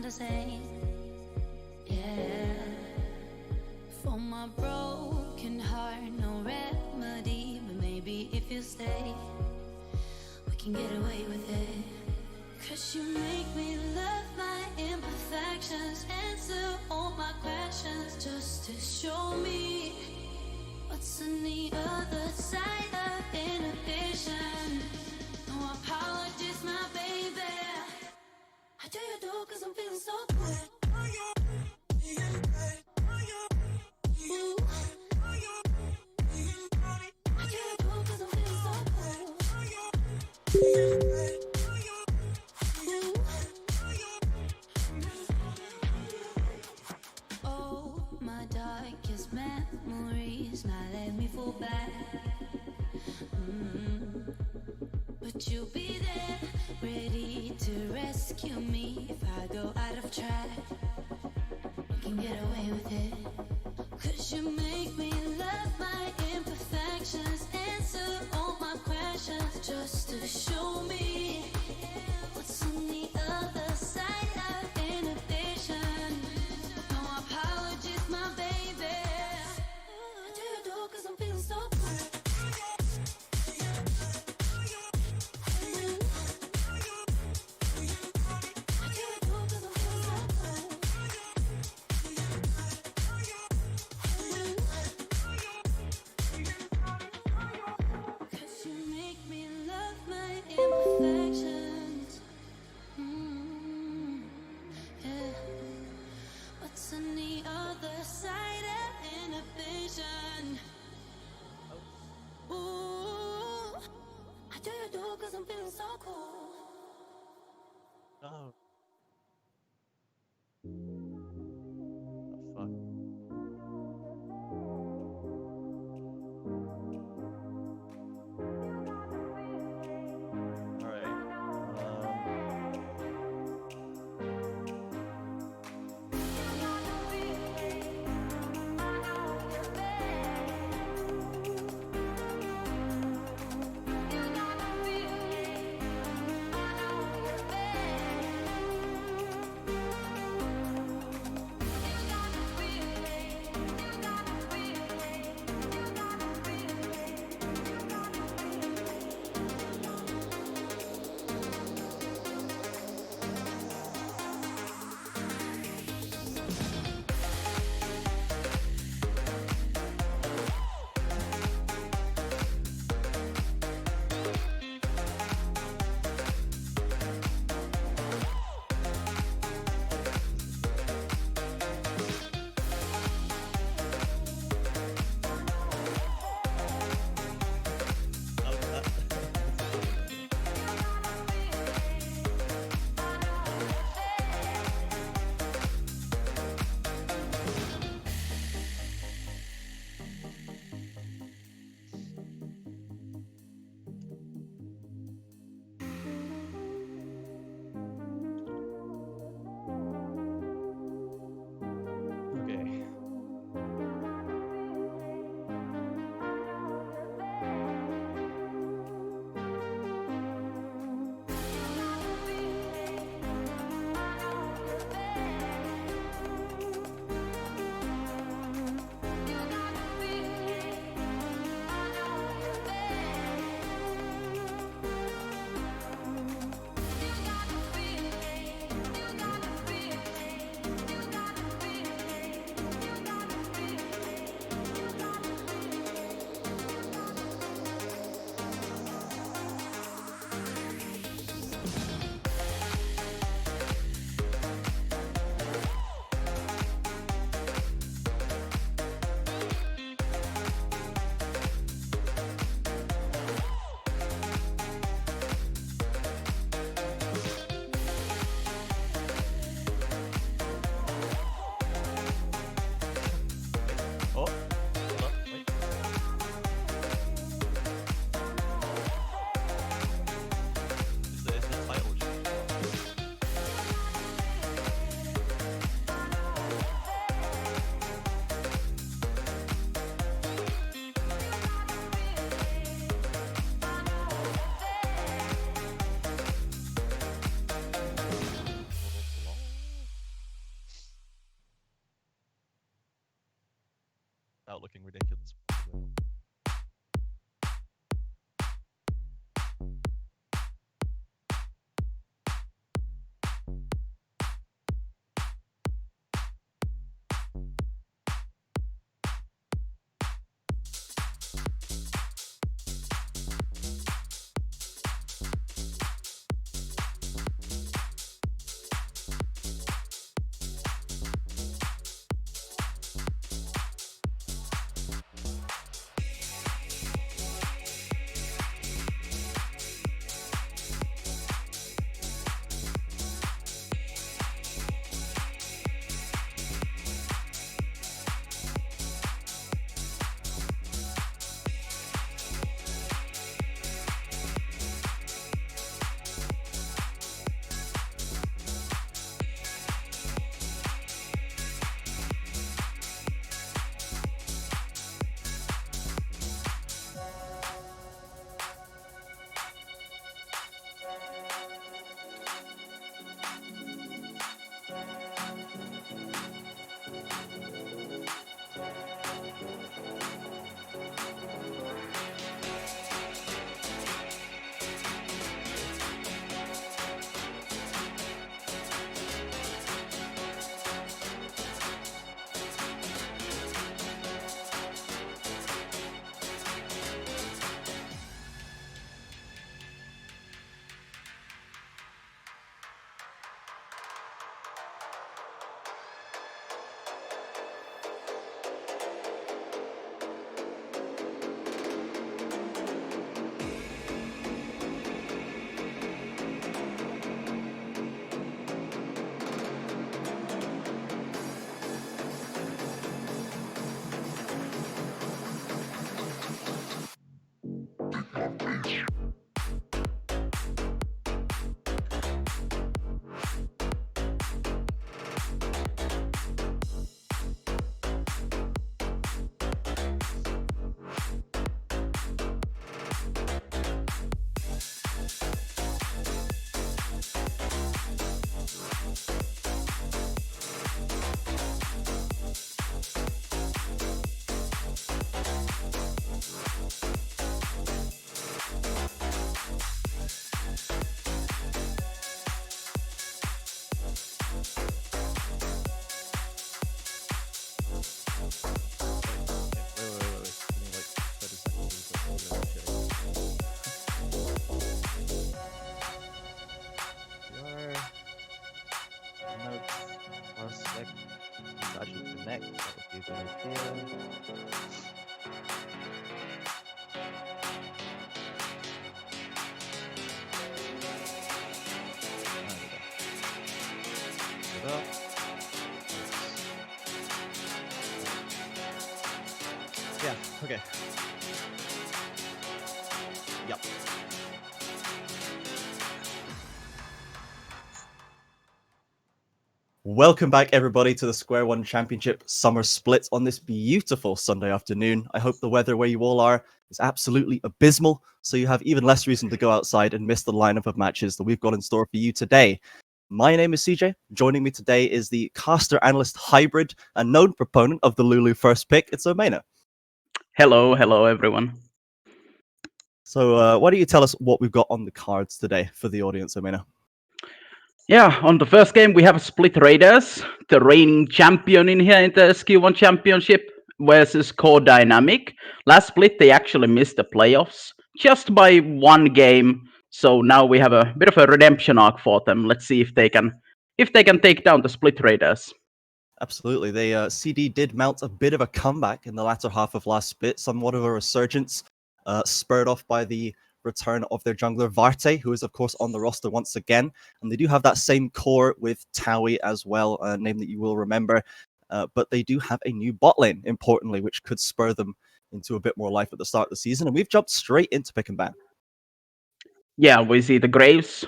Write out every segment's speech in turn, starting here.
sound the same. Yeah. For my broken heart, no remedy. But maybe if you stay, we can get away with it. 'Cause you make me love my imperfections, answer all my questions, just to show me what's on the other side of inhibition. No apologies, my baby. I do you do 'cause I'm feeling so good. Memories now let me fall back. But you'll be there, ready to rescue me if I go out of track. You can get away with it. 'Cause you make me love my imperfections, answer all my questions, just to show me what's on the other side of inhibition. No apologies, my baby. I do you do 'cause I'm feeling so good. Imperfections. Yeah. What's on the other side of inhibition? Ooh, I do you do 'cause I'm feeling so cool. Oh. The fuck? without looking ridiculous. Wait. Give me like 30 seconds to reset all the shit. Notes. One sec. This actually connect. That would be a good idea. There we go. Yeah, okay. Yep. Welcome back, everybody, to the SQ1 Championship Summer Split on this beautiful Sunday afternoon. I hope the weather where you all are is absolutely abysmal, so you have even less reason to go outside and miss the lineup of matches that we've got in store for you today. My name is CJ. Joining me today is the caster analyst hybrid and known proponent of the Lulu first pick. It's Omena. Hello everyone. So why don't you tell us what we've got on the cards today for the audience, Omena? Yeah, on the first game we have Split Raiders, the reigning champion in here in the SQ1 Championship versus Core Dynamic. Last split they actually missed the playoffs just by one game, so now we have a bit of a redemption arc for them. Let's see if they can take down the Split Raiders. Absolutely. They CD did mount a bit of a comeback in the latter half of last split, somewhat of a resurgence, spurred off by the return of their jungler Varte, who is of course on the roster once again, and they do have that same core with Towie as well, a name that you will remember, but they do have a new bot lane, importantly, which could spur them into a bit more life at the start of the season, and we've jumped straight into pick and ban. Yeah, we see the Graves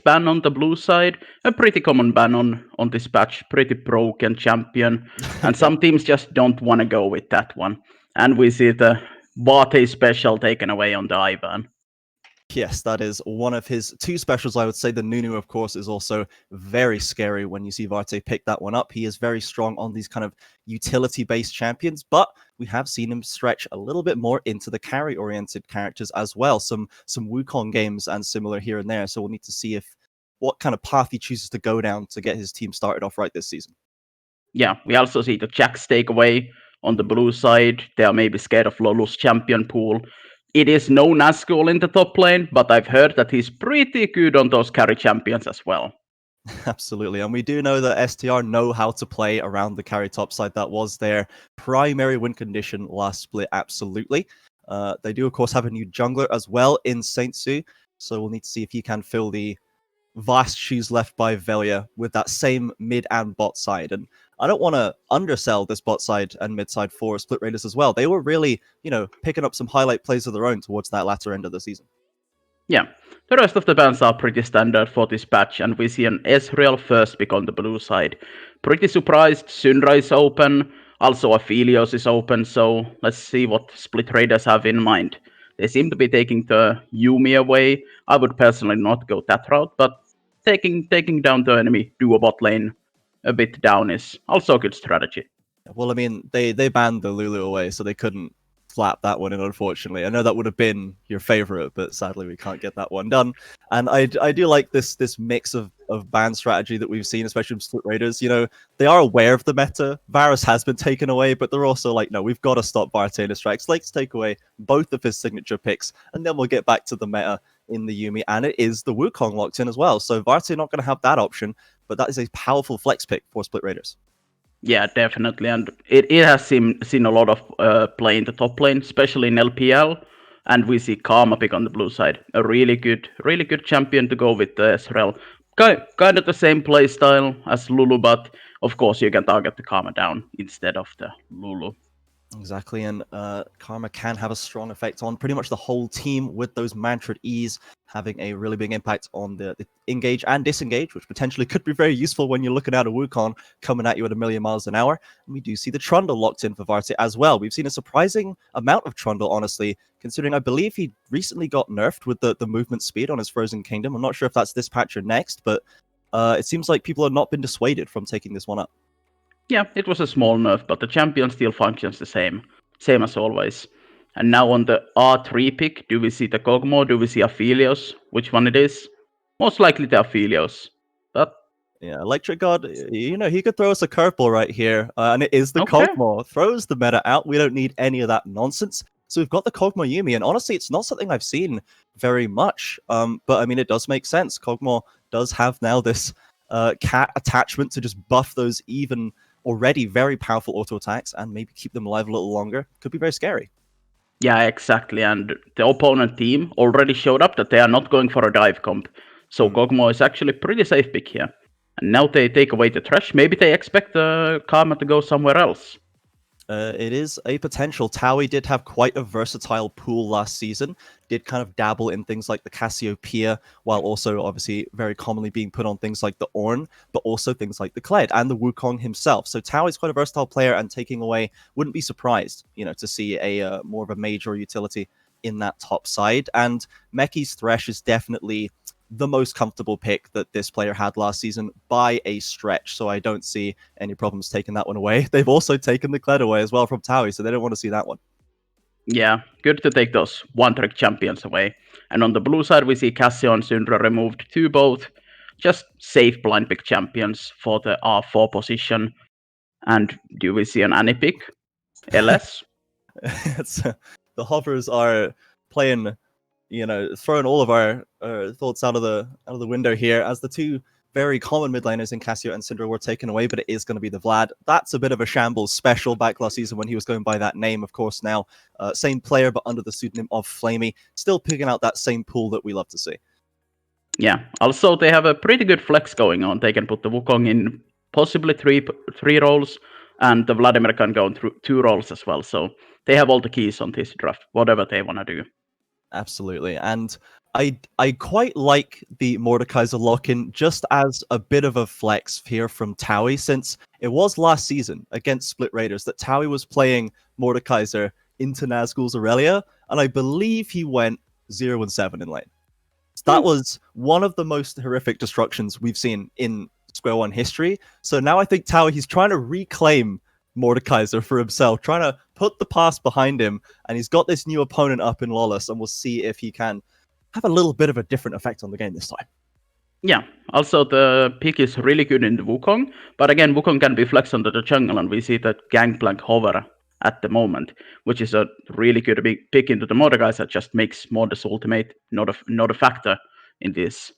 ban on the blue side, a pretty common ban on this patch, pretty broken champion, and some teams just don't want to go with that one. And we see the Vate special taken away on the Ivan. Yes, that is one of his two specials, I would say. The Nunu, of course, is also very scary when you see Varte pick that one up. He is very strong on these kind of utility-based champions, but we have seen him stretch a little bit more into the carry-oriented characters as well. Some Wukong games and similar here and there, so we'll need to see what kind of path he chooses to go down to get his team started off right this season. Yeah, we also see the Jax takeaway on the blue side. They are maybe scared of Lolu's champion pool. It is no Nazgul in the top lane, but I've heard that he's pretty good on those carry champions as well. Absolutely. And we do know that STR know how to play around the carry top side. That was their primary win condition last split, absolutely. They do, of course, have a new jungler as well in Saint Su, so we'll need to see if he can fill the vast shoes left by Velia with that same mid and bot side. And I don't want to undersell this bot side and mid side for Split Raiders as well. They were really, picking up some highlight plays of their own towards that latter end of the season. Yeah, the rest of the bans are pretty standard for this patch, and we see an Ezreal first pick on the blue side. Pretty surprised, Syndra is open, also Aphelios is open, so let's see what Split Raiders have in mind. They seem to be taking the Yuumi away. I would personally not go that route, but taking down the enemy duo bot lane a bit down is also a good strategy. Well, I mean, they banned the Lulu away, so they couldn't slap that one in, unfortunately. I know that would have been your favorite, but sadly we can't get that one done. And I do like this mix of ban strategy that we've seen, especially from Split Raiders. They are aware of the meta. Varus has been taken away, but they're also like, no, we've got to stop Vartainer strikes. Let's take away both of his signature picks, and then we'll get back to the meta in the Yuumi, and it is the Wukong locked in as well. So Varte not going to have that option, but that is a powerful flex pick for Split Raiders. Yeah, definitely, and it has seen a lot of play in the top lane, especially in LPL, and we see Karma pick on the blue side. A really good champion to go with Ezreal. Kind of the same play style as Lulu, but of course you can target the Karma down instead of the Lulu. Exactly, and Karma can have a strong effect on pretty much the whole team with those mantra E's having a really big impact on the engage and disengage, which potentially could be very useful when you're looking at a Wukong coming at you at 1,000,000 miles an hour. And we do see the Trundle locked in for Varte as well. We've seen a surprising amount of Trundle, honestly, considering I believe he recently got nerfed with the movement speed on his Frozen Kingdom. I'm not sure if that's this patch or next, but it seems like people have not been dissuaded from taking this one up. Yeah, it was a small nerf, but the champion still functions the same as always. And now on the R3 pick, do we see the Kog'Maw? Do we see Aphelios? Which one it is? Most likely the Aphelios. But yeah, Electric God, he could throw us a curveball right here, and it is the Okay. Kog'Maw. Throws the meta out. We don't need any of that nonsense. So we've got the Kog'Maw Yuumi, and honestly, it's not something I've seen very much. But I mean, it does make sense. Kog'Maw does have now this cat attachment to just buff those even already very powerful auto attacks and maybe keep them alive a little longer. Could be very scary. Yeah, exactly. And the opponent team already showed up that they are not going for a dive comp. So Kog'Maw is actually pretty safe pick here. And now they take away the trash. Maybe they expect the Karma to go somewhere else. It is a potential. Towie did have quite a versatile pool last season, did kind of dabble in things like the Cassiopeia, while also obviously very commonly being put on things like the Ornn, but also things like the Kled and the Wukong himself. So Towie's quite a versatile player, and taking away, wouldn't be surprised, to see a more of a major utility in that top side. And Meki's Thresh is definitely the most comfortable pick that this player had last season by a stretch, so I don't see any problems taking that one away. They've also taken the Kled away as well from Towie, so they don't want to see that one. Yeah, good to take those one-trick champions away. And on the blue side, we see Cassio and Syndra removed to both just safe blind pick champions for the R4 position. And do we see an Annie pick? LS? The hovers are playing, throwing all of our thoughts out of the window here, as the two very common mid laners in Cassio and Syndra were taken away, but it is going to be the Vlad. That's a bit of a shambles special back last season when he was going by that name, of course. Now, same player, but under the pseudonym of Flamey, still picking out that same pool that we love to see. Yeah, also they have a pretty good flex going on. They can put the Wukong in possibly three roles, and the Vladimir can go through 2 roles as well. So they have all the keys on this draft, whatever they want to do. Absolutely. And I quite like the Mordekaiser lock-in just as a bit of a flex here from Towie, since it was last season against Split Raiders that Towie was playing Mordekaiser into Nazgul's Aurelia, and I believe he went 0-7 in lane. That was one of the most horrific destructions we've seen in SQ1 history. So now I think Tower, he's trying to reclaim Mordekaiser for himself, trying to put the past behind him, and he's got this new opponent up in Lawless, and we'll see if he can have a little bit of a different effect on the game this time. Yeah, also the pick is really good in the Wukong, but again, Wukong can be flexed onto the jungle, and we see that Gangplank hover at the moment, which is a really good pick into the Mordekaiser that just makes Morde's ultimate not a factor in these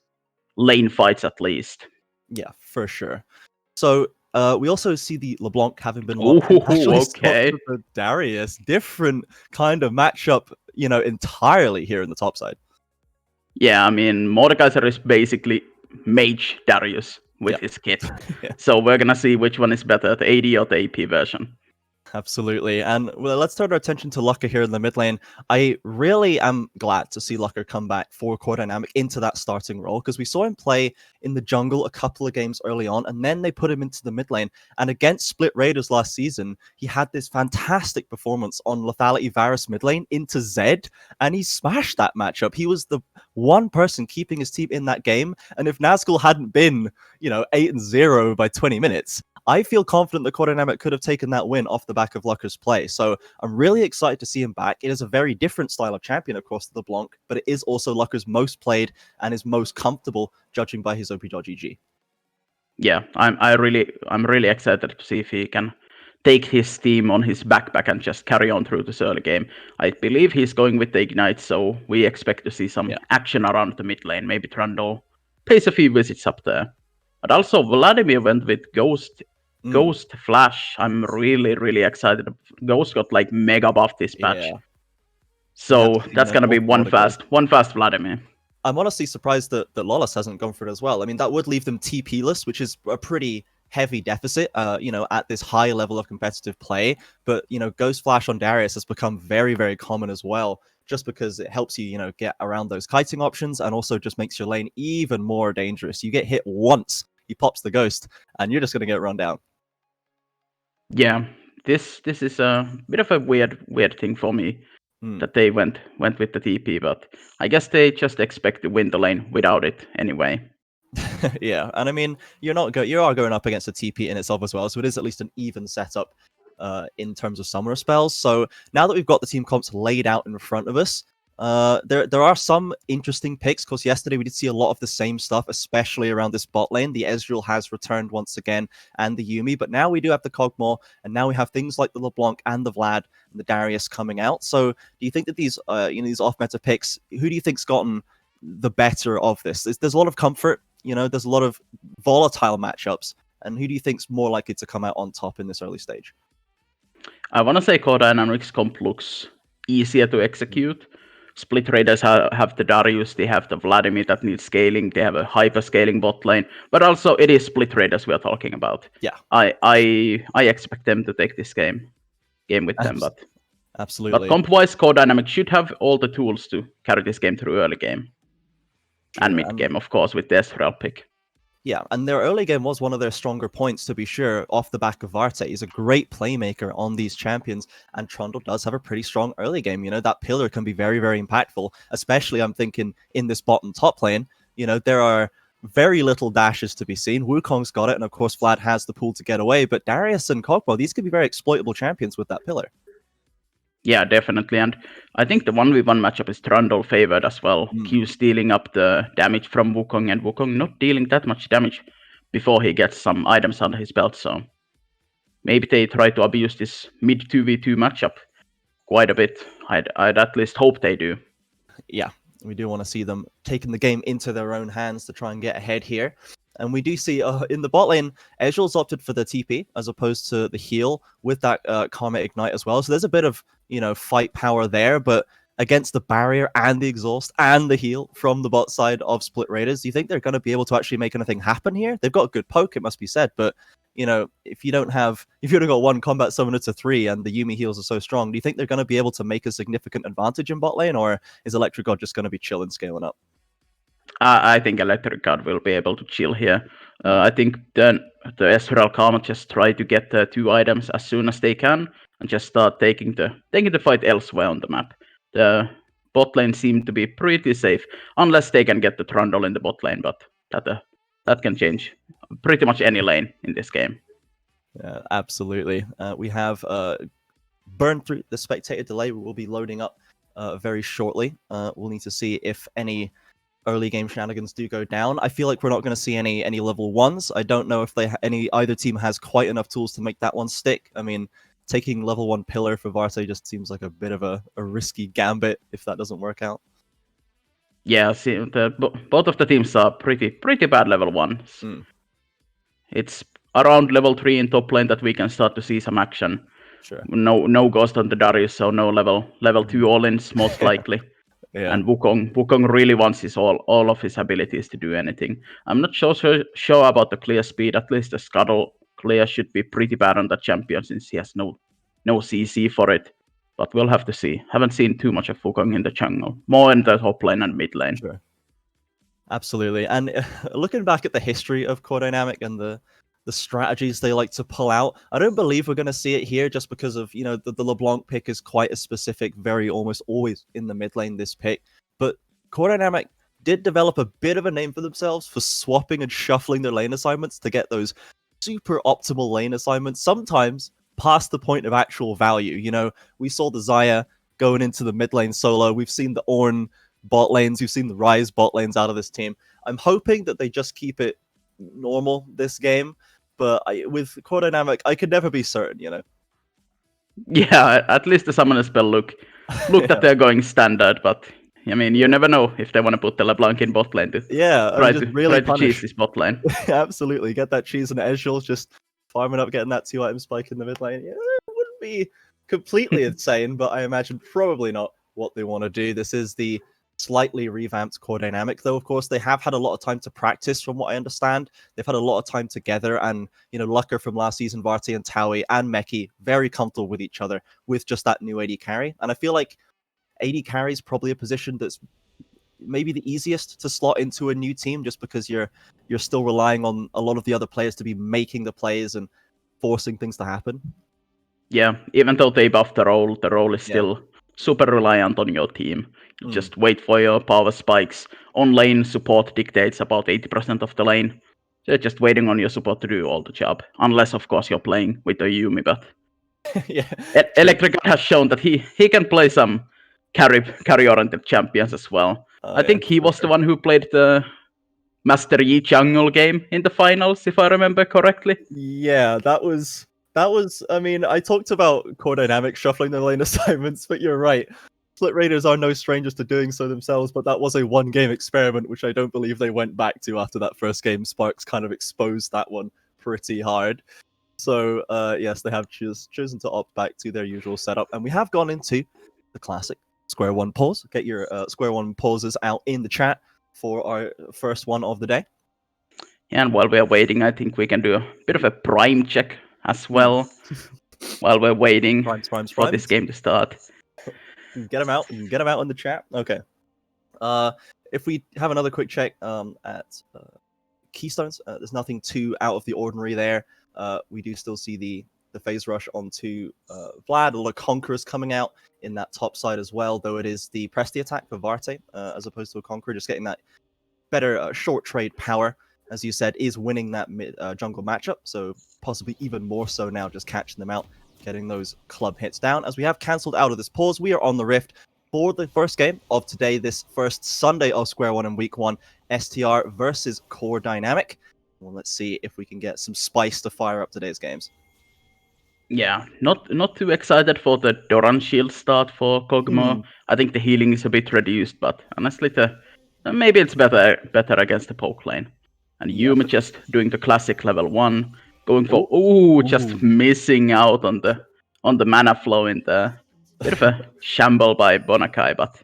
lane fights at least. Yeah, for sure. So we also see the LeBlanc having been Ooh, actually okay. swapped with the Darius. Different kind of matchup, entirely here in the top side. Yeah, I mean, Mordekaiser is basically Mage Darius with Yep. his kit. Yeah. So we're gonna see which one is better, the AD or the AP version. Absolutely. And well, let's turn our attention to Lucker here in the mid lane. I really am glad to see Lucker come back for Core Dynamic into that starting role, because we saw him play in the jungle a couple of games early on, and then they put him into the mid lane. And against Split Raiders last season, he had this fantastic performance on Lethality Varus mid lane into Zed, and he smashed that matchup. He was the one person keeping his team in that game. And if Nazgul hadn't been, 8-0 by 20 minutes, I feel confident that Core Dynamic could have taken that win off the back of Lucker's play. So I'm really excited to see him back. It is a very different style of champion, of course, to the Blanc, but it is also Lucker's most played and his most comfortable, judging by his OP.GG. Yeah, I'm really excited to see if he can take his team on his backpack and just carry on through this early game. I believe he's going with the Ignite, so we expect to see some action around the mid lane. Maybe Trundle pays a few visits up there. But also Vladimir went with Ghost Flash. I'm really excited. Ghost got like mega buff this patch. Yeah. So that's gonna be one fast Vladimir. I'm honestly surprised that Lawless hasn't gone for it as well. I mean, that would leave them TP-less, which is a pretty heavy deficit, at this high level of competitive play. But, Ghost Flash on Darius has become very, very common as well, just because it helps you, get around those kiting options, and also just makes your lane even more dangerous. You get hit once, he pops the Ghost, and you're just going to get run down. Yeah, this is a bit of a weird thing for me. That they went with the TP, but I guess they just expect to win the lane without it anyway. Yeah, and I mean, you are going up against a TP in itself as well, so it is at least an even setup in terms of summoner spells. So now that we've got the team comps laid out in front of us, there are some interesting picks. Of course, yesterday we did see a lot of the same stuff, especially around this bot lane. The Ezreal has returned once again, and the Yuumi, but now we do have the Kog'Maw, and now we have things like the LeBlanc and the Vlad and the Darius coming out. So do you think that these these off-meta picks, who do you think's gotten the better of this? There's a lot of comfort, there's a lot of volatile matchups, and who do you think's more likely to come out on top in this early stage? I want to say Core Dynamics comp looks easier to execute. Split Raiders have the Darius, they have the Vladimir that needs scaling, they have a hyper scaling bot lane, but also it is Split Raiders we are talking about. Yeah, I expect them to take this game with them, but absolutely. But comp wise, Core Dynamics should have all the tools to carry this game through early game and mid game, of course, with the Ezreal pick. Yeah, and their early game was one of their stronger points, to be sure, off the back of Varte. He's a great playmaker on these champions, and Trundle does have a pretty strong early game. That pillar can be very, very impactful, especially, I'm thinking, in this bottom top lane. There are very little dashes to be seen. Wukong's got it, and of course, Vlad has the pool to get away, but Darius and Kog'Maw, these could be very exploitable champions with that pillar. Yeah, definitely. And I think the 1v1 matchup is Trundle favored as well. Q stealing up the damage from Wukong, and Wukong not dealing that much damage before he gets some items under his belt. So maybe they try to abuse this mid 2v2 matchup quite a bit. I'd at least hope they do. Yeah, we do want to see them taking the game into their own hands to try and get ahead here. And we do see in the bot lane, Ezreal's opted for the TP as opposed to the heal with that Karma Ignite as well. So there's a bit of, fight power there, but against the barrier and the exhaust and the heal from the bot side of Split Raiders, do you think they're going to be able to actually make anything happen here? They've got a good poke, it must be said, but if you've only got one combat summoner to 3 and the Yuumi heals are so strong, do you think they're going to be able to make a significant advantage in bot lane, or is Electric God just going to be chilling, scaling up? I think Electric God will be able to chill here. I think then the Ezreal Karma just try to get the 2 items as soon as they can and just start taking the fight elsewhere on the map. The bot lane seem to be pretty safe, unless they can get the Trundle in the bot lane, but that can change pretty much any lane in this game. Yeah, absolutely. We have Burn Through the Spectator delay. We will be loading up very shortly. We'll need to see if any early game shenanigans do go down. I feel like we're not going to see any level 1s. I don't know if either team has quite enough tools to make that one stick. I mean, taking level 1 pillar for Varte just seems like a bit of a risky gambit if that doesn't work out. Yeah, see, both of the teams are pretty bad level 1s. It's around level 3 in top lane that we can start to see some action. Sure. No Ghost on the Darius, so no level 2 all-ins most likely. Yeah. And Wukong really wants all of his abilities to do anything. I'm not sure about the clear speed. At least the Scuttle clear should be pretty bad on the champion since he has no CC for it. But we'll have to see. Haven't seen too much of Wukong in the jungle. More in the top lane and mid lane. Sure. Absolutely. And looking back at the history of Core Dynamic and the strategies they like to pull out, I don't believe we're going to see it here just because of, the LeBlanc pick is quite a specific, very almost always in the mid lane, this pick. But Core Dynamic did develop a bit of a name for themselves for swapping and shuffling their lane assignments to get those super optimal lane assignments, sometimes past the point of actual value. We saw the Xayah going into the mid lane solo. We've seen the Ornn bot lanes. We've seen the Ryze bot lanes out of this team. I'm hoping that they just keep it normal this game. But with Core Dynamic, I could never be certain, Yeah, at least the summoner spell look that they're going standard, but I mean, you never know if they want to put the LeBlanc in bot lane to try to cheese this bot lane. Absolutely, get that cheese and Ezreal's just farming up, getting that 2-item spike in the mid lane. Yeah, it wouldn't be completely insane, but I imagine probably not what they want to do. This is the slightly revamped Core Dynamic, though. Of course, they have had a lot of time to practice, from what I understand. They've had a lot of time together, and Lucker from last season, Varte and Taui and Meki, very comfortable with each other with just that new AD carry. And I feel like AD carry is probably a position that's maybe the easiest to slot into a new team, just because you're still relying on a lot of the other players to be making the plays and forcing things to happen. Yeah, even though they buffed the role is still super reliant on your team. You just wait for your power spikes. On lane support dictates about 80% of the lane. So you're just waiting on your support to do all the job. Unless, of course, you're playing with a Yumi, but Electric has shown that he can play some carry-oriented champions as well. I think he was the one who played the Master Yi jungle game in the finals, if I remember correctly. Yeah, that was. I mean, I talked about Core Dynamic shuffling their lane assignments, but you're right. Split Raiders are no strangers to doing so themselves, but that was a one-game experiment, which I don't believe they went back to after that first game. Sparks kind of exposed that one pretty hard. So, yes, they have chosen to opt back to their usual setup, and we have gone into the classic Square One pause. Get your Square One pauses out in the chat for our first one of the day. And while we're waiting, I think we can do a bit of a prime check as well while we're waiting for this game to start. Get them out. Get them out in the chat. Okay. If we have another quick check at Keystones, there's nothing too out of the ordinary there. We do still see the phase rush onto Vlad. A lot of Conquerors coming out in that top side as well, though it is the Presti attack for Varte as opposed to a Conqueror, just getting that better short trade power, as you said, is winning that jungle matchup, so possibly even more so now, just catching them out, getting those club hits down. As we have cancelled out of this pause, we are on the Rift for the first game of today, this first Sunday of Square One in Week 1, STR versus Core Dynamic. Well, let's see if we can get some spice to fire up today's games. Yeah, not too excited for the Doran shield start for Kog'Maw. I think the healing is a bit reduced, but honestly, maybe it's better against the poke lane. And Yumi just doing the classic level 1, going for just missing out on the mana flow in the bit of a shamble by Bonakai, but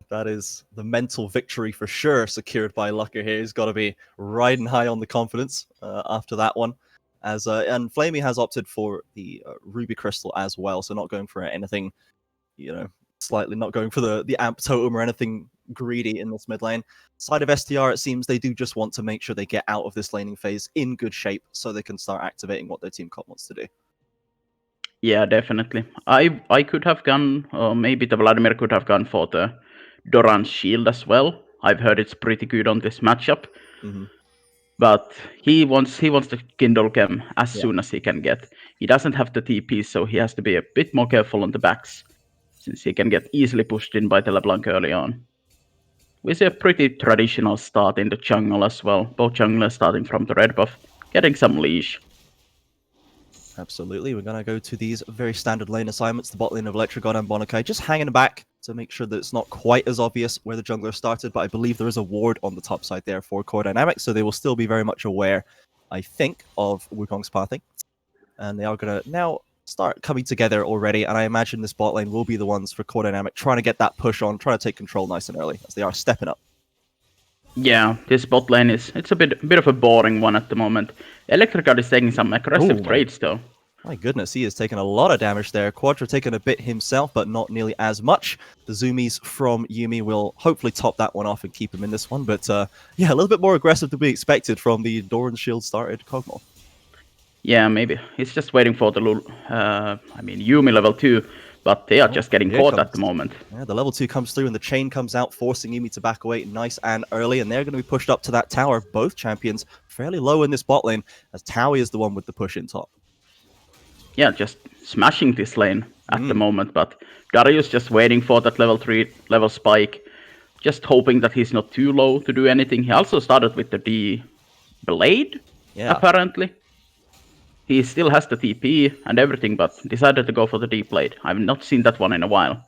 that is the mental victory for sure secured by Lucker here. He's got to be riding high on the confidence after that one. And Flamey has opted for the Ruby Crystal as well, so not going for anything, slightly not going for the Amp Totem or anything greedy in this mid lane. Side of STR, it seems they do just want to make sure they get out of this laning phase in good shape so they can start activating what their team comp wants to do. Yeah, definitely. I could have gone, or maybe the Vladimir could have gone for the Doran's shield as well. I've heard it's pretty good on this matchup. Mm-hmm. But he wants the Kindle Gem as Yeah. soon as he can get. He doesn't have the TP, so he has to be a bit more careful on the backs, since he can get easily pushed in by the LeBlanc early on. We see a pretty traditional start in the jungle as well. Both junglers starting from the red buff, getting some leash. Absolutely. We're going to go to these very standard lane assignments. The bot lane of Electric God and Bonakai just hanging back to make sure that it's not quite as obvious where the jungler started, but I believe there is a ward on the top side there for Core Dynamics, so they will still be very much aware, I think, of Wukong's pathing. And they are going to now start coming together already, and I imagine this bot lane will be the ones for Core Dynamic trying to get that push on, trying to take control nice and early, as they are stepping up. Yeah, this bot lane it's a bit of a boring one at the moment. Electricard is taking some aggressive trades though. My goodness, he has taken a lot of damage there. Quadra taking a bit himself, but not nearly as much. The zoomies from Yuumi will hopefully top that one off and keep him in this one. But yeah, a little bit more aggressive than we expected from the Doran Shield started Kog'Maw. Yeah, maybe. He's just waiting for the Yuumi level 2, but they are just getting caught at the moment. Yeah, the level 2 comes through and the chain comes out, forcing Yuumi to back away nice and early, and they're going to be pushed up to that tower. Both champions fairly low in this bot lane, as Towie is the one with the push in top. Yeah, just smashing this lane at the moment, but Darius just waiting for that level 3 level spike, just hoping that he's not too low to do anything. He also started with the D Blade, apparently. He still has the TP and everything, but decided to go for the D Blade. I've not seen that one in a while.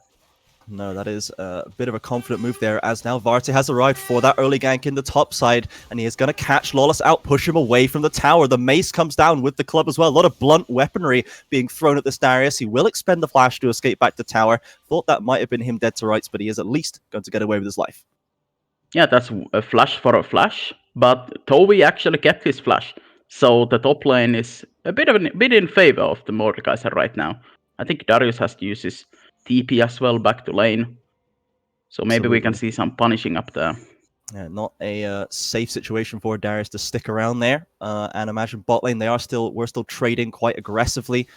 No, that is a bit of a confident move there, as now Varte has arrived for that early gank in the top side, and he is going to catch Lawless out, push him away from the tower. The mace comes down with the club as well. A lot of blunt weaponry being thrown at this Darius. He will expend the flash to escape back to tower. Thought that might have been him dead to rights, but he is at least going to get away with his life. Yeah, that's a flash for a flash, but Towie actually kept his flash. So the top lane is a bit in favor of the Mordekaiser right now. I think Darius has to use his TP as well back to lane. So maybe we can see some punishing up there. Yeah, not a safe situation for Darius to stick around there. And imagine bot lane, we're still trading quite aggressively.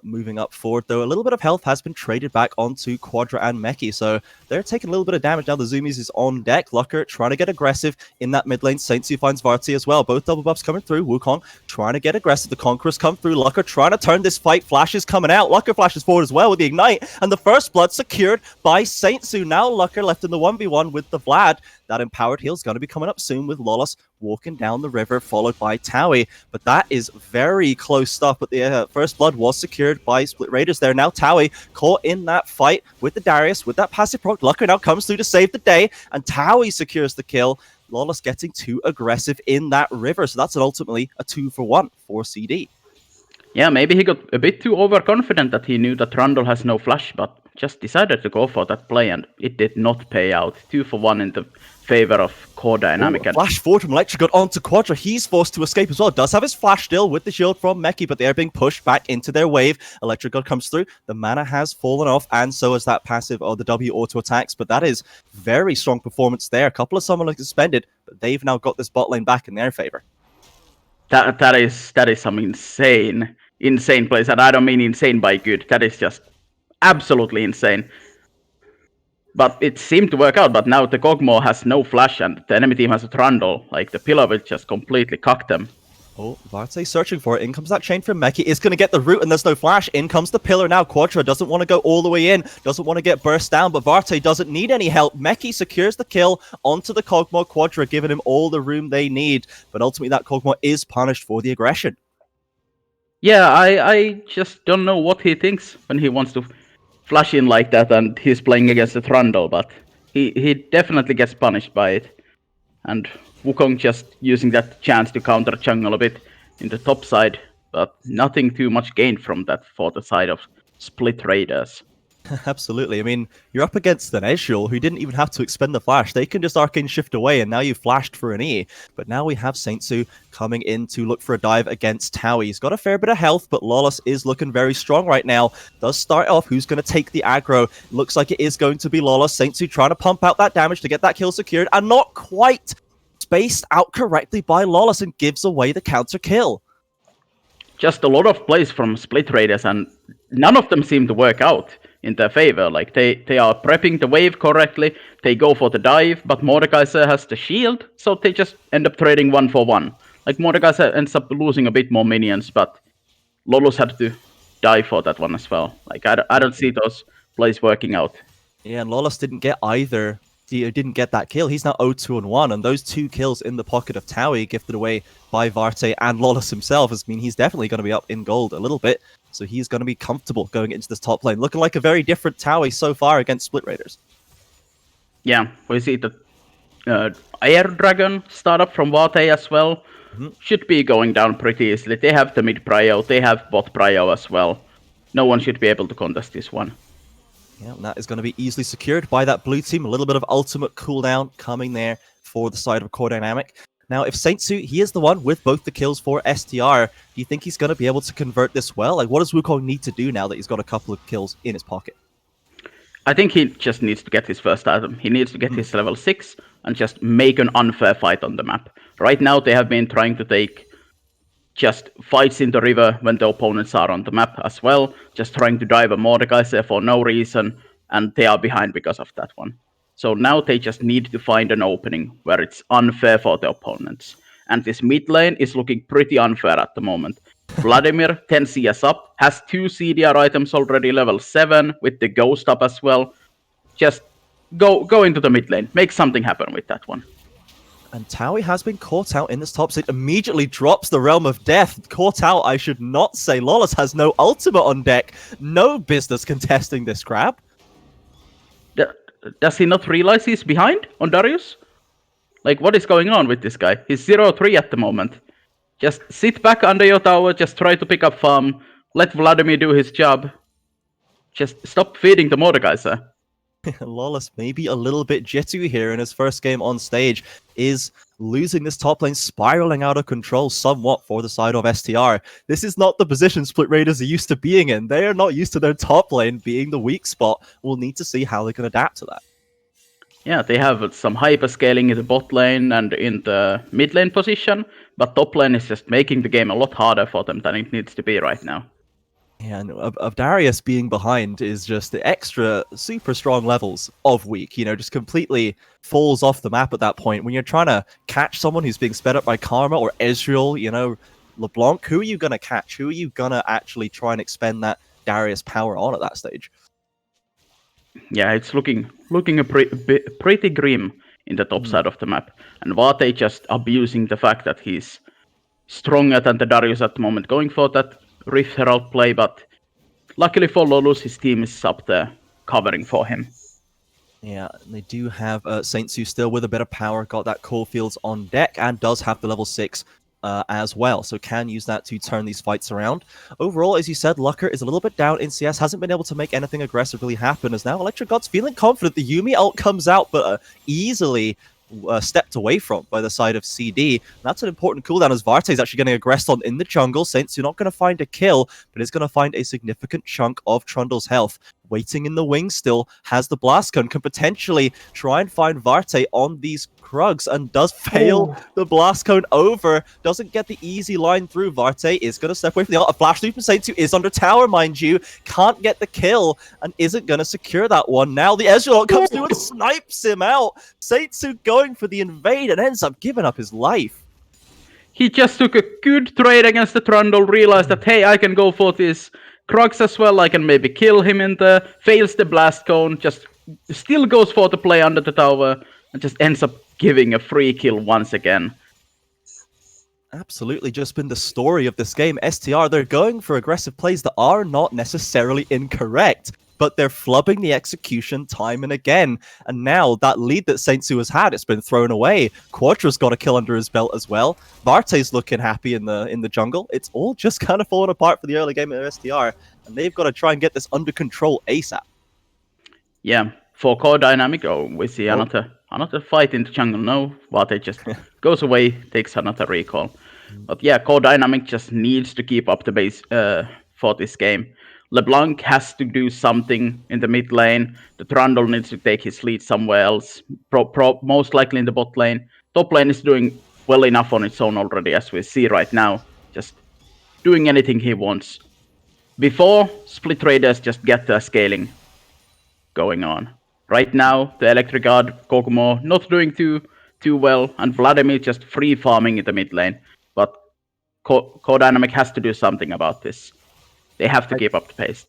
Moving up forward, though, a little bit of health has been traded back onto Quadra and Meki, so they're taking a little bit of damage now. The Zoomies is on deck. Lucker trying to get aggressive in that mid lane. Saintsu finds Varte as well. Both double buffs coming through. Wukong trying to get aggressive. The Conquerors come through. Lucker trying to turn this fight. Flash is coming out. Lucker flashes forward as well with the Ignite, and the first blood secured by Saintsu. Now Lucker left in the 1v1 with the Vlad. That empowered heal is going to be coming up soon with Lawless walking down the river, followed by Towie. But that is very close stuff. But the first blood was secured by Split Raiders there. Now Towie caught in that fight with the Darius, with that passive proc. Lucker now comes through to save the day, and Towie secures the kill. Lawless getting too aggressive in that river. So that's ultimately a 2-for-1 for CD. Yeah, maybe he got a bit too overconfident that he knew that Randall has no flash, but just decided to go for that play, and it did not pay out. 2-for-1 in the favor of Core Dynamic. Flash forward from Electric God onto Quadra. He's forced to escape as well. Does have his flash still with the shield from Meki, but they're being pushed back into their wave. Electric God comes through. The mana has fallen off, and so has that passive or the W auto attacks. But that is very strong performance there. A couple of summon suspended, but they've now got this bot lane back in their favor. That is some insane plays, and I don't mean insane by good. That is just absolutely insane. But it seemed to work out, but now the Kog'Maw has no flash and the enemy team has a Trundle. Like, the pillar will just completely cuck them. Oh, Varte searching for it. In comes that chain from Meki. Is going to get the root, and there's no flash. In comes the pillar now. Quadra doesn't want to go all the way in. Doesn't want to get burst down, but Varte doesn't need any help. Meki secures the kill onto the Kog'Maw. Quadra giving him all the room they need. But ultimately, that Kog'Maw is punished for the aggression. Yeah, I just don't know what he thinks when he wants to flash in like that and he's playing against the Trundle, but he definitely gets punished by it. And Wukong just using that chance to counter jungle a bit in the top side, but nothing too much gained from that for the side of Split Raiders. Absolutely. I mean, you're up against an Ezreal who didn't even have to expend the flash. They can just arcane shift away, and now you flashed for an E. But now we have Saintsu coming in to look for a dive against Towie. He's got a fair bit of health, but Lawless is looking very strong right now. Does start off who's going to take the aggro. Looks like it is going to be Lawless. Saintsu trying to pump out that damage to get that kill secured, and not quite spaced out correctly by Lawless, and gives away the counter kill. Just a lot of plays from Split Raiders, and none of them seem to work out. in their favor. Like they are prepping the wave correctly, they go for the dive, but Mordekaiser has the shield, so they just end up trading 1-for-1. Like Mordekaiser ends up losing a bit more minions, but Lolus had to die for that one as well. Like I don't see those plays working out. Yeah, and Lawless didn't get either. He didn't get that kill. He's now 0-2-1, and those 2 kills in the pocket of Towie gifted away by Varte and Lawless himself. Mean he's definitely going to be up in gold a little bit, so he's going to be comfortable going into this top lane. Looking like a very different Towie so far against Split Raiders. Yeah, we see the Air Dragon startup from Vate as well. Should be going down pretty easily. They have the mid prio, they have bot prio as well. No one should be able to contest this one. Yeah, and that is going to be easily secured by that blue team. A little bit of ultimate cooldown coming there for the side of Core Dynamic. Now, if Saintsu, he is the one with both the kills for STR, do you think he's going to be able to convert this well? Like, what does Wukong need to do now that he's got a couple of kills in his pocket? I think he just needs to get his first item. He needs to get his level 6 and just make an unfair fight on the map. Right now, they have been trying to take just fights in the river when the opponents are on the map as well, just trying to dive a Mordekaiser for no reason, and they are behind because of that one. So now they just need to find an opening where it's unfair for the opponents. And this mid lane is looking pretty unfair at the moment. Vladimir, 10 CS up, has 2 CDR items already, level 7, with the Ghost up as well. Just go into the mid lane, make something happen with that one. And Towie has been caught out in this top state, immediately drops the Realm of Death. Caught out, I should not say. Lawless has no ultimate on deck. No business contesting this grab. Does he not realize he's behind on Darius? Like, what is going on with this guy? He's 0-3 at the moment. Just sit back under your tower, just try to pick up farm, let Vladimir do his job. Just stop feeding the Mordekaiser. Lawless maybe a little bit jittery here in his first game on stage, is losing this top lane, spiraling out of control somewhat for the side of STR. This is not the position Split Raiders are used to being in. They are not used to their top lane being the weak spot. We'll need to see how they can adapt to that. Yeah, they have some hyperscaling in the bot lane and in the mid lane position, but top lane is just making the game a lot harder for them than it needs to be right now. Yeah, and of Darius being behind is just the extra super strong levels of weak, just completely falls off the map at that point. When you're trying to catch someone who's being sped up by Karma or Ezreal, LeBlanc, who are you going to catch? Who are you going to actually try and expend that Darius power on at that stage? Yeah, it's looking pretty grim in the top side of the map. And Vate just abusing the fact that he's stronger than the Darius at the moment, going for that Rift Herald play, but luckily for Lolus, his team is up there covering for him. Yeah, they do have Saintsu still with a bit of power, got that Caulfields on deck, and does have the level 6 as well, so can use that to turn these fights around. Overall, as you said, Lucker is a little bit down in CS, hasn't been able to make anything aggressively happen, as now Electric God's feeling confident. The Yuumi ult comes out, but easily stepped away from by the side of CD. And that's an important cooldown as Varte is actually getting aggressed on in the jungle. Saints are not going to find a kill, but is going to find a significant chunk of Trundle's health. Waiting in the wings still, has the blast cone, can potentially try and find Varte on these Krugs, and does fail the blast cone over. Doesn't get the easy line through. Varte is going to step away from the ult. A flash loop from Saintsu is under tower, mind you. Can't get the kill and isn't going to secure that one. Now the Ezreal ult comes through and snipes him out. Saintsu going for the invade and ends up giving up his life. He just took a good trade against the Trundle, realized that, hey, I can go for this Krugs as well, I can maybe kill him in the... Fails the blast cone, just still goes for the play under the tower, and just ends up giving a free kill once again. Absolutely just been the story of this game. STR, they're going for aggressive plays that are not necessarily incorrect, but they're flubbing the execution time and again. And now that lead that Saintsu has had, it's been thrown away. Quadra's got a kill under his belt as well. Varte's looking happy in the jungle. It's all just kind of falling apart for the early game of STR, and they've got to try and get this under control ASAP. Yeah, for Core Dynamic, we see another fight in the jungle. No, Vate just goes away, takes another recall. But yeah, Core Dynamic just needs to keep up the base for this game. LeBlanc has to do something in the mid lane. The Trundle needs to take his lead somewhere else, most likely in the bot lane. Top lane is doing well enough on its own already, as we see right now. Just doing anything he wants. Before, Split Raiders just get their scaling going on. Right now, the Electric Guard, Kokomo, not doing too well, and Vladimir just free farming in the mid lane. But Dynamic has to do something about this. They have to keep up the pace.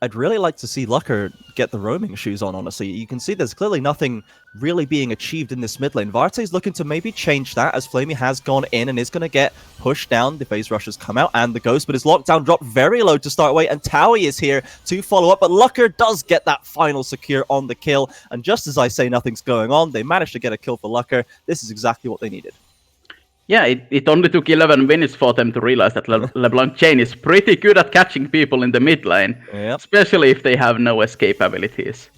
I'd really like to see Lucker get the roaming shoes on, honestly. You can see there's clearly nothing really being achieved in this mid lane. Varte's looking to maybe change that as Flamey has gone in and is going to get pushed down. The phase rush has come out and the Ghost, but his lockdown dropped very low to start away, and Towie is here to follow up, but Lucker does get that final secure on the kill, and just as I say nothing's going on, they managed to get a kill for Lucker. This is exactly what they needed. Yeah, it only took 11 minutes for them to realize that LeBlanc Chain is pretty good at catching people in the mid lane, especially if they have no escape abilities.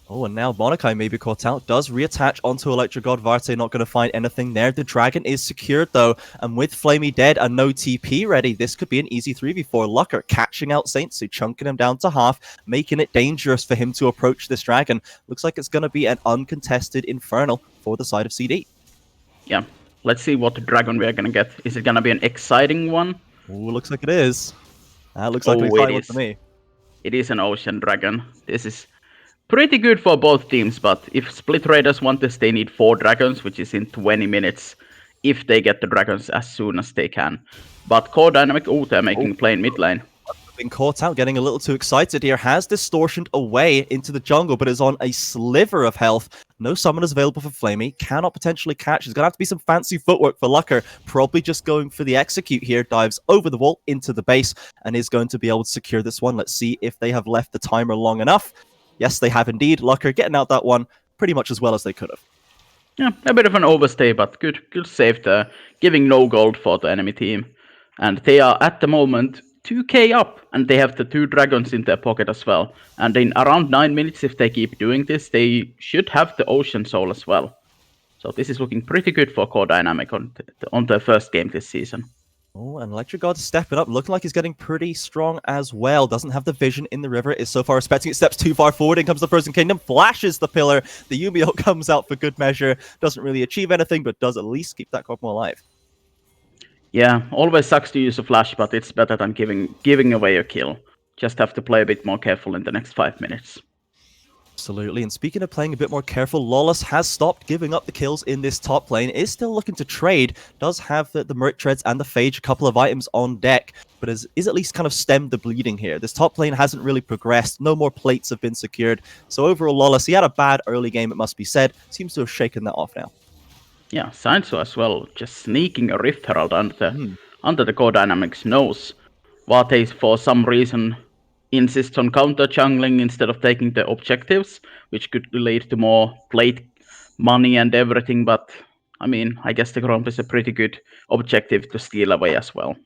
Oh, and now Monakai may be caught out. Does reattach onto Electric God. Varte not going to find anything there. The dragon is secured, though, and with Flamey dead and no TP ready, this could be an easy 3v4. Lucker catching out Saintsu, chunking him down to half, making it dangerous for him to approach this dragon. Looks like it's going to be an uncontested Infernal for the side of CD. Yeah. Let's see what dragon we are gonna get. Is it gonna be an exciting one? Oh, looks like it is. That looks like an exciting one to me. It is an ocean dragon. This is pretty good for both teams, but if Split Raiders want this, they need 4 dragons, which is in 20 minutes, if they get the dragons as soon as they can. But Core Dynamic, they're making play in mid lane. Been caught out, getting a little too excited here, has distortioned away into the jungle, but is on a sliver of health. No summoners available for Flamey, cannot potentially catch. There's going to have to be some fancy footwork for Lucker, probably just going for the execute here, dives over the wall into the base, and is going to be able to secure this one. Let's see if they have left the timer long enough. Yes, they have indeed. Lucker getting out that one pretty much as well as they could have. Yeah, a bit of an overstay, but good save there, giving no gold for the enemy team. And they are, at the moment, 2k up, and they have the 2 dragons in their pocket as well. And in around 9 minutes, if they keep doing this, they should have the Ocean Soul as well. So this is looking pretty good for Core Dynamic on their first game this season. Oh, and Electric God stepping up, looking like he's getting pretty strong as well. Doesn't have the vision in the river, is so far respecting it, steps too far forward, in comes the Frozen Kingdom, flashes the pillar. The Yumio comes out for good measure, doesn't really achieve anything, but does at least keep that Kokomo alive. Yeah, always sucks to use a flash, but it's better than giving away a kill. Just have to play a bit more careful in the next 5 minutes. Absolutely, and speaking of playing a bit more careful, Lawless has stopped giving up the kills in this top lane, is still looking to trade, does have the Merc Treads and the Phage, a couple of items on deck, but is at least kind of stemmed the bleeding here. This top lane hasn't really progressed, no more plates have been secured, so overall Lawless, he had a bad early game, it must be said, seems to have shaken that off now. Yeah, Sainzu as well, just sneaking a Rift Herald under the Core Dynamics nose. Vate, for some reason, insists on counter jungling instead of taking the objectives, which could lead to more plate money and everything, but I mean, I guess the Gromp is a pretty good objective to steal away as well.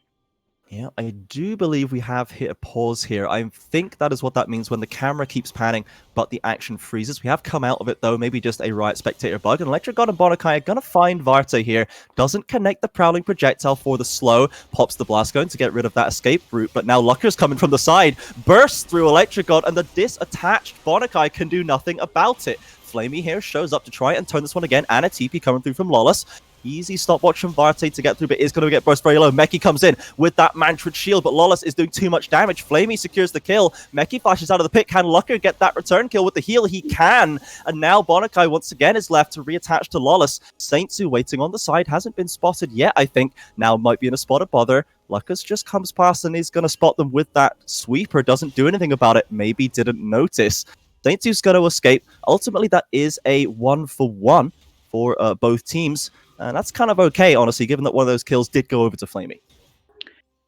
Yeah, I do believe we have hit a pause here. I think that is what that means when the camera keeps panning, but the action freezes. We have come out of it, though. Maybe just a Riot Spectator bug. And Electric God and Bonakai are going to find Varte here. Doesn't connect the Prowling Projectile for the slow. Pops the Blast Cone to get rid of that escape route. But now Lucker's coming from the side. Bursts through Electric God, and the disattached Bonakai can do nothing about it. Flamey here shows up to try and turn this one again. And a TP coming through from Lawless. Easy stopwatch from Varte to get through, but is going to get burst very low. Meki comes in with that Mantrid shield, but Lawless is doing too much damage. Flamey secures the kill. Meki flashes out of the pit. Can Lucker get that return kill with the heal? He can. And now Bonakai once again is left to reattach to Lawless. Saintsu waiting on the side. Hasn't been spotted yet, I think. Now might be in a spot of bother. Lucas just comes past and he's going to spot them with that sweeper. Doesn't do anything about it. Maybe didn't notice. Saintsu's going to escape. Ultimately, that is a 1-for-1 for both teams. And that's kind of okay, honestly, given that one of those kills did go over to Flamey.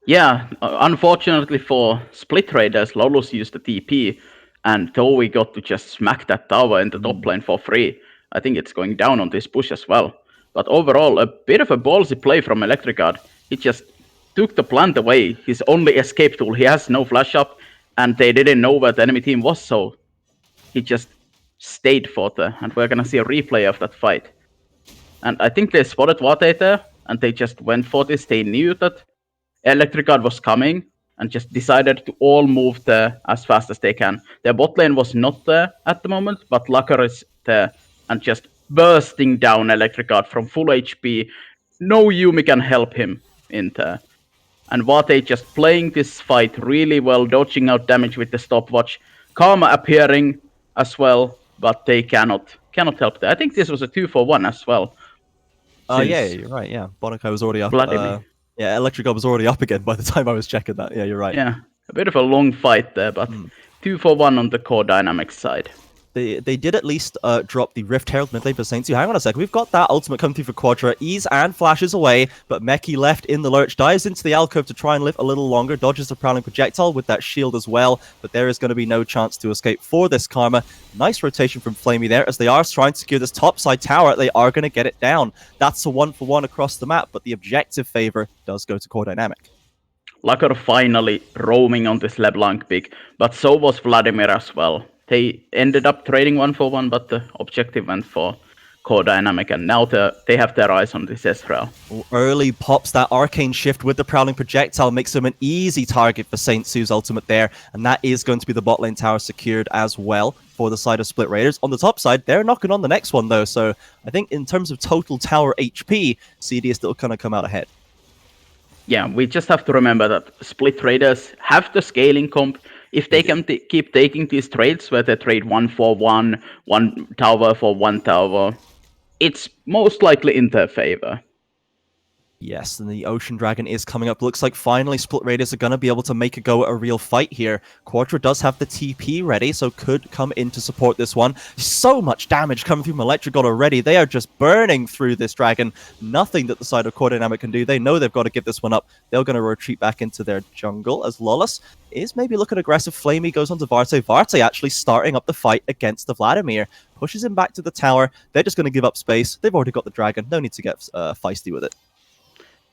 Yeah, unfortunately for Split Raiders, Lawless used the TP, and though we got to just smack that tower in the top lane for free, I think it's going down on this push as well. But overall, a bit of a ballsy play from Electric God. He just took the plant away, his only escape tool. He has no flash up, and they didn't know where the enemy team was, so he just stayed for and we're gonna see a replay of that fight. And I think they spotted Vate there, and they just went for this. They knew that Electric God was coming, and just decided to all move there as fast as they can. Their bot lane was not there at the moment, but Lucker is there, and just bursting down Electric God from full HP. No Yumi can help him in there. And Vate just playing this fight really well, dodging out damage with the stopwatch. Karma appearing, as well, but they cannot help that. I think this was a 2-for-1 as well. Yeah, Since you're right. Yeah, Bonakai was already up. Vladimir. Yeah, Electric God was already up again by the time I was checking that. Yeah, you're right. Yeah, a bit of a long fight there, but 2-for-1 on the core dynamics side. They did at least drop the Rift Herald mid lane for Saints. Hang on a sec. We've got that ultimate come through for Quadra. Ease and flashes away, but Meki left in the lurch. Dives into the alcove to try and live a little longer. Dodges the Prowling Projectile with that shield as well, but there is going to be no chance to escape for this Karma. Nice rotation from Flamey there as they are trying to secure this top side tower. They are going to get it down. That's a 1-for-1 across the map, but the objective favor does go to Core Dynamic. Lucker finally roaming on this LeBlanc pick, but so was Vladimir as well. They ended up trading 1-for-1, but the objective went for Core Dynamic, and now they have their eyes on this Ezreal. Early pops that Arcane Shift with the Prowling Projectile, makes him an easy target for Saint Sue's ultimate there, and that is going to be the bot lane tower secured as well for the side of Split Raiders. On the top side, they're knocking on the next one though, so I think in terms of total tower HP, CD is still going to come out ahead. Yeah, we just have to remember that Split Raiders have the scaling comp. If they can keep taking these trades where they trade 1-for-1, 1 tower for 1 tower, it's most likely in their favor. Yes, and the Ocean Dragon is coming up. Looks like finally Split Raiders are going to be able to make a go at a real fight here. Quadra does have the TP ready, so could come in to support this one. So much damage coming through from Electric God already. They are just burning through this dragon. Nothing that the side of Core Dynamic can do. They know they've got to give this one up. They're going to retreat back into their jungle as Lawless is maybe looking aggressive. Flamey goes on to Varte. Varte actually starting up the fight against the Vladimir. Pushes him back to the tower. They're just going to give up space. They've already got the dragon. No need to get feisty with it.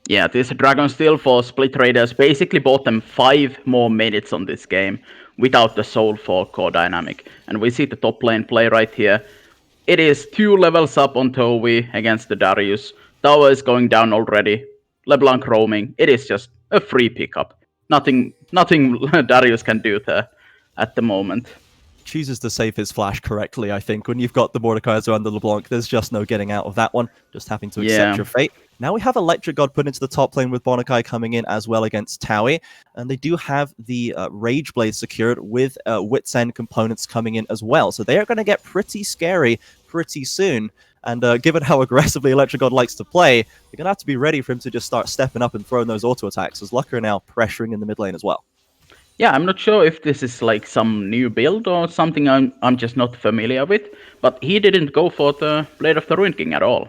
Yeah, this Dragon Steel for Split Raiders basically bought them 5 more minutes on this game without the soul for Core Dynamic. And we see the top lane play right here. It is 2 levels up on Towie against the Darius. Tower is going down already. LeBlanc roaming. It is just a free pickup. Nothing Darius can do there at the moment. Chooses to save his flash correctly, I think. When you've got the Mordekaiser and the LeBlanc, there's just no getting out of that one. Just having to accept your fate. Now we have Electric God put into the top lane with Bonakai coming in as well against Towie. And they do have the Rage Blade secured with Wit's End components coming in as well. So they are going to get pretty scary pretty soon. And given how aggressively Electric God likes to play, you're going to have to be ready for him to just start stepping up and throwing those auto attacks, as Lucker are now pressuring in the mid lane as well. Yeah, I'm not sure if this is like some new build or something I'm just not familiar with, but he didn't go for the Blade of the Ruined King at all.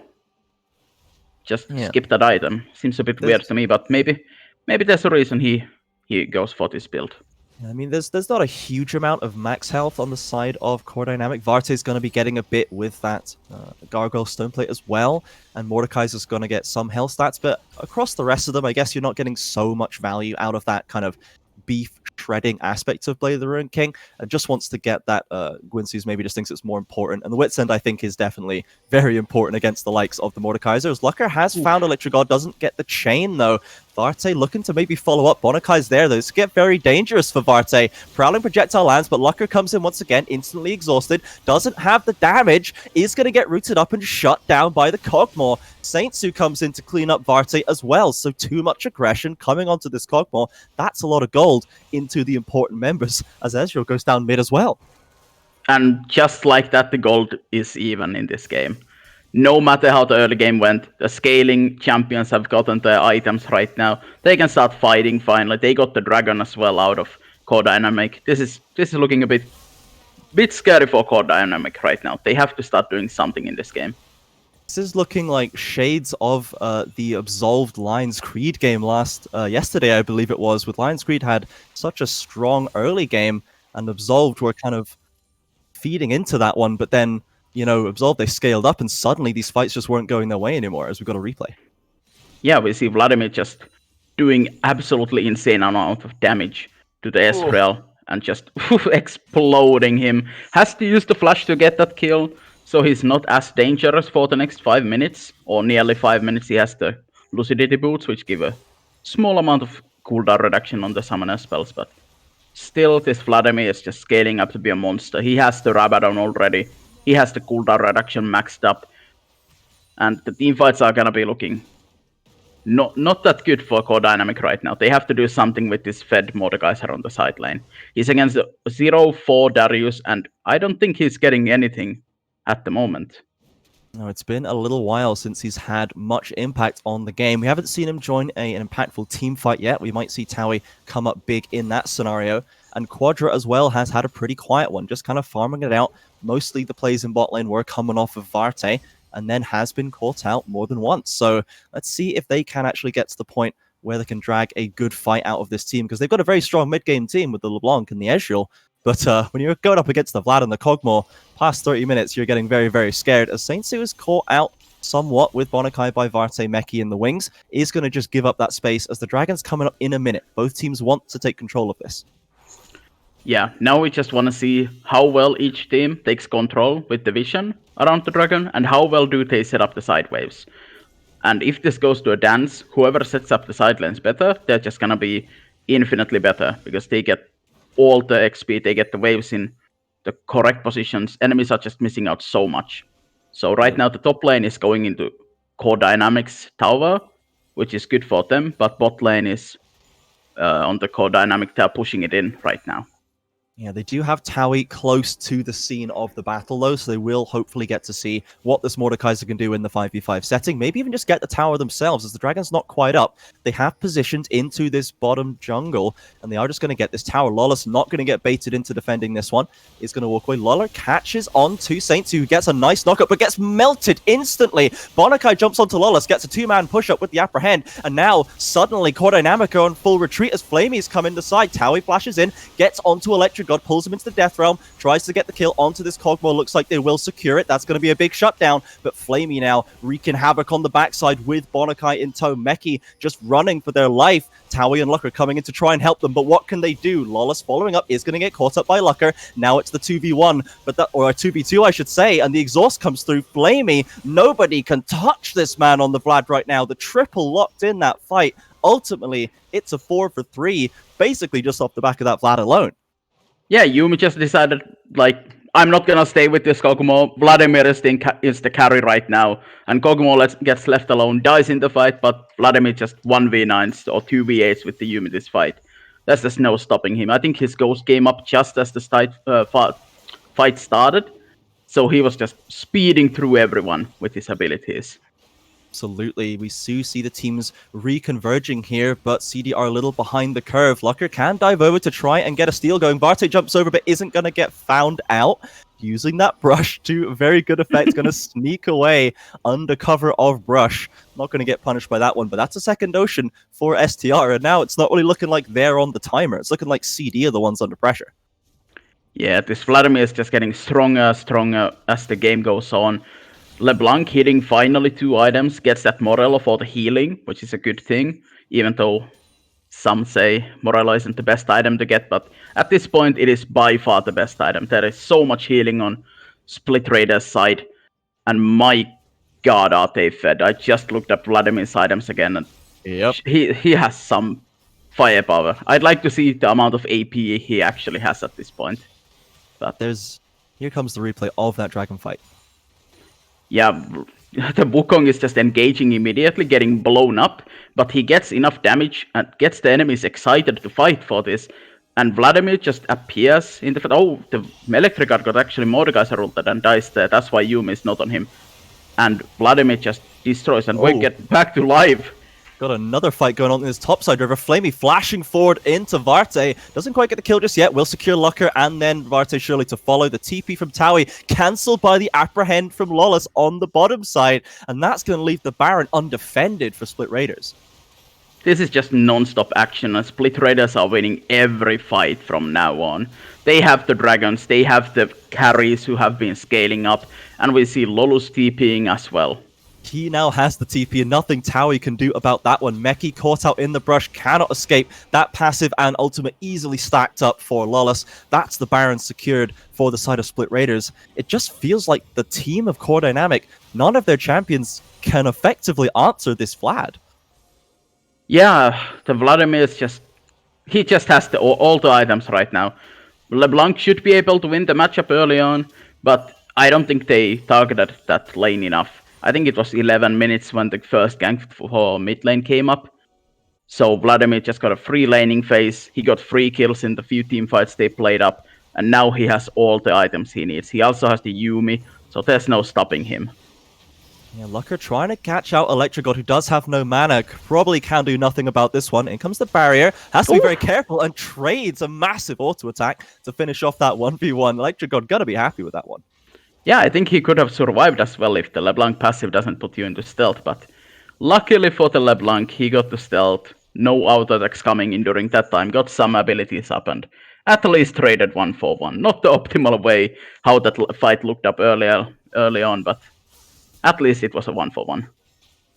Just skip that item. Seems a bit weird to me, but maybe there's a reason he goes for this build. I mean, there's not a huge amount of max health on the side of Core Dynamic. Varte is going to be getting a bit with that Gargoyle Stoneplate as well, and Mordekaiser's going to get some health stats, but across the rest of them, I guess you're not getting so much value out of that kind of beef shredding aspect of Blade of the Ruined King, and just wants to get that Gwynsu's maybe just thinks it's more important. And the Wit's End, I think, is definitely very important against the likes of the Mordekaiser. As Lucker has found Electric God, doesn't get the chain though. Varte looking to maybe follow up. Bonakai's there though. This get very dangerous for Varte. Prowling Projectile lands, but Lucker comes in once again, instantly exhausted, doesn't have the damage, is going to get rooted up and shut down by the Kog'Maw. Saint Sue comes in to clean up Varte as well, so too much aggression coming onto this Kog'Maw. That's a lot of gold into the important members as Ezreal goes down mid as well. And just like that, the gold is even in this game. No matter how the early game went, the scaling champions have gotten their items right now. They can start fighting finally. They got the dragon as well out of Core Dynamic. This is looking a bit scary for Core Dynamic right now. They have to start doing something in this game. This is looking like shades of the Absolved Lions Creed game yesterday, I believe it was, with Lions Creed had such a strong early game, and Absolved were kind of feeding into that one, but then, you know, Absolved, they scaled up, and suddenly these fights just weren't going their way anymore, as we got a replay. Yeah, we see Vladimir just doing absolutely insane amount of damage to the Ezreal, and just exploding him. Has to use the flash to get that kill, so he's not as dangerous for the next 5 minutes, or nearly 5 minutes. He has the Lucidity Boots, which give a small amount of cooldown reduction on the summoner spells, but still, this Vladimir is just scaling up to be a monster. He has the Rabadon already. He has the cooldown reduction maxed up. And the teamfights are gonna be looking not that good for Core Dynamic right now. They have to do something with this Fed Mordekaiser on the side lane. He's against 0-4 Darius, and I don't think he's getting anything at the moment. No, it's been a little while since he's had much impact on the game. We haven't seen him join an impactful team fight yet. We might see Taui come up big in that scenario. And Quadra as well has had a pretty quiet one, just kind of farming it out. Mostly the plays in bot lane were coming off of Varte, and then has been caught out more than once. So let's see if they can actually get to the point where they can drag a good fight out of this team, because they've got a very strong mid-game team with the LeBlanc and the Ezreal. But when you're going up against the Vlad and the Kog'Maw, past 30 minutes, you're getting very, very scared. As Saintsu is caught out somewhat with Bonakai by Varte, Meki in the wings, is going to just give up that space as the Dragon's coming up in a minute. Both teams want to take control of this. Yeah, now we just want to see how well each team takes control with the vision around the Dragon, and how well do they set up the side waves. And if this goes to a dance, whoever sets up the side lanes better, they're just going to be infinitely better, because they get all the XP, they get the waves in the correct positions. Enemies are just missing out so much. So right now the top lane is going into Core Dynamics tower, which is good for them, but bot lane is on the Core Dynamic, they're pushing it in right now. Yeah, they do have Taui close to the scene of the battle, though, so they will hopefully get to see what this Mordekaiser can do in the 5v5 setting. Maybe even just get the tower themselves, as the Dragon's not quite up. They have positioned into this bottom jungle, and they are just going to get this tower. Lawless not going to get baited into defending this one. He's going to walk away. Lola catches on to Saints, who gets a nice knockup, but gets melted instantly. Bonakai jumps onto Lawless, gets a two-man push-up with the Apprehend, and now, suddenly, Core Dynamic are on full retreat as Flamey's come in the side. Taui flashes in, gets onto Electric God, pulls him into the Death Realm, tries to get the kill onto this Kog'Maw. Looks like they will secure it. That's going to be a big shutdown, but Flamey now wreaking havoc on the backside with Bonakai in tow. Meki just running for their life. Taui and Lucker coming in to try and help them, but what can they do? Lawless following up is going to get caught up by Lucker. Now it's the 2v1, or a 2v2, I should say, and the exhaust comes through. Flamey, nobody can touch this man on the Vlad right now. The triple locked in that fight. Ultimately, it's a 4-for-3, basically just off the back of that Vlad alone. Yeah, Yumi just decided, like, I'm not gonna stay with this Kog'Maw. Vladimir is the carry right now, and Kog'Maw gets left alone, dies in the fight, but Vladimir just 1v9s or 2v8s with the Yumi this fight. There's just no stopping him. I think his ghost came up just as the fight started, so he was just speeding through everyone with his abilities. Absolutely. We do see the teams reconverging here, but CD are a little behind the curve. Lucker can dive over to try and get a steal going. Varte jumps over, but isn't going to get found out. Using that brush to very good effect. Going to sneak away under cover of brush. Not going to get punished by that one, but that's a second ocean for STR. And now it's not really looking like they're on the timer. It's looking like CD are the ones under pressure. Yeah, this Vladimir is just getting stronger as the game goes on. LeBlanc hitting finally 2 items, gets that Morello for the healing, which is a good thing, even though some say Morello isn't the best item to get, but at this point it is by far the best item. There is so much healing on Split Raider's side, and my god are they fed. I just looked up Vladimir's items again, and yep, he has some firepower. I'd like to see the amount of AP he actually has at this point. But here comes the replay of that dragon fight. Yeah, the Wukong is just engaging immediately, getting blown up, but he gets enough damage and gets the enemies excited to fight for this. And Vladimir just appears in the... Oh, the Electric Guard got actually Mordekaiser ulted and dies there. That's why Yumi is not on him. And Vladimir just destroys, and we get back to life. Got another fight going on in this topside river. Flamey flashing forward into Varte. Doesn't quite get the kill just yet. Will secure Lucker and then Varte surely to follow. The TP from Taui cancelled by the Apprehend from Lawless on the bottom side. And that's going to leave the Baron undefended for Split Raiders. This is just non-stop action, and Split Raiders are winning every fight from now on. They have the dragons, they have the carries who have been scaling up, and we see Lolus TPing as well. He now has the TP and nothing Taui can do about that one. Meki caught out in the brush, cannot escape. That passive and ultimate easily stacked up for Lawless. That's the Baron secured for the side of Split Raiders. It just feels like the team of Core Dynamic, none of their champions can effectively answer this Vlad. Yeah, the Vladimir is just... He just has all the items right now. LeBlanc should be able to win the matchup early on, but I don't think they targeted that lane enough. I think it was 11 minutes when the first gank for mid lane came up. So Vladimir just got a free laning phase. He got 3 kills in the few team fights they played up, and now he has all the items he needs. He also has the Yumi, so there's no stopping him. Yeah, Lucker trying to catch out Electrogod, who does have no mana. Probably can do nothing about this one. In comes the barrier. Has to be very careful and trades a massive auto attack to finish off that 1v1. Electrogod gonna be happy with that one. Yeah, I think he could have survived as well if the LeBlanc passive doesn't put you into stealth, but luckily for the LeBlanc, he got the stealth. No auto attacks coming in during that time. Got some abilities up and at least traded 1-for-1. Not the optimal way how that fight looked up early on, but at least it was a 1-for-1.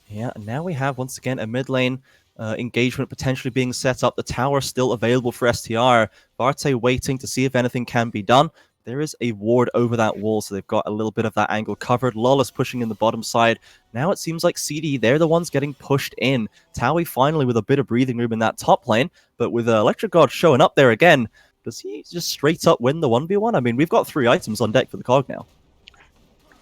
Yeah, and now we have, once again, a mid lane engagement potentially being set up. The tower still available for STR. Varte waiting to see if anything can be done. There is a ward over that wall, so they've got a little bit of that angle covered. Lawless pushing in the bottom side. Now it seems like CD, they're the ones getting pushed in. Taui finally with a bit of breathing room in that top lane, but with Electric God showing up there again, does he just straight up win the 1v1? I mean, we've got 3 items on deck for the Cog now.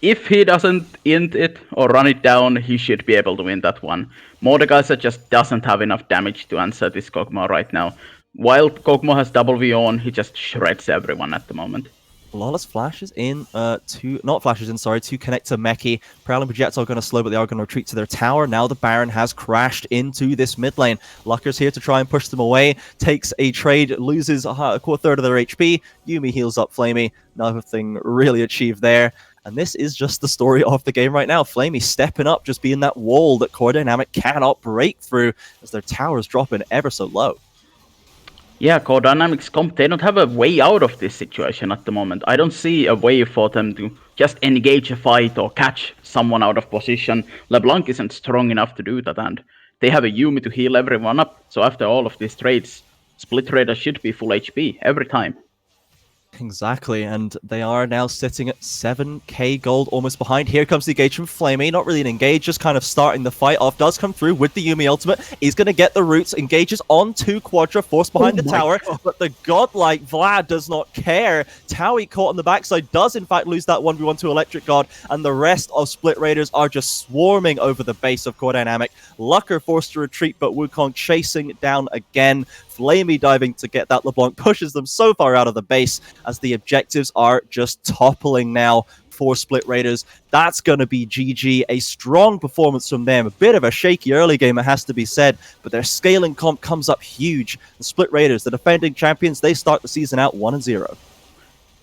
If he doesn't int it or run it down, he should be able to win that one. Mordekaiser just doesn't have enough damage to answer this Kog'Maw right now. While Kog'Maw has double V on, he just shreds everyone at the moment. Lawless flashes in to connect to Meki. Prowling projectile going to slow, but they are going to retreat to their tower. Now the Baron has crashed into this mid lane. Lucker's here to try and push them away. Takes a trade, loses a third of their HP. Yumi heals up Flamey. Nothing really achieved there. And this is just the story of the game right now. Flamey stepping up, just being that wall that Core Dynamic cannot break through as their tower's dropping ever so low. Yeah, Core Dynamics Comp, they don't have a way out of this situation at the moment. I don't see a way for them to just engage a fight or catch someone out of position. LeBlanc isn't strong enough to do that, and they have a Yumi to heal everyone up. So after all of these trades, Split Raider should be full HP every time. Exactly, and they are now sitting at 7k gold, almost behind. Here comes the engage from Flamey. Not really an engage, just kind of starting the fight off. Does come through with the Yumi ultimate. He's going to get the roots. Engages on 2 Quadra, forced behind the tower. God. But the godlike Vlad does not care. Taui caught on the backside, does in fact lose that 1v1 to Electric God, and the rest of Split Raiders are just swarming over the base of Core Dynamic. Lucker forced to retreat, but Wukong chasing down again. Flamey diving to get that LeBlanc pushes them so far out of the base as the objectives are just toppling now for Split Raiders. That's going to be GG. A strong performance from them. A bit of a shaky early game, it has to be said, but their scaling comp comes up huge. The Split Raiders, the defending champions, they start the season out 1-0.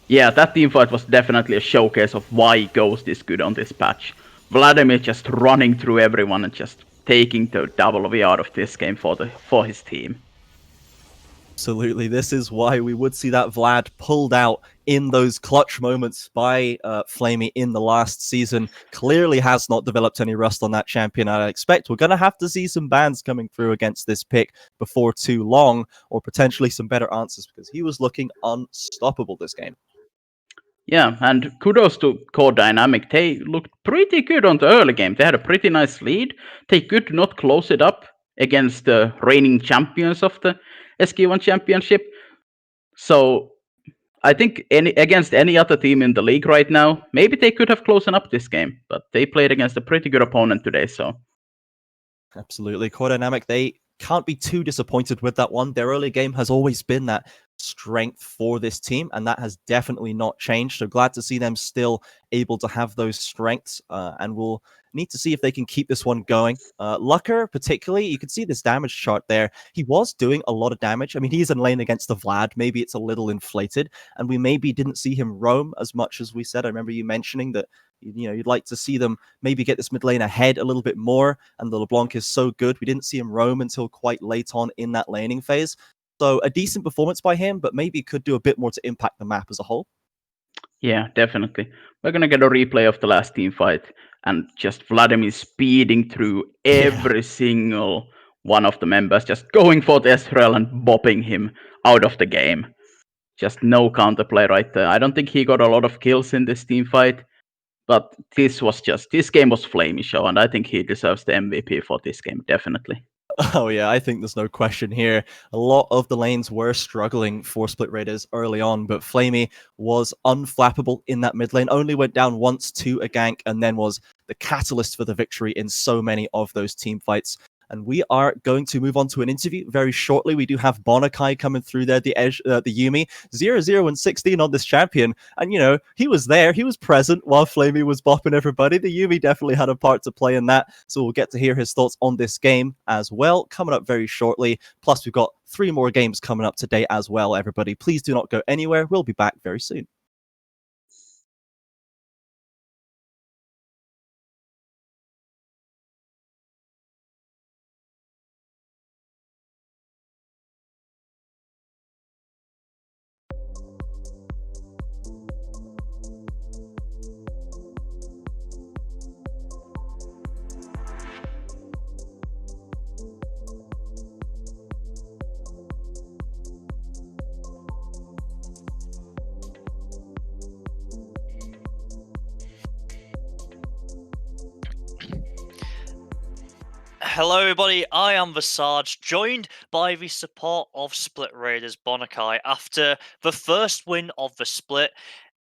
Yeah, that teamfight was definitely a showcase of why Ghost is good on this patch. Vladimir just running through everyone and just taking the double V out of this game for his team. Absolutely. This is why we would see that Vlad pulled out in those clutch moments by Flamey in the last season. Clearly has not developed any rust on that champion. I expect we're going to have to see some bans coming through against this pick before too long, or potentially some better answers, because he was looking unstoppable this game. Yeah, and kudos to Core Dynamic. They looked pretty good on the early game. They had a pretty nice lead. They could not close it up against the reigning champions of the SQ1 championship. So I think against any other team in the league right now, maybe they could have closed up this game, but they played against a pretty good opponent today. So absolutely, Core Dynamic, they can't be too disappointed with that one. Their early game has always been that strength for this team, and that has definitely not changed. So glad to see them still able to have those strengths, and we'll need to see if they can keep this one going. Lucker, particularly, you can see this damage chart there. He was doing a lot of damage. I mean, he's in lane against the Vlad. Maybe it's a little inflated, and we maybe didn't see him roam as much as we said. I remember you mentioning that you'd like to see them maybe get this mid lane ahead a little bit more, and the LeBlanc is so good. We didn't see him roam until quite late on in that laning phase. So a decent performance by him, but maybe could do a bit more to impact the map as a whole. Yeah, definitely. We're going to get a replay of the last team fight and just Vladimir speeding through every single one of the members, just going for the Ezreal and bopping him out of the game. Just no counterplay right there. I don't think he got a lot of kills in this team fight, but this game was Flamey show, and I think he deserves the MVP for this game, definitely. Oh yeah, I think there's no question here. A lot of the lanes were struggling for Split Raiders early on, but Flamey was unflappable in that mid lane, only went down once to a gank, and then was the catalyst for the victory in so many of those team fights. And we are going to move on to an interview very shortly. We do have Bonakai coming through there, the Yumi, 0-0 and 16 on this champion. And, you know, he was there, he was present while Flamey was bopping everybody. The Yumi definitely had a part to play in that. So we'll get to hear his thoughts on this game as well, coming up very shortly. Plus, we've got 3 more games coming up today as well, everybody. Please do not go anywhere. We'll be back very soon. Hello everybody, I am Visage, joined by the support of Split Raiders Bonakai after the first win of the split.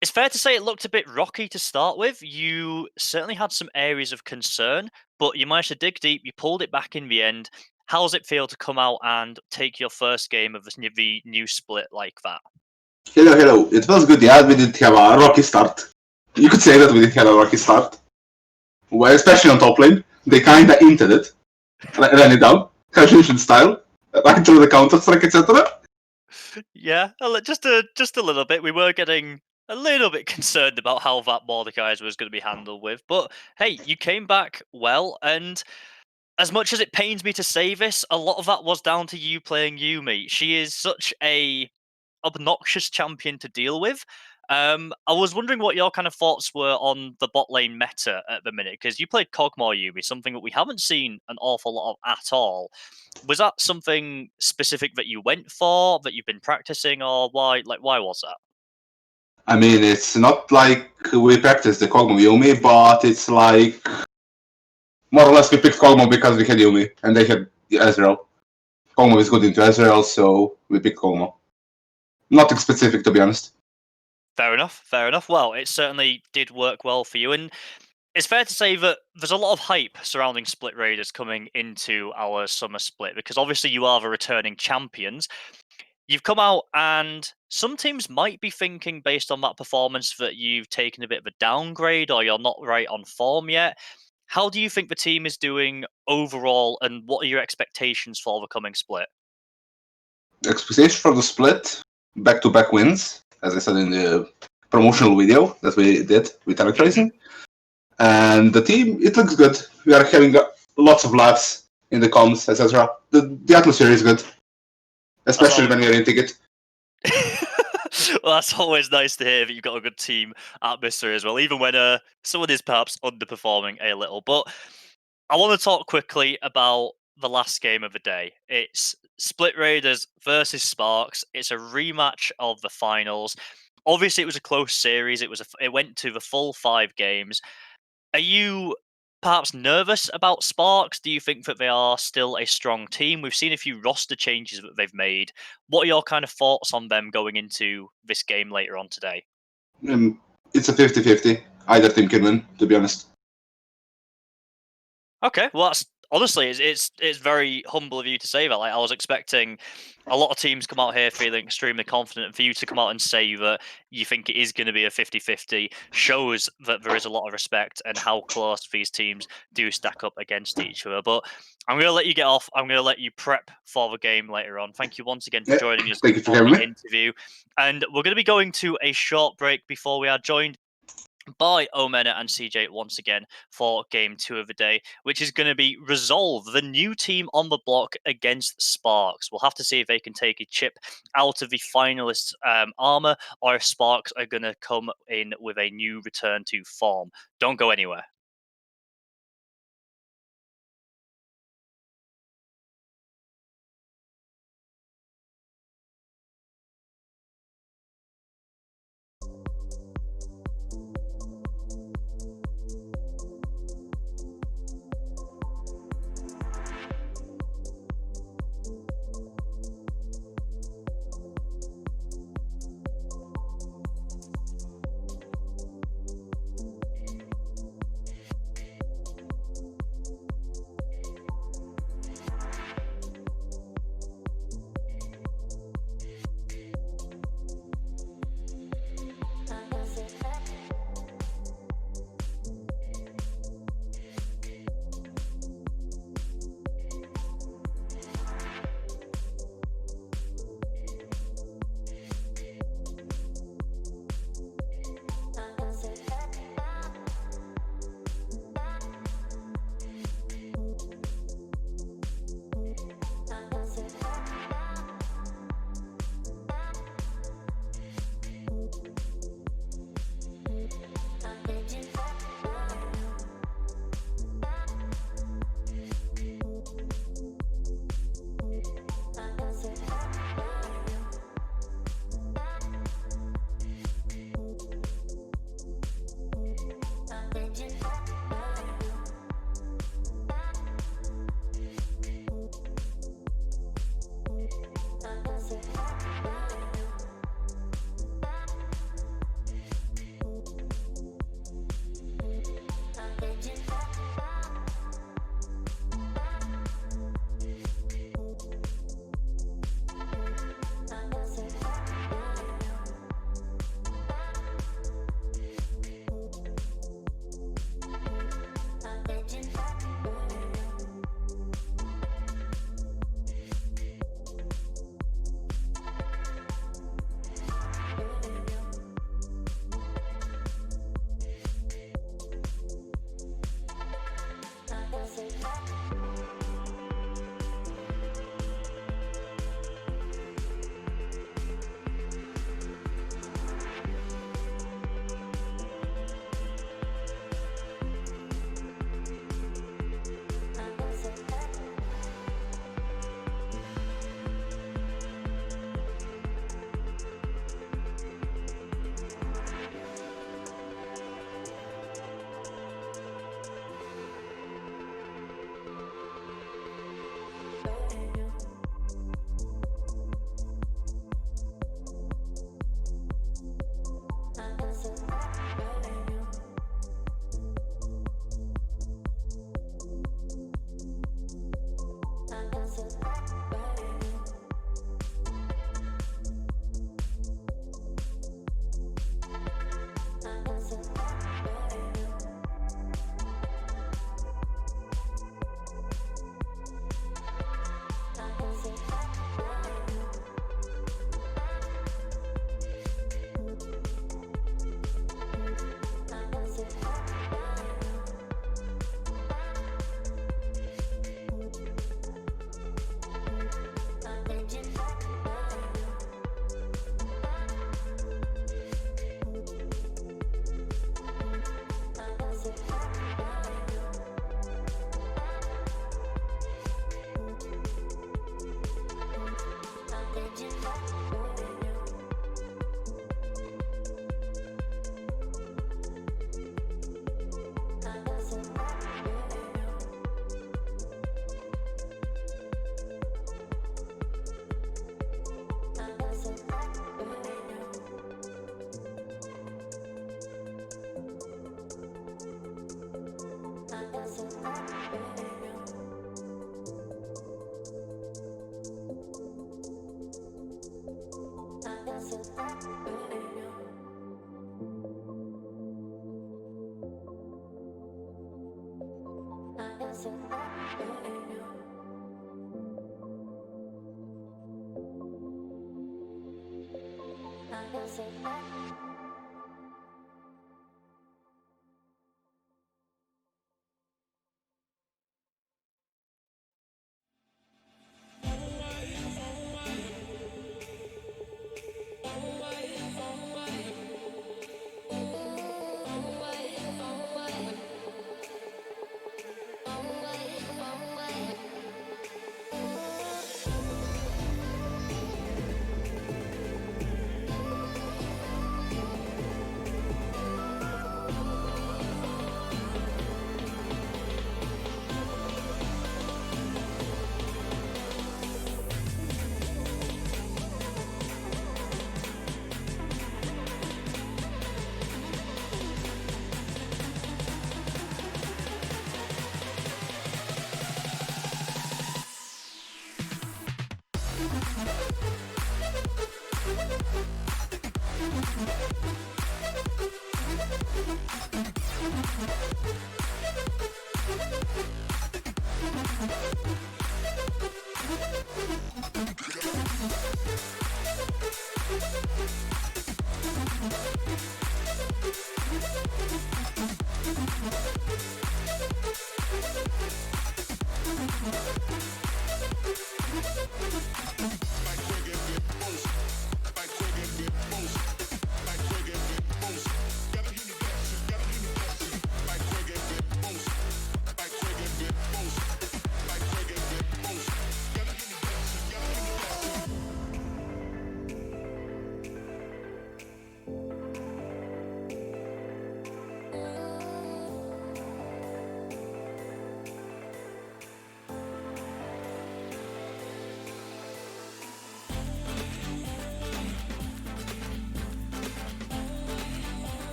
It's fair to say it looked a bit rocky to start with. You certainly had some areas of concern, but you managed to dig deep, you pulled it back in the end. How does it feel to come out and take your first game of the new split like that? Hello. It was good, yeah. We did have a rocky start. You could say that we did have a rocky start. Well, especially on top lane. They kinda hinted it. Ran it down. Casual style. Right through the Counter-Strike, etc. Yeah, just a little bit. We were getting a little bit concerned about how that Mordekaiser was going to be handled with. But hey, you came back well, and as much as it pains me to say this, a lot of that was down to you playing Yumi. She is such a obnoxious champion to deal with. I was wondering what your kind of thoughts were on the bot lane meta at the minute, because you played Kog'Maw Yumi, something that we haven't seen an awful lot of at all. Was that something specific that you went for, that you've been practicing, or why? Like, why was that? I mean, it's not like we practiced the Kog'Maw Yumi, but it's like more or less we picked Kog'Maw because we had Yumi and they had Ezreal. Kog'Maw is good into Ezreal, so we picked Kog'Maw. Nothing specific, to be honest. Fair enough. Fair enough. Well, it certainly did work well for you, and it's fair to say that there's a lot of hype surrounding Split Raiders coming into our summer split, because obviously you are the returning champions. You've come out, and some teams might be thinking, based on that performance, that you've taken a bit of a downgrade or you're not right on form yet. How do you think the team is doing overall, and what are your expectations for the coming split? Expectation for the split, back-to-back wins, as I said in the promotional video that we did with Talent Racing. And the team, it looks good. We are having lots of laughs in the comms, etc. The atmosphere is good, especially when you're in ticket. Well, that's always nice to hear that you've got a good team atmosphere as well, even when someone is perhaps underperforming a little. But I want to talk quickly about the last game of the day. It's Split Raiders versus Sparks. It's a rematch of the finals. Obviously, it was a close series. It went to the full 5 games. Are you perhaps nervous about Sparks? Do you think that they are still a strong team? We've seen a few roster changes that they've made. What are your kind of thoughts on them going into this game later on today? It's a 50-50. Either team can win, to be honest. Okay, well, that's honestly, it's very humble of you to say that. Like, I was expecting a lot of teams come out here feeling extremely confident, and for you to come out and say that you think it is going to be a 50-50 shows that there is a lot of respect and how close these teams do stack up against each other. But I'm going to let you get off. I'm going to let you prep for the game later on. Thank you once again for joining us Thank you for on having the me. interview. And we're going to be going to a short break before we are joined by Omena and CJ once again for game 2 of the day, which is going to be Resolve, the new team on the block against Sparks. We'll have to see if they can take a chip out of the finalists' armor, or if Sparks are going to come in with a new return to form. Don't go anywhere.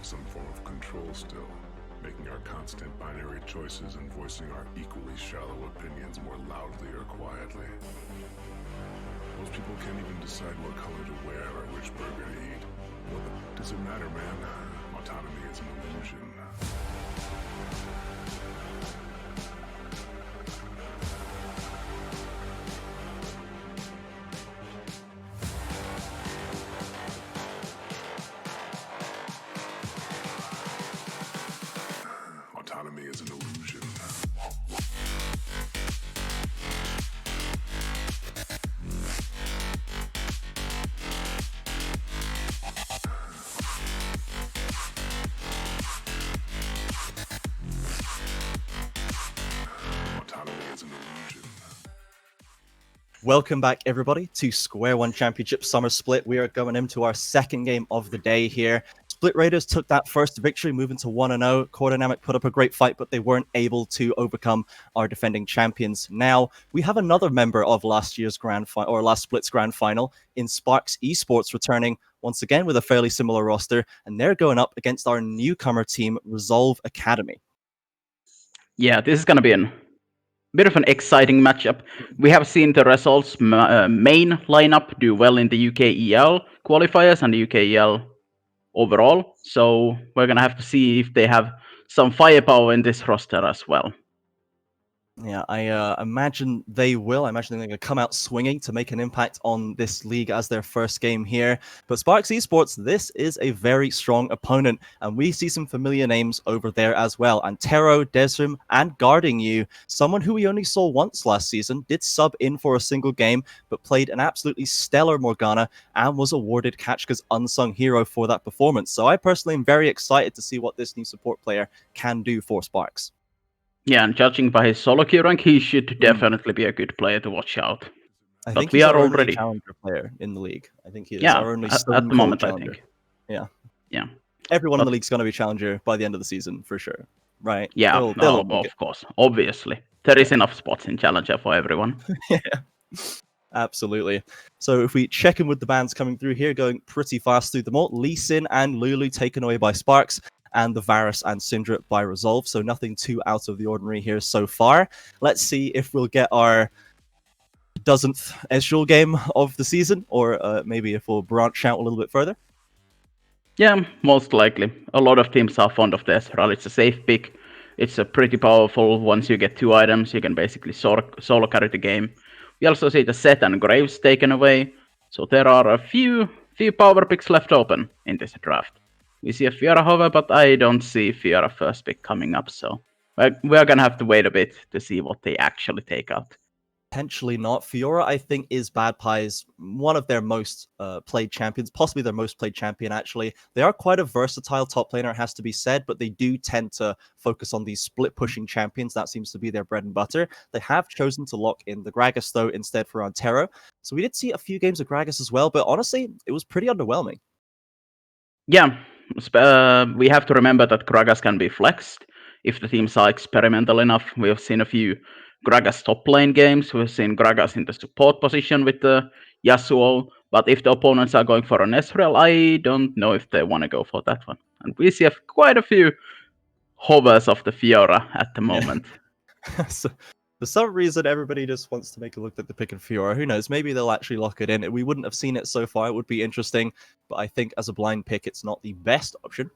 Some form of control still, making our constant binary choices and voicing our equally shallow opinions more loudly or quietly. Most people can't even decide what color to wear or which burger to eat. What does it matter, man? Autonomy is an illusion. Autonomy is an illusion. Autonomy is an illusion. Welcome back, everybody, to SQ1 Championship Summer Split. We are going into our second game of the day here. Split Raiders took that first victory, moving to 1-0. Core Dynamic put up a great fight, but they weren't able to overcome our defending champions. Now, we have another member of last year's last Split's grand final in Sparks Esports returning once again with a fairly similar roster, and they're going up against our newcomer team, Resolve Academy. Yeah, this is going to be a bit of an exciting matchup. We have seen the Resolve's main lineup do well in the UKEL qualifiers and the UKEL overall, so we're going to have to see if they have some firepower in this roster as well. Yeah, I imagine they will. I imagine they're going to come out swinging to make an impact on this league as their first game here. But Sparks Esports, this is a very strong opponent, and we see some familiar names over there as well. Antero, Desrim, and Guarding You, someone who we only saw once last season, did sub in for a single game, but played an absolutely stellar Morgana and was awarded Kachka's Unsung Hero for that performance. So I personally am very excited to see what this new support player can do for Sparks. Yeah, and judging by his solo queue rank, he should definitely be a good player to watch out. I But think we he's are our already only challenger player in the league. I think he is yeah our only at the moment, challenger. I think. Yeah. Everyone in the But- league's going to be challenger by the end of the season for sure, right? Yeah, They'll all make of it. course, obviously. There is enough spots in Challenger for everyone. Absolutely. So if we check in with the bands coming through here, going pretty fast through them all. Lee Sin and Lulu taken away by Sparks, and the Varus and Syndra by Resolve. So nothing too out of the ordinary here so far. Let's see if we'll get our dozenth Ezreal game of the season, or maybe if we'll branch out a little bit further. Yeah, most likely. A lot of teams are fond of the Ezreal. It's a safe pick. It's a pretty powerful. Once you get 2 items, you can basically solo carry the game. We also see the Set and Graves taken away. So there are a few power picks left open in this draft. We see a Fiora hover, but I don't see Fiora first pick coming up. So we're going to have to wait a bit to see what they actually take out. Potentially not. Fiora, I think, is Bad Pie's one of their most played champions, possibly their most played champion, actually. They are quite a versatile top laner, it has to be said, but they do tend to focus on these split-pushing champions. That seems to be their bread and butter. They have chosen to lock in the Gragas, though, instead for Antero. So we did see a few games of Gragas as well, but honestly, it was pretty underwhelming. Yeah, we have to remember that Gragas can be flexed if the teams are experimental enough. We have seen a few Gragas top lane games. We've seen Gragas in the support position with the Yasuo. But if the opponents are going for an Ezreal, I don't know if they want to go for that one. And we see quite a few hovers of the Fiora at the moment. So, for some reason, everybody just wants to make a look at the pick of Fiora. Who knows? Maybe they'll actually lock it in. We wouldn't have seen it so far. It would be interesting, but I think as a blind pick, it's not the best option.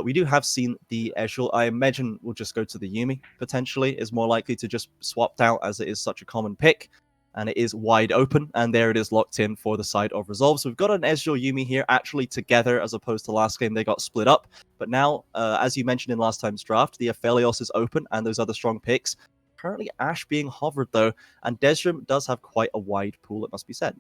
We do have seen the Ezreal. I imagine we'll just go to the Yuumi, potentially, is more likely to just swapped out as it is such a common pick. And it is wide open, and there it is locked in for the side of Resolve. So we've got an Ezreal Yuumi here actually together, as opposed to last game they got split up. But now, as you mentioned in last time's draft, the Aphelios is open, and those other strong picks. Currently Ashe being hovered, though, and Desrim does have quite a wide pool, it must be said.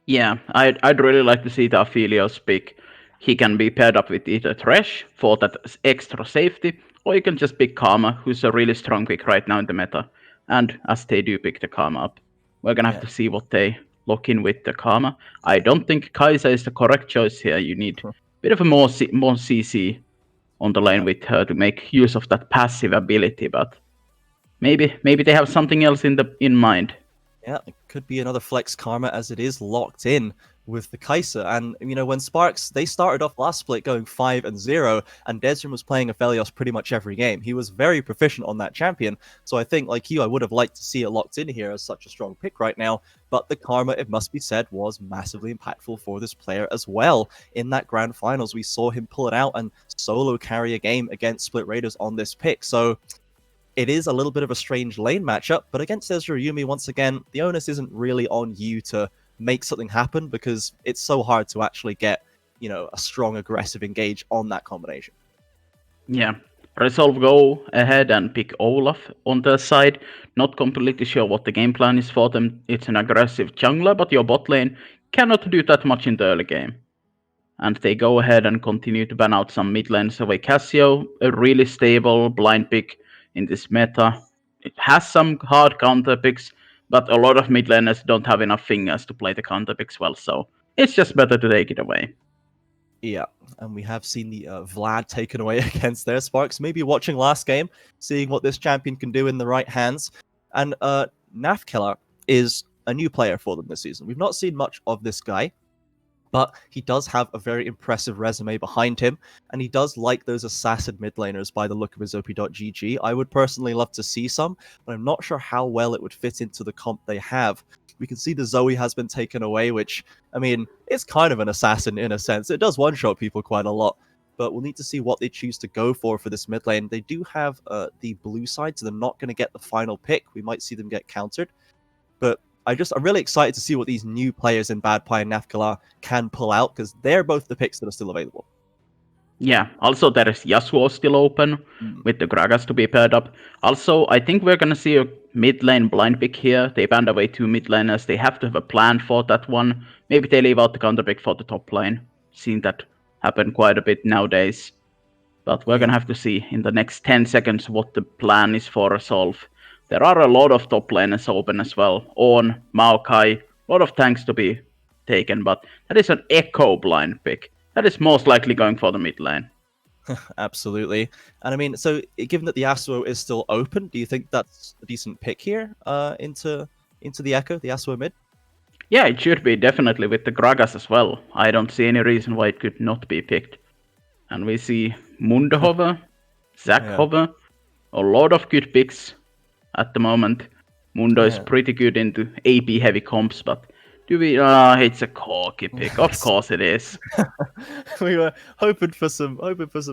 Yeah, I'd really like to see the Aphelios pick. He can be paired up with either Thresh for that extra safety, or you can just pick Karma, who's a really strong pick right now in the meta. And as they do pick the Karma up, we're gonna have to see what they lock in with the Karma. I don't think Kai'Sa is the correct choice here. You need a bit of a more CC on the lane with her to make use of that passive ability, but maybe they have something else in mind. Yeah, it could be another flex Karma as it is locked in with the Kai'Sa. And, when Sparks, they started off last split going 5-0, and Desrim was playing Aphelios pretty much every game. He was very proficient on that champion. So I think, like you, I would have liked to see it locked in here as such a strong pick right now. But the Karma, it must be said, was massively impactful for this player as well. In that grand finals, we saw him pull it out and solo carry a game against Split Raiders on this pick. So it is a little bit of a strange lane matchup, but against Ezreal Yuumi, once again, the onus isn't really on you to make something happen because it's so hard to actually get, a strong aggressive engage on that combination. Yeah, Resolve go ahead and pick Olaf on their side. Not completely sure what the game plan is for them. It's an aggressive jungler, but your bot lane cannot do that much in the early game. And they go ahead and continue to ban out some mid lanes away. Cassio, a really stable blind pick in this meta. It has some hard counter picks, but a lot of mid laners don't have enough fingers to play the counter picks well, so it's just better to take it away. Yeah, and we have seen the Vlad taken away against their Sparks. Maybe watching last game, seeing what this champion can do in the right hands. And Nafkela is a new player for them this season. We've not seen much of this guy, but he does have a very impressive resume behind him, and he does like those assassin mid laners by the look of his OP.GG. I would personally love to see some, but I'm not sure how well it would fit into the comp they have. We can see the Zoe has been taken away, which, I mean, it's kind of an assassin in a sense. It does one-shot people quite a lot, but we'll need to see what they choose to go for this mid lane. They do have the blue side, so they're not going to get the final pick. We might see them get countered, but I'm really excited to see what these new players in Bad Pie and Nafkala can pull out, because they're both the picks that are still available. Yeah, also there is Yasuo still open with the Gragas to be paired up. Also, I think we're gonna see a mid lane blind pick here. They banned away 2 mid laners. They have to have a plan for that one. Maybe they leave out the counter pick for the top lane. Seen that happen quite a bit nowadays. But we're gonna have to see in the next 10 seconds what the plan is for Resolve. There are a lot of top laners open as well. Ornn, Maokai, a lot of tanks to be taken, but that is an Echo blind pick. That is most likely going for the mid lane. Absolutely. And I mean, so given that the Yasuo is still open, do you think that's a decent pick here into the Echo, the Yasuo mid? Yeah, it should be, definitely, with the Gragas as well. I don't see any reason why it could not be picked. And we see Mundehover, Zackhover, a lot of good picks at the moment. Mundo is pretty good into AP heavy comps, but do we? It's a Corki pick. Of course it is. We were hoping for some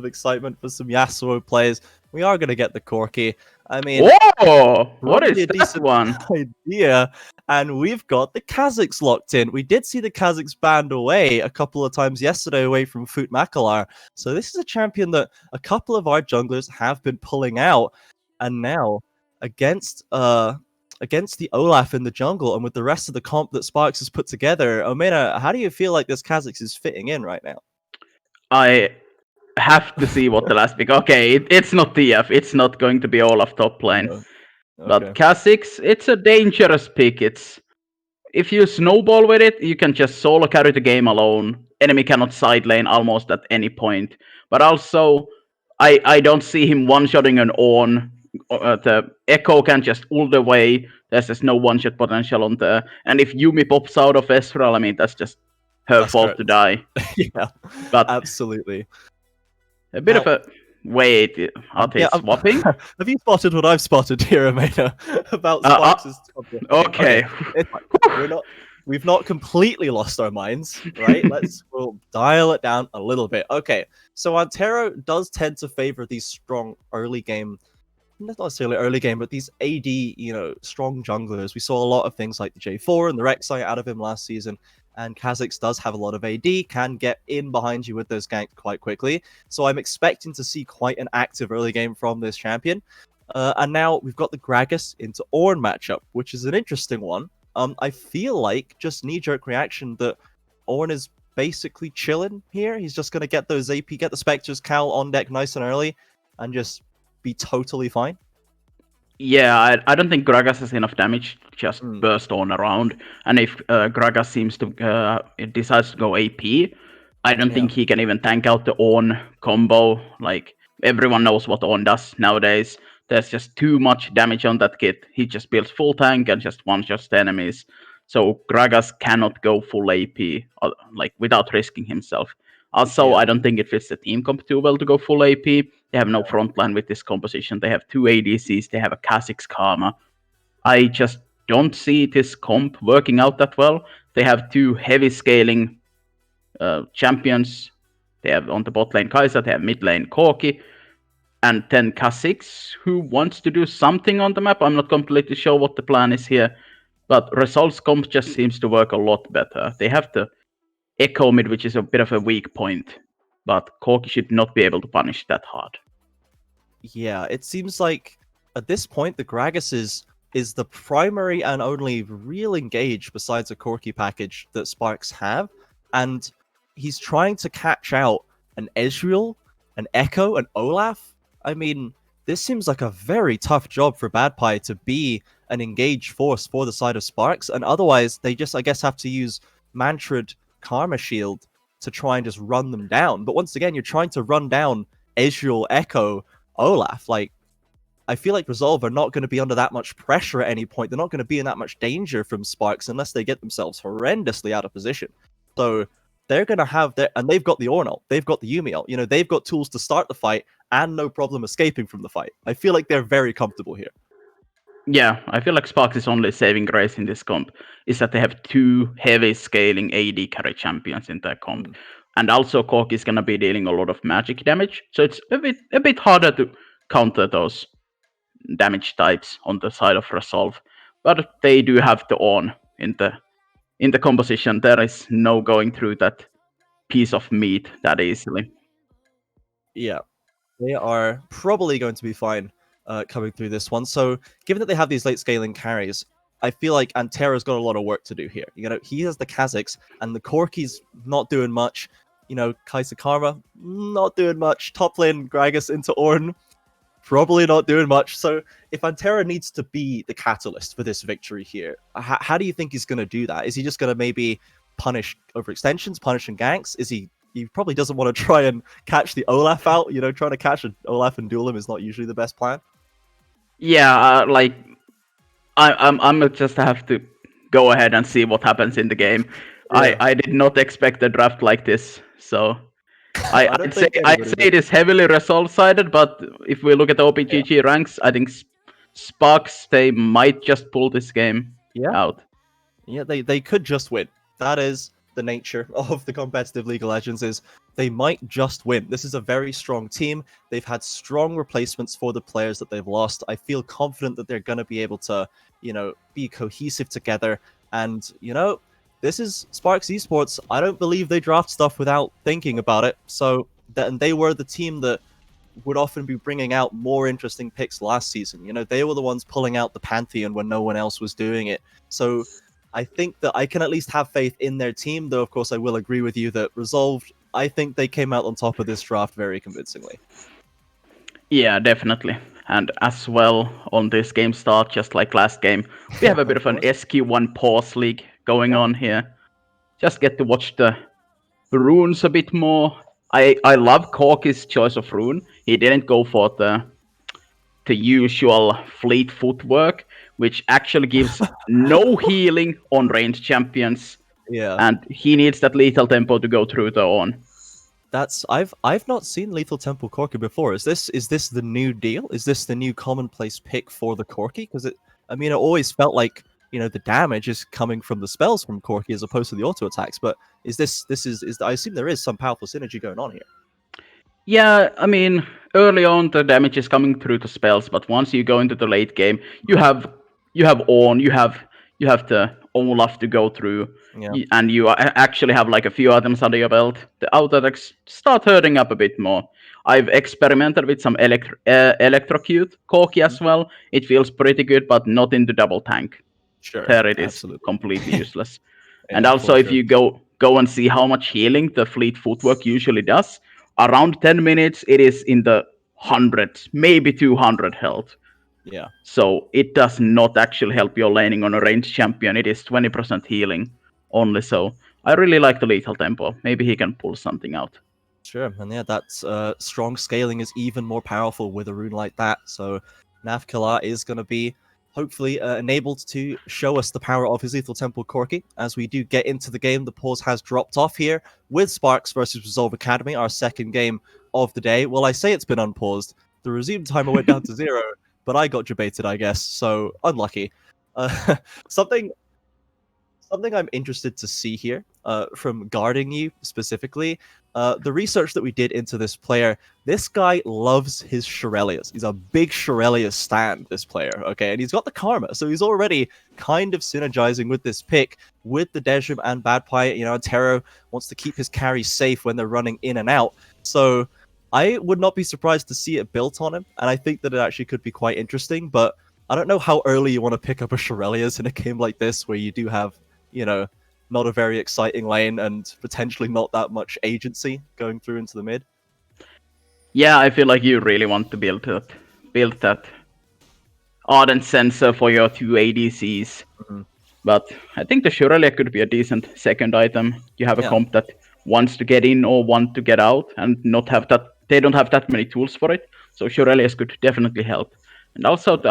excitement for some Yasuo plays. We are going to get the Corki. I mean, whoa! What is a that decent one? idea, and we've got the Kazakhs locked in. We did see the Kazakhs banned away a couple of times yesterday away from Foot Makalar. So this is a champion that a couple of our junglers have been pulling out, and now against the Olaf in the jungle and with the rest of the comp that Sparks has put together, Omena, how do you feel like this Kazakhs is fitting in right now? I have to see what the last pick. Okay, it's not TF. It's not going to be Olaf top lane. No. But Kha'Zix, it's a dangerous pick. It's if you snowball with it, you can just solo carry the game alone. Enemy cannot side lane almost at any point. But also, I don't see him one-shotting an Ornn. The Echo can just ult away. There's just no one-shot potential on there. And if Yumi pops out of Ezreal, I mean, that's just her fault to die. Yeah, but absolutely. A bit of a... Wait, are they swapping? Have you spotted what I've spotted here, Amanda, about Sparks'... Okay. We've not completely lost our minds, right? We'll dial it down a little bit. Okay, so Antero does tend to favor these strong early game, not necessarily early game, but these AD, strong junglers. We saw a lot of things like the J4 and the Rek'Sai out of him last season, and Kazakhs does have a lot of AD, can get in behind you with those ganks quite quickly. So I'm expecting to see quite an active early game from this champion. And now we've got the Gragas into Ornn matchup, which is an interesting one. I feel like, just knee-jerk reaction, that Ornn is basically chilling here. He's just going to get those AP, get the Spectres, Cal on deck nice and early, and just be totally fine. Yeah, I don't think Gragas has enough damage to just burst on around. And if Gragas seems to decides to go AP, I don't think he can even tank out the Ornn combo. Like, everyone knows what Ornn does nowadays. There's just too much damage on that kit. He just builds full tank and just one-shots the enemies. So Gragas cannot go full AP, without risking himself. Also, I don't think it fits the team comp too well to go full AP. They have no frontline with this composition. They have 2 ADCs. They have a Kha'Zix Karma. I just don't see this comp working out that well. They have 2 heavy scaling champions. They have on the bot lane Kai'Sa. They have mid lane Corki. And then Kha'Zix, who wants to do something on the map. I'm not completely sure what the plan is here. But Resolve's comp just seems to work a lot better. They have the Echo mid, which is a bit of a weak point, but Corki should not be able to punish that hard. Yeah, it seems like at this point the Gragas is the primary and only real engage besides a Corki package that Sparks have, and he's trying to catch out an Ezreal, an Echo, an Olaf. I mean, this seems like a very tough job for Bad Pie to be an engaged force for the side of Sparks, and otherwise they just, I guess, have to use Mantrid Karma Shield to try and just run them down. But once again, you're trying to run down Ezreal, Echo, Olaf. Like, I feel like Resolve are not going to be under that much pressure at any point. They're not going to be in that much danger from Sparks unless they get themselves horrendously out of position. So they're going to have their, and they've got the Ornal, they've got the Yumiel, you know, they've got tools to start the fight and no problem escaping from the fight. I feel like they're very comfortable here. Yeah, I feel like Sparks' only saving grace in this comp is that they have two heavy scaling AD carry champions in their comp. And also Cork is gonna be dealing a lot of magic damage, so it's a bit harder to counter those damage types on the side of Resolve. But they do have the on in the composition. There is no going through that piece of meat that easily. Yeah, they are probably going to be fine coming through this one. So given that they have these late scaling carries, I feel like Antera's got a lot of work to do here. You know, he has the Kazakhs and the Corki's not doing much. You know, Kaiser Karma, not doing much. Top lane, Gragas into Ornn, probably not doing much. So if Antera needs to be the catalyst for this victory here, how do you think he's going to do that? Is he just going to maybe punish overextensions, punishing ganks? Is he probably doesn't want to try and catch the Olaf out? You know, trying to catch an Olaf and duel him is not usually the best plan. Yeah, like I'm just have to go ahead and see what happens in the game. Yeah. I did not expect a draft like this, so I'd say it is heavily Resolve sided. But if we look at the OPGG ranks, I think Sparks they might just pull this game out. Yeah, they could just win. That is the nature of the competitive League of Legends, is they might just win. This is a very strong team. They've had strong replacements for the players that they've lost. I feel confident that they're going to be able to, you know, be cohesive together. And, you know, this is Sparks Esports. I don't believe they draft stuff without thinking about it. So, and they were the team that would often be bringing out more interesting picks last season. You know, they were the ones pulling out the Pantheon when no one else was doing it. So I think that I can at least have faith in their team, though, of course, I will agree with you that Resolve, I think they came out on top of this draft very convincingly. Yeah, definitely. And as well, on this game start, just like last game, we have a bit of an SQ1 pause league going on here. Just get to watch the runes a bit more. I love Corky's choice of rune. He didn't go for the usual fleet footwork, which actually gives no healing on ranged champions. Yeah. And he needs that lethal tempo to go through the on. That's I've not seen Lethal Temple Corki before. Is this the new deal? Is this the new commonplace pick for the Corki? Because it always felt like, you know, the damage is coming from the spells from Corki as opposed to the auto attacks. But is this I assume there is some powerful synergy going on here. Yeah, I mean, early on the damage is coming through the spells, but once you go into the late game, you have Ornn, you have the Olaf to go through, and you actually have like a few items under your belt. The auto attacks start hurting up a bit more. I've experimented with some electrocute Corki as well. It feels pretty good, but not in the double tank. Sure, there it is completely useless. And also, if you go and see how much healing the fleet footwork usually does, around 10 minutes, it is in the hundreds, maybe 200 health. Yeah. So it does not actually help your laning on a ranged champion. It is 20% healing only. So I really like the lethal tempo. Maybe he can pull something out. Sure, and yeah, that's strong scaling is even more powerful with a rune like that. So Navkala is going to be hopefully enabled to show us the power of his Lethal Temple Corki. As we do get into the game, the pause has dropped off here with Sparks versus Resolve Academy, our second game of the day. Well, I say it's been unpaused. The resume timer went down to 0, but I got debated, I guess, so unlucky. Something I'm interested to see here from guarding you specifically, the research that we did into this player, this guy loves his Shurelias. He's a big Shurelias stan, this player, okay? And he's got the Karma, so he's already kind of synergizing with this pick, with the Dejim and Badpie. You know, Antero wants to keep his carry safe when they're running in and out. So I would not be surprised to see it built on him, and I think that it actually could be quite interesting, but I don't know how early you want to pick up a Shurelias in a game like this, where you do have, you know, not a very exciting lane and potentially not that much agency going through into the mid. Yeah, I feel like you really want to build that ardent sensor for your two ADCs. But I think the Shurelia could be a decent second item. You have a comp that wants to get in or want to get out and not have that. They don't have that many tools for it. So Shurelius could definitely help. And also the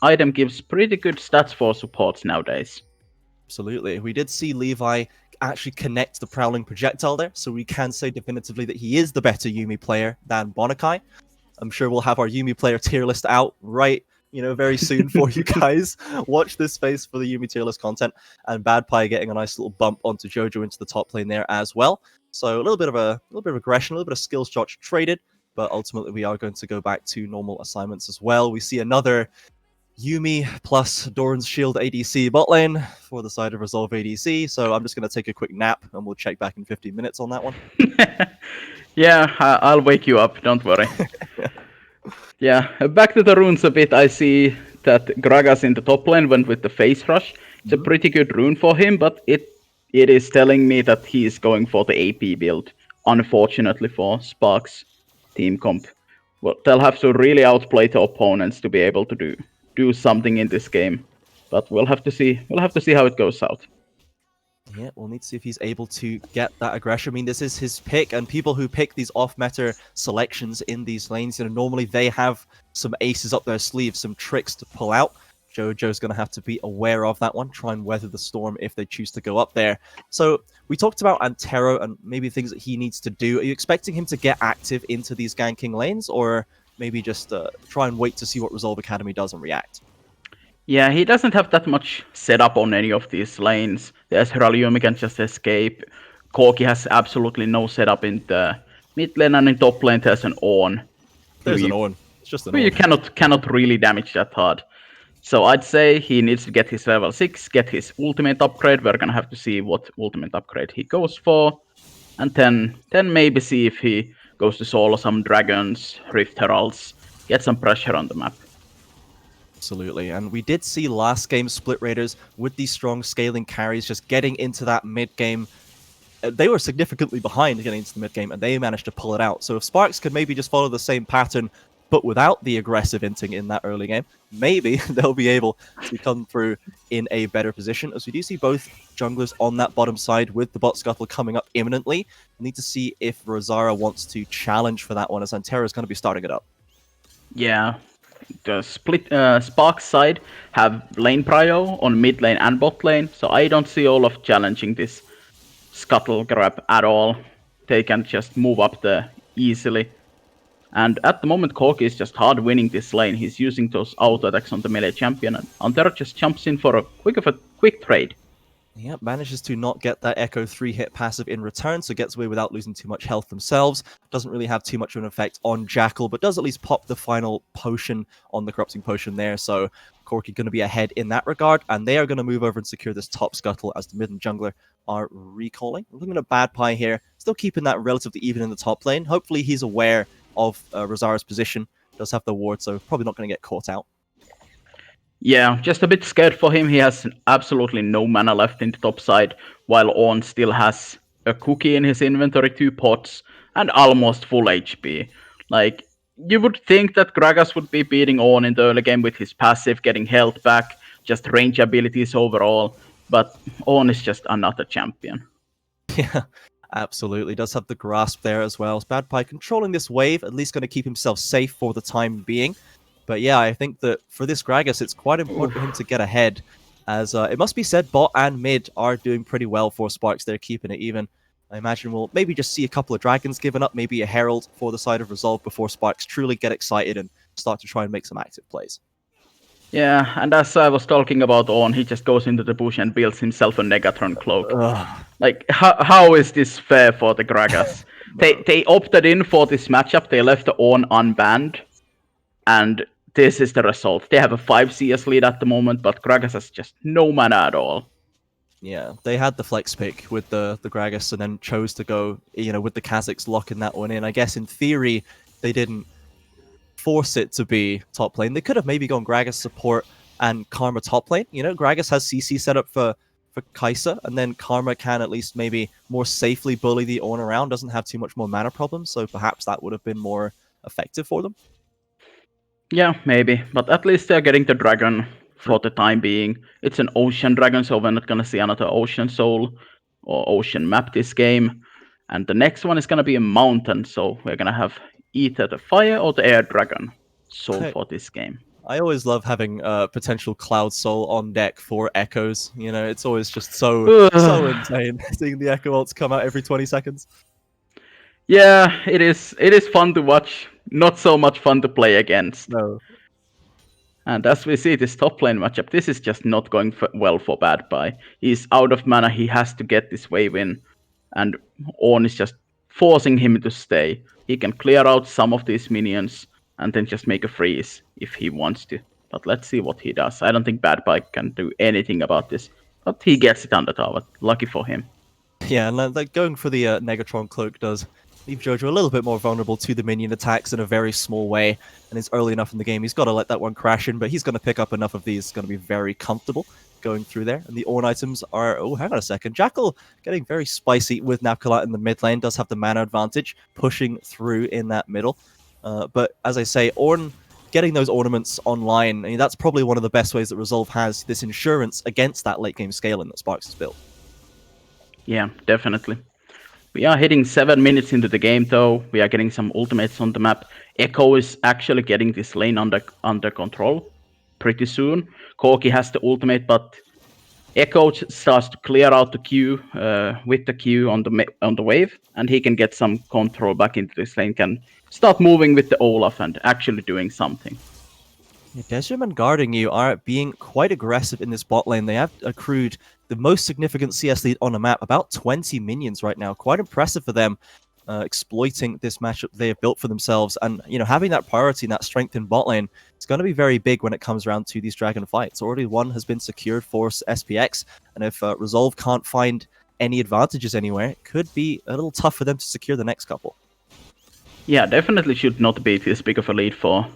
item gives pretty good stats for supports nowadays. Absolutely. We did see Levi actually connect the Prowling projectile there, so we can say definitively that he is the better Yuumi player than Bonakai. I'm sure we'll have our Yuumi player tier list out very soon for you guys. Watch this space for the Yuumi tier list content, and Bad Pie getting a nice little bump onto Jojo into the top lane there as well. So a little bit of aggression, a little bit of skill shots traded, but ultimately we are going to go back to normal assignments as well. We see another Yuumi plus Doran's Shield ADC bot lane for the side of Resolve ADC. So I'm just going to take a quick nap and we'll check back in 15 minutes on that one. Yeah, I'll wake you up, don't worry. Yeah, back to the runes a bit. I see that Gragas in the top lane went with the Phase Rush. It's a pretty good rune for him, but it is telling me that he is going for the AP build, unfortunately for Spark's team comp. Well, they'll have to really outplay the opponents to be able to do something in this game. But we'll have to see. We'll have to see how it goes out. Yeah, we'll need to see if he's able to get that aggression. I mean, this is his pick, and people who pick these off-meta selections in these lanes, normally they have some aces up their sleeves, some tricks to pull out. Jojo's going to have to be aware of that one, try and weather the storm if they choose to go up there. So we talked about Antero and maybe things that he needs to do. Are you expecting him to get active into these ganking lanes, or maybe just try and wait to see what Resolve Academy does and react? Yeah, he doesn't have that much setup on any of these lanes. There's Heralium, he can just escape. Corki has absolutely no setup in the mid lane, and in top lane there's an Ornn. There's an Ornn. It's just an Ornn. You cannot really damage that hard. So I'd say he needs to get his level 6, get his ultimate upgrade. We're gonna have to see what ultimate upgrade he goes for. And then maybe see if he goes to solo some dragons, Rift Heralds, get some pressure on the map. Absolutely, and we did see last game Split Raiders with these strong scaling carries just getting into that mid game. They were significantly behind getting into the mid game, and they managed to pull it out. So if Sparks could maybe just follow the same pattern, but without the aggressive inting in that early game, maybe they'll be able to come through in a better position. As we do see both junglers on that bottom side with the bot scuttle coming up imminently. We need to see if Rosara wants to challenge for that one, as Antero is going to be starting it up. Yeah. The split Sparks side have lane prio on mid lane and bot lane, so I don't see Olaf challenging this scuttle grab at all. They can just move up there easily. And at the moment, Corki is just hard winning this lane. He's using those auto attacks on the melee champion, and Antero just jumps in for a quick trade. Yep, manages to not get that Echo 3-hit passive in return, so gets away without losing too much health themselves. Doesn't really have too much of an effect on Jackal, but does at least pop the final potion on the Corrupting Potion there, so Corki going to be ahead in that regard, and they are going to move over and secure this top scuttle as the mid and jungler are recalling. We're looking at Bad Pie here, still keeping that relatively even in the top lane. Hopefully he's aware of Rosara's position, does have the ward, so probably not going to get caught out. Yeah, just a bit scared for him. He has absolutely no mana left in the top side, while Ornn still has a cookie in his inventory, 2 pots, and almost full HP. Like, you would think that Gragas would be beating Ornn in the early game with his passive, getting health back, just range abilities overall, but Ornn is just another champion. Yeah, absolutely. Does have the grasp there as well. Bad Pie controlling this wave, at least going to keep himself safe for the time being. But yeah, I think that for this Gragas, it's quite important for him to get ahead, as it must be said, bot and mid are doing pretty well for Sparks. They're keeping it even. I imagine we'll maybe just see a couple of dragons given up, maybe a Herald for the side of Resolve before Sparks truly get excited and start to try and make some active plays. Yeah, and as I was talking about Ornn, he just goes into the bush and builds himself a Negatron cloak. Like, how is this fair for the Gragas? They opted in for this matchup, they left the Ornn unbanned, and this is the result. They have a 5 CS lead at the moment, but Gragas has just no mana at all. Yeah, they had the flex pick with the Gragas and then chose to go, with the Kazakhs locking that one in. I guess in theory, they didn't force it to be top lane. They could have maybe gone Gragas support and Karma top lane. Gragas has CC set up for Kai'Sa, and then Karma can at least maybe more safely bully the Ornn around, doesn't have too much more mana problems, so perhaps that would have been more effective for them. Yeah, maybe, but at least they're getting the dragon for the time being. It's an ocean dragon, so we're not gonna see another ocean soul or ocean map this game. And the next one is going to be a mountain, so we're going to have either the fire or the air dragon soul for this game. I always love having potential Cloud Soul on deck for echoes. You know, it's always just so insane seeing the echo ults come out every 20 seconds. Yeah, it is. It is fun to watch. Not so much fun to play against. No. And as we see this top lane matchup, this is just not going well for Bad Pie. He's out of mana. He has to get this wave in, and Ornn is just forcing him to stay. He can clear out some of these minions and then just make a freeze if he wants to. But let's see what he does. I don't think Bad Pie can do anything about this, but he gets it under tower. Lucky for him. Yeah, and like going for the Negatron cloak does leave Jojo a little bit more vulnerable to the minion attacks in a very small way, and it's early enough in the game. He's got to let that one crash in, but he's going to pick up enough of these. It's going to be very comfortable going through there. And the Ornn items are... Oh, hang on a second. Jackal getting very spicy with Nafkalat in the mid lane. Does have the mana advantage, pushing through in that middle. But as I say, Ornn getting those ornaments online, I mean, that's probably one of the best ways that Resolve has this insurance against that late game scaling that Sparks has built. Yeah, definitely. We are hitting 7 minutes into the game, though. We are getting some ultimates on the map. Echo is actually getting this lane under control pretty soon. Corki has the ultimate, but Echo starts to clear out the queue with the Q on the wave, and he can get some control back into this lane. Can start moving with the Olaf and actually doing something. Yeah, Desrim and Guarding You are being quite aggressive in this bot lane. They have accrued the most significant CS lead on a map, about 20 minions right now. Quite impressive for them, exploiting this matchup they have built for themselves. And, you know, having that priority and that strength in bot lane, it's going to be very big when it comes around to these Dragon fights. Already one has been secured for SPX, and if Resolve can't find any advantages anywhere, it could be a little tough for them to secure the next couple. Yeah, definitely should not be this big of a lead for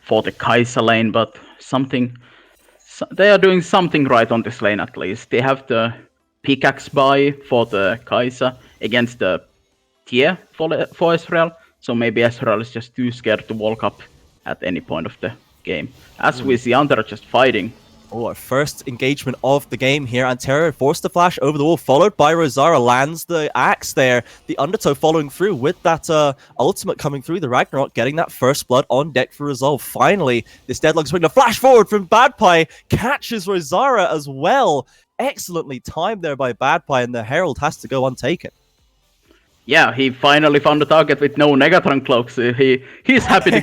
the Kai'Sa lane, but they are doing something right on this lane at least. They have the pickaxe buy for the Kai'Sa against the tier for Ezreal, so maybe Ezreal is just too scared to walk up at any point of the game. As we see, Antero just fighting. Oh, our first engagement of the game here. Antero forced the flash over the wall, followed by Rosara, lands the axe there. The Undertow following through with that ultimate coming through. The Ragnarok getting that first blood on deck for Resolve. Finally, this Deadlock swing, a flash forward from Bad Pie, catches Rosara as well. Excellently timed there by Bad Pie, and the Herald has to go untaken. Yeah, he finally found the target with no Negatron cloaks. He's happy to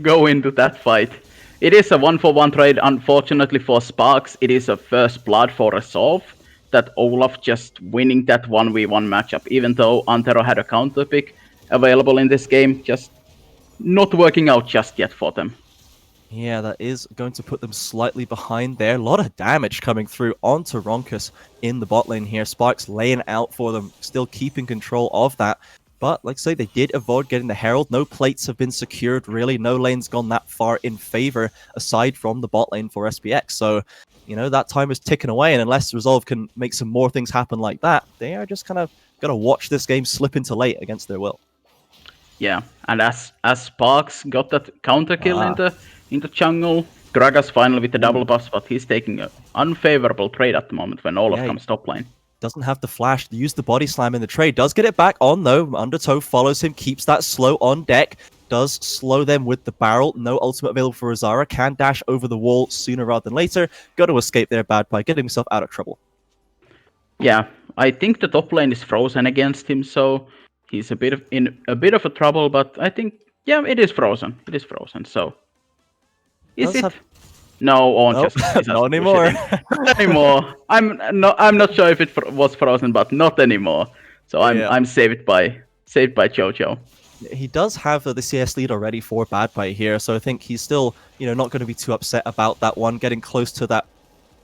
go into that fight. It is a 1-for-1 trade, unfortunately for Sparks. It is a first blood for Resolve. That Olaf just winning that 1v1 matchup, even though Antero had a counter pick available in this game, just not working out just yet for them. Yeah, that is going to put them slightly behind there. A lot of damage coming through onto Ronkus in the bot lane here. Sparks laying out for them, still keeping control of that. But, like I say, they did avoid getting the Herald. No plates have been secured, really. No lane's gone that far in favor, aside from the bot lane for SPX. So, you know, that time is ticking away, and unless Resolve can make some more things happen like that, they are just kind of going to watch this game slip into late against their will. Yeah, and as Sparks got that counter kill in the jungle, Gragas finally with the double buffs, but he's taking an unfavorable trade at the moment when Olaf comes top lane. Doesn't have the flash, use the body slam in the trade. Does get it back on, though. Undertow follows him, keeps that slow on deck. Does slow them with the barrel. No ultimate available for Rosara. Can dash over the wall sooner rather than later. Got to escape there, Bad Pie, getting himself out of trouble. Yeah, I think the top lane is frozen against him, so he's in a bit of a trouble. But I think, yeah, it is frozen. It is frozen. So is it? No, nope, just not anymore. Not anymore. I'm not sure if it was frozen, but not anymore. So I'm saved by Jojo. He does have the CS lead already for Bad Pie here, so I think he's still, you know, not going to be too upset about that one. Getting close to that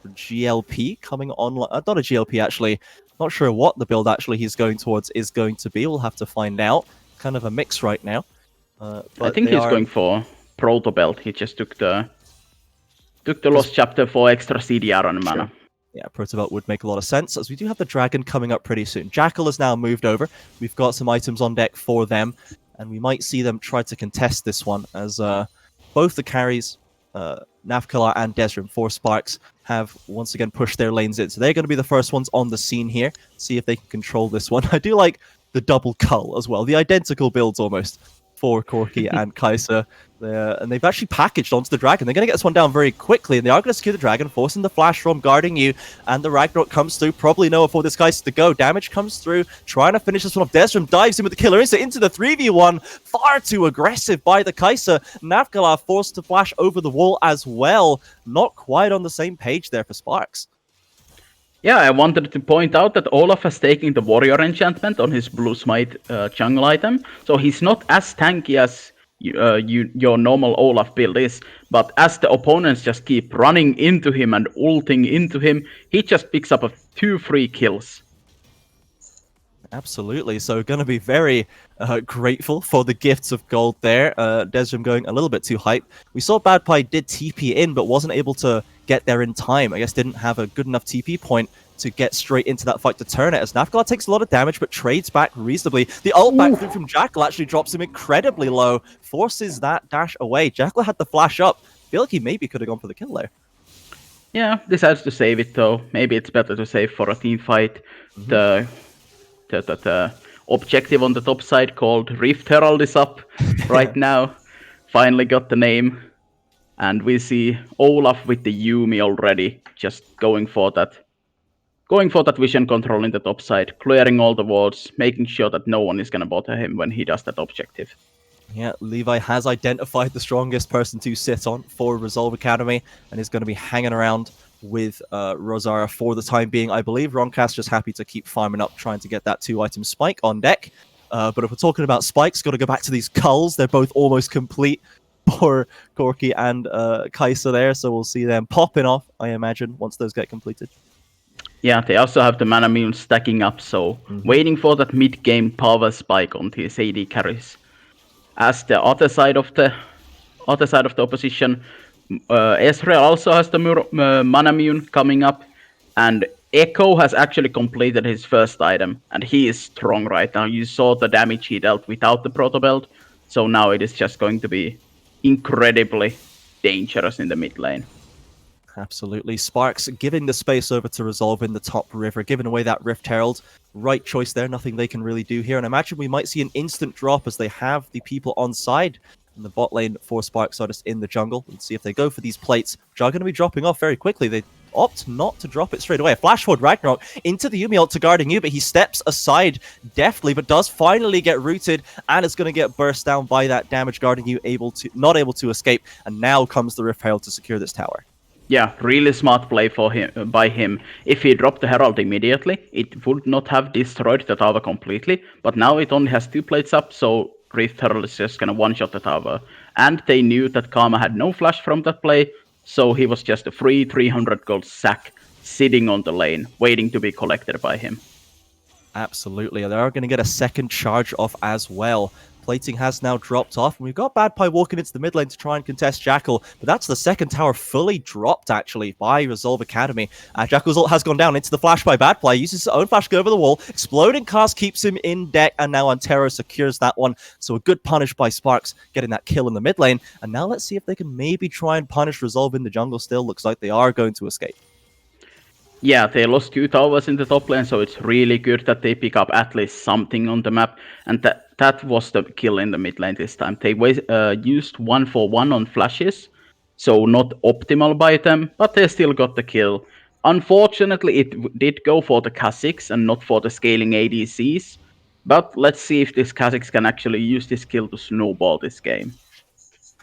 GLP coming on, not a GLP actually. Not sure what the build actually he's going towards is going to be. We'll have to find out. Kind of a mix right now. But I think he's going for Proto Belt. He just took the Lost Chapter for extra CDR on mana. Yeah, Protobelt would make a lot of sense, as we do have the Dragon coming up pretty soon. Jackal has now moved over. We've got some items on deck for them, and we might see them try to contest this one, as both the carries, Nafkalar and Desrim for Sparks, have once again pushed their lanes in. So they're going to be the first ones on the scene here. See if they can control this one. I do like the double cull as well. The identical builds almost for Corki and Kaiser. And they've actually packaged onto the dragon. They're going to get this one down very quickly, and they are going to secure the dragon, forcing the flash from guarding you, and the Ragnarok comes through. Probably nowhere for this Kaiser to go. Damage comes through, trying to finish this one off. Desrim dives in with the killer instant into the 3v1. Far too aggressive by the Kaiser. Navgalar forced to flash over the wall as well. Not quite on the same page there for Sparks. Yeah, I wanted to point out that Olaf has taken the warrior enchantment on his blue smite jungle item, so he's not as tanky as your normal Olaf build is, but as the opponents just keep running into him and ulting into him, he just picks up 2 free kills. Absolutely. So going to be very grateful for the gifts of gold there. Desrim going a little bit too hype. We saw Bad Pie did TP in, but wasn't able to get there in time. I guess didn't have a good enough TP point to get straight into that fight to turn it, as Navgalar takes a lot of damage but trades back reasonably. The ult back through from Jackal actually drops him incredibly low, forces that dash away. Jackal had the flash up. Feel like he maybe could have gone for the kill there. Yeah, decides to save it though. Maybe it's better to save for a team fight. The objective on the top side called Rift Herald is up right now. Finally got the name. And we see Olaf with the Yumi already, just going for that vision control in the top side, clearing all the wards, making sure that no one is going to bother him when he does that objective. Yeah, Levi has identified the strongest person to sit on for Resolve Academy and is going to be hanging around with Rosara for the time being. I believe Roncast just happy to keep farming up, trying to get that 2-item spike on deck. But if we're talking about spikes, got to go back to these culls. They're both almost complete for Corki and Kaiser there, so we'll see them popping off, I imagine, once those get completed. Yeah, they also have the mana mule stacking up, so waiting for that mid-game power spike on these AD carries. As the other side of the opposition, Ezreal also has the mana mule coming up, and Echo has actually completed his first item, and he is strong right now. You saw the damage he dealt without the proto belt, so now it is just going to be incredibly dangerous in the mid lane. Absolutely. Sparks giving the space over to Resolve in the top river, giving away that Rift Herald. Right choice there, nothing they can really do here. And I imagine we might see an instant drop as they have the people on side. And the bot lane for Sparks are just in the jungle. Let's see if they go for these plates, which are going to be dropping off very quickly. They opt not to drop it straight away. A flash forward Ragnarok into the Yumi ult to guarding you, but he steps aside deftly, but does finally get rooted and is going to get burst down by that damage guarding you, not able to escape. And now comes the Rift Herald to secure this tower. Yeah, really smart play by him. If he dropped the Herald immediately, it would not have destroyed the tower completely, but now it only has 2 plates up, so Rift Herald is just gonna one-shot the tower. And they knew that Karma had no flash from that play, so he was just a free 300 gold sack sitting on the lane, waiting to be collected by him. Absolutely. They are going to get a second charge off as well. Plating has now dropped off, and we've got Bad Pie walking into the mid lane to try and contest Jackal, but that's the second tower fully dropped, actually, by Resolve Academy. Jackal's ult has gone down into the flash by Bad Pie, uses his own flash to go over the wall. Exploding cast keeps him in deck, and now Antero secures that one. So a good punish by Sparks, getting that kill in the mid lane. And now let's see if they can maybe try and punish Resolve in the jungle still. Looks like they are going to escape. Yeah, they lost 2 towers in the top lane, so it's really good that they pick up at least something on the map. And that was the kill in the mid lane this time. They used 1-for-1 on flashes, so not optimal by them, but they still got the kill. Unfortunately, it did go for the Kha'Zix and not for the scaling ADCs. But let's see if this Kha'Zix can actually use this kill to snowball this game.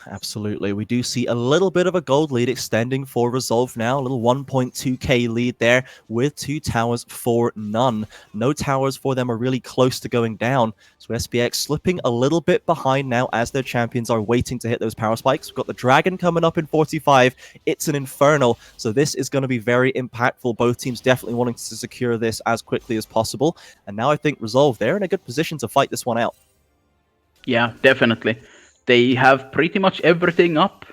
Absolutely. We do see a little bit of a gold lead extending for Resolve now. A little 1.2k lead there with 2 towers for none. No towers for them are really close to going down. So SPX slipping a little bit behind now as their champions are waiting to hit those power spikes. We've got the Dragon coming up in 45. It's an Infernal. So this is going to be very impactful. Both teams definitely wanting to secure this as quickly as possible. And now I think Resolve, they're in a good position to fight this one out. Yeah, definitely. They have pretty much everything up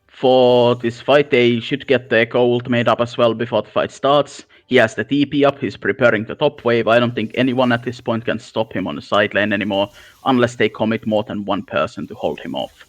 for this fight. They should get the Echo ult made up as well before the fight starts. He has the TP up, he's preparing the top wave. I don't think anyone at this point can stop him on the side lane anymore, unless they commit more than one person to hold him off.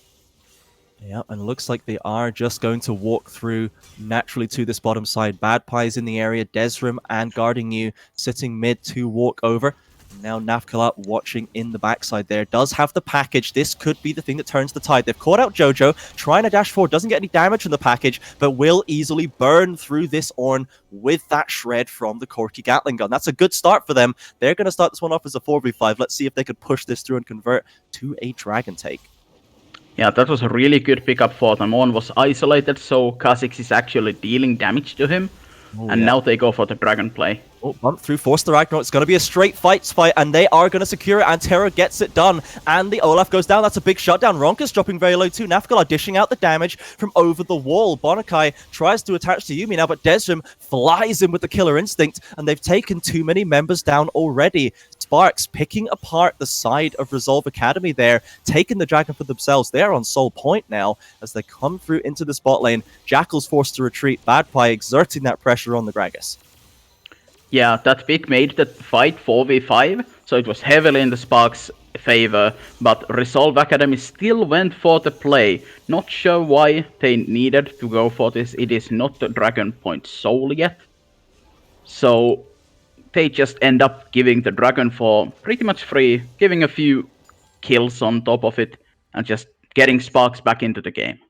Yeah, and it looks like they are just going to walk through naturally to this bottom side. Bad Pie's in the area, Desrim and guarding you sitting mid to walk over. Now Nafkalat watching in the backside there. Does have the package. This could be the thing that turns the tide. They've caught out Jojo. Trying to dash forward. Doesn't get any damage from the package, but will easily burn through this Ornn with that shred from the Corki Gatling gun. That's a good start for them. They're going to start this one off as a 4v5. Let's see if they could push this through and convert to a Dragon take. Yeah, that was a really good pickup for them. Ornn was isolated, so Kha'Zix is actually dealing damage to him. Now they go for the Dragon play. Oh, bump through, force the Ragnarok. It's going to be a straight fight, and they are going to secure it, and Terra gets it done. And the Olaf goes down. That's a big shutdown. Ronka's dropping very low too. Nafkalat dishing out the damage from over the wall. Bonakai tries to attach to Yuumi now, but Desrim flies in with the killer instinct, and they've taken too many members down already. Sparks picking apart the side of Resolve Academy there, taking the Dragon for themselves. They're on Soul Point now as they come through into the spot lane. Jackal's forced to retreat. Badpie exerting that pressure on the Gragas. Yeah, that pick made the fight 4v5, so it was heavily in the Sparks' favor, but Resolve Academy still went for the play. Not sure why they needed to go for this. It is not the Dragon Point Soul yet. So they just end up giving the Dragon for pretty much free, giving a few kills on top of it, and just getting Sparks back into the game.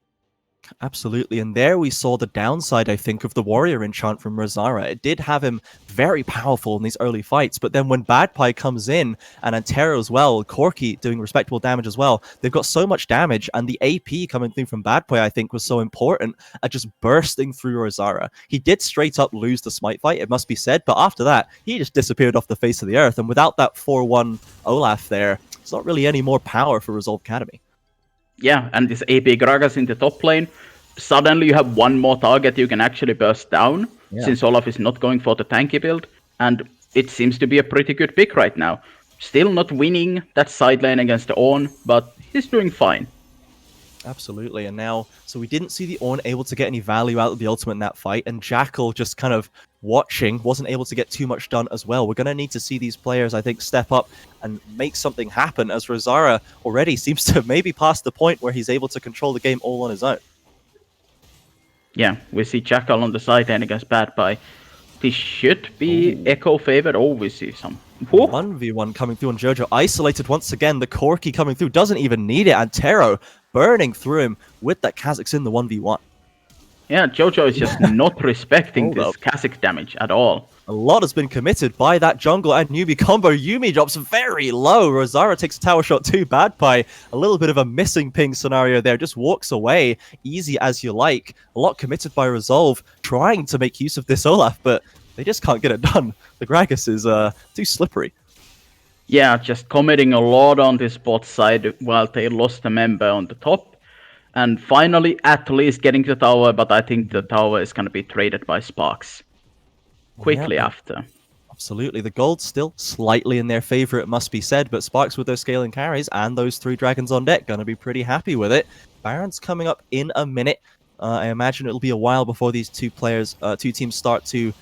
Absolutely, and there we saw the downside, I think, of the Warrior enchant from Rosara. It did have him very powerful in these early fights, but then when Badpie comes in, and Antero as well, Corki doing respectable damage as well, they've got so much damage, and the AP coming through from Badpie, I think, was so important at just bursting through Rosara. He did straight up lose the Smite fight, it must be said, but after that, he just disappeared off the face of the earth, and without that 4-1 Olaf there, it's not really any more power for Resolve Academy. Yeah, and this AP Gragas in the top lane, suddenly you have one more target you can actually burst down, since Olaf is not going for the tanky build, and it seems to be a pretty good pick right now. Still not winning that side lane against the Ornn, but he's doing fine. Absolutely, and now, so we didn't see the Ornn able to get any value out of the ultimate in that fight, and Jackal just kind of watching, wasn't able to get too much done as well. We're going to need to see these players, I think, step up and make something happen, as Rosara already seems to have maybe passed the point where he's able to control the game all on his own. Yeah, we see Jackal on the side lane against Badpie. This should be Echo favored. Oh, we see some 1v1 coming through on Jojo, isolated once again. The Corki coming through, doesn't even need it, and Tero burning through him with that Kha'Zix in the 1v1. Yeah, Jojo is just not respecting this Kha'Zix damage at all. A lot has been committed by that jungle and Yuumi combo. Yuumi drops very low. Rosara takes a tower shot too. Badpie, a little bit of a missing ping scenario there. Just walks away, easy as you like. A lot committed by Resolve, trying to make use of this Olaf, but they just can't get it done. The Gragas is too slippery. Yeah, just committing a lot on this bot side while they lost a member on the top. And finally, at least getting the tower, but I think the tower is going to be traded by Sparks quickly after. Absolutely. The gold's still slightly in their favor, it must be said, but Sparks with those scaling carries and those 3 dragons on deck, going to be pretty happy with it. Baron's coming up in a minute. I imagine it'll be a while before these two teams start to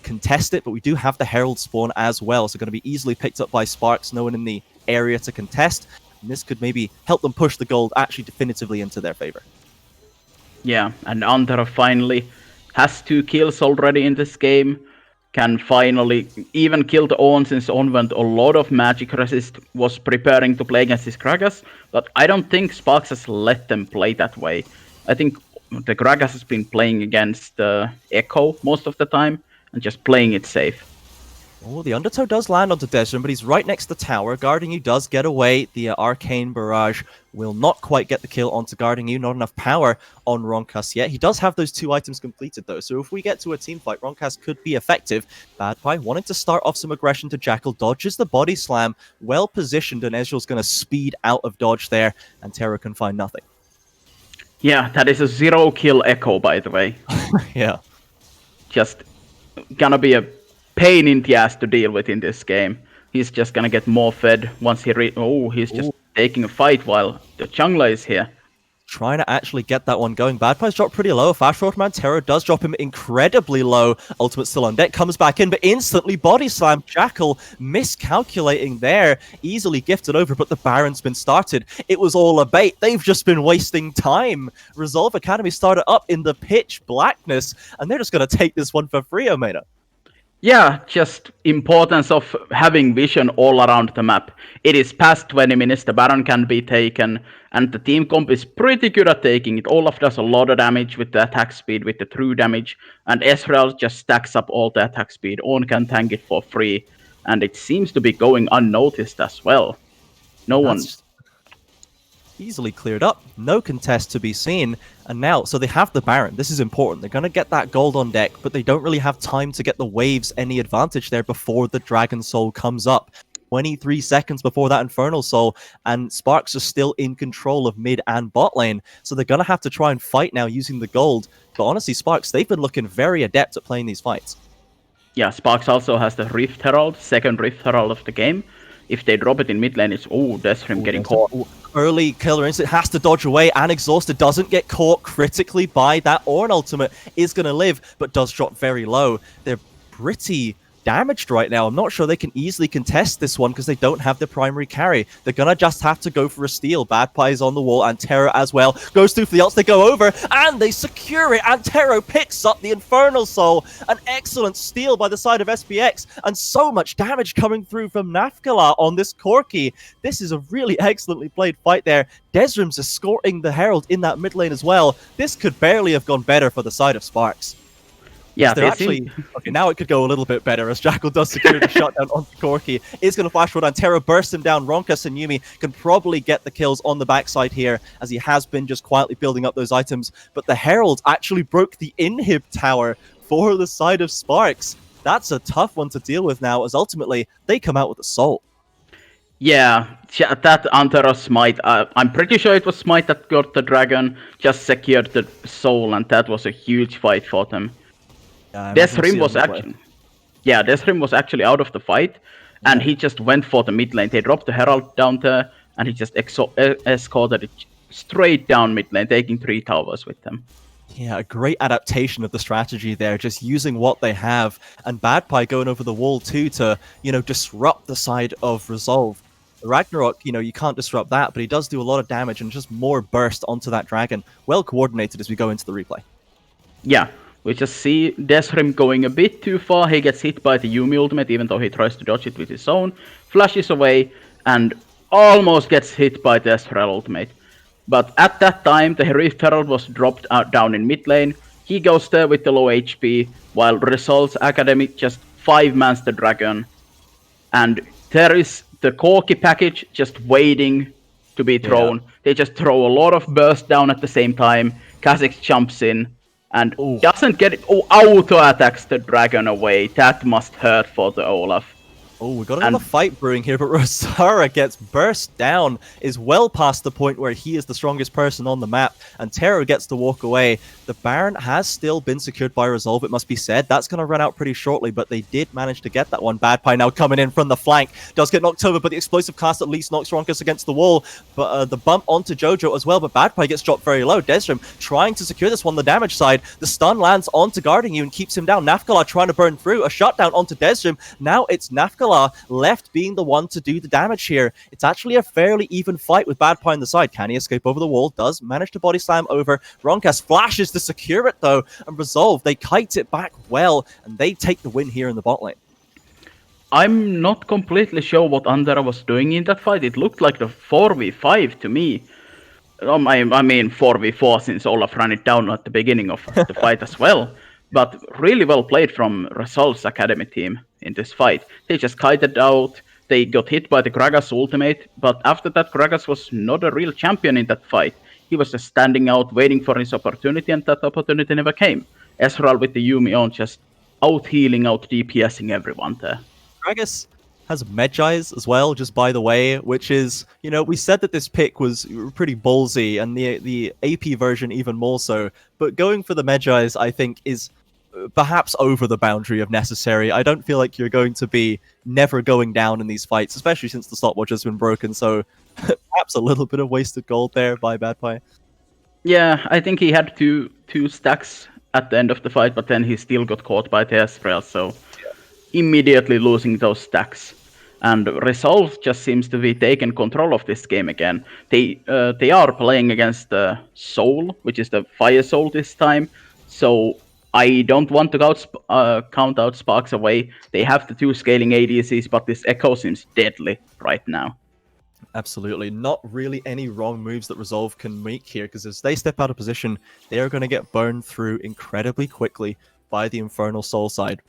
contest it, but we do have the Herald spawn as well, so going to be easily picked up by Sparks, no one in the area to contest. And this could maybe help them push the gold actually definitively into their favor. Yeah, and Antero finally has 2 kills already in this game. Can finally even kill the Ornn, since Ornn went a lot of magic resist, was preparing to play against his Gragas. But I don't think Sparks has let them play that way. I think the Gragas has been playing against Echo most of the time and just playing it safe. Oh, the Undertow does land onto Desrin, but he's right next to the tower. Guarding You does get away. The Arcane Barrage will not quite get the kill onto Guarding You. Not enough power on Ronkas yet. He does have those 2 items completed, though. So if we get to a team fight, Ronkas could be effective. Badpie wanting to start off some aggression to Jackal. Dodges the body slam. Well positioned, and Ezreal's going to speed out of dodge there, and Terra can find nothing. Yeah, that is a 0-kill Echo, by the way. Yeah. Just gonna be a pain in the ass to deal with in this game. He's just gonna get more fed once he he's just taking a fight while the jungler is here. Trying to actually get that one going. Badpie's dropped pretty low. Fast Forward Man Terror does drop him incredibly low. Ultimate still on deck, comes back in, but instantly body slam. Jackal miscalculating there. Easily gifted over, but the Baron's been started. It was all a bait. They've just been wasting time. Resolve Academy started up in the pitch blackness, and they're just going to take this one for free, Omena. Yeah, just importance of having vision all around the map. It is past 20 minutes, the Baron can be taken, and the team comp is pretty good at taking it. Olaf does a lot of damage with the attack speed, with the true damage, and Ezreal just stacks up all the attack speed. On can tank it for free, and it seems to be going unnoticed as well. No one... That's easily cleared up. No contest to be seen. And now, so they have the Baron. This is important. They're going to get that gold on deck, but they don't really have time to get the waves any advantage there before the Dragon Soul comes up. 23 seconds before that Infernal Soul, and Sparks are still in control of mid and bot lane. So they're going to have to try and fight now using the gold. But honestly, Sparks, they've been looking very adept at playing these fights. Yeah, Sparks also has the Rift Herald, second Rift Herald of the game. If they drop it in mid lane, it's Deathrim getting caught. Early killer instant has to dodge away, and Exhausted doesn't get caught critically by that Ornn ultimate. Is going to live, but does drop very low. They're pretty damaged right now. I'm not sure they can easily contest this one because they don't have the primary carry. They're gonna just have to go for a steal. Bad Pie is on the wall, and Terror as well goes through for the ults. They go over and they secure it, and Terror picks up the Infernal Soul. An excellent steal by the side of SPX, and so much damage coming through from Nafkala on this Corki. This is a really excellently played fight there. Desrim's escorting the Herald in that mid lane as well. This could barely have gone better for the side of Sparks. Yeah, they're actually okay. Now it could go a little bit better as Jackal does secure the shutdown on Corki. Is going to flash forward, and Terra bursts him down. Ronkas and Yumi can probably get the kills on the backside here, as he has been just quietly building up those items. But the Herald actually broke the inhib tower for the side of Sparks. That's a tough one to deal with now, as ultimately they come out with a soul. Yeah, that Antero Smite, I'm pretty sure it was Smite that got the dragon, just secured the soul, and that was a huge fight for them. Desrim was actually out of the fight, and he just went for the mid lane. They dropped the Herald down there, and he just escorted it straight down mid lane, taking 3 towers with them. Yeah, a great adaptation of the strategy there, just using what they have, and Bad Pie going over the wall too to, disrupt the side of Resolve. Ragnarok, you can't disrupt that, but he does do a lot of damage and just more burst onto that dragon. Well coordinated as we go into the replay. Yeah. We just see Desrim going a bit too far. He gets hit by the Yumi ultimate, even though he tries to dodge it with his own. Flashes away and almost gets hit by the Ezreal ultimate. But at that time, the Rift Herald was dropped down in mid lane. He goes there with the low HP, while Resolve's Academy just 5-mans the dragon. And there is the Corki package just waiting to be thrown. Yeah. They just throw a lot of burst down at the same time. Kha'Zix jumps in and doesn't get it. Auto-attacks the dragon away. That must hurt for the Olaf. We got another fight brewing here, but Rosara gets burst down, is well past the point where he is the strongest person on the map, and Terror gets to walk away. The Baron has still been secured by Resolve, it must be said. That's going to run out pretty shortly, but they did manage to get that one. Bad Pie now coming in from the flank. Does get knocked over, but the explosive cast at least knocks Ronkus against the wall. But the bump onto Jojo as well, but Bad Pie gets dropped very low. Desrim trying to secure this one on the damage side. The stun lands onto Guarding You and keeps him down. Nafkala trying to burn through. A shutdown onto Desrim. Now it's Nafkala left being the one to do the damage here. It's actually a fairly even fight with Bad Pie on the side. Can he escape over the wall? Does manage to body slam over. Ronkas flashes to secure it though, and Resolve, they kite it back well, and they take the win here in the bot lane. I'm not completely sure what Andera was doing in that fight. It looked like the 4v5 to me. I mean 4v4 since Olaf ran it down at the beginning of the fight as well. But really well played from Resolve's Academy team in this fight. They just kited out, they got hit by the Gragas ultimate, but after that Gragas was not a real champion in that fight. He was just standing out, waiting for his opportunity, and that opportunity never came. Ezreal with the Yumi on, just out-healing, out-DPSing everyone there. Gragas has Medjais as well, just by the way, which is, we said that this pick was pretty ballsy, and the AP version even more so, but going for the Medjais, I think, is perhaps over the boundary of necessary. I don't feel like you're going to be never going down in these fights, especially since the stopwatch has been broken, so perhaps a little bit of wasted gold there by Bad Pie. Yeah, I think he had two stacks at the end of the fight, but then he still got caught by the Ezreal, so immediately losing those stacks. And Resolve just seems to be taking control of this game again. They are playing against the Soul, which is the Fire Soul this time. So I don't want to count out Sparks away. They have the 2 scaling ADCs, but this Echo seems deadly right now. Absolutely. Not really any wrong moves that Resolve can make here, because as they step out of position, they are going to get burned through incredibly quickly by the Infernal Soul side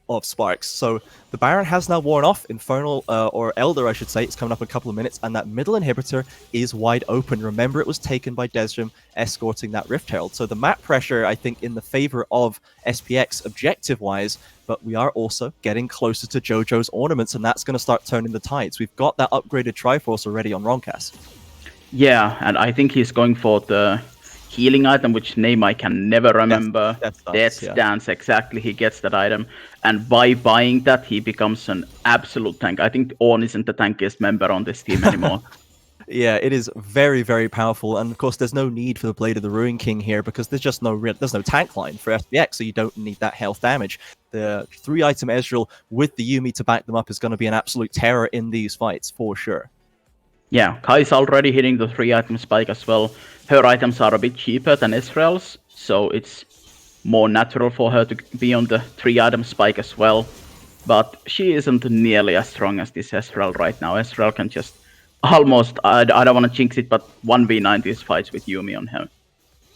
of Sparks. So the Baron has now worn off. Infernal, or Elder, I should say, it's coming up in a couple of minutes, and that middle inhibitor is wide open. Remember, it was taken by Desrim escorting that Rift Herald. So the map pressure, I think, in the favor of SPX objective-wise, but we are also getting closer to JoJo's ornaments, and that's going to start turning the tides. We've got that upgraded Triforce already on Roncast. Yeah, and I think he's going for the healing item, which name I can never remember. Death Stance, exactly. He gets that item, and by buying that, he becomes an absolute tank. I think Ornn isn't the tankiest member on this team anymore. Yeah, it is very, very powerful, and of course, there's no need for the Blade of the Ruin King here because there's just there's no tank line for SPX, so you don't need that health damage. The 3-item Ezreal with the Yuumi to back them up is going to be an absolute terror in these fights for sure. Yeah, Kai's already hitting the 3-item spike as well. Her items are a bit cheaper than Ezreal's, so it's more natural for her to be on the 3-item spike as well. But she isn't nearly as strong as this Ezreal right now. Ezreal can just almost, I don't want to jinx it, but 1v9 these fights with Yuumi on him.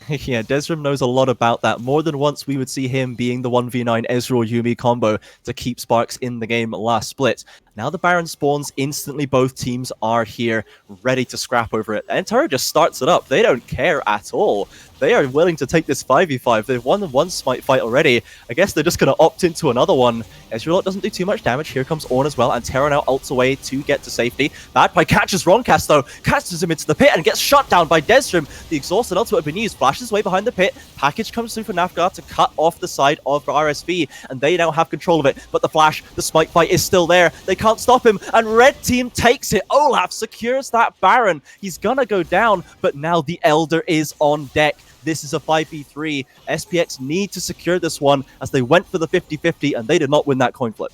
Yeah, Desrim knows a lot about that. More than once, we would see him being the 1v9 Ezreal Yuumi combo to keep Sparks in the game last split. Now the Baron spawns instantly. Both teams are here, ready to scrap over it. And Taro just starts it up. They don't care at all. They are willing to take this 5v5. They've won one smite fight already. I guess they're just going to opt into another one. Ezreal doesn't do too much damage. Here comes Ornn as well, and Terra now ults away to get to safety. Badpie catches Roncast though, catches him into the pit and gets shut down by Desrim. The exhausted ultimate have been used, flashes away behind the pit. Package comes through for Nafgar to cut off the side of RSV, and they now have control of it. But the flash, the smite fight is still there. They can't stop him, and Red Team takes it. Olaf secures that Baron. He's gonna go down, but now the Elder is on deck. This is a 5v3. SPX need to secure this one as they went for the 50-50 and they did not win that coin flip.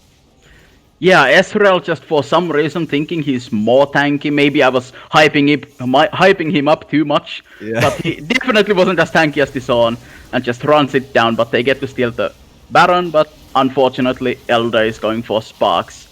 Yeah, Ezreal just for some reason thinking he's more tanky. Maybe I was hyping him up too much. Yeah. But he definitely wasn't as tanky as this on and just runs it down. But they get to steal the Baron, but unfortunately Elder is going for Sparks.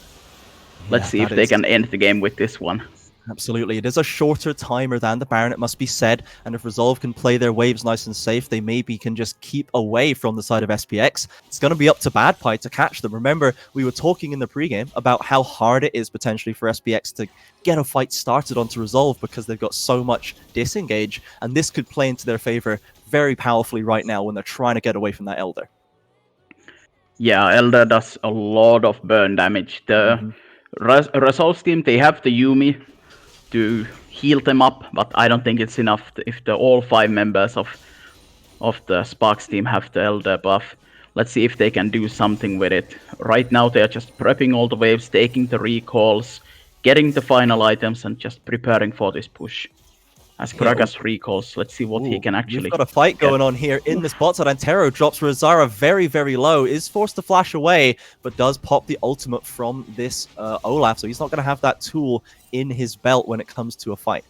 Let's see if they can end the game with this one. Absolutely. It is a shorter timer than the Baron, it must be said. And if Resolve can play their waves nice and safe, they maybe can just keep away from the side of SPX. It's going to be up to Badpie to catch them. Remember, we were talking in the pregame about how hard it is potentially for SPX to get a fight started onto Resolve because they've got so much disengage. And this could play into their favor very powerfully right now when they're trying to get away from that Elder. Yeah, Elder does a lot of burn damage. The Resolve team, they have the Yuumi to heal them up, but I don't think it's enough if all 5 members of the Sparks team have the Elder buff. Let's see if they can do something with it. Right now they're just prepping all the waves, taking the recalls, getting the final items, and just preparing for this push. As Gragas recalls, let's see what he can actually... We've got a fight going on here in this bot side, and Tero drops Rosara very, very low, is forced to flash away, but does pop the ultimate from this Olaf, so he's not going to have that tool in his belt when it comes to a fight.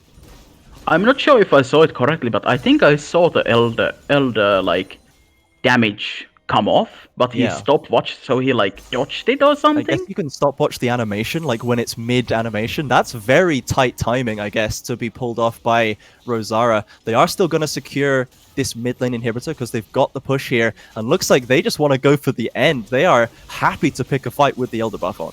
I'm not sure if I saw it correctly, but I think I saw the Elder like, damage come off, but he stopwatched, so he like dodged it or something. I guess you can stopwatch the animation, like when it's mid-animation. That's very tight timing, I guess, to be pulled off by Rosara. They are still going to secure this mid lane inhibitor because they've got the push here, and looks like they just want to go for the end. They are happy to pick a fight with the Elder buff on.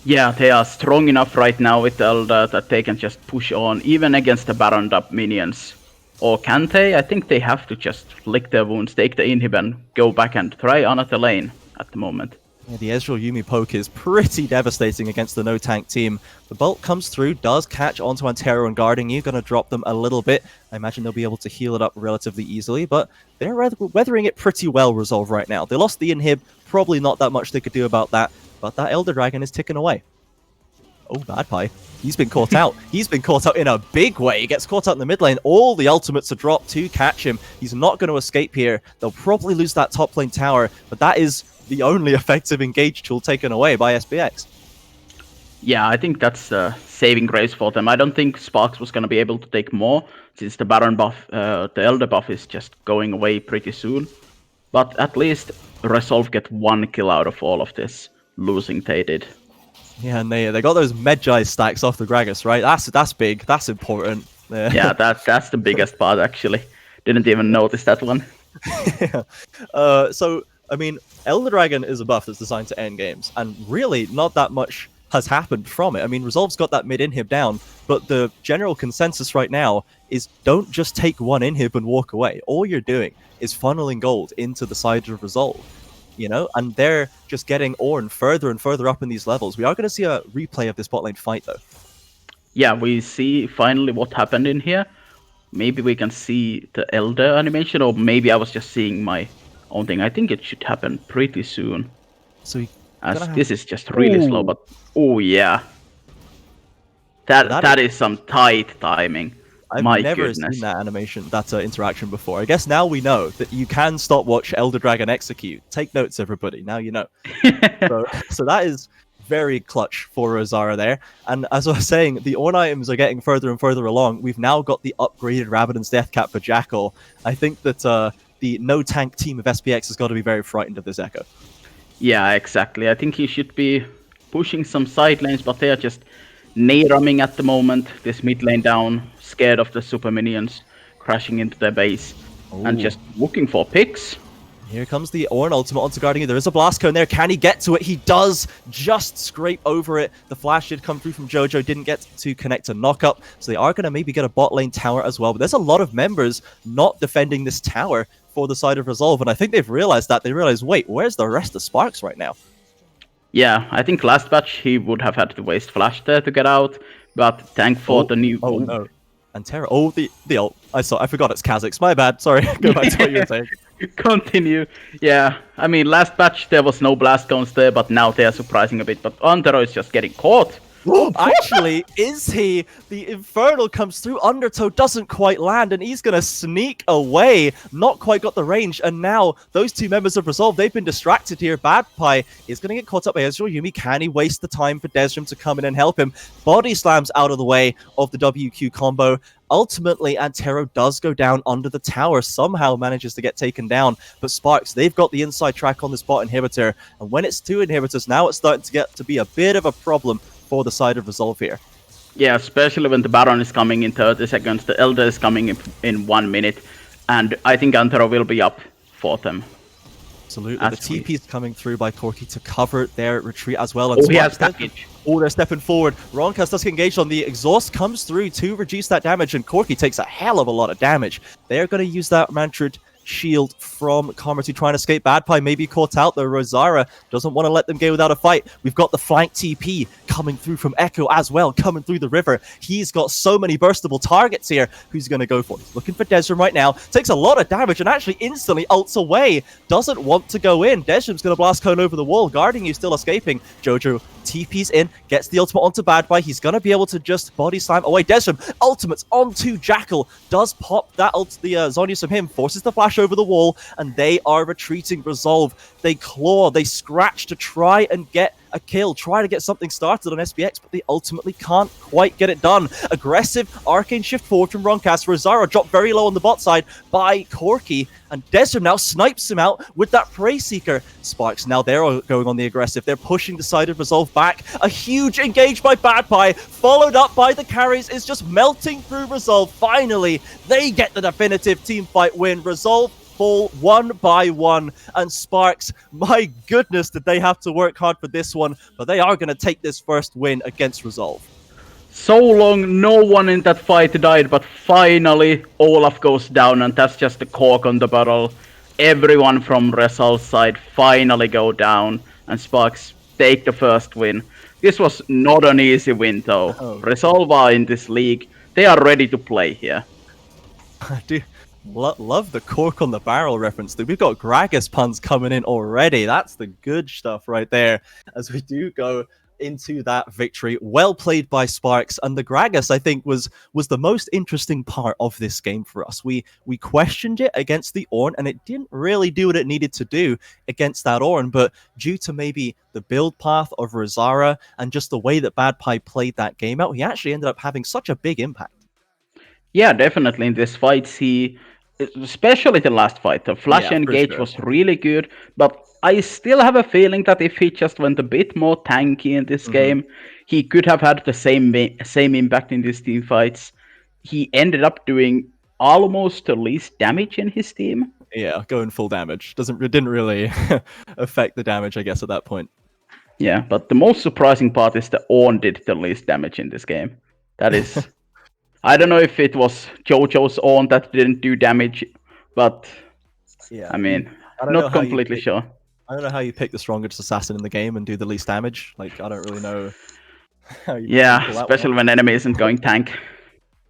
Yeah, they are strong enough right now with the Elder that they can just push on, even against the Baron up minions. Or can they? I think they have to just lick their wounds, take the inhib, and go back and try another lane at the moment. Yeah, the Ezreal Yuumi poke is pretty devastating against the no-tank team. The bolt comes through, does catch onto Antero and guarding you, gonna drop them a little bit. I imagine they'll be able to heal it up relatively easily, but they're weathering it pretty well, Resolve, right now. They lost the inhib, probably not that much they could do about that, but that Elder Dragon is ticking away. Oh, Badpie. He's been caught out. He's been caught out in a big way. He gets caught out in the mid lane. All the ultimates are dropped to catch him. He's not going to escape here. They'll probably lose that top lane tower, but that is the only effective engage tool taken away by SPX. Yeah, I think that's saving grace for them. I don't think Sparks was going to be able to take more, since the Baron buff, the Elder buff is just going away pretty soon. But at least Resolve get 1 kill out of all of this losing they did. Yeah, and they got those Medjay stacks off the Gragas, right? That's big. That's important. Yeah, that's the biggest part actually. Didn't even notice that one. So, I mean, Elder Dragon is a buff that's designed to end games, and really not that much has happened from it. I mean, Resolve's got that mid inhib down, but the general consensus right now is don't just take one inhib and walk away. All you're doing is funneling gold into the side of Resolve, you know, and they're just getting Ornn further and further up in these levels. We are going to see a replay of this bot lane fight, though. Yeah, we see finally what happened in here. Maybe we can see the Elder animation, or maybe I was just seeing my own thing. I think it should happen pretty soon. So As this is just really slow, but oh yeah. That is some tight timing. I've My never goodness. seen that animation, that interaction before. I guess now we know that you can stopwatch Elder Dragon execute. Take notes, everybody. Now you know. so that is very clutch for Rosara there. And as I was saying, the Ornn items are getting further and further along. We've now got the upgraded Rabadon's Death Cap for Jackal. I think that the no-tank team of SPX has got to be very frightened of this Echo. Yeah, exactly. I think he should be pushing some side lanes, but they are just naraming at the moment. This mid lane down, scared of the super minions crashing into their base, and just looking for picks. Here comes the Ornn ultimate onto Guardian. There is a blast cone there. Can he get to it? He does just scrape over it. The flash did come through from Jojo. Didn't get to connect a knockup. So they are going to maybe get a bot lane tower as well. But there's a lot of members not defending this tower for the side of Resolve. And I think they've realized that. They realize, wait, where's the rest of Sparks right now? Yeah, I think last batch he would have had to waste flash there to get out. But thank for the new... Oh, no. And Terra. Oh, the ult. I forgot it's Kha'Zix. My bad. Sorry. Go back to what you were saying. Continue. Yeah, I mean, last batch there was no blast cones there, but now they are surprising a bit. But Antero is just getting caught. Actually, is he? The Infernal comes through. Undertow doesn't quite land, and he's going to sneak away. Not quite got the range, and now those two members of Resolve, they've been distracted here. Bad Pie is going to get caught up by Ezreal Yumi. Can he waste the time for Desrim to come in and help him? Body slams out of the way of the WQ combo. Ultimately, Antero does go down under the tower, somehow manages to get taken down. But Sparks, they've got the inside track on this bot inhibitor. And when it's two inhibitors, now it's starting to get to be a bit of a problem for the side of Resolve here. Yeah, especially when the Baron is coming in 30 seconds, the Elder is coming in 1 minute. And I think Antero will be up for them. Absolutely. The TP is coming through by Corki to cover their retreat as well. And he has package. Oh, they're stepping forward. Ronkas does get engaged on the exhaust, comes through to reduce that damage, and Corki takes a hell of a lot of damage. They're going to use that Mantrid shield from Karma to try and escape. Bad Pie may be caught out, though Rosara doesn't want to let them go without a fight. We've got the flank TP coming through from Echo as well, coming through the river. He's got so many burstable targets here. Who's going to go for it? He's looking for Desrim right now. Takes a lot of damage and actually instantly ults away. Doesn't want to go in. Desrim's going to blast cone over the wall. Guarding you, still escaping. Jojo TP's in, gets the ultimate onto Bad Pie. He's going to be able to just body slam away. Desrim, ultimates onto Jackal. Does pop that the Zonius from him, forces the flash over the wall, and they are retreating. Resolve. They claw, they scratch to try and get a kill, try to get something started on SPX, but they ultimately can't quite get it done. Aggressive arcane shift forward from Ronkas. Rosara dropped very low on the bot side by Corki, and Desrim now snipes him out with that Prey Seeker. Sparks now they're going on the aggressive. They're pushing the side of Resolve back. A huge engage by Bad Pie, followed up by the carries, is just melting through Resolve. Finally, they get the definitive team fight win. Resolve fall one by one, and Sparks, my goodness, did they have to work hard for this one, but they are going to take this first win against Resolve. So long, no one in that fight died, but finally Olaf goes down, and that's just the cork on the bottle. Everyone from Resolve's side finally go down, and Sparks take the first win. This was not an easy win, though. Resolve are in this league. They are ready to play here. Dude, love the cork on the barrel reference. Dude. We've got Gragas puns coming in already. That's the good stuff right there. As we do go into that victory, well played by Sparks, and the Gragas I think was the most interesting part of this game for us. We questioned it against the Ornn, and it didn't really do what it needed to do against that Ornn, but due to maybe the build path of Rosara and just the way that Bad Pie played that game out, he actually ended up having such a big impact. Yeah, definitely in this fight, he especially the last fight. The flash Yeah, for engage sure. was really good, but I still have a feeling that if he just went a bit more tanky in this game, he could have had the same impact in these team fights. He ended up doing almost the least damage in his team. Yeah, going full damage. It didn't really affect the damage, I guess, at that point. Yeah, but the most surprising part is the Ornn did the least damage in this game. That is, I don't know if it was JoJo's Ornn that didn't do damage, but Yeah, I mean, I don't know not how you completely pick, sure. I don't know how you pick the strongest assassin in the game and do the least damage. Like, I don't really know how you Yeah, pull that one especially off. when enemy isn't going tank.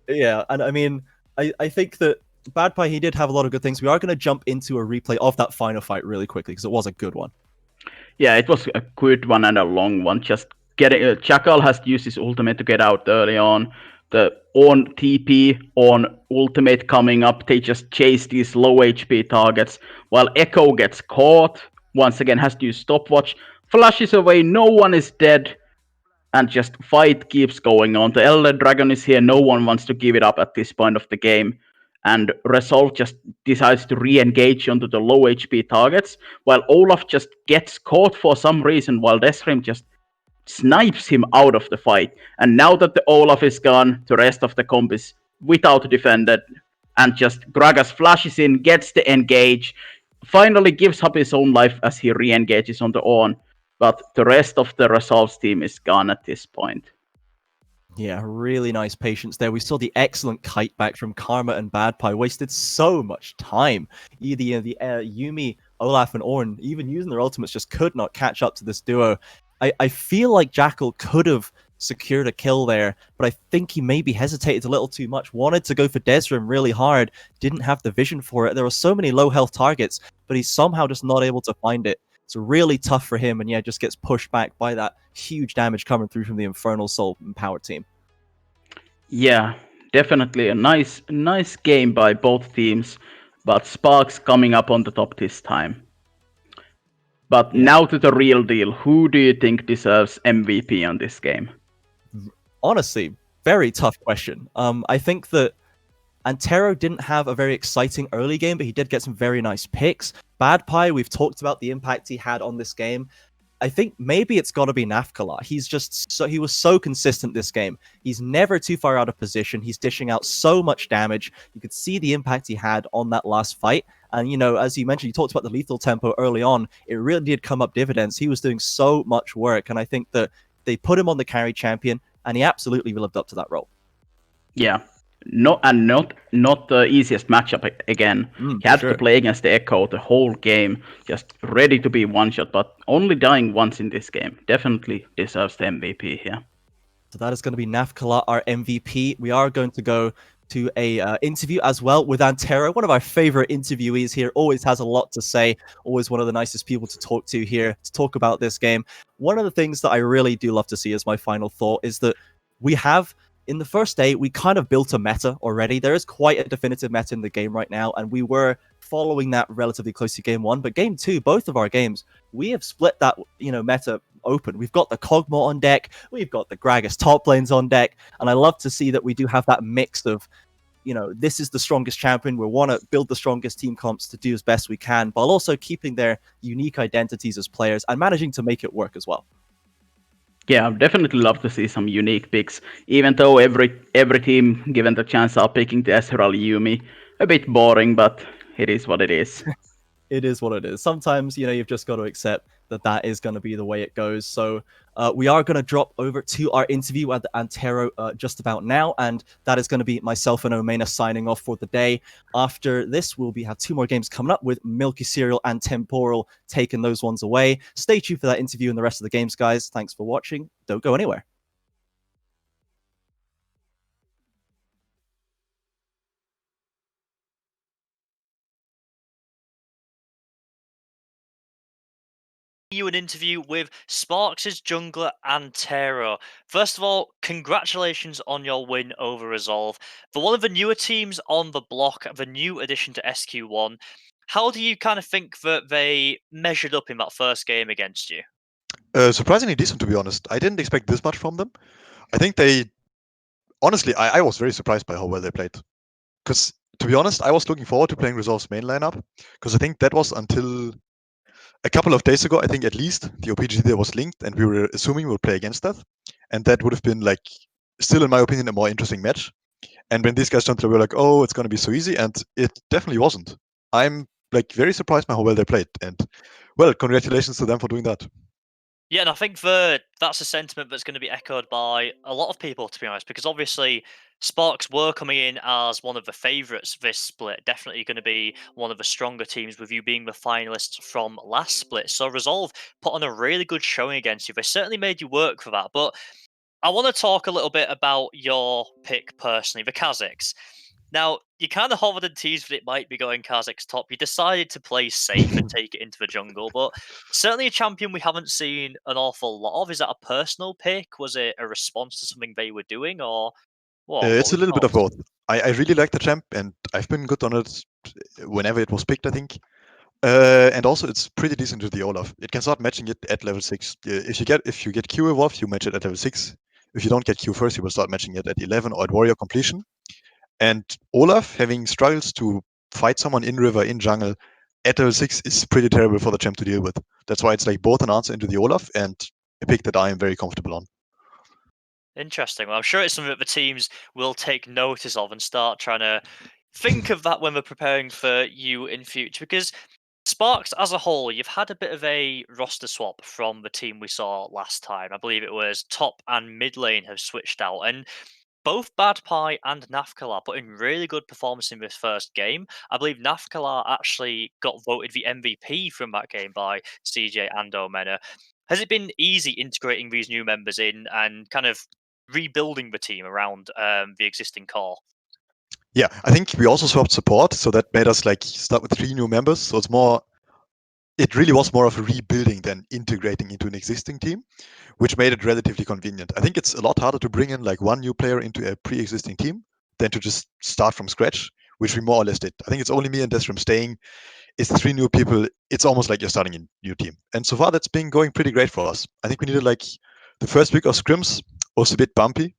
Yeah, and I mean, I think that Bad Pie, he did have a lot of good things. We are going to jump into a replay of that final fight really quickly because it was a good one. Yeah, it was a good one and a long one. Just getting Jackal has to use his ultimate to get out early on. The on TP on ultimate coming up, they just chase these low HP targets while Echo gets caught. Once again, has to use stopwatch, flashes away. No one is dead, and just fight keeps going on. The Elder Dragon is here. No one wants to give it up at this point of the game. And Resolve just decides to re-engage onto the low HP targets, while Olaf just gets caught for some reason, while Desrim just snipes him out of the fight. And now that the Olaf is gone, the rest of the comp is without defended, and just Gragas flashes in, gets the engage, finally gives up his own life as he re-engages on the Ornn. But the rest of the Resolve's team is gone at this point. Yeah, really nice patience there. We saw the excellent kite back from Karma and Bad Pie. Wasted so much time. The Yumi, Olaf, and Ornn, even using their ultimates, just could not catch up to this duo. I feel like Jackal could have secured a kill there, but I think he maybe hesitated a little too much. Wanted to go for Desrim really hard, didn't have the vision for it. There were so many low health targets, but he's somehow just not able to find it. It's really tough for him, and yeah, just gets pushed back by that huge damage coming through from the Infernal Soul and Power team. Yeah, definitely a nice game by both teams, but Sparks coming up on the top this time. But Yeah. now to the real deal. Who do you think deserves MVP on this game? Honestly, very tough question. I think that Antero didn't have a very exciting early game, but he did get some very nice picks. Bad Pie, we've talked about the impact he had on this game. I think maybe it's got to be Nafkala. He was so consistent this game. He's never too far out of position. He's dishing out so much damage. You could see the impact he had on that last fight. And, you know, as you mentioned, you talked about the lethal tempo early on. It really did come up dividends. He was doing so much work. And I think that they put him on the carry champion, and he absolutely lived up to that role. Yeah. Not the easiest matchup again. He had to play against the Echo the whole game, just ready to be one shot, but only dying once in this game. Definitely deserves the MVP here. So that is going to be Nafkala, our MVP. We are going to go to a interview as well with Antero, one of our favorite interviewees here. Always has a lot to say. Always one of the nicest people to talk to here to talk about this game. One of the things that I really do love to see as my final thought is that we have, in the first day, we kind of built a meta already. There is quite a definitive meta in the game right now, and we were following that relatively closely game one. But game two, both of our games, we have split that, meta open. We've got the Kog'Maw on deck, we've got the Gragas top lanes on deck, and I love to see that we do have that mix of, this is the strongest champion. We want to build the strongest team comps to do as best we can, while also keeping their unique identities as players and managing to make it work as well. Yeah, I'd definitely love to see some unique picks, even though every team given the chance are picking the Ezreal Yumi. A bit boring, but it is what it is. It is what it is. Sometimes, you've just got to accept that is going to be the way it goes. So we are going to drop over to our interview with Antero just about now, and that is going to be myself and Omena signing off for the day. After this, we'll have two more games coming up with Milky Cereal and Temporal taking those ones away. Stay tuned for that interview and the rest of the games, guys. Thanks for watching. Don't go anywhere. An interview with Sparks' jungler Antero. First of all, congratulations on your win over Resolve. For one of the newer teams on the block, the new addition to SQ1, how do you kind of think that they measured up in that first game against you? Surprisingly decent, to be honest. I didn't expect this much from them. I think honestly, I was very surprised by how well they played. Because to be honest, I was looking forward to playing Resolve's main lineup because I think that was until a couple of days ago. I think at least the OPG there was linked, and we were assuming we'll play against that, and that would have been like, still in my opinion, a more interesting match. And when these guys jumped, we were like, oh, it's going to be so easy, and it definitely wasn't. I'm like very surprised by how well they played, and well, congratulations to them for doing that. Yeah, and I think that's a sentiment that's going to be echoed by a lot of people, to be honest, because obviously Sparks were coming in as one of the favourites this split. Definitely going to be one of the stronger teams, with you being the finalists from last split. So Resolve put on a really good showing against you. They certainly made you work for that. But I want to talk a little bit about your pick personally, the Kazakhs. Now, you kind of hovered and teased that it might be going Kazakhs top. You decided to play safe and take it into the jungle, but certainly a champion we haven't seen an awful lot of. Is that a personal pick? Was it a response to something they were doing, or what? What It's were a your little bit of thoughts? both. I really like the champ, and I've been good on it whenever it was picked, I think. And also, it's pretty decent with the Olaf. It can start matching it at level 6. If you get Q evolved, you match it at level 6. If you don't get Q first, you will start matching it at 11 or at warrior completion. And Olaf, having struggles to fight someone in river, in jungle, at level 6 is pretty terrible for the champ to deal with. That's why it's like both an answer into the Olaf and a pick that I am very comfortable on. Interesting. Well, I'm sure it's something that the teams will take notice of and start trying to think of that when they're preparing for you in future. Because Sparks as a whole, you've had a bit of a roster swap from the team we saw last time. I believe it was top and mid lane have switched out, and both Bad Pie and Nafkalar put in really good performance in this first game. I believe Nafkalar actually got voted the MVP from that game by CJ and Omena. Has it been easy integrating these new members in and kind of rebuilding the team around the existing core? Yeah, I think we also swapped support, so that made us like start with 3 new members. So it really was more of a rebuilding than integrating into an existing team, which made it relatively convenient. I think it's a lot harder to bring in like one new player into a pre-existing team than to just start from scratch, which we more or less did. I think it's only me and Desrim staying. It's 3 new people. It's almost like you're starting a new team. And so far, that's been going pretty great for us. I think we needed like the first week of scrims was a bit bumpy,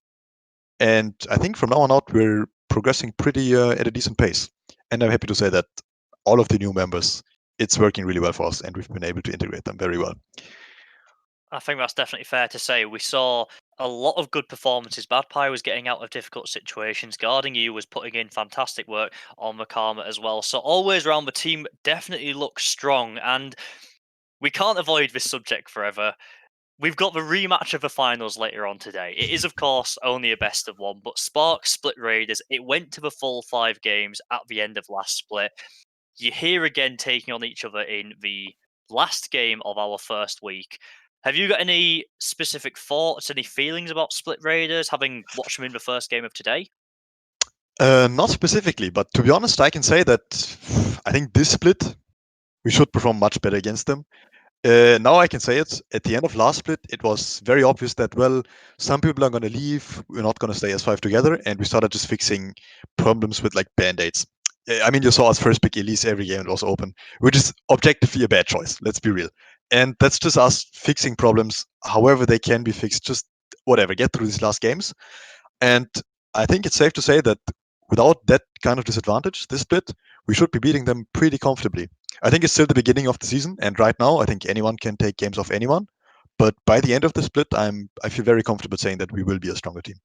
and I think from now on out we're progressing pretty at a decent pace. And I'm happy to say that all of the new members, it's working really well for us, and we've been able to integrate them very well. I think that's definitely fair to say. We saw a lot of good performances. Bad Pie was getting out of difficult situations. Guarding You was putting in fantastic work on Makama as well. So always around, the team definitely looks strong. And we can't avoid this subject forever. We've got the rematch of the finals later on today. It is, of course, only a best of one, but Sparks split Raiders. It went to the full 5 games at the end of last split. You're here again taking on each other in the last game of our first week. Have you got any specific thoughts, any feelings about Split Raiders, having watched them in the first game of today? Not specifically, but to be honest, I can say that I think this split we should perform much better against them. Now I can say it. At the end of last split, it was very obvious that, well, some people are going to leave. We're not going to stay as 5 together. And we started just fixing problems with like band-aids. I mean, you saw us first pick Elise every game it was open, which is objectively a bad choice. Let's be real. And that's just us fixing problems however they can be fixed. Just whatever, get through these last games. And I think it's safe to say that without that kind of disadvantage, this split, we should be beating them pretty comfortably. I think it's still the beginning of the season, and right now, I think anyone can take games off anyone. But by the end of the split, I feel very comfortable saying that we will be a stronger team.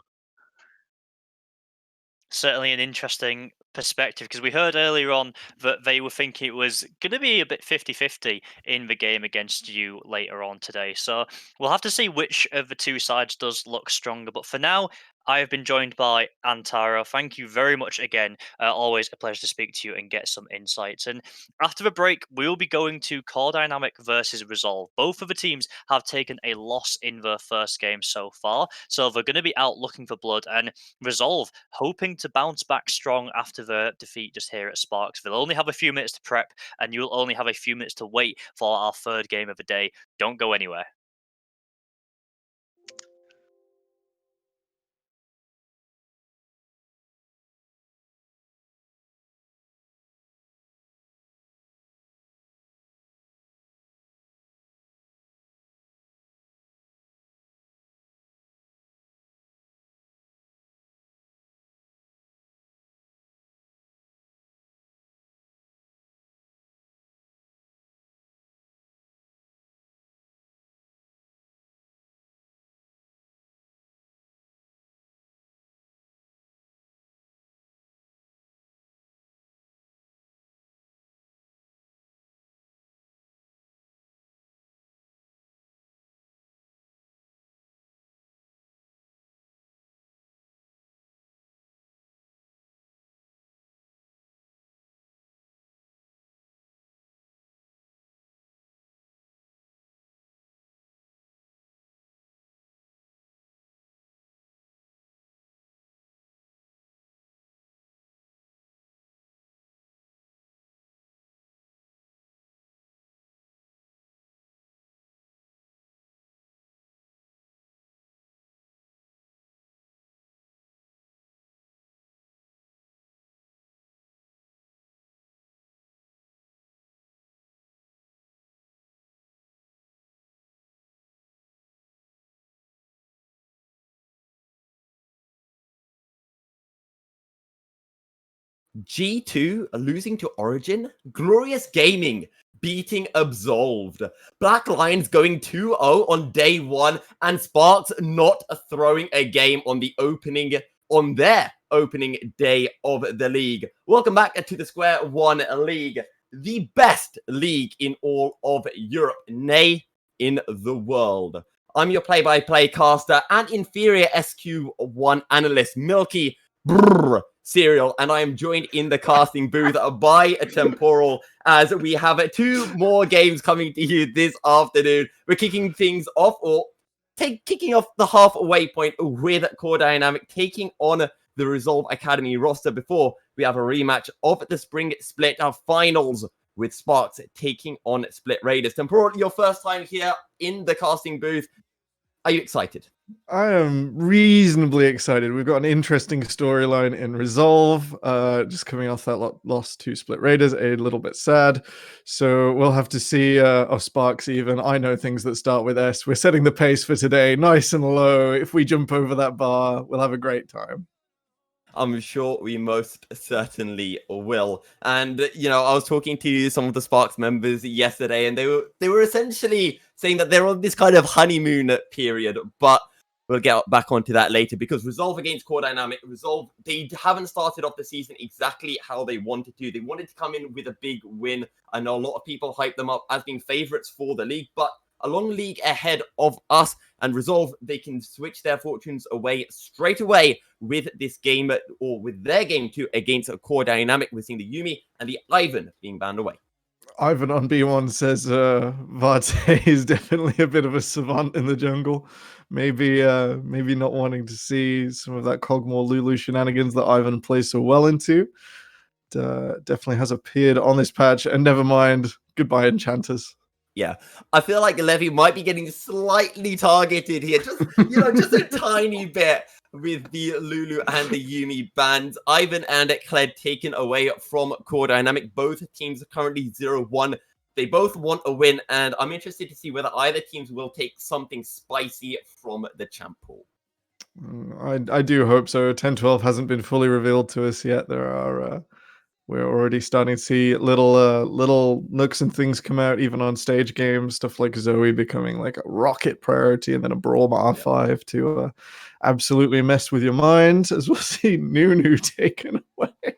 Certainly an interesting perspective, because we heard earlier on that they were thinking it was going to be a bit 50-50 in the game against you later on today. So we'll have to see which of the two sides does look stronger. But for now, I have been joined by Antara. Thank you very much again. Always a pleasure to speak to you and get some insights. And after the break, we will be going to Core Dynamic versus Resolve. Both of the teams have taken a loss in their first game so far, so they're going to be out looking for blood. And Resolve hoping to bounce back strong after the defeat just here at Sparks. They'll only have a few minutes to prep, and you'll only have a few minutes to wait for our third game of the day. Don't go anywhere. G2 losing to Origin, Glorious Gaming beating Absolved, Black Lions going 2-0 on day one, and Sparks not throwing a game on their opening day of the league. Welcome back to the Square One League, the best league in all of Europe, nay, in the world. I'm your play-by-play caster and inferior SQ1 analyst, Milky Cereal, and I am joined in the casting booth by a Temporal as we have two more games coming to you this afternoon. We're kicking things off, kicking off the halfway point with Core Dynamic taking on the Resolve Academy roster before we have a rematch of the Spring Split finals with Sparks taking on Split Raiders. Temporal, your first time here in the casting booth. Are you excited? I am reasonably excited. We've got an interesting storyline in Resolve. Just coming off that loss to Split Raiders, a little bit sad. So we'll have to see. Sparks even. I know things that start with S. We're setting the pace for today, nice and low. If we jump over that bar, we'll have a great time. I'm sure we most certainly will. And I was talking to some of the Sparks members yesterday, and they were essentially saying that they're on this kind of honeymoon period, but we'll get back onto that later because Resolve against Core Dynamic, Resolve, they haven't started off the season exactly how they wanted to. They wanted to come in with a big win. I know a lot of people hype them up as being favorites for the league, but a long league ahead of us, and Resolve, they can switch their fortunes away straight away with this game, or with their game too, against a Core Dynamic. We're seeing the Yuumi and the Ivan being banned away. Ivan on B1 says Varte is definitely a bit of a savant in the jungle. Maybe not wanting to see some of that Cogmore Lulu shenanigans that Ivan plays so well into. Definitely has appeared on this patch, and never mind, goodbye Enchanters. Yeah, I feel like Levy might be getting slightly targeted here, just a tiny bit with the Lulu and the Yuumi bans. Ivan and Kled taken away from Core Dynamic. Both teams are currently 0-1. They both want a win, and I'm interested to see whether either teams will take something spicy from the champ pool. I do hope so. 10-12 hasn't been fully revealed to us yet. We're already starting to see little nooks and things come out, even on stage games. Stuff like Zoe becoming like a rocket priority, and then a Brawl R5 to absolutely mess with your mind, as we'll see Nunu taken away.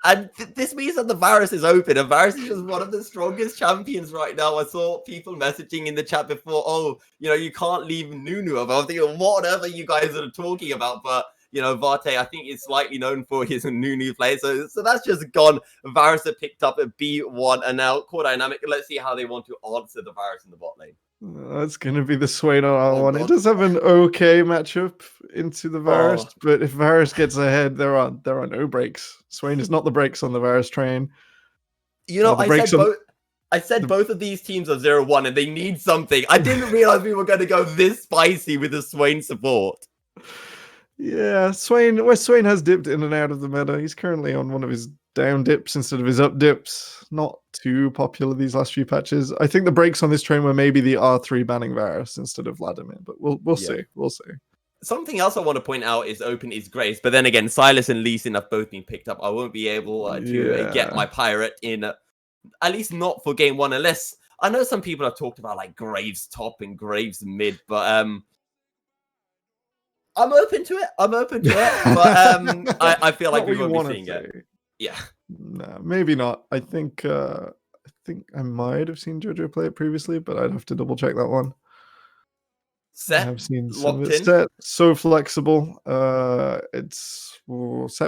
And this means that the Varus is open. And Varus is just one of the strongest champions right now. I saw people messaging in the chat before, you can't leave Nunu above. I was thinking, whatever you guys are talking about, but Varte, I think, is slightly known for his Nunu play. So that's just gone. Varus have picked up a B1, and now Core Dynamic. Let's see how they want to answer the Varus in the bot lane. That's going to be the Swain on R1. It does have an okay matchup into the Varus, but if Varus gets ahead, there are no breaks. Swain is not the breaks on the Varus train. I said both of these teams are 0-1, and they need something. I didn't realize we were going to go this spicy with the Swain support. Yeah, Swain has dipped in and out of the meta. He's currently on one of his down dips instead of his up dips. Not too popular these last few patches. I think the breaks on this train were maybe the R3 banning Varus instead of Vladimir, but we'll see. We'll see. Something else I want to point out is Open is Grace, but then again, Silas and Lee Sin have both been picked up. I won't be able to get my Pirate in, at least not for game one, unless I know some people have talked about like Graves top and Graves mid, but I'm open to it. But I feel like we won't be seeing it. Yeah. Nah, maybe not. I think I might have seen Jojo play it previously, but I'd have to double check that one. Set. I have seen some of it set. So flexible. Set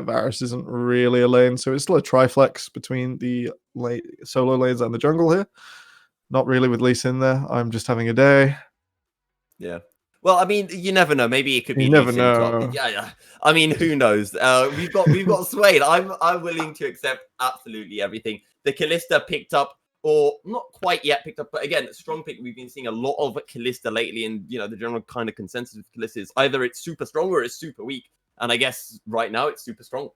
Varus isn't really a lane, so it's still a triflex between the solo lanes and the jungle here. Not really with Lee Sin there. I'm just having a day. Yeah. Well, I mean, you never know. Maybe it could be. You never know. Yeah. I mean, who knows? We've got Swain. I'm willing to accept absolutely everything. The Callista picked up, or not quite yet picked up, but again, strong pick. We've been seeing a lot of Callista lately, and the general kind of consensus with Callista is either it's super strong or it's super weak. And I guess right now it's super strong.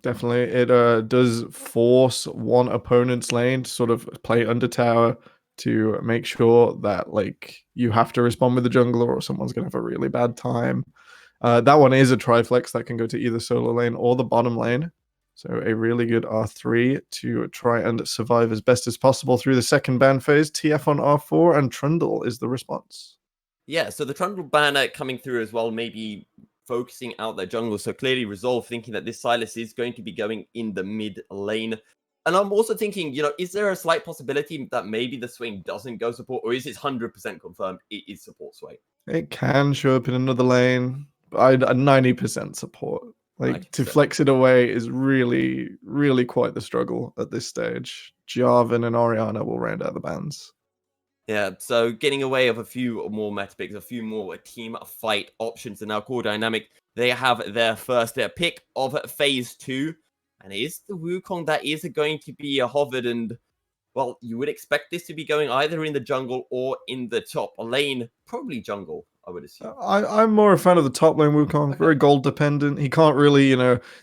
Definitely, it does force one opponent's lane to sort of play under tower, to make sure that like you have to respond with the jungler or someone's going to have a really bad time. That one is a triflex that can go to either solo lane or the bottom lane. So a really good R3 to try and survive as best as possible through the second ban phase. TF on R4 and Trundle is the response. Yeah, so the Trundle banner coming through as well, maybe focusing out their jungle. So clearly Resolve thinking that this Silas is going to be going in the mid lane. And I'm also thinking, is there a slight possibility that maybe the Swain doesn't go support, or is it 100% confirmed it is support Swain? It can show up in another lane. I'd 90% support. Like, to 90%. flex it away is really, really quite the struggle at this stage. Jarvan and Oriana will round out the bans. Yeah, so getting away of a few more meta picks, a few more team fight options, and now Core Dynamic, they have their first pick of phase 2, and it is the Wukong that is going to be hovered, and well, you would expect this to be going either in the jungle or in the top lane, probably jungle, I would assume. I'm more a fan of the top lane Wukong, very gold dependent. He can't really,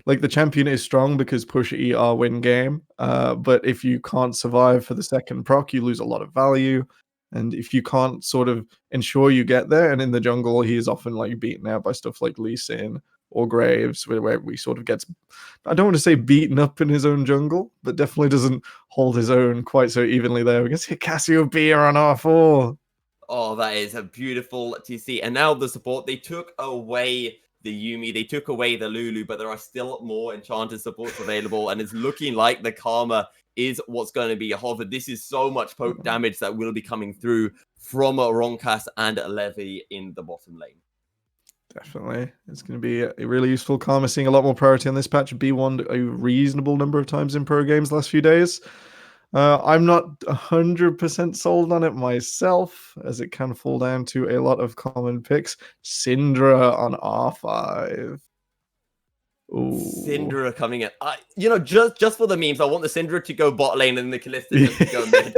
like the champion is strong because push ER win game. But if you can't survive for the second proc, you lose a lot of value. And if you can't sort of ensure you get there, and in the jungle, he is often like beaten out by stuff like Lee Sin or Graves, where he sort of gets, I don't want to say beaten up in his own jungle, but definitely doesn't hold his own quite so evenly there against Cassiopeia on R4. Oh, that is a beautiful to see. And now the support, they took away the Yuumi, they took away the Lulu, but there are still more enchanted supports available, and it's looking like the Karma is what's going to be hovered. This is so much poke damage that will be coming through from Ronkas and Levy in the bottom lane. Definitely. It's going to be a really useful Karma, seeing a lot more priority on this patch. B1 a reasonable number of times in pro games last few days. I'm not 100% sold on it myself, as it can fall down to a lot of common picks. Syndra on R5. Ooh. Syndra coming in. Just for the memes, I want the Syndra to go bot lane and the Kalista just to go mid.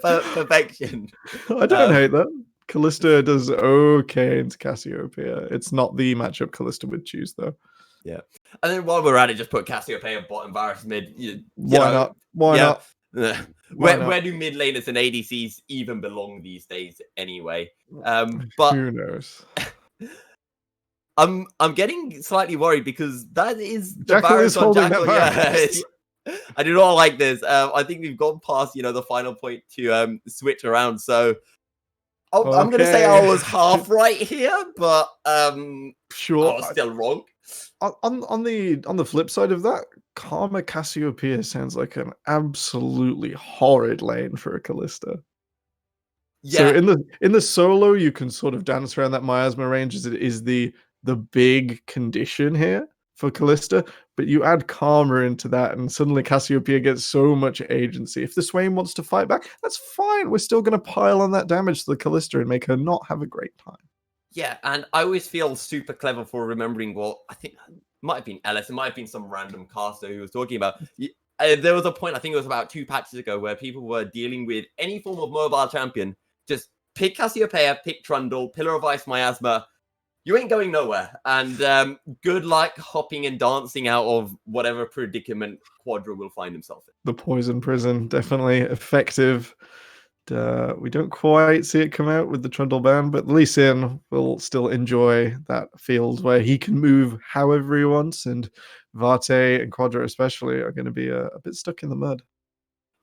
Perfection. I don't hate that. Kalista does okay into Cassiopeia. It's not the matchup Kalista would choose, though. Yeah. And then while we're at it, just put Cassiopeia bot and Varus mid. Why not? Why not? Where do mid laners and ADCs even belong these days anyway? But who knows? I'm getting slightly worried because that is the Jackal Varus is on holding Jackal. that Yeah. Varus. I do not like this. I think we've gone past the final point to switch around. So I'm going to say I was half right here, but sure, I was still wrong. On the flip side of that, Karma Cassiopeia sounds like an absolutely horrid lane for a Kalista. Yeah. So in the solo, you can sort of dance around that miasma range as it is the big condition here for Kalista, but you add Karma into that, and suddenly Cassiopeia gets so much agency. If the Swain wants to fight back, that's fine. We're still going to pile on that damage to the Kalista and make her not have a great time. Yeah, and I always feel super clever for remembering what I think might have been Ellis, it might have been some random caster who was talking about. There was a point, I think it was about 2 patches ago, where people were dealing with any form of mobile champion. Just pick Cassiopeia, pick Trundle, Pillar of Ice, Miasma. You ain't going nowhere. And good luck hopping and dancing out of whatever predicament Quadra will find himself in. The Poison Prison, definitely effective. We don't quite see it come out with the Trundle ban, but Lee Sin will still enjoy that field where he can move however he wants, and Vate and Quadra especially are going to be a bit stuck in the mud.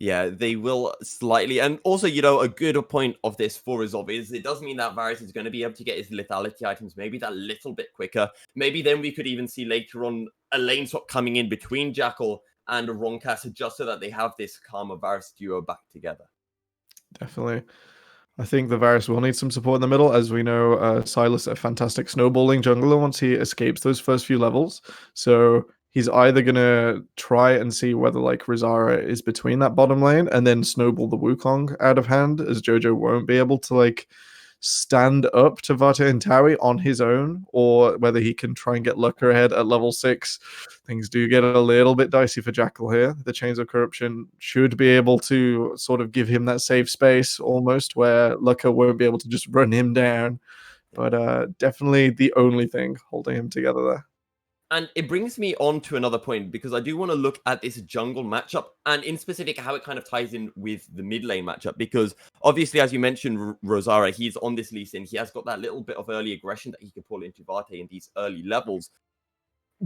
Yeah, they will slightly. And also, a good point of this for Resolve is it does mean that Varus is going to be able to get his lethality items maybe that little bit quicker. Maybe then we could even see later on a lane swap coming in between Jackal and Ronkas just so that they have this Karma Varus duo back together. Definitely. I think the Varus will need some support in the middle. As we know, Silas a fantastic snowballing jungler once he escapes those first few levels. So he's either going to try and see whether like Rizara is between that bottom lane and then snowball the Wukong out of hand, as Jojo won't be able to like stand up to Vate and Taui on his own, or whether he can try and get Lucker ahead at level 6. Things do get a little bit dicey for Jackal here. The Chains of Corruption should be able to sort of give him that safe space almost, where Lucker won't be able to just run him down. But definitely the only thing holding him together there. And it brings me on to another point, because I do want to look at this jungle matchup, and in specific, how it kind of ties in with the mid lane matchup. Because obviously, as you mentioned, Rosara, he's on this Lee Sin. He has got that little bit of early aggression that he can pull into Vate in these early levels.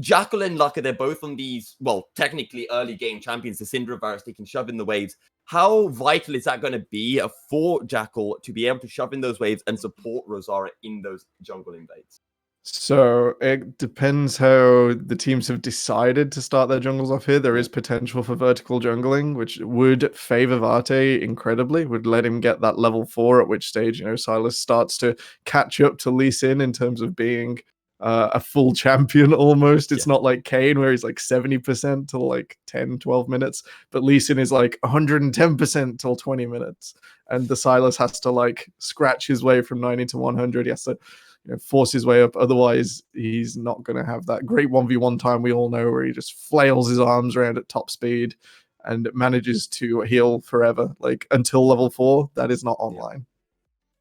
Jackal and Laka, they're both on these, well, technically early game champions. The Syndra Varus, they can shove in the waves. How vital is that going to be for Jackal to be able to shove in those waves and support Rosara in those jungle invades? So it depends how the teams have decided to start their jungles off here. There is potential for vertical jungling, which would favor Vate incredibly, would let him get that level 4, at which stage, Sylas starts to catch up to Lee Sin in terms of being a full champion almost. It's not like Kane where he's like 70% till like 10, 12 minutes, but Lee Sin is like 110% till 20 minutes. And the Sylas has to like scratch his way from 90 to 100. He has to force his way up. Otherwise, he's not going to have that great 1v1 time we all know where he just flails his arms around at top speed and manages to heal forever. Like until level 4, that is not online.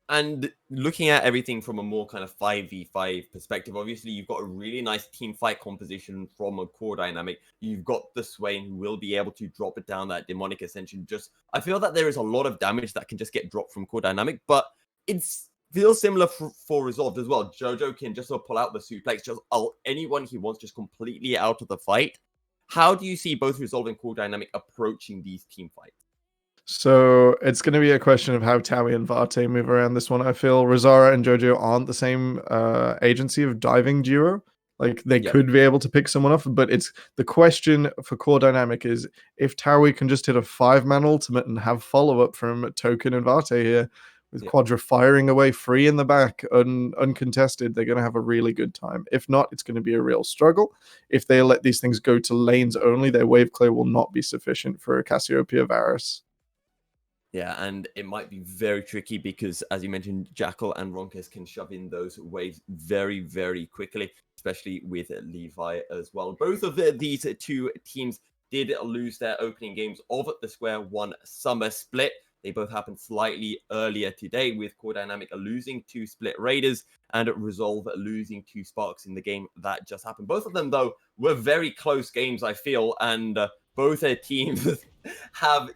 And looking at everything from a more kind of 5v5 perspective, obviously you've got a really nice team fight composition from a core dynamic. You've got the Swain who will be able to drop it down that demonic ascension. I feel that there is a lot of damage that can just get dropped from core dynamic, but it's feels similar for Resolved as well. Jojo can just pull out the suplex, just anyone he wants, just completely out of the fight. How do you see both Resolved and Core Dynamic approaching these team fights? So it's going to be a question of how Taui and Vate move around this one. I feel Rosara and Jojo aren't the same agency of diving duo. Like they could be able to pick someone off, but it's the question for Core Dynamic is if Taui can just hit a 5-man ultimate and have follow-up from Token and Vate here, with Quadra firing away free in the back, uncontested, they're going to have a really good time. If not, it's going to be a real struggle. If they let these things go to lanes only, their wave clear will not be sufficient for Cassiopeia Varus. Yeah, and it might be very tricky because, as you mentioned, Jackal and Ronkes can shove in those waves very, very quickly, especially with Levi as well. Both of these two teams did lose their opening games of the Square 1 Summer Split. They both happened slightly earlier today, with Core Dynamic losing to Split Raiders and Resolve losing to Sparks in the game that just happened. Both of them, though, were very close games, I feel, and both their teams have,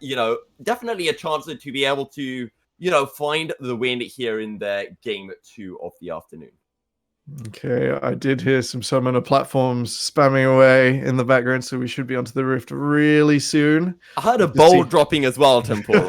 definitely a chance to be able to, find the win here in their game 2 of the afternoon. Okay, I did hear some summoner platforms spamming away in the background, so we should be onto the Rift really soon. I heard a bowl dropping as well, Temporal.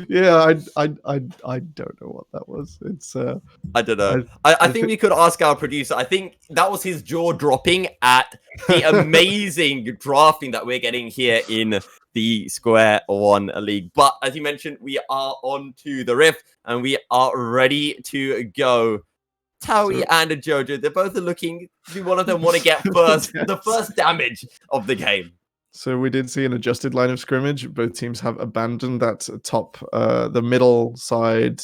Yeah, I don't know what that was. It's I don't know. I think we could ask our producer. I think that was his jaw dropping at the amazing drafting that we're getting here in the Square 1 League. But as you mentioned, we are on to the Rift and we are ready to go. Taui and Jojo, they're both looking. Do one of them want to get the first damage of the game? So we did see an adjusted line of scrimmage. Both teams have abandoned that top, the middle side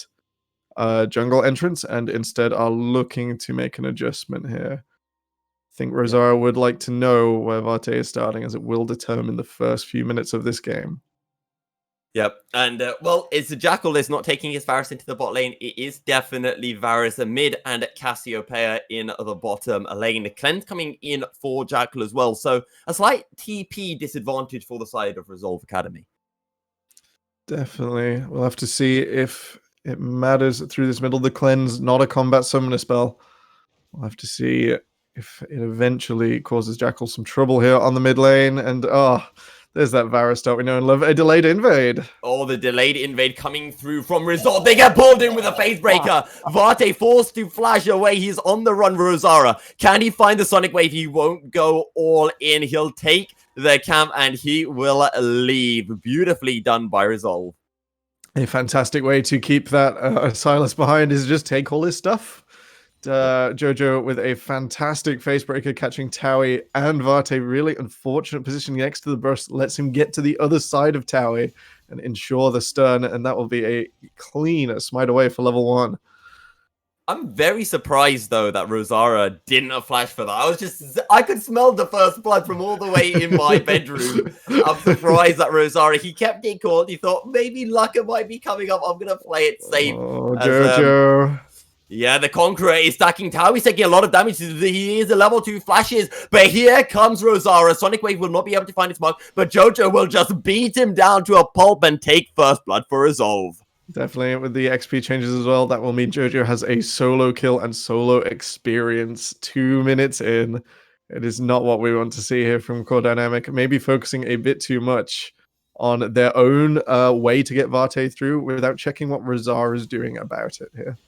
jungle entrance, and instead are looking to make an adjustment here. I think Rosara would like to know where Vate is starting, as it will determine the first few minutes of this game. Yep, and it's the Jackal is not taking his Varus into the bot lane. It is definitely Varus mid and Cassiopeia in the bottom lane. The cleanse coming in for Jackal as well, so a slight TP disadvantage for the side of Resolve Academy. Definitely, we'll have to see if it matters through this middle. The cleanse, not a combat summoner spell. We'll have to see if it eventually causes Jackal some trouble here on the mid lane, and there's that Varus that we know and love. A delayed invade. Oh, the delayed invade coming through from Resolve. They get pulled in with a phase breaker. Vate forced to flash away. He's on the run, Rosara. Can he find the Sonic Wave? He won't go all in. He'll take the camp and he will leave. Beautifully done by Resolve. A fantastic way to keep that Sylas behind is just take all his stuff. Jojo with a fantastic facebreaker catching Taui and Vate. Really unfortunate position next to the burst lets him get to the other side of Taui and ensure the stun, and that will be a clean smite away for level 1. I'm very surprised though that Rosara didn't flash for that. I could smell the first blood from all the way in my bedroom. I'm surprised that Rosara, he kept it cool. He thought maybe Laka might be coming up. I'm gonna play it safe. Oh, Jojo. Yeah, the Conqueror is stacking Tau. He's taking a lot of damage. He is a level 2 flashes. But here comes Rosara. Sonic Wave will not be able to find its mark. But Jojo will just beat him down to a pulp and take first blood for Resolve. Definitely, with the XP changes as well, that will mean Jojo has a solo kill and solo experience 2 minutes in. It is not what we want to see here from Core Dynamic. Maybe focusing a bit too much on their own way to get Vate through without checking what Razar is doing about it here.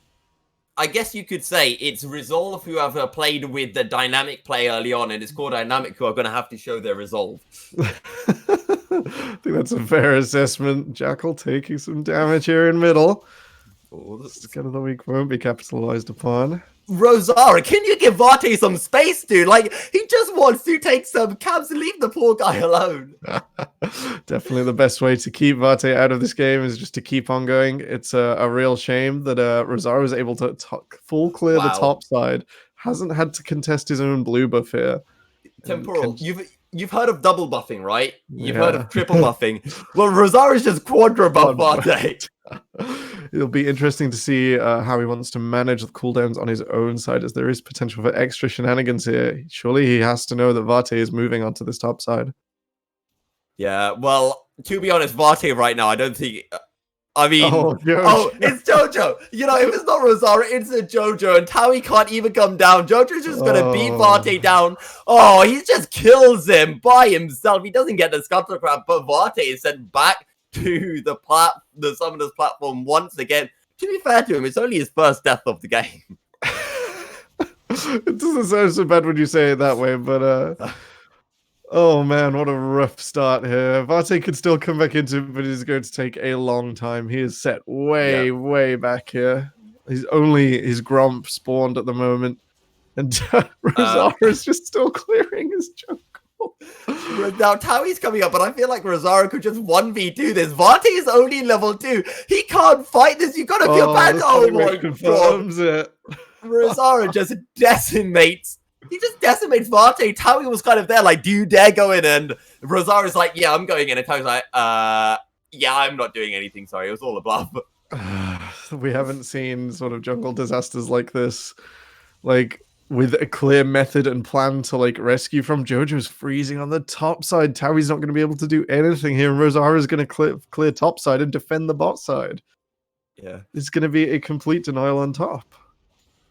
I guess you could say it's Resolve who have played with the Dynamic play early on, and it's Core Dynamic who are going to have to show their resolve. I think that's a fair assessment. Jackal taking some damage here in middle. Skin of the week won't be capitalized upon. Rosara, can you give Vate some space, dude? Like, he just wants to take some cabs and leave the poor guy alone. Definitely the best way to keep Vate out of this game is just to keep on going. It's a real shame that Rosara was able to full clear the top side. Hasn't had to contest his own blue buff here. Temporal, you've heard of double buffing, right? You've heard of triple buffing. Well, Rosara's just quadra buff Vate. It'll be interesting to see how he wants to manage the cooldowns on his own side, as there is potential for extra shenanigans here. Surely he has to know that Vate is moving onto this top side. Yeah, well, to be honest, Vate right now, I don't think... I mean, it's Jojo. You know, if it's not Rosara, it's a Jojo, and Taui can't even come down. Jojo's just gonna beat Vate down. Oh, he just kills him by himself. He doesn't get the Scuttle Crab, but Vate is sent back to the Summoner's platform once again. To be fair to him, it's only his first death of the game. It doesn't sound so bad when you say it that way, but oh man, what a rough start here. Vate could still come back into it, but it's going to take a long time. He is set way back here. He's only his Gromp spawned at the moment, and Rosara is just still clearing his jungle. Now Taui's coming up, but I feel like Rosara could just 1v2 this. Vate is only level 2. He can't fight this. You gotta feel bad. Oh my god. It. Rosara just decimates. He just decimates Vate. Taui was kind of there, like, do you dare go in? And Rosara's like, yeah, I'm going in. And Taui's like, yeah, I'm not doing anything. Sorry, it was all a bluff. We haven't seen sort of jungle disasters like this. Like, with a clear method and plan to like rescue from. Jojo's freezing on the top side. Taui's not going to be able to do anything here. And Rosara's going to clear top side and defend the bot side. Yeah. It's going to be a complete denial on top.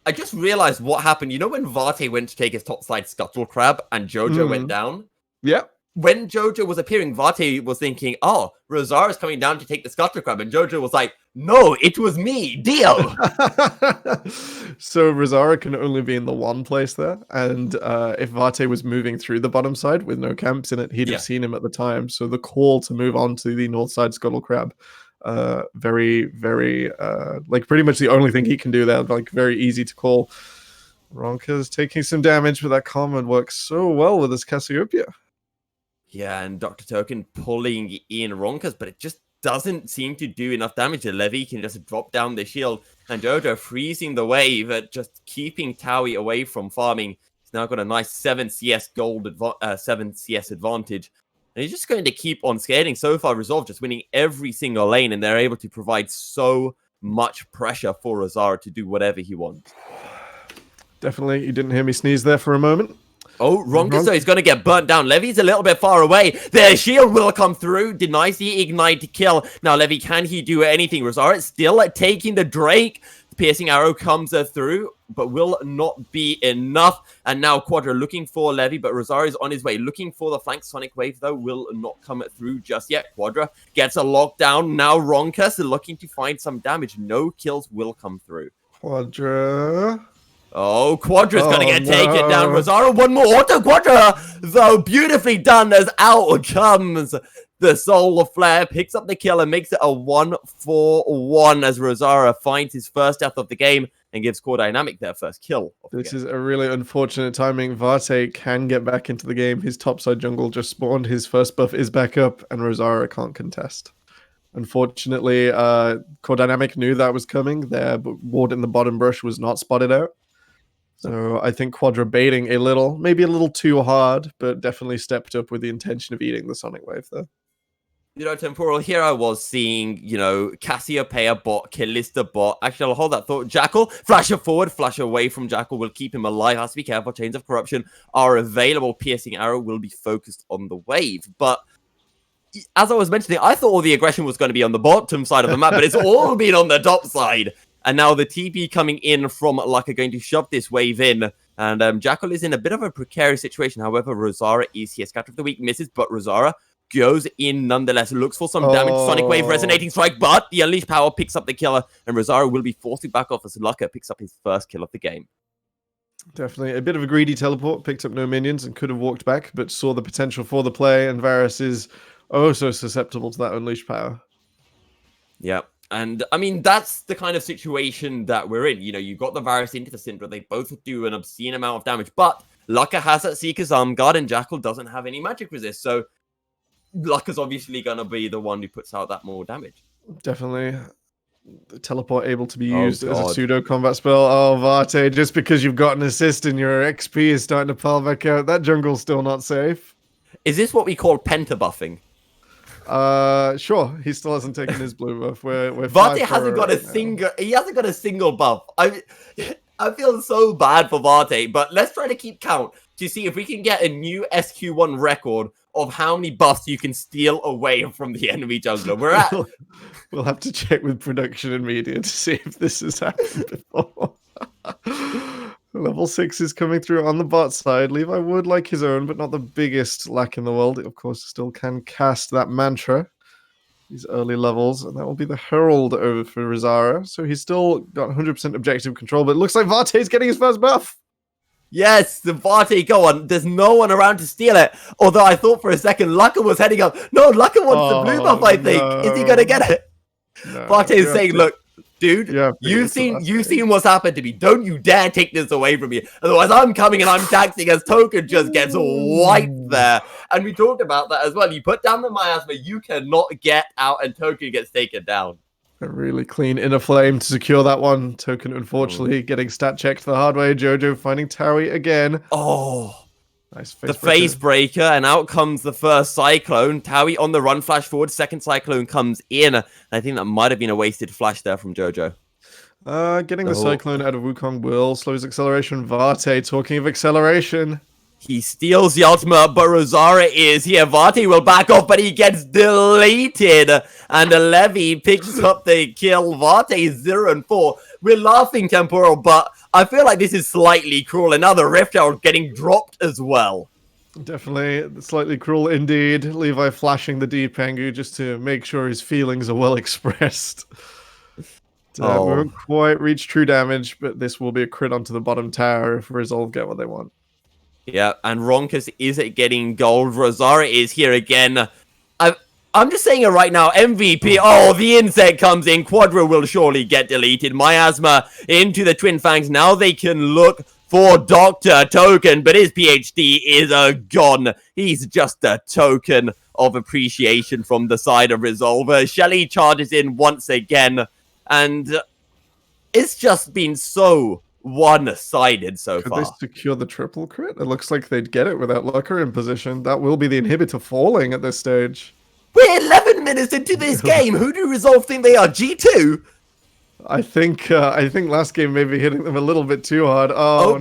I just realized what happened. You know when Vate went to take his top side Scuttle Crab and Jojo went down? Yep. When Jojo was appearing, Vate was thinking, oh, Rosara's coming down to take the Scuttle Crab. And Jojo was like, no, it was me. Deal. So Rosara can only be in the one place there. And if Vate was moving through the bottom side with no camps in it, he'd have seen him at the time. So the call to move on to the north side Scuttle Crab, very, like pretty much the only thing he can do there. Like very easy to call. Ronka's taking some damage, but that comment works so well with his Cassiopeia. Yeah, and Dr. Token pulling in Ronkas, but it just doesn't seem to do enough damage. The Levy can just drop down the shield, and Jojo freezing the wave, just keeping Taui away from farming. He's now got a nice 7 CS 7 CS advantage, and he's just going to keep on scaling. So far, Resolve just winning every single lane, and they're able to provide so much pressure for Rosara to do whatever he wants. Definitely, you didn't hear me sneeze there for a moment. Oh, Ronkas, so he's going to get burnt down. Levy's a little bit far away. Their shield will come through. Denies the ignite kill. Now, Levy, can he do anything? Rosara still taking the Drake. The piercing arrow comes through, but will not be enough. And now Quadra looking for Levy, but Rosara is on his way. Looking for the flank Sonic Wave, though, will not come through just yet. Quadra gets a lockdown. Now Ronkas looking to find some damage. No kills will come through. Quadra... Oh, Quadra's gonna get taken down. Rosara, one more auto. Quadra, though, beautifully done as out comes the Solar Flare, picks up the kill and makes it a 1-4-1 as Rosara finds his first death of the game and gives Core Dynamic their first kill. This is a really unfortunate timing. Vate can get back into the game. His topside jungle just spawned. His first buff is back up, and Rosara can't contest. Unfortunately, Core Dynamic knew that was coming. Their ward in the bottom brush was not spotted out. So I think Quadra baiting a little, maybe a little too hard, but definitely stepped up with the intention of eating the Sonic Wave there. You know, Temporal, here I was seeing, you know, Cassiopeia bot, Kalista bot. Actually, I'll hold that thought. Jackal, flash it forward, flash away from Jackal will keep him alive. Has to be careful. Chains of Corruption are available. Piercing Arrow will be focused on the wave. But as I was mentioning, I thought all the aggression was going to be on the bottom side of the map, but it's all been on the top side. And now the TP coming in from Luck are going to shove this wave in. And Jackal is in a bit of a precarious situation. However, Rosara is here. Scatter of the Weak misses, but Rosara goes in nonetheless. Looks for some damage. Sonic Wave, Resonating Strike, but the Unleashed Power picks up the killer, and Rosara will be forced to back off as Lucka picks up his first kill of the game. Definitely a bit of a greedy teleport, picked up no minions and could have walked back, but saw the potential for the play, and Varus is oh so susceptible to that Unleashed Power. Yeah, and I mean, that's the kind of situation that we're in. You know, you got the Varus into the Syndra, they both do an obscene amount of damage, but Lucka has that Seeker's Arm Guard, and Jackal doesn't have any magic resist, so Lucka's obviously going to be the one who puts out that more damage. Definitely. The teleport able to be used as a pseudo combat spell. Oh, Varte, just because you've got an assist and your XP is starting to pile back out, that jungle's still not safe. Is this what we call penta buffing? Sure. He still hasn't taken his blue buff. Varte hasn't got he hasn't got a single buff. I feel so bad for Varte, but let's try to keep count to see if we can get a new SQ1 record of how many buffs you can steal away from the enemy jungler. We're at. We'll have to check with production and media to see if this has happened before. Level 6 is coming through on the bot side. Levi would like his own, but not the biggest lack in the world. It, of course, still can cast that mantra. These early levels, and that will be the Herald over for Rizara. So he's still got 100% objective control, but it looks like Varte's getting his first buff. Yes, the Varte, go on. There's no one around to steal it. Although I thought for a second Lucka was heading up. No, Lucka wants the blue buff, I think. No. Is he going to get it? No, Varte is saying, look, dude, you've seen what's happened to me. Don't you dare take this away from me. Otherwise, I'm coming and I'm taxing as Token just gets wiped there. And we talked about that as well. You put down the miasma, you cannot get out, and Token gets taken down. A really clean inner flame to secure that one. Token, unfortunately, getting stat checked the hard way. Jojo finding Towie again. Oh, nice face breaker, and out comes the first Cyclone. Towie on the run, flash forward. Second Cyclone comes in. I think that might have been a wasted flash there from Jojo. Getting the Cyclone out of Wukong will slow his acceleration. Varte, talking of acceleration. He steals the ultimate, but Rosara is here. Varte will back off, but he gets deleted. And Levy picks up the kill. Varte is 0-4. We're laughing, Temporal, but I feel like this is slightly cruel. And now the Rift Herald getting dropped as well. Definitely slightly cruel indeed. Levi flashing the Deepangu just to make sure his feelings are well expressed. We won't quite reach true damage, but this will be a crit onto the bottom tower if Resolve get what they want. Yeah, and Ronkus is getting gold. Rosara is here again. I'm just saying it right now. MVP. Oh, the insect comes in. Quadra will surely get deleted. Miasma into the Twin Fangs. Now they can look for Dr. Token, but his PhD is gone. He's just a token of appreciation from the side of Resolver. Shelly charges in once again, and it's just been so one-sided so far. Could they secure the triple crit? It looks like they'd get it without Lucka in position. That will be the inhibitor falling at this stage. We're 11 minutes into this game. Who do Resolve think they are? G2? I think last game maybe hitting them a little bit too hard.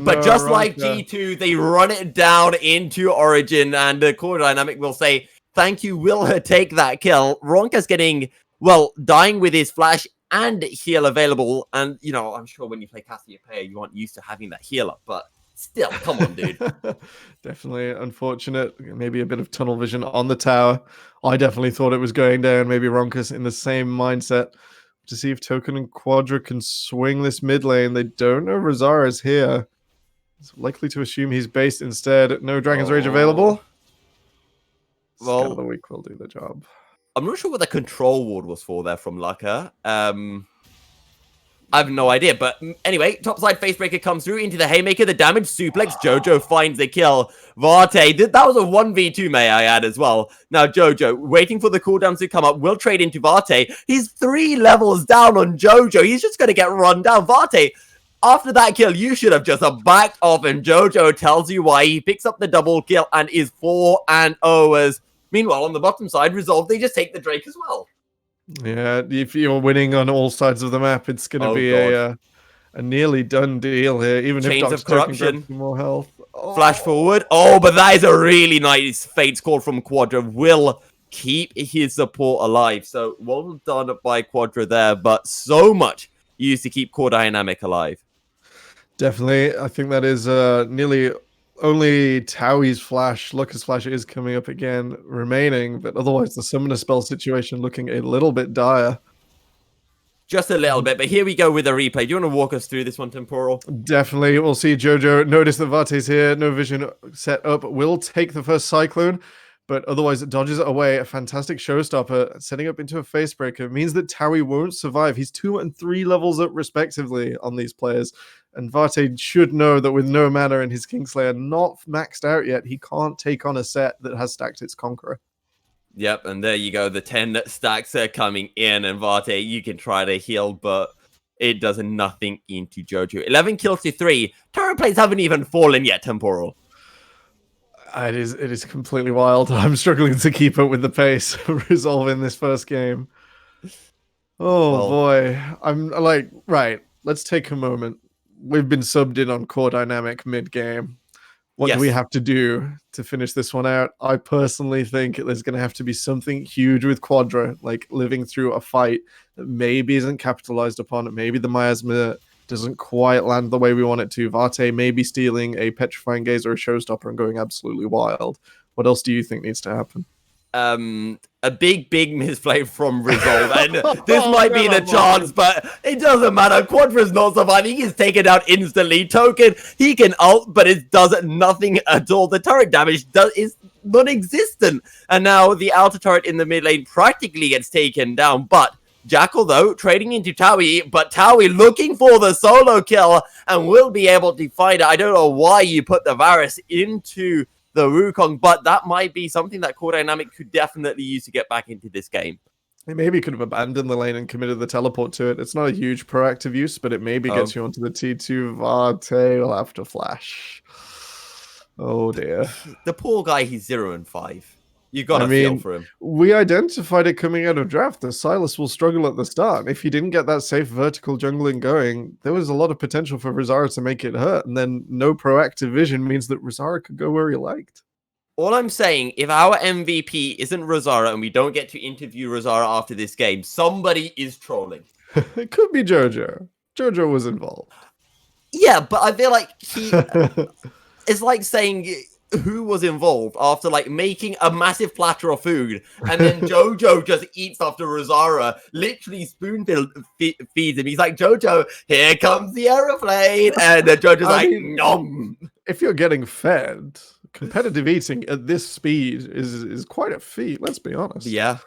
But just like G2, they run it down into Origin, and the core dynamic will say, thank you, will take that kill. Ronka's getting, well, dying with his flash and heal available, and you know, I'm sure when you play Cassiopeia, you aren't used to having that heal up, but still, come on, dude. Definitely unfortunate. Maybe a bit of tunnel vision on the tower. I definitely thought it was going down. Maybe Ronkus in the same mindset to see if Token and Quadra can swing this mid lane. They don't know Rosara's here. It's likely to assume he's based instead. No Dragon's Rage available. Well, Scout of the Week will do the job. I'm not sure what the control ward was for there from Lucka. I have no idea, but anyway, topside Facebreaker comes through into the Haymaker, the damage suplex. Jojo finds the kill. Varte, that was a 1v2, may I add, as well. Now, Jojo, waiting for the cooldowns to come up, will trade into Varte. He's 3 levels down on Jojo. He's just going to get run down. Varte, after that kill, you should have just backed off, and Jojo tells you why. He picks up the double kill and is 4-0. Meanwhile, on the bottom side, Resolve, they just take the Drake as well. Yeah, if you're winning on all sides of the map, it's going to be a nearly done deal here. Even Chains if of Corruption, more health. Flash forward. Oh, but that is a really nice Fate's Call from Quadra. Will keep his support alive. So well done by Quadra there, but so much used to keep Core Dynamic alive. Definitely. I think that is nearly only Towie's flash, Lucas flash is coming up again remaining, but otherwise the summoner spell situation looking a little bit dire. Just a little bit, but here we go with a replay. Do you want to walk us through this one, Temporal? Definitely. We'll see Jojo. Notice that Vate's here. No vision set up. Will take the first Cyclone, but otherwise it dodges it away. A fantastic showstopper. Setting up into a facebreaker means that Towie won't survive. He's 2 and 3 levels up respectively on these players. And Vate should know that with no mana and his Kingslayer not maxed out yet, he can't take on a set that has stacked its Conqueror. Yep, and there you go. The 10 stacks are coming in, and Vate, you can try to heal, but it does nothing into Jojo. 11 kills to 3. Turret plates haven't even fallen yet, Temporal. It is completely wild. I'm struggling to keep up with the pace of resolving this first game. Oh, Well, boy. I'm like, right, let's take a moment. We've been subbed in on Core Dynamic mid-game. What do we yes. have to do to finish this one out? I personally think there's going to have to be something huge with Quadra, like living through a fight that maybe isn't capitalized upon. Maybe the miasma doesn't quite land the way we want it to. Vate maybe stealing a Petrifying Gaze or a Showstopper and going absolutely wild. What else do you think needs to happen? A big misplay from Resolve, and this might be the chance, but it doesn't matter. Quadra's not surviving. He's taken out instantly. Token, he can ult, but it does nothing at all. The turret damage is non-existent, and now the outer turret in the mid lane practically gets taken down, but Jackal, though, trading into Towie, but Towie looking for the solo kill and will be able to find it. I don't know why you put the Varus into the Wukong, but that might be something that Core Dynamic could definitely use to get back into this game. It maybe could have abandoned the lane and committed the teleport to it. It's not a huge proactive use, but it maybe gets you onto the T2. Vate will have to flash. Oh dear. The poor guy, he's 0 and 5. You gotta feel for him. We identified it coming out of draft that Silas will struggle at the start. If he didn't get that safe vertical jungling going, there was a lot of potential for Rosara to make it hurt, and then no proactive vision means that Rosara could go where he liked. All I'm saying, if our MVP isn't Rosara and we don't get to interview Rosara after this game, somebody is trolling. It could be Jojo. Jojo was involved. Yeah, but I feel like it's like saying who was involved after like making a massive platter of food, and then Jojo just eats after Rosara, literally feeds him. He's like, Jojo, here comes the aeroplane, and Jojo's nom. If you're getting fed, competitive eating at this speed is quite a feat. Let's be honest. Yeah.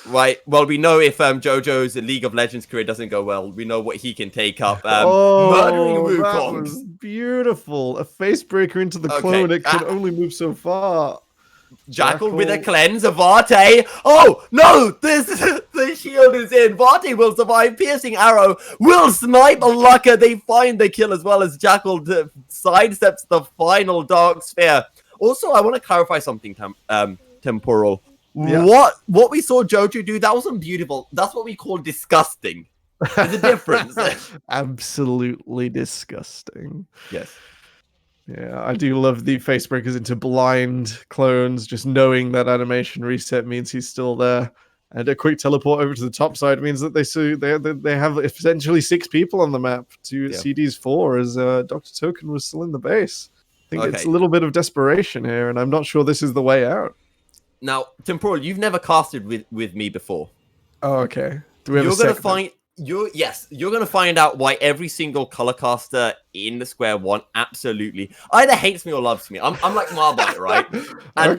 Right. Well, we know if Jojo's League of Legends career doesn't go well, we know what he can take up. Murdering Wukongs. That was beautiful. A facebreaker into the clone. It can only move so far. Jackal with a cleanse of Vate. Oh, no! The shield is in. Vate will survive. Piercing arrow will snipe Lucka. They find the kill as well as Jackal sidesteps the final Dark Sphere. Also, I want to clarify something, Temporal. Yeah. What we saw Jojo do, that wasn't beautiful. That's what we call disgusting. There's a difference. Absolutely disgusting. Yes. Yeah, I do love the facebreakers into blind clones. Just knowing that animation reset means he's still there. And a quick teleport over to the top side means that they have essentially 6 people on the map to CD's 4 as Dr. Token was still in the base. I think it's a little bit of desperation here, and I'm not sure this is the way out. Now, Temporal, you've never casted with me before. Oh, okay. Do we have you're gonna find out why every single color caster in the SQ1 absolutely either hates me or loves me. I'm like Marbite, right? And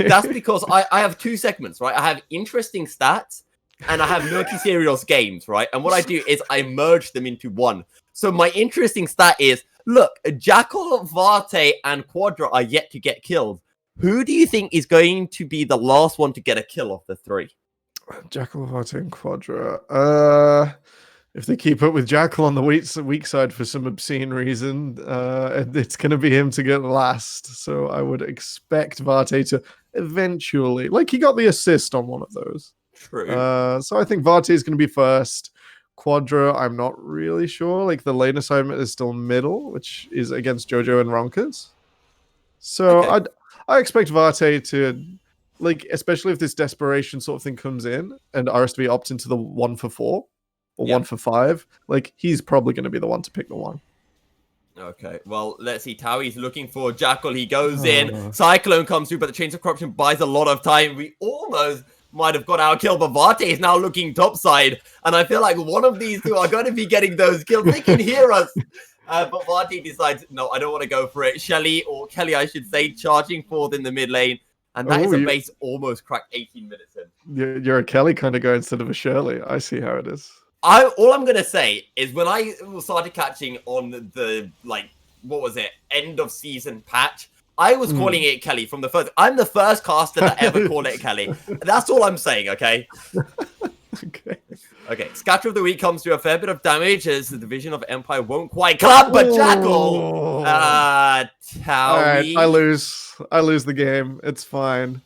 that's because I have 2 segments, right? I have interesting stats and I have Nerky Serials games, right? And what I do is I merge them into one. So my interesting stat is, look, Jackal, Vate, and Quadra are yet to get killed. Who do you think is going to be the last one to get a kill of the 3? Jackal, Vate, and Quadra. If they keep up with Jackal on the weak side for some obscene reason, it's going to be him to get last. So I would expect Vate to eventually, like he got the assist on one of those. True. So I think Vate is going to be first. Quadra, I'm not really sure. Like the lane assignment is still middle, which is against Jojo and Ronkers. So I expect Vate to, like, especially if this desperation sort of thing comes in and RSV opts into the 1 for 4 or 1 for 5, like, he's probably going to be the one to pick the 1. Okay, well, let's see. Towie's looking for Jackal. He goes in. Cyclone comes through, but the Chains of Corruption buys a lot of time. We almost might have got our kill, but Vate is now looking topside. And I feel like one of these two are going to be getting those kills. They can hear us. But Vate decides, no, I don't want to go for it. Shelly, or Kelly, I should say, charging forward in the mid lane. And that is a base almost cracked 18 minutes in. You're a Kelly kind of guy instead of a Shirley. I see how it is. All I'm gonna say is when I started catching on the what was it, end of season patch, I was calling it Kelly from the first. I'm the first caster that ever called it Kelly. That's all I'm saying. Okay. Okay. Scatter of the Week comes through a fair bit of damage as the Division of Empire won't quite clap, but Jackal, Towie. All right, I lose the game. It's fine.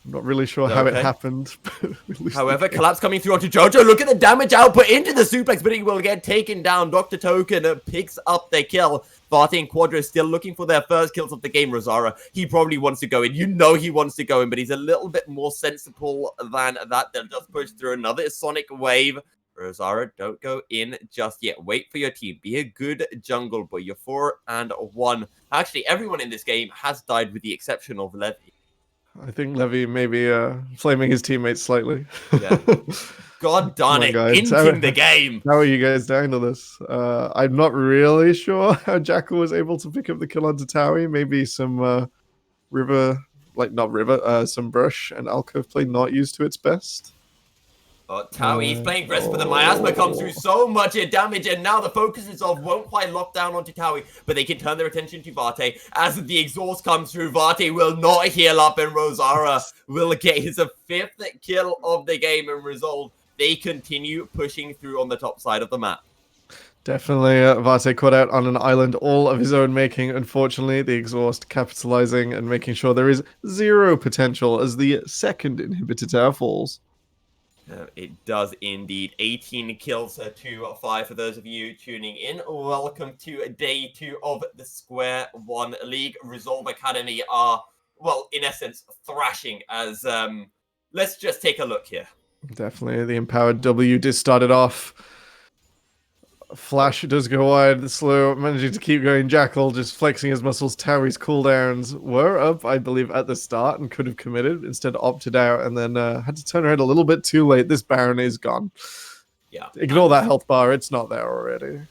I'm not really sure how it happened. However, collapse coming through onto Jojo. Look at the damage output into the suplex, but he will get taken down. Dr. Token picks up the kill. Vate and Quadra is still looking for their first kills of the game. Rosara, he probably wants to go in. You know he wants to go in, but he's a little bit more sensible than that. They'll just push through another Sonic Wave. Rosara, don't go in just yet. Wait for your team. Be a good jungle boy. You're 4-1. Actually, everyone in this game has died with the exception of Levy. I think Levy may be flaming his teammates slightly. Yeah. God darn it, inting the game. How are you guys down to this? I'm not really sure how Jackal was able to pick up the kill onto Towie. Maybe some some brush and alcove play not used to its best. Towie's playing Rest, but the miasma comes through so much damage, and now the focuses of won't quite lock down onto Towie, but they can turn their attention to Vate. As the exhaust comes through, Vate will not heal up, and Rosara will get his 5th kill of the game and resolve. They continue pushing through on the top side of the map. Definitely, Vate caught out on an island all of his own making. Unfortunately, the exhaust capitalizing and making sure there is 0 potential as the second inhibitor tower falls. It does indeed. 18 kills to 5 for those of you tuning in. Welcome to day 2 of the Square 1 League. Resolve Academy are, well, in essence, thrashing as... let's just take a look here. Definitely, the Empowered W just started off. Flash does go wide, slow, managing to keep going. Jackal just flexing his muscles. Towie's cooldowns were up, I believe, at the start and could have committed. Instead, opted out and then had to turn around a little bit too late. This Baron is gone. Yeah. Ignore that health bar. It's not there already.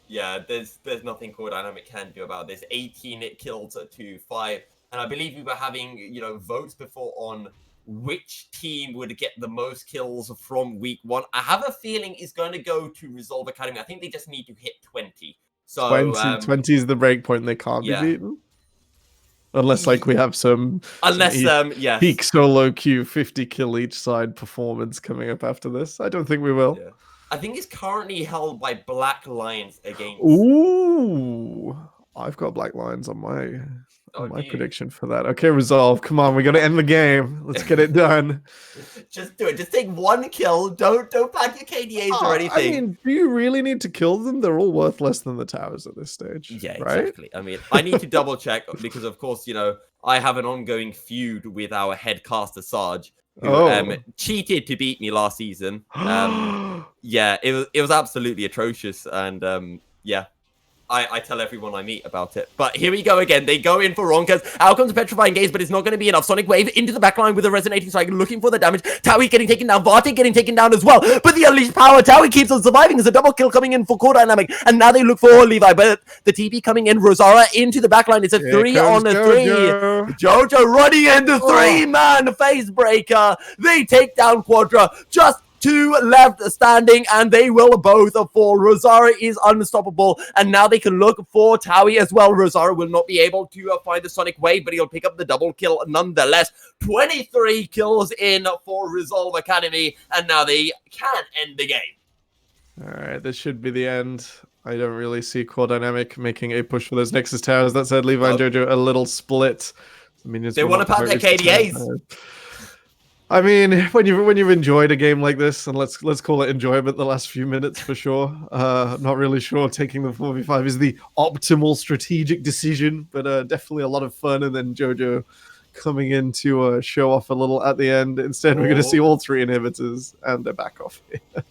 Yeah, there's nothing Core Dynamic can do about this. 18 kills to 5. And I believe we were having, votes before on which team would get the most kills from week 1. I have a feeling it's going to go to Resolve Academy. I think they just need to hit 20. So 20 is the break point. They can't be beaten. Unless, we have some peak solo queue 50 kill each side performance coming up after this. I don't think we will. Yeah. I think it's currently held by Black Lions against... Ooh! I've got Black Lions on my... my prediction for that. Okay, Resolve. Come on, we got to end the game. Let's get it done. Just do it. Just take 1 kill. Don't pack your KDAs or anything. I mean, do you really need to kill them? They're all worth less than the towers at this stage. Yeah, right? Exactly. I mean, I need to double check because, of course, I have an ongoing feud with our head caster Sarge, who cheated to beat me last season. Yeah, it was absolutely atrocious, and yeah. I tell everyone I meet about it. But here we go again. They go in for Ronkas. Out comes a Petrifying Gaze, but it's not going to be enough. Sonic Wave into the backline with a Resonating Strike, looking for the damage. Towie getting taken down. Vate getting taken down as well. But the Unleashed Power, Towie keeps on surviving. There's a double kill coming in for Core Dynamic. And now they look for Levi. But the TP coming in. Rosara into the backline. It's a 3-on-3. Jojo running into 3-man face breaker. They take down Quadra. Just 2 left standing, and they will both fall. Rosara is unstoppable, and now they can look for Towie as well. Rosara will not be able to find the Sonic Wave, but he'll pick up the double kill nonetheless. 23 kills in for Resolve Academy, and now they can end the game. All right, this should be the end. I don't really see Core Dynamic making a push for those Nexus towers. That said, Levi and Jojo a little split. They want to pack their KDAs. I mean, when you've enjoyed a game like this, and let's call it enjoyment the last few minutes for sure. Not really sure taking the 4v5 is the optimal strategic decision, but definitely a lot of fun. And then Jojo coming in to show off a little at the end. Instead, we're going to see all 3 inhibitors and a back off here.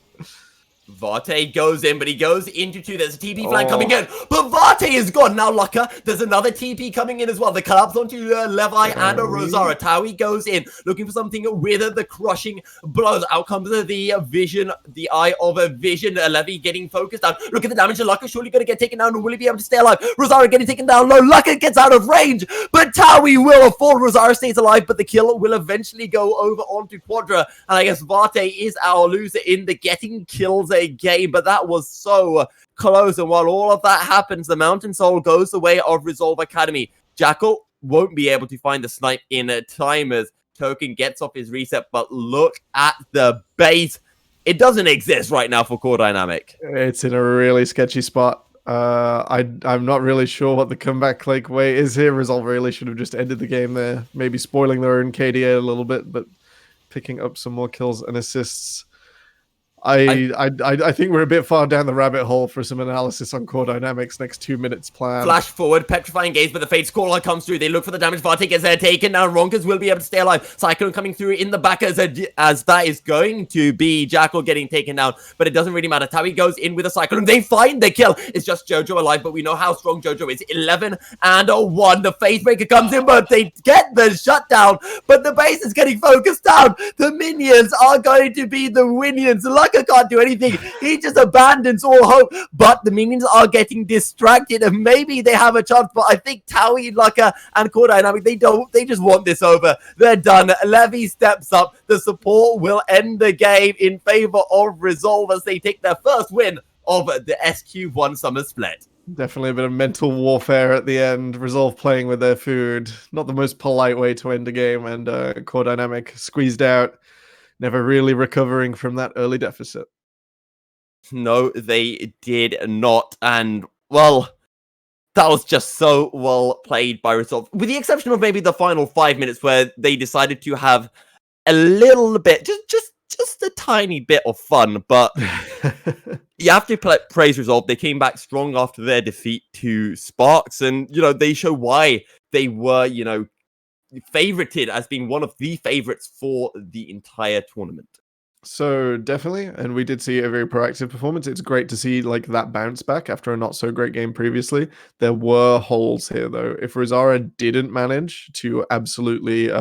Varte goes in, but he goes into two. There's a TP flank coming in, but Varte is gone. Now, Lucka, there's another TP coming in as well. The collapse onto Levi and Rosara. Taui goes in, looking for something with the crushing blows. Out comes the vision, the eye of a vision. Levi getting focused down. Look at the damage. Lucka surely going to get taken down. Will he be able to stay alive? Rosara getting taken down low. Lucka gets out of range, but Taui will fall. Rosara stays alive, but the kill will eventually go over onto Quadra. And I guess Varte is our loser in the getting kills game, but that was so close. And while all of that happens, the Mountain Soul goes the way of Resolve Academy. Jackal won't be able to find the snipe in time as Token gets off his reset, but look at the bait. It doesn't exist right now for Core Dynamic. It's in a really sketchy spot. I'm not really sure what the comeback way is here. Resolve really should have just ended the game there, maybe spoiling their own KDA a little bit, but picking up some more kills and assists. I think we're a bit far down the rabbit hole for some analysis on Core Dynamics next 2 minutes plan. Flash forward, petrifying gaze, but the Fate's Caller comes through. They look for the damage. Varte gets taken. Now Ronkers will be able to stay alive. Cyclone coming through in the back as that is going to be Jackal getting taken down, but it doesn't really matter. Taui goes in with a Cyclone. They find the kill. It's just Jojo alive, but we know how strong Jojo is. 11 and 1. The Facebreaker comes in, but they get the shutdown, but the base is getting focused down. The minions are going to be the Winions. Lucka can't do anything. He just abandons all hope, but the minions are getting distracted and maybe they have a chance, but I think Taui, Lucka, and Core Dynamic, they just want this over. They're done. Levy steps up. The support will end the game in favor of Resolve as they take their first win of the SQ1 Summer Split. Definitely a bit of mental warfare at the end. Resolve playing with their food. Not the most polite way to end a game, and Core Dynamic squeezed out, never really recovering from that early deficit. No, they did not. And, well, that was just so well played by Resolve. With the exception of maybe the final 5 minutes where they decided to have a little bit, just a tiny bit of fun. But you have to praise Resolve. They came back strong after their defeat to Sparks. And, they show why they were, favorited as being one of the favorites for the entire tournament. So definitely, and we did see a very proactive performance. It's great to see that bounce back after a not so great game previously. There were holes here though. If Rosara didn't manage to absolutely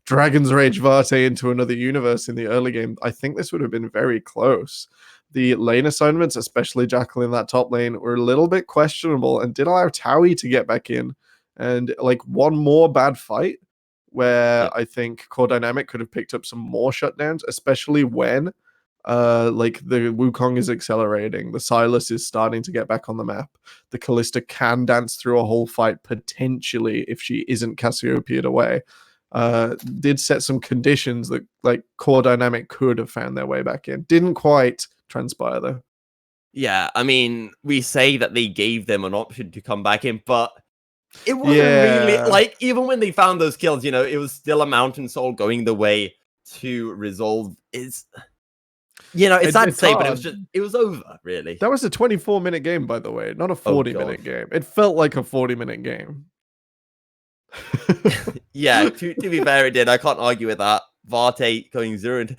Dragon's Rage Varte into another universe in the early game, I think this would have been very close. The lane assignments, especially Jackal in that top lane, were a little bit questionable and did allow Taui to get back in. And one more bad fight where I think Core Dynamic could have picked up some more shutdowns, especially when the Wukong is accelerating, the Silas is starting to get back on the map, the Callista can dance through a whole fight potentially if she isn't Cassiopeia'd away. Did set some conditions that Core Dynamic could have found their way back in. Didn't quite transpire though. Yeah, I mean, we say that they gave them an option to come back in, but it wasn't really, even when they found those kills, it was still a Mountain Soul going the way to Resolve. It's sad to say, but it was over, really. That was a 24-minute game, by the way, not a 40-minute game. It felt like a 40-minute game. Yeah, to be fair, it did. I can't argue with that. Varte going 0-10.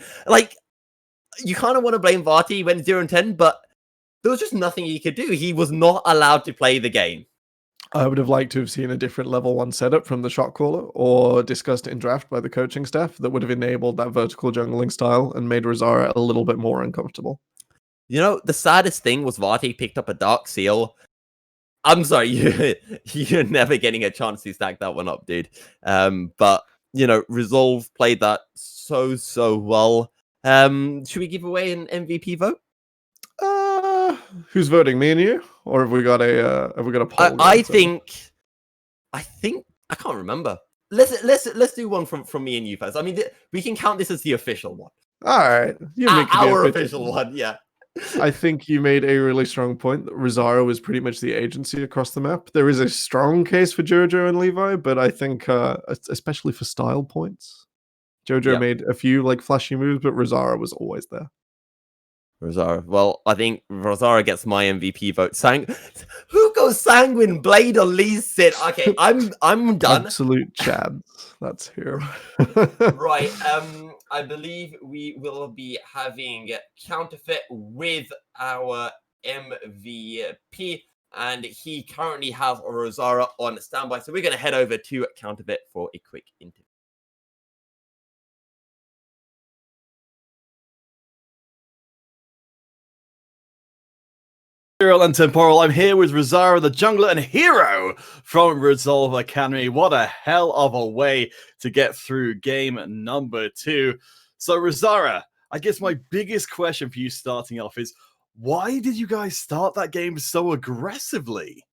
You kind of want to blame Varte. He went 0-10, but there was just nothing he could do. He was not allowed to play the game. I would have liked to have seen a different level 1 setup from the shot caller or discussed in draft by the coaching staff that would have enabled that vertical jungling style and made Rosara a little bit more uncomfortable. The saddest thing was Varte picked up a Dark Seal. I'm sorry, you're never getting a chance to stack that one up, dude. But, Resolve played that so well. Should we give away an MVP vote? Who's voting, me and you, or have we got a poll? I think I can't remember. Let's do one from me and you first. I mean, we can count this as the official one. All right, our official one. Yeah. I think you made a really strong point that Rosara was pretty much the agency across the map. There is a strong case for Jojo and Levi, but I think especially for style points, Jojo made a few flashy moves, but Rosara was always there. Rosara. Well, I think Rosara gets my MVP vote. Who goes Sanguine Blade or Lee Sit? Okay, I'm done. Absolute chads. That's here. Right. I believe we will be having Counterfeit with our MVP, and he currently has Rosara on standby. So we're going to head over to Counterfeit for a quick interview. And Temporal, I'm here with Rosara, the jungler and hero from Resolve Academy. What a hell of a way to get through game number 2. So, Rosara, I guess my biggest question for you starting off is, why did you guys start that game so aggressively?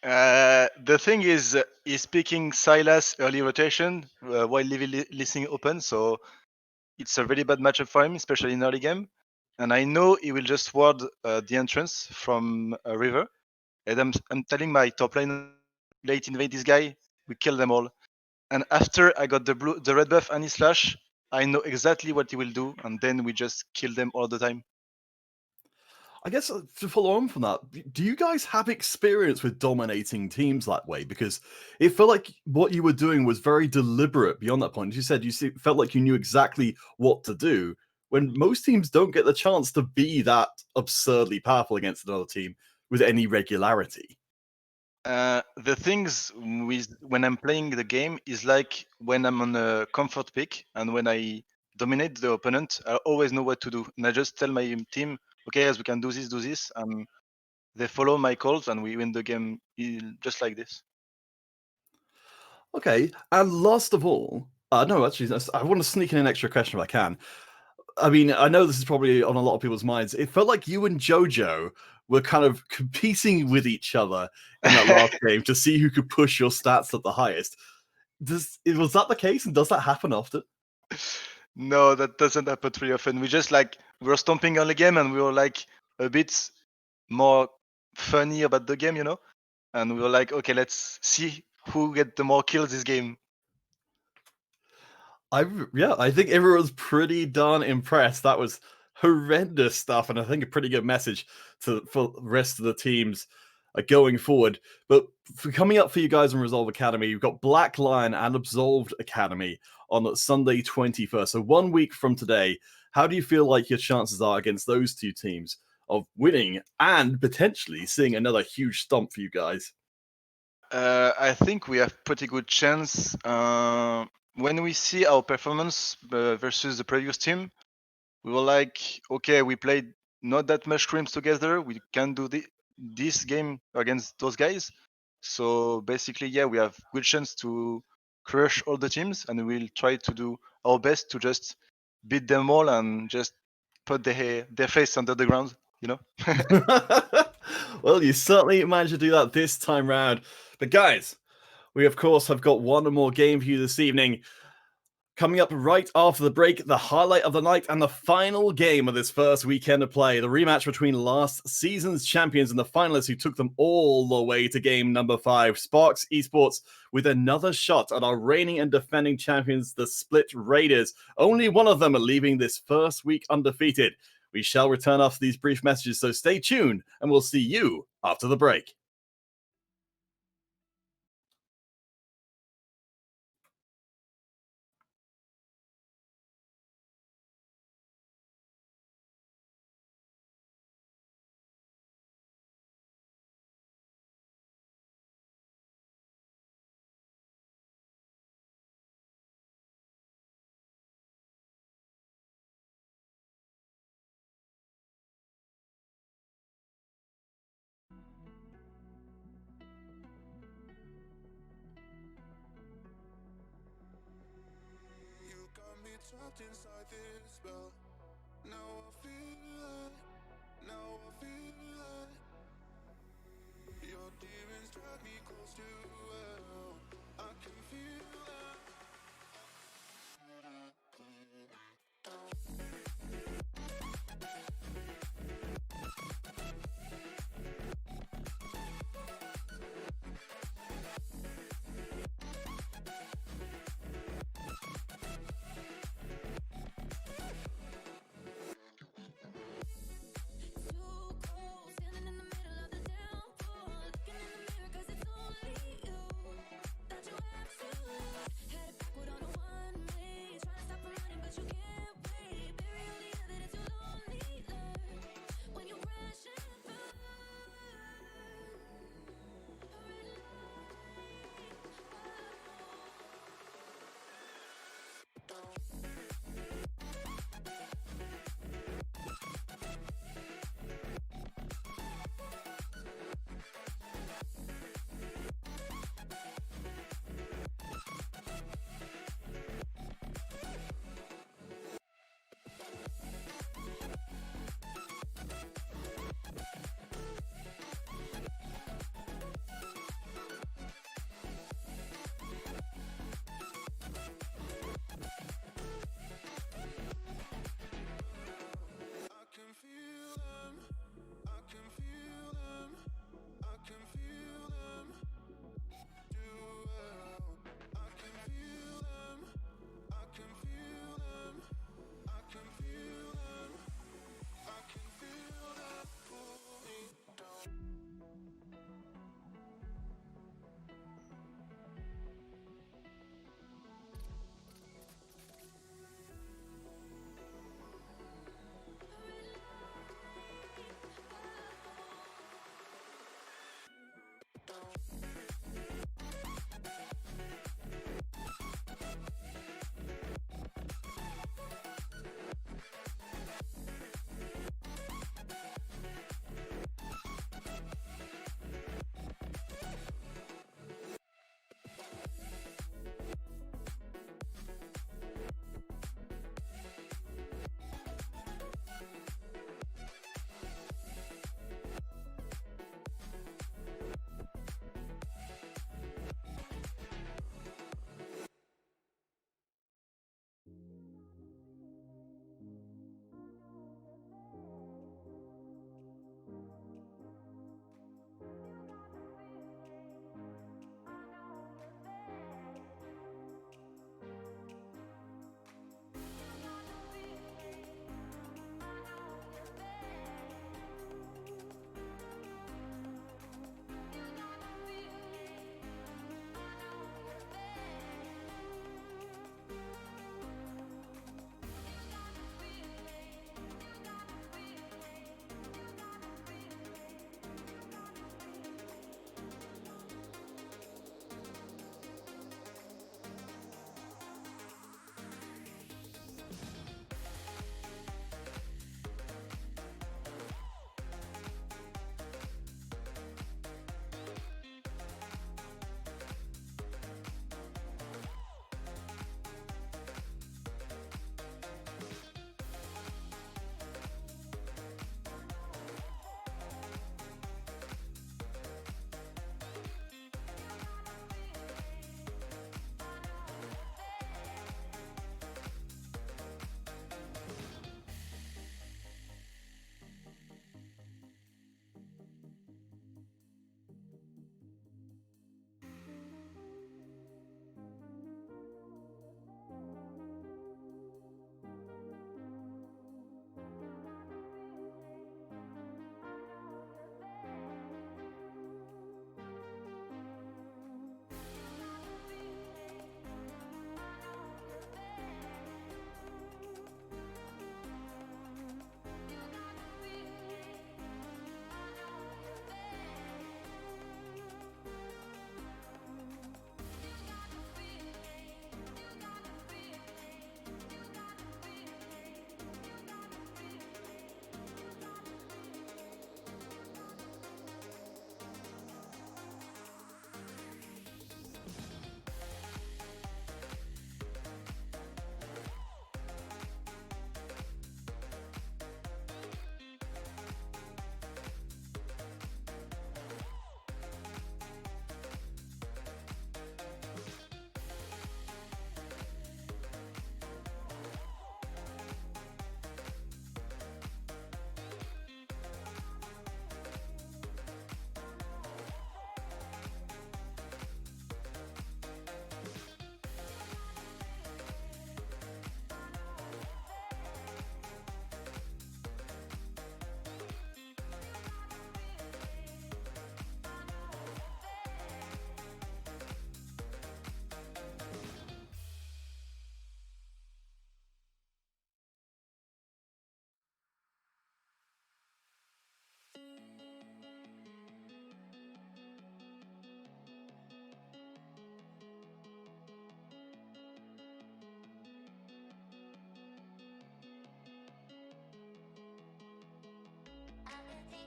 The thing is, he's picking Silas early rotation while leaving listening open, so it's a really bad matchup for him, especially in early game. And I know he will just ward the entrance from a river. And I'm telling my top lane, late invade this guy, we kill them all. And after I got the red buff and his slash, I know exactly what he will do, and then we just kill them all the time. I guess to follow on from that, do you guys have experience with dominating teams that way? Because it felt like what you were doing was very deliberate beyond that point. As you said, felt like you knew exactly what to do, when most teams don't get the chance to be that absurdly powerful against another team with any regularity. The things when I'm playing the game is like when I'm on a comfort pick and when I dominate the opponent, I always know what to do. And I just tell my team, okay, guys, we can do this, and they follow my calls and we win the game just like this. Okay, and last of all, no, actually, I want to sneak in an extra question if I can. I mean, I know this is probably on a lot of people's minds. It felt like you and Jojo were kind of competing with each other in that last game to see who could push your stats at the highest. Was that the case, and does that happen often? No, that doesn't happen very often. We were stomping on the game and we were like a bit more funny about the game, and we were like, okay, let's see who get the more kills this game. I think everyone's pretty darn impressed. That was horrendous stuff, and I think a pretty good message for the rest of the teams going forward. But coming up for you guys in Resolve Academy, you've got Black Lion and Absolved Academy on Sunday 21st. So 1 week from today, how do you feel like your chances are against those two teams of winning and potentially seeing another huge stomp for you guys? I think we have pretty good chance. When we see our performance versus the previous team, we were like, okay, we played not that much scrims together. We can do this game against those guys. So basically, yeah, we have good chance to crush all the teams, and we'll try to do our best to just beat them all and just put their face under the ground, Well, you certainly managed to do that this time round. But guys, we of course have got one more game for you this evening. Coming up right after the break, the highlight of the night and the final game of this first weekend of play. The rematch between last season's champions and the finalists who took them all the way to game number 5. Sparks Esports with another shot at our reigning and defending champions, the Split Raiders. Only one of them are leaving this first week undefeated. We shall return after these brief messages, so stay tuned and we'll see you after the break. Trapped inside this spell. Now I feel like your demons drag me close to hell. I can feel that. Too cold, standing in the middle of the downpour, looking in the mirror 'cause it's only you.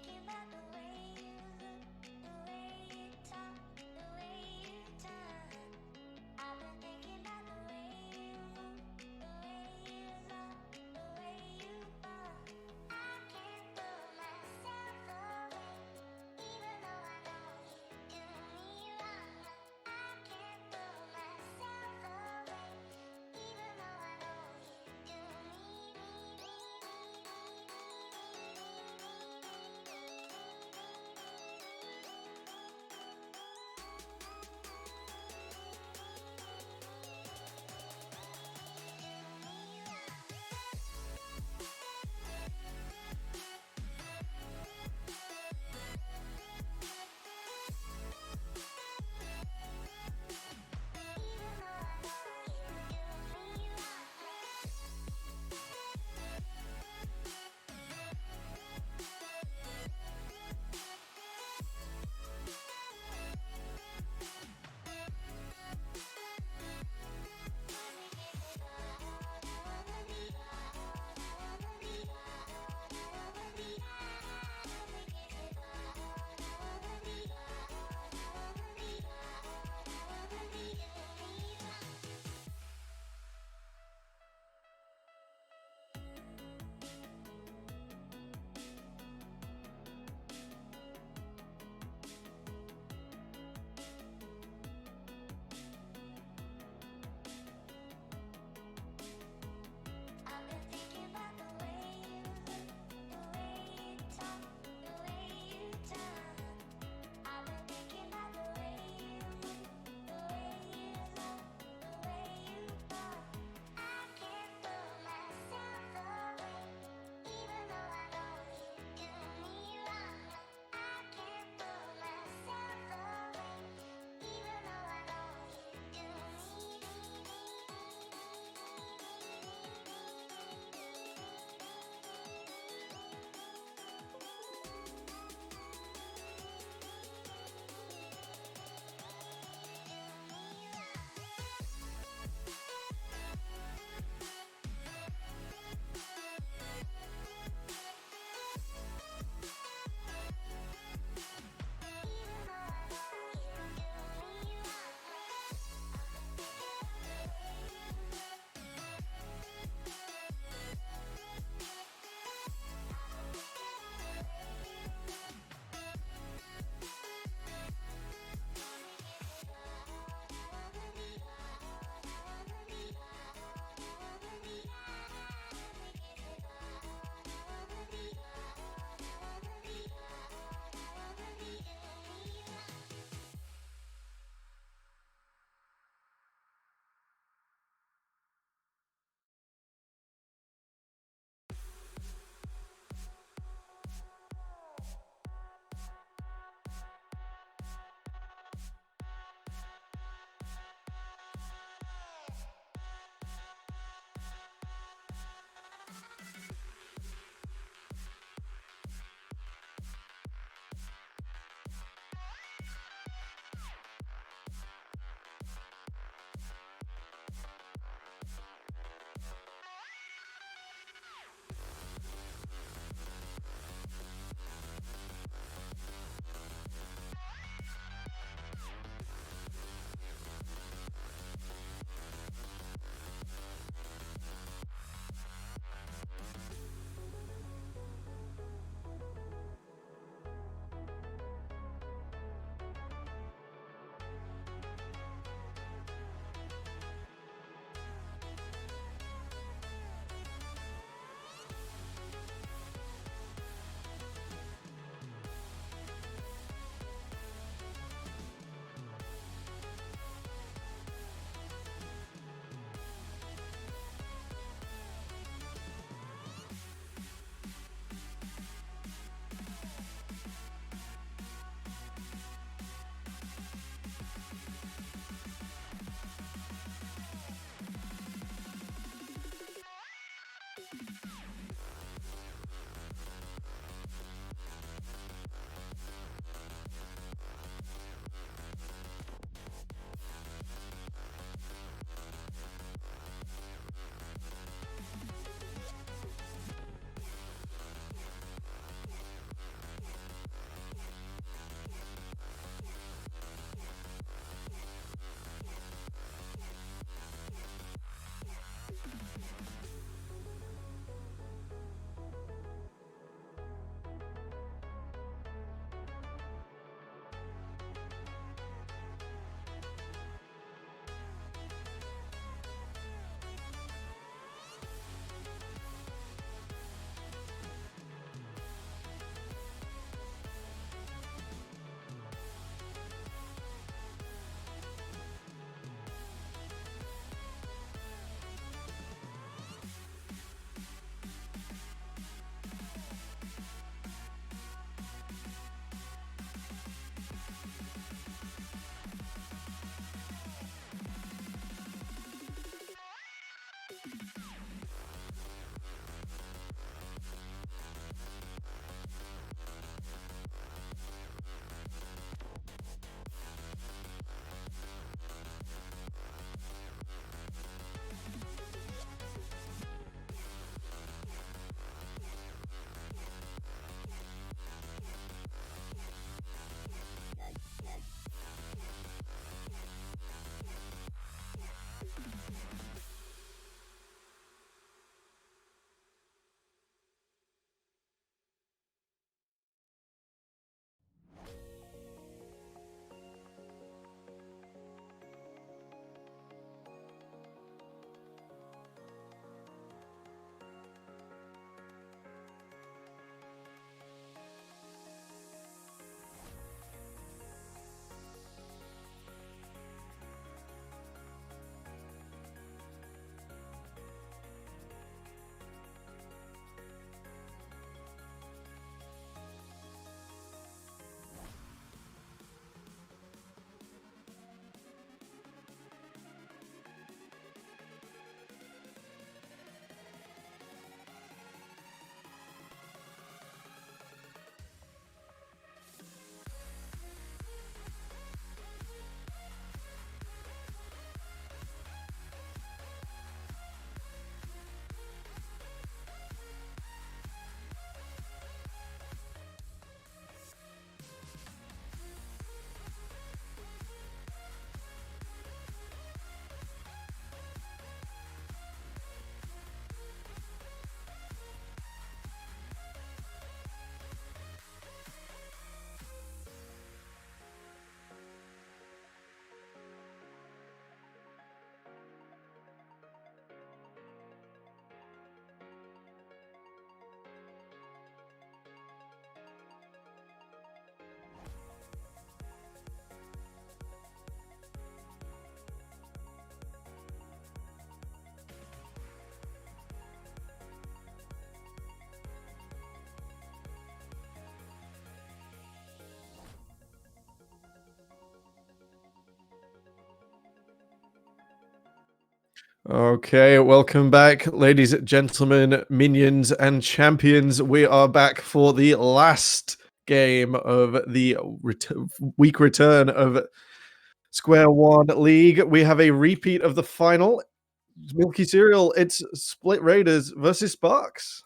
thinking about the way you look, the way you talk, the way you turn. I've been thinking about the way you move, the way you love, the way you burn. I can't pull myself away, even though I know you do me wrong. I can't pull myself away, even though I know you do me. Okay, welcome back, ladies, gentlemen, minions, and champions. We are back for the last game of the week return of SQ1 League. We have a repeat of the final. Milky Cereal, it's Split Raiders versus Sparks.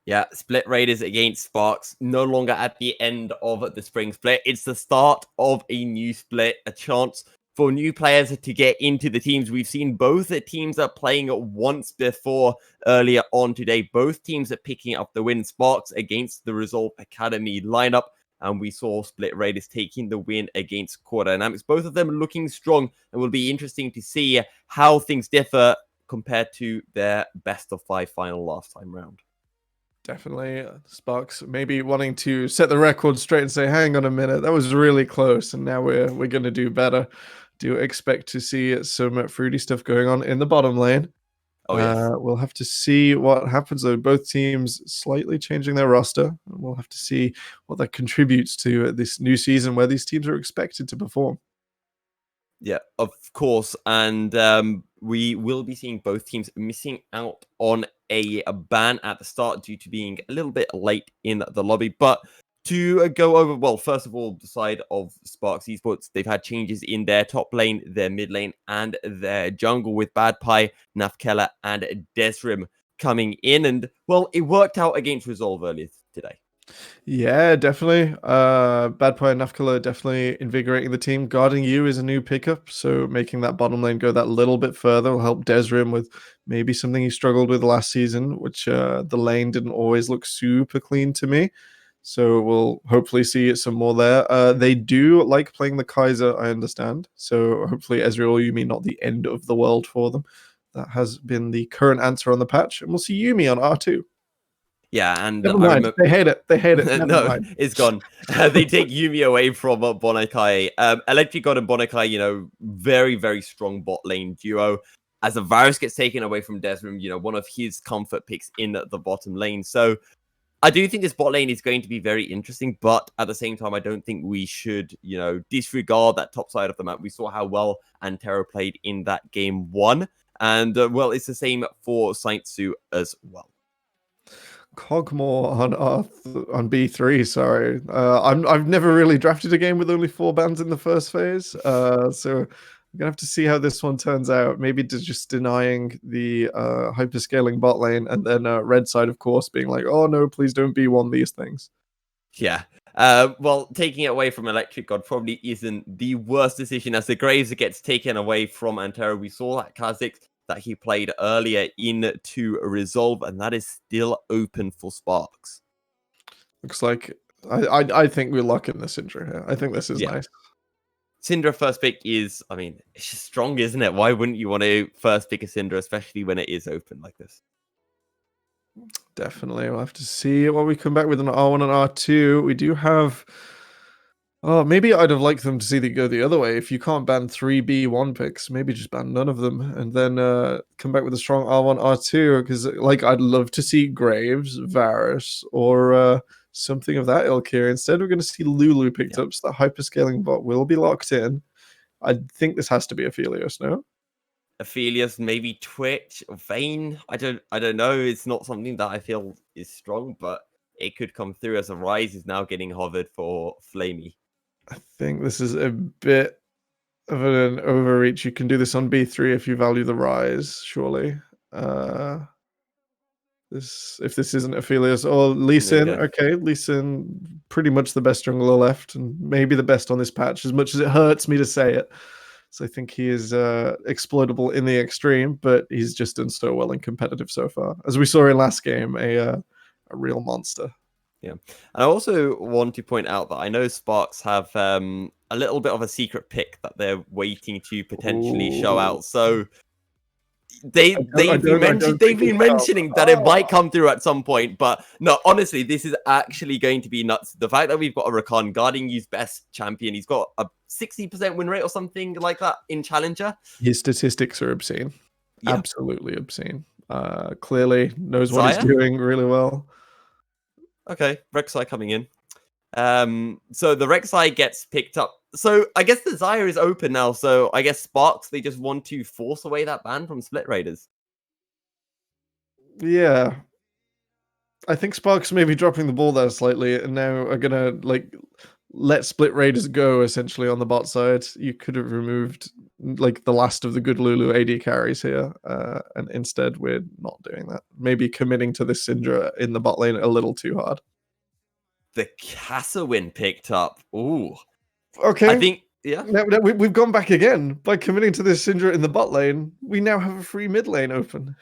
Yeah, Split Raiders against Sparks. No longer at the end of the spring split. It's the start of a new split, a chance for new players to get into the teams. We've seen both the teams are playing once before earlier on today. Both teams are picking up the win. Sparks against the Resolve Academy lineup. And we saw Split Raiders taking the win against Core Dynamics. Both of them looking strong, and will be interesting to see how things differ compared to their best of 5 final last time round. Definitely. Sparks maybe wanting to set the record straight and say, hang on a minute, that was really close, and now we're going to do better. Do expect to see some fruity stuff going on in the bottom lane. Oh, yes. We'll have to see what happens, though. Both teams slightly changing their roster. And we'll have to see what that contributes to this new season where these teams are expected to perform. Yeah, of course. And we will be seeing both teams missing out on a ban at the start due to being a little bit late in the lobby. But to go over, well, first of all, the side of Sparks Esports, they've had changes in their top lane, their mid lane, and their jungle with Bad Pie, Nafkela, and Desrim coming in. And, well, it worked out against Resolve earlier today. Yeah, definitely. Bad Pie and Nafkala definitely invigorating the team. Guarding You is a new pickup, so making that bottom lane go that little bit further will help Desrim with maybe something he struggled with last season, which the lane didn't always look super clean to me. So we'll hopefully see some more there. They do like playing the Kaiser, I understand. So hopefully Ezreal Yumi not the end of the world for them. That has been the current answer on the patch. And we'll see Yumi on R2. Yeah, and Never mind. They hate it. They hate it. Never No, mind. it's gone. They take Yumi away from Bonakai. Electric God and Bonakai, very, very strong bot lane duo. As a Varus gets taken away from Desrim, one of his comfort picks in the bottom lane. So I do think this bot lane is going to be very interesting, but at the same time, I don't think we should, disregard that top side of the map. We saw how well Antero played in that game 1. And, well, it's the same for Saintsu as well. Cogmore on B3. Sorry, I've never really drafted a game with only 4 bans in the first phase. So I'm gonna have to see how this one turns out. Maybe just denying the hyperscaling bot lane, and then red side, of course, being like, "Oh no, please don't B1 these things." Yeah. Well, taking it away from Electric God probably isn't the worst decision, as the Graves gets taken away from Antero. We saw that Kha'Zix that he played earlier into Resolve, and that is still open for Sparks. Looks like I think we're locking the Syndra here. I think this is nice. Syndra first pick is, it's just strong, isn't it? Why wouldn't you want to first pick a Syndra, especially when it is open like this? Definitely. We'll have to see what we come back with an R1 and R2. We do have... Oh, maybe I'd have liked them to see go the other way. If you can't ban 3 B1 picks, maybe just ban none of them and then come back with a strong R1, R2. Because, I'd love to see Graves, Varus, or something of that ilk here. Instead, we're going to see Lulu picked up, so the hyperscaling bot will be locked in. I think this has to be Aphelios, no? Aphelios, maybe Twitch or Vayne. I don't know. It's not something that I feel is strong, but it could come through as a Rise is now getting hovered for Flamey. I think this is a bit of an overreach. You can do this on B3 if you value the Rise, surely. If this isn't Aphelios or Lee Sin, okay, Lee Sin, pretty much the best jungler left, and maybe the best on this patch, as much as it hurts me to say it. So I think he is exploitable in the extreme, but he's just done so well in competitive so far. As we saw in last game, a real monster. Yeah. And I also want to point out that I know Sparks have a little bit of a secret pick that they're waiting to potentially show out. So they've been mentioning that it might come through at some point, but no, honestly, this is actually going to be nuts. The fact that we've got a Rakan guarding You's best champion, he's got a 60% win rate or something like that in Challenger. His statistics are obscene. Yeah. Absolutely obscene. Clearly knows what he's doing really well. Okay, Rek'Sai coming in. So the Rek'Sai gets picked up So I guess the Xayah is open now. So I guess Sparks, they just want to force away that ban from Split Raiders. Yeah. I think Sparks may be dropping the ball there slightly, and now are gonna like let Split Raiders go essentially on the bot side. You could have removed like the last of the good Lulu AD carries here, and instead we're not doing that. Maybe committing to this Syndra in the bot lane a little too hard. The Casa win picked up. Ooh. Okay. I think, yeah. Now we've gone back again by committing to this Syndra in the bot lane. We now have a free mid lane open.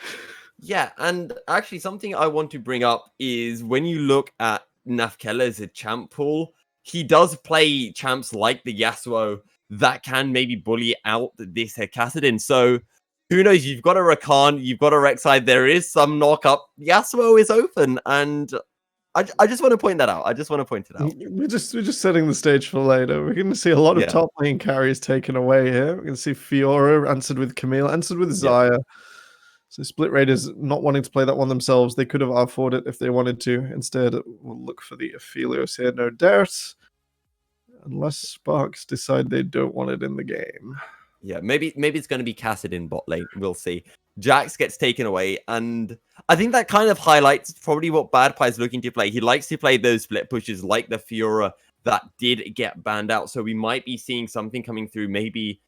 Yeah, and actually something I want to bring up is when you look at Nafkela's champ pool, he does play champs like the Yasuo that can maybe bully out this Kassadin. So who knows? You've got a Rakan, you've got a Rek'Sai, there is some knock up. Yasuo is open, and I just want to point that out. I just want to point it out. We're just setting the stage for later. We're going to see a lot of top lane carries taken away here. We're going to see Fiora answered with Camille, answered with Xayah. So Split Raiders not wanting to play that one themselves. They could have R4'd it if they wanted to. Instead, we'll look for the Aphelios here, no doubt. Unless Sparks decide they don't want it in the game. Yeah, maybe it's going to be Kassadin bot lane. We'll see. Jax gets taken away, and I think that kind of highlights probably what Badpie is looking to play. He likes to play those split pushes like the Fiora that did get banned out. So we might be seeing something coming through. Maybe,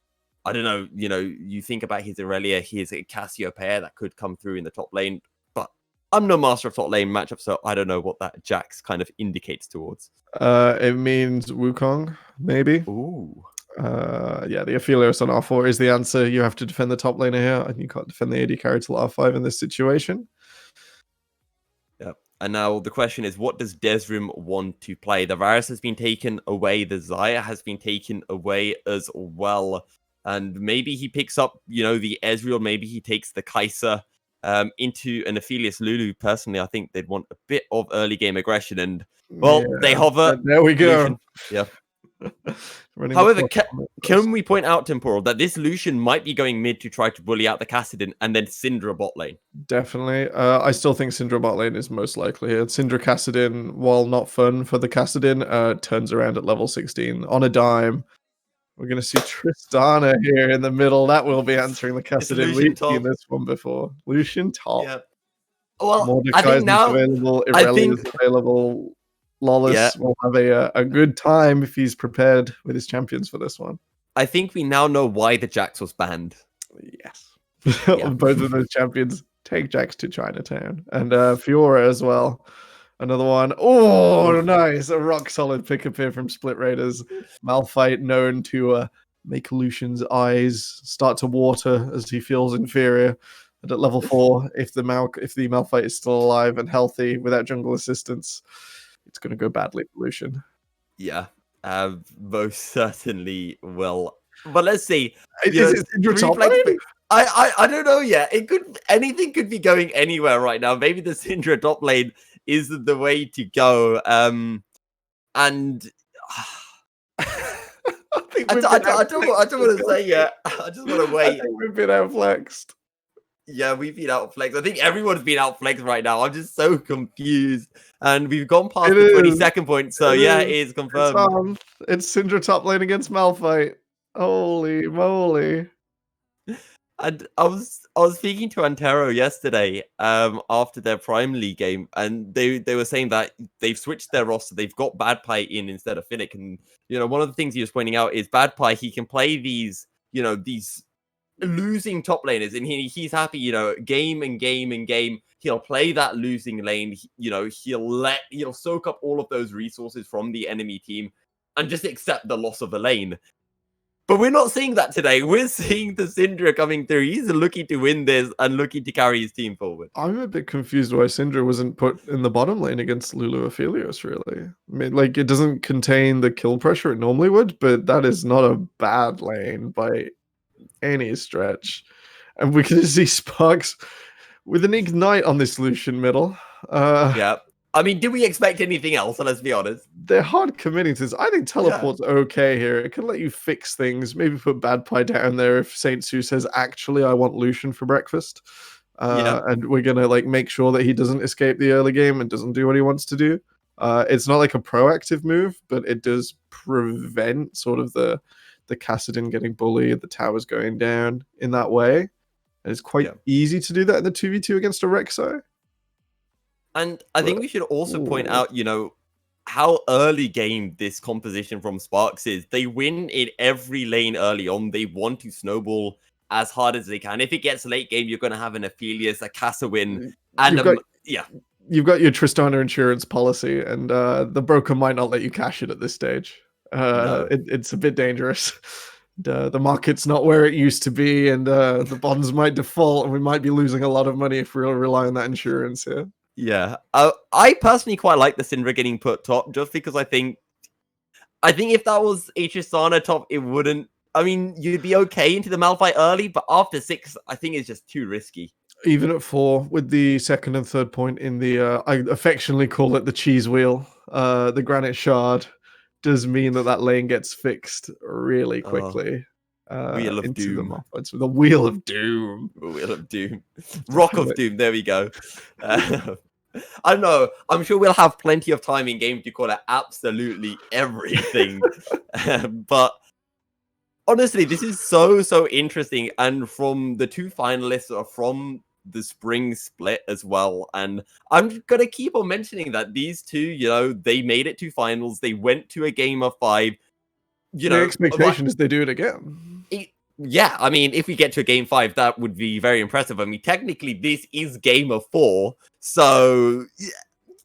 I don't know, you think about his Aurelia, his Cassiopeia that could come through in the top lane. But I'm no master of top lane matchup, so I don't know what that Jax kind of indicates towards. It means Wukong, maybe. Ooh. Yeah, the Aphelios on R4 is the answer. You have to defend the top laner here, and you can't defend the AD carry till R5 in this situation. Yeah. And now the question is, what does Desrim want to play? The Varus has been taken away. The Xayah has been taken away as well. And maybe he picks up, the Ezreal. Maybe he takes the Kai'Sa into an Aphelios Lulu. Personally, I think they'd want a bit of early game aggression. And, they hover. There we go. Lucian. Yeah. However, can we point out, Temporal, that this Lucian might be going mid to try to bully out the Kassadin and then Syndra bot lane? Definitely. I still think Syndra bot lane is most likely here. Syndra Kassadin, while not fun for the Kassadin, turns around at level 16 on a dime. We're going to see Tristana here in the middle. That will be answering the Kassadin. We've seen this one before. Lucian top. Yeah. Well, Mordecai's I think now available. Irelia's available. Lawless will have a good time if he's prepared with his champions for this one. I think we now know why the Jax was banned. Yes. Both of those champions take Jax to Chinatown. And Fiora as well. Another one. Oh, nice. A rock solid pickup here from Split Raiders. Malphite known to make Lucian's eyes start to water as he feels inferior. And at level 4, if the Malphite is still alive and healthy without jungle assistance, it's going to go badly for Lucian. Yeah, most certainly will. But let's see. Is it your top lane? I don't know yet. Anything could be going anywhere right now. Maybe the Syndra top lane is the way to go. And I don't want to say yet. I just want to wait. I think we've been outflexed. Yeah, we've been outflexed. I think everyone's been outflexed right now. I'm just so confused. And we've gone past the 22nd point. So it is confirmed. It's Syndra top lane against Malphite. Holy moly. And I was speaking to Antero yesterday after their Prime League game, and they were saying that they've switched their roster. They've got Badpie in instead of Finnick. And, one of the things he was pointing out is Badpie, he can play these losing top laners, and he's happy, game and game and game. He'll play that losing lane. He'll soak up all of those resources from the enemy team and just accept the loss of the lane. But we're not seeing that today. We're seeing the Syndra coming through. He's looking to win this and looking to carry his team forward. I'm a bit confused why Syndra wasn't put in the bottom lane against Lulu Aphelios, really. I mean, it doesn't contain the kill pressure it normally would, but that is not a bad lane by any stretch. And we can see Sparks with an ignite on this Lucian middle. Yeah. I mean, did we expect anything else? Let's be honest. They're hard committing to this. I think teleport's okay here. It can let you fix things. Maybe put Badpie down there if Saint Sue says, actually, I want Lucian for breakfast. And we're going to make sure that he doesn't escape the early game and doesn't do what he wants to do. It's not like a proactive move, but it does prevent sort of the Kassadin getting bullied, the towers going down in that way. And it's quite easy to do that in the 2v2 against a Rek'Sai. And I think we should also point out, how early game this composition from Sparks is. They win in every lane early on. They want to snowball as hard as they can. If it gets late game, you're going to have an Aphelios, a Casa win, and you've got your Tristana insurance policy, and the broker might not let you cash it at this stage. It's a bit dangerous. The market's not where it used to be, and the bonds might default, and we might be losing a lot of money if we rely on that insurance here. Yeah, I personally quite like the Syndra getting put top, just because I think if that was a Tristana top, it wouldn't. I mean, you'd be okay into the Malphite early, but after 6, I think it's just too risky. Even at 4, with the second and third point in the, I affectionately call it the cheese wheel, the Granite Shard, does mean that lane gets fixed really quickly. Wheel of Doom. The Wheel of Doom. Wheel of Doom. Rock of Doom. There we go. I don't know. I'm sure we'll have plenty of time in game to call it absolutely everything. But honestly, this is so interesting. And from the 2 finalists are from the spring split as well. And I'm going to keep on mentioning that these two, they made it to finals. They went to a game of 5. The expectation is they do it again. Yeah, I mean, if we get to a game 5, that would be very impressive. I mean, technically, this is game of 4, so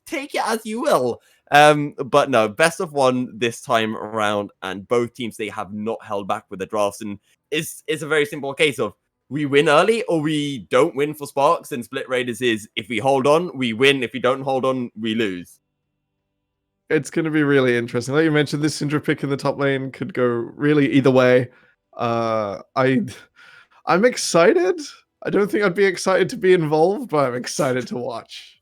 take it as you will. But no, best of 1 this time around, and both teams, they have not held back with the drafts, and it's a very simple case of we win early or we don't win for Sparks, and Split Raiders is if we hold on, we win. If we don't hold on, we lose. It's going to be really interesting. Like you mentioned, this Syndra pick in the top lane could go really either way. I'm excited. I don't think I'd be excited to be involved, but I'm excited to watch.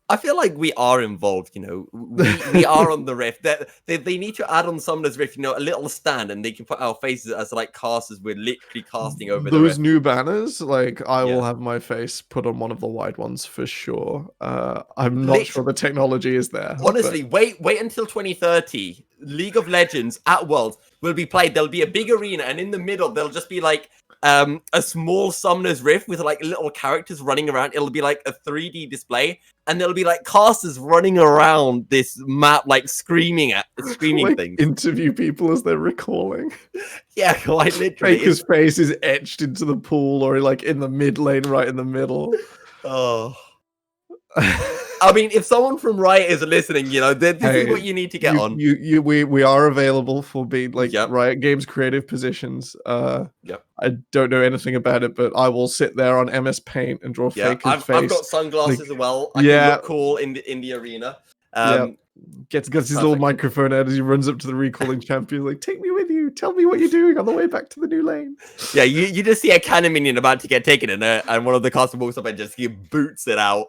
I feel like we are involved, we are on the Rift. They need to add on Summoner's Rift, a little stand, and they can put our faces as like casters. We're literally casting over those new banners. Like I will have my face put on one of the wide ones for sure. I'm not sure the technology is there. Honestly, wait until 2030. League of Legends at Worlds will be played. There'll be a big arena, and in the middle there'll just be like a small Summoner's Rift with like little characters running around. It'll be like a 3D display, and there'll be like casters running around this map, like screaming like, things. Interview people as they're recalling. Yeah, quite literally. Faker's face is etched into the pool, or like in the mid lane, right in the middle. Oh. I mean, if someone from Riot is listening, this is what you need to get on. We are available for being like Riot Games creative positions. I don't know anything about it, but I will sit there on MS Paint and draw Faker's face. I've got sunglasses as well. I can look cool in the arena. Gets his little microphone out as he runs up to the recalling champion, like, take me with you. Tell me what you're doing on the way back to the new lane. Yeah, you just see a cannon minion about to get taken, and one of the casters walks up and just boots it out.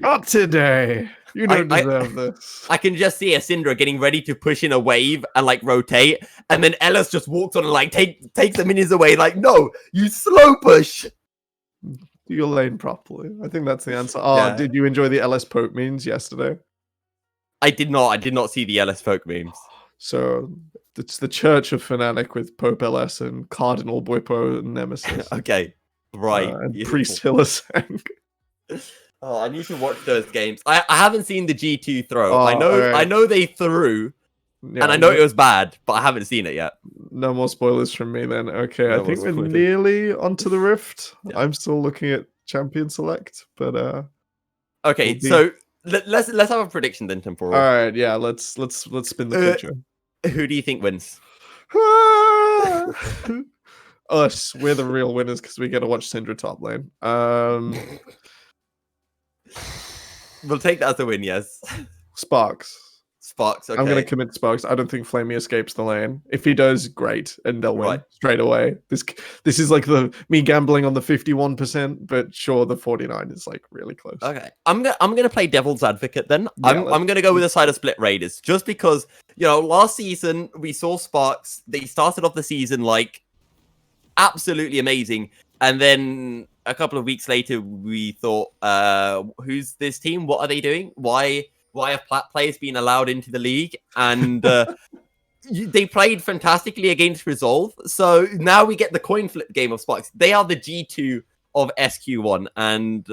Not today. You don't deserve this. I can just see a Syndra getting ready to push in a wave and like rotate, and then Ellis just walks on and like takes the minions away. Like, no, you slow push. Do your lane properly. I think that's the answer. Oh, did you enjoy the LS Poke memes yesterday? I did not see the LS Folk memes. So it's the Church of Fnatic with Pope LS and Cardinal Boypo and Nemesis. Okay, right. And Priest Hillisang. Oh, I need to watch those games. I haven't seen the G2 throw. Oh, I know they threw, and I know it was bad, but I haven't seen it yet. No more spoilers from me then. Okay, I think we're nearly onto the Rift. Yeah. I'm still looking at Champion Select, but okay, so let's have a prediction then, Temporal. All right, yeah, let's spin the picture. Who do you think wins? Us. We're the real winners because we get to watch Syndra top lane. We'll take that as a win, yes. Sparks. Okay. I'm going to commit Sparks. I don't think Flamey escapes the lane. If he does, great, and they'll win straight away. This is like me gambling on the 51%, but sure, the 49 is like really close. Okay, I'm gonna play devil's advocate then. Yeah, I'm gonna go with the side of Split Raiders, just because last season we saw Sparks. They started off the season like absolutely amazing, and then a couple of weeks later we thought, who's this team? What are they doing? Why why have plat players been allowed into the league? And they played fantastically against Resolve. So now we get the coin flip game of Sparks. They are the G2 of SQ1. And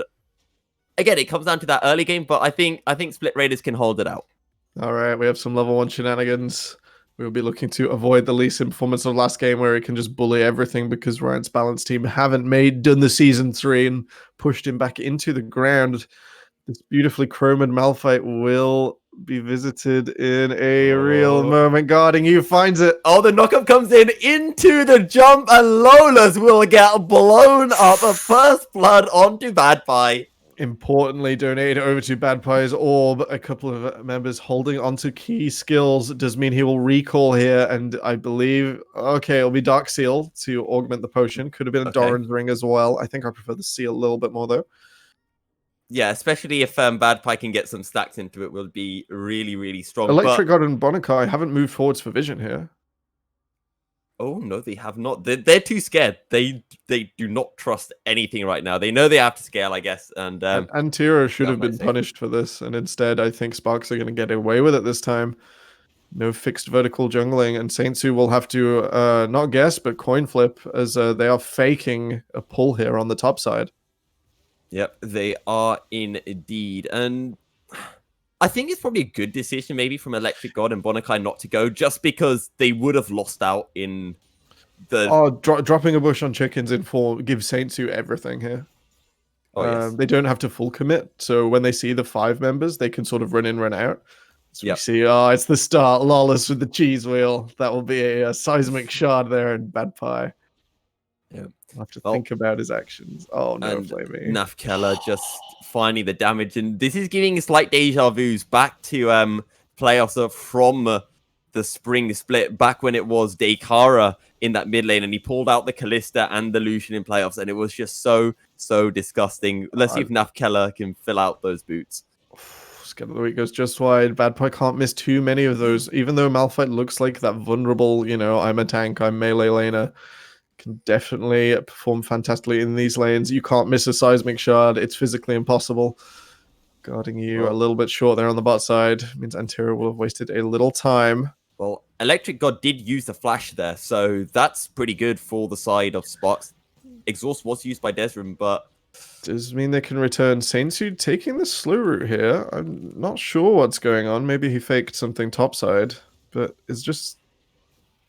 again, it comes down to that early game, but I think Split Raiders can hold it out. All right, we have some level 1 shenanigans. We'll be looking to avoid the Lee Sin performance of last game where he can just bully everything because Ryan's balance team haven't done the season 3 and pushed him back into the ground. This beautifully chromed Malphite will be visited in a real moment. Guarding you finds it. Oh, the knockup comes in into the jump, and Lolas will get blown up. A first blood onto Bad Pie. Importantly, donated over to Bad Pie's orb. A couple of members holding onto key skills does mean he will recall here, and I believe, okay, it'll be Dark Seal to augment the potion. Could have been a Doran's Ring as well. I think I prefer the seal a little bit more, though. Yeah, especially if Bad Pie can get some stacks into it, will be really, really strong. Electric God and Bonakai haven't moved forwards for vision here. Oh, no, they have not. They're too scared. They do not trust anything right now. They know they have to scale, I guess. And Antira should have been punished for this. And instead, I think Sparks are going to get away with it this time. No fixed vertical jungling. And Saintsu will have to not guess, but coin flip as they are faking a pull here on the top side. Yep, they are indeed. And I think it's probably a good decision maybe from Electric God and Bonakai not to go, just because they would have lost out in the... Oh, dropping a bush on chickens in 4 gives Saintsu everything here. Oh, yes. They don't have to full commit. So when they see the 5 members, they can sort of run in, run out. So we see, it's the start. Lawless with the cheese wheel. That will be a seismic shard there in Bad Pie. Yeah. I'll have to think about his actions. Oh, no, Flamey. Nafkela just finding the damage. And this is giving slight deja vus back to playoffs from the spring split, back when it was Dekara in that mid lane. And he pulled out the Callista and the Lucian in playoffs. And it was just so disgusting. Let's see if Nafkela can fill out those boots. Scab of the Week goes just wide. Bad Pie can't miss too many of those. Even though Malphite looks like that vulnerable, I'm a tank, I'm melee laner, can definitely perform fantastically in these lanes. You can't miss a seismic shard. It's physically impossible. Guarding you a little bit short there on the bot side means Antira will have wasted a little time. Well, Electric God did use the flash there, so that's pretty good for the side of Sparks. Exhaust was used by Desrim, but... Does mean they can return. Saintsu taking the slow route here. I'm not sure what's going on. Maybe he faked something topside, but it's just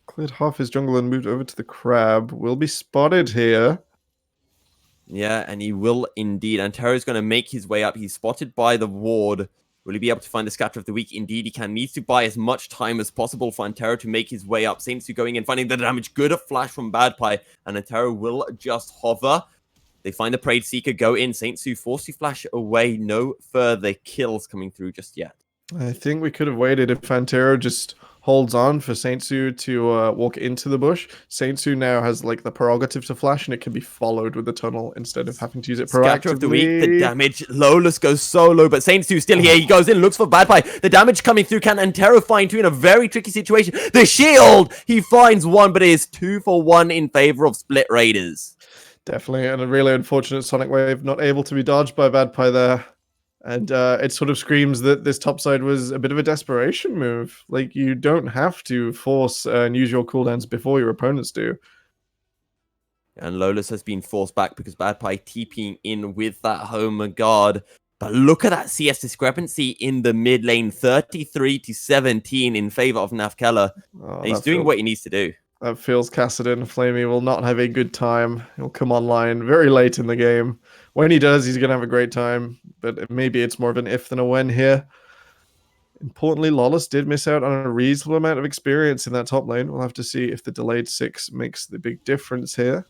cleared half his jungle and moved over to the crab. Will be spotted here. Yeah, and he will indeed. Antero is going to make his way up. He's spotted by the ward. Will he be able to find the scatter of the week? Indeed, he can. Needs to buy as much time as possible for Antero to make his way up. Saintsu going in, finding the damage. Good a flash from Bad Pie, and Antero will just hover. They find the Parade Seeker, go in. Saintsu forced to flash away. No further kills coming through just yet. I think we could have waited if Antero just holds on for Saintsu to walk into the bush. Saintsu now has like the prerogative to flash, and it can be followed with the tunnel instead of having to use it proactively. Scatter of the week, the damage. Lawless goes so low, but Saintsu still here. He goes in, looks for Bad Pie. The damage coming through. Can Antero find 2 in a very tricky situation? The shield! He finds 1, but it is 2 for 1 in favor of Split Raiders. Definitely, and a really unfortunate Sonic Wave not able to be dodged by Bad Pie there. And it sort of screams that this topside was a bit of a desperation move. Like, you don't have to force and use your cooldowns before your opponents do. And Lawless has been forced back because Bad Pie TPing in with that home guard. But look at that CS discrepancy in the mid lane. 33-17 in favor of Nafkela. Oh, he's doing what he needs to do. That feels Kassadin. Flamey will not have a good time. He'll come online very late in the game. When he does, he's going to have a great time. But maybe it's more of an if than a when here. Importantly, Lawless did miss out on a reasonable amount of experience in that top lane. We'll have to see if the delayed 6 makes the big difference here.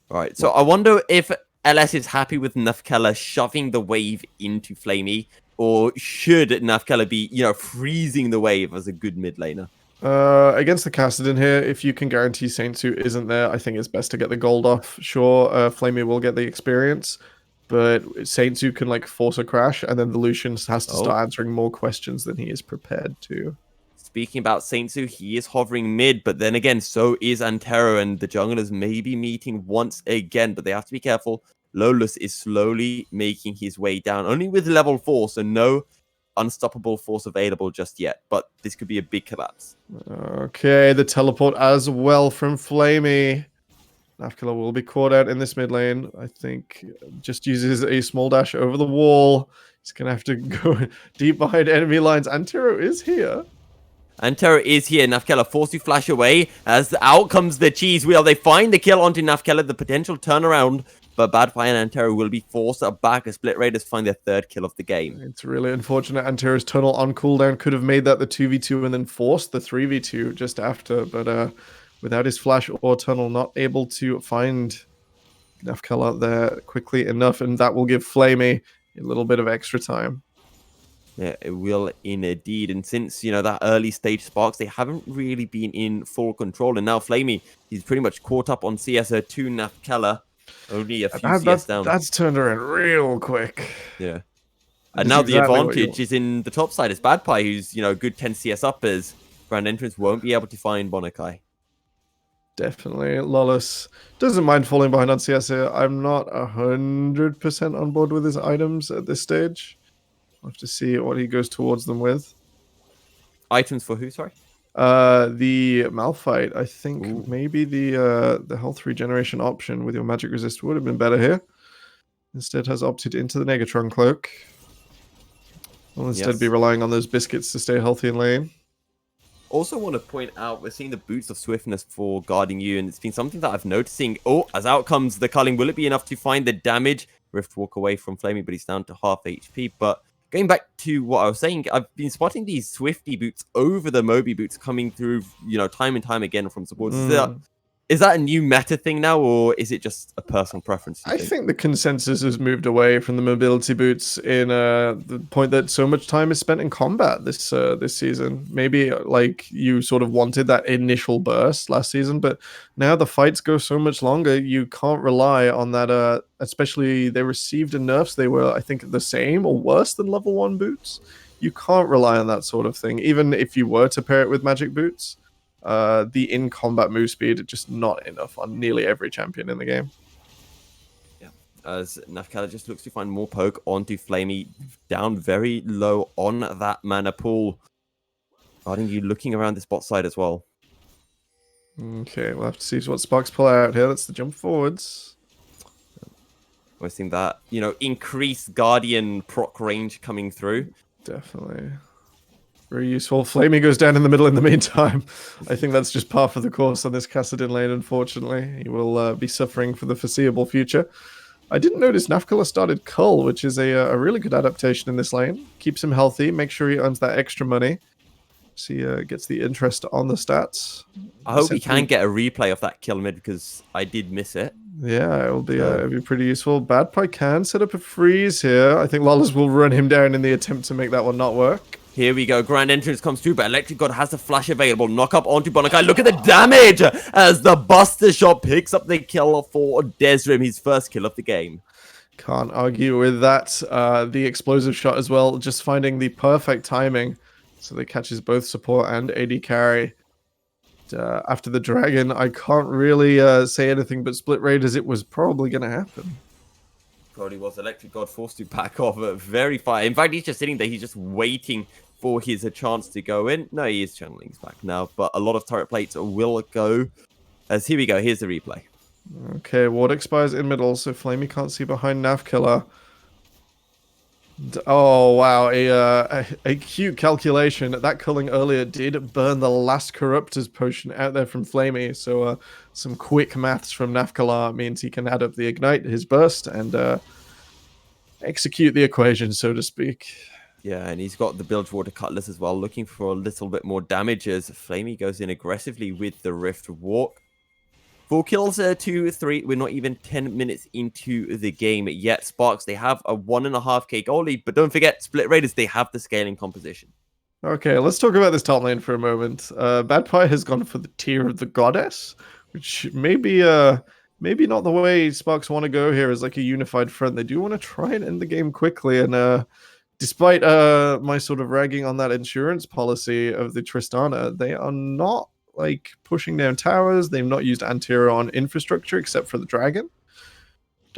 All right, so I wonder if LS is happy with Nafkela shoving the wave into Flamey, or should Nafkela be, freezing the wave as a good mid laner? Against the Kassadin here, if you can guarantee Saintsu isn't there, I think it's best to get the gold off. Sure, Flamey will get the experience, but Saintsu can force a crash, and then the Lucian has to start answering more questions than he is prepared to. Speaking about Saintsu, he is hovering mid, but then again, so is Antero, and the junglers may be meeting once again, but they have to be careful. Lawless is slowly making his way down, only with level 4, so no unstoppable force available just yet, but this could be a big collapse. Okay, the teleport as well from Flamey. Nafkiller will be caught out in this mid lane. I think just uses a small dash over the wall. He's going to have to go deep behind enemy lines. Antero is here. Antero is here. Nafkiller forced to flash away as out comes the cheese wheel. They find the kill onto Nafkiller, the potential turnaround, but Badfire and Antero will be forced back as Split Raiders find their third kill of the game. It's really unfortunate. Antero's tunnel on cooldown could have made that the 2v2 and then forced the 3v2 just after, but without his flash or tunnel, not able to find Nafkiller there quickly enough, and that will give Flamey a little bit of extra time. Yeah, it will indeed. And since, that early stage Sparks, they haven't really been in full control. And now Flamey, he's pretty much caught up on CSO to Nafkiller. Only a few CS down. That's turned around real quick. Yeah. And now the advantage is in the top side. It's Badpie, who's, good 10 CS up as Grand Entrance won't be able to find Bonakai. Definitely. Lawless doesn't mind falling behind on CS here. I'm not 100% on board with his items at this stage. I'll have to see what he goes towards them with. Items for who, sorry? The Malphite. I think maybe the health regeneration option with your magic resist would have been better here. Instead has opted into the Negatron cloak. Will instead be relying on those biscuits to stay healthy in lane. Also want to point out, we're seeing the boots of swiftness for guarding you, and it's been something that I've noticing. Oh, as out comes the culling. Will it be enough to find the damage? Rift walk away from Flamey, but he's down to half HP. But going back to what I was saying, I've been spotting these Swifty boots over the Moby boots coming through, time and time again from supports. Is that a new meta thing now, or is it just a personal preference? I think the consensus has moved away from the mobility boots in the point that so much time is spent in combat this season. Maybe like you sort of wanted that initial burst last season, but now the fights go so much longer. You can't rely on that. Especially they received a nerfs. They were, I think, the same or worse than level 1 boots. You can't rely on that sort of thing, even if you were to pair it with magic boots. The in-combat move speed just not enough on nearly every champion in the game. Yeah, as Nafkiller just looks to find more poke onto Flamey, down very low on that mana pool. Guarding you looking around this bot side as well. Okay, we'll have to see what Sparks pull out here. That's the jump forwards. We're seeing that, increased Guardian proc range coming through. Definitely. Very useful. Flamey goes down in the middle in the meantime. I think that's just par for the course on this Kassadin lane, unfortunately. He will be suffering for the foreseeable future. I didn't notice Nafkiller started Cull, which is a really good adaptation in this lane. Keeps him healthy, makes sure he earns that extra money. So he gets the interest on the stats. I hope we can get a replay of that kill mid, because I did miss it. Yeah, it'll be pretty useful. Badpie can set up a freeze here. I think Lawless will run him down in the attempt to make that one not work. Here we go. Grand Entrance comes through, but Electric God has the flash available. Knock up onto Bonakai. Look at the damage as the Buster Shot picks up the kill for Desrim, his first kill of the game. Can't argue with that. The explosive shot as well, just finding the perfect timing. So that catches both support and AD carry. After the dragon, I can't really say anything but Split Raiders. It was probably going to happen. Probably was. Electric God forced to back off very far. In fact, he's just sitting there. He's just waiting for his chance to go in. No, he is channeling his back now, but a lot of turret plates will go. As here we go. Here's the replay. Okay, ward expires in middle, so Flamey can't see behind Nafkiller. Oh, wow. A cute calculation. That culling earlier did burn the last Corruptor's potion out there from Flamey. So some quick maths from Nafkiller means he can add up the Ignite, his burst, and execute the equation, so to speak. Yeah, and he's got the Bilgewater Cutlass as well, looking for a little bit more damage as Flamey goes in aggressively with the Rift Walk. 4 kills, 2-3. We're not even 10 minutes into the game yet. Sparks, they have a 1.5k goal lead, but don't forget, Split Raiders, they have the scaling composition. Okay, let's talk about this top lane for a moment. Badpie has gone for the tier of the Goddess, which maybe not the way Sparks want to go here as like a unified front. They do want to try and end the game quickly, and despite my sort of ragging on that insurance policy of the Tristana, they are not like pushing down towers. They've not used Antero on infrastructure except for the dragon.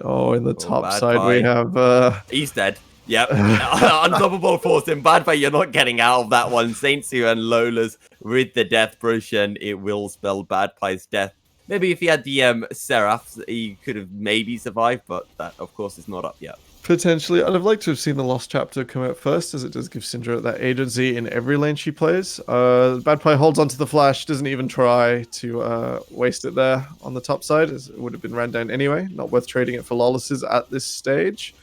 Oh, in the top side we have he's dead. Yep. Unstoppable force in Bad Pie. You're not getting out of that one. Saintsu and Lola's with the death potion. It will spell Bad Pie's death. Maybe if he had the Seraphs, he could have maybe survived, but that, of course, is not up yet. Potentially. I'd have liked to have seen the Lost Chapter come out first, as it does give Syndra that agency in every lane she plays. Bad Pie holds onto the flash, doesn't even try to waste it there on the top side, as it would have been ran down anyway. Not worth trading it for Lawless's at this stage.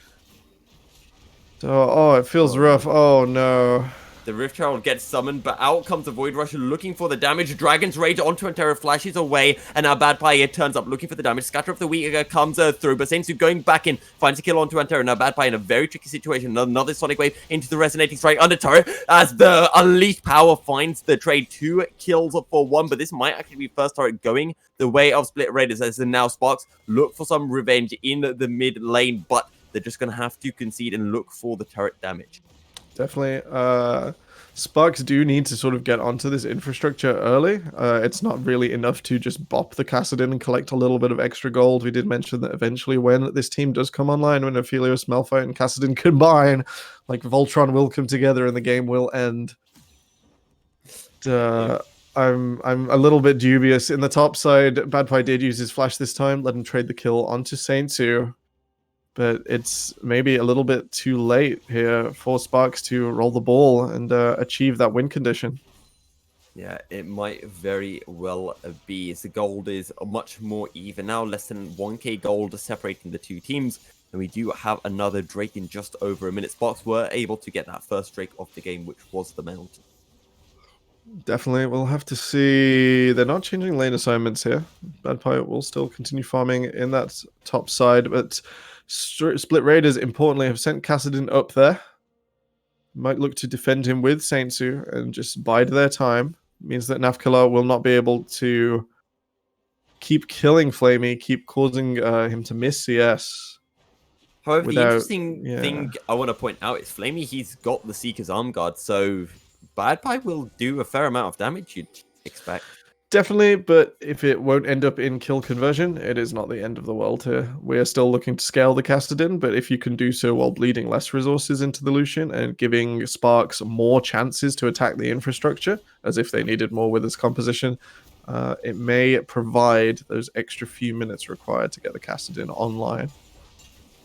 So, it feels rough. Oh no. The Rift Herald gets summoned, but out comes the Void Rusher looking for the damage. Dragon's Rage onto Antero flashes away, and now Bad Pie turns up looking for the damage. Scatter of the Weak comes through, but Saintsu going back in, finds a kill onto Antero. Now Bad Pie in a very tricky situation. Another Sonic Wave into the Resonating Strike under turret, as the Unleashed Power finds the trade. 2 kills for 1, but this might actually be first turret going the way of Split Raiders, as now Sparks look for some revenge in the mid lane, but they're just going to have to concede and look for the turret damage. Definitely. Sparks do need to sort of get onto this infrastructure early. It's not really enough to just bop the Kassadin and collect a little bit of extra gold. We did mention that eventually when this team does come online, when Aphelios, Malphite, and Kassadin combine, like Voltron will come together and the game will end. I'm a little bit dubious. In the top side, Bad Pie did use his flash this time, let him trade the kill onto Saintsu. But it's maybe a little bit too late here for Sparks to roll the ball and achieve that win condition. Yeah, it might very well be. The gold is much more even now, less than 1k gold separating the two teams. And we do have another Drake in just over a minute. Sparks were able to get that first Drake of the game, which was the Mount. Definitely, we'll have to see. They're not changing lane assignments here. Bad Pie will still continue farming in that top side, but Split Raiders, importantly, have sent Kassadin up there. Might look to defend him with Saintsu and just bide their time. Means that Nafkala will not be able to keep killing Flamey, keep causing him to miss CS. However, the interesting thing I want to point out is Flamey, he's got the Seeker's Arm Guard, so Bad Pie will do a fair amount of damage, you'd expect. Definitely, but if it won't end up in kill conversion, it is not the end of the world here. We are still looking to scale the Kassadin, but if you can do so while bleeding less resources into the Lucian and giving Sparks more chances to attack the infrastructure, as if they needed more with his composition, it may provide those extra few minutes required to get the Kassadin online.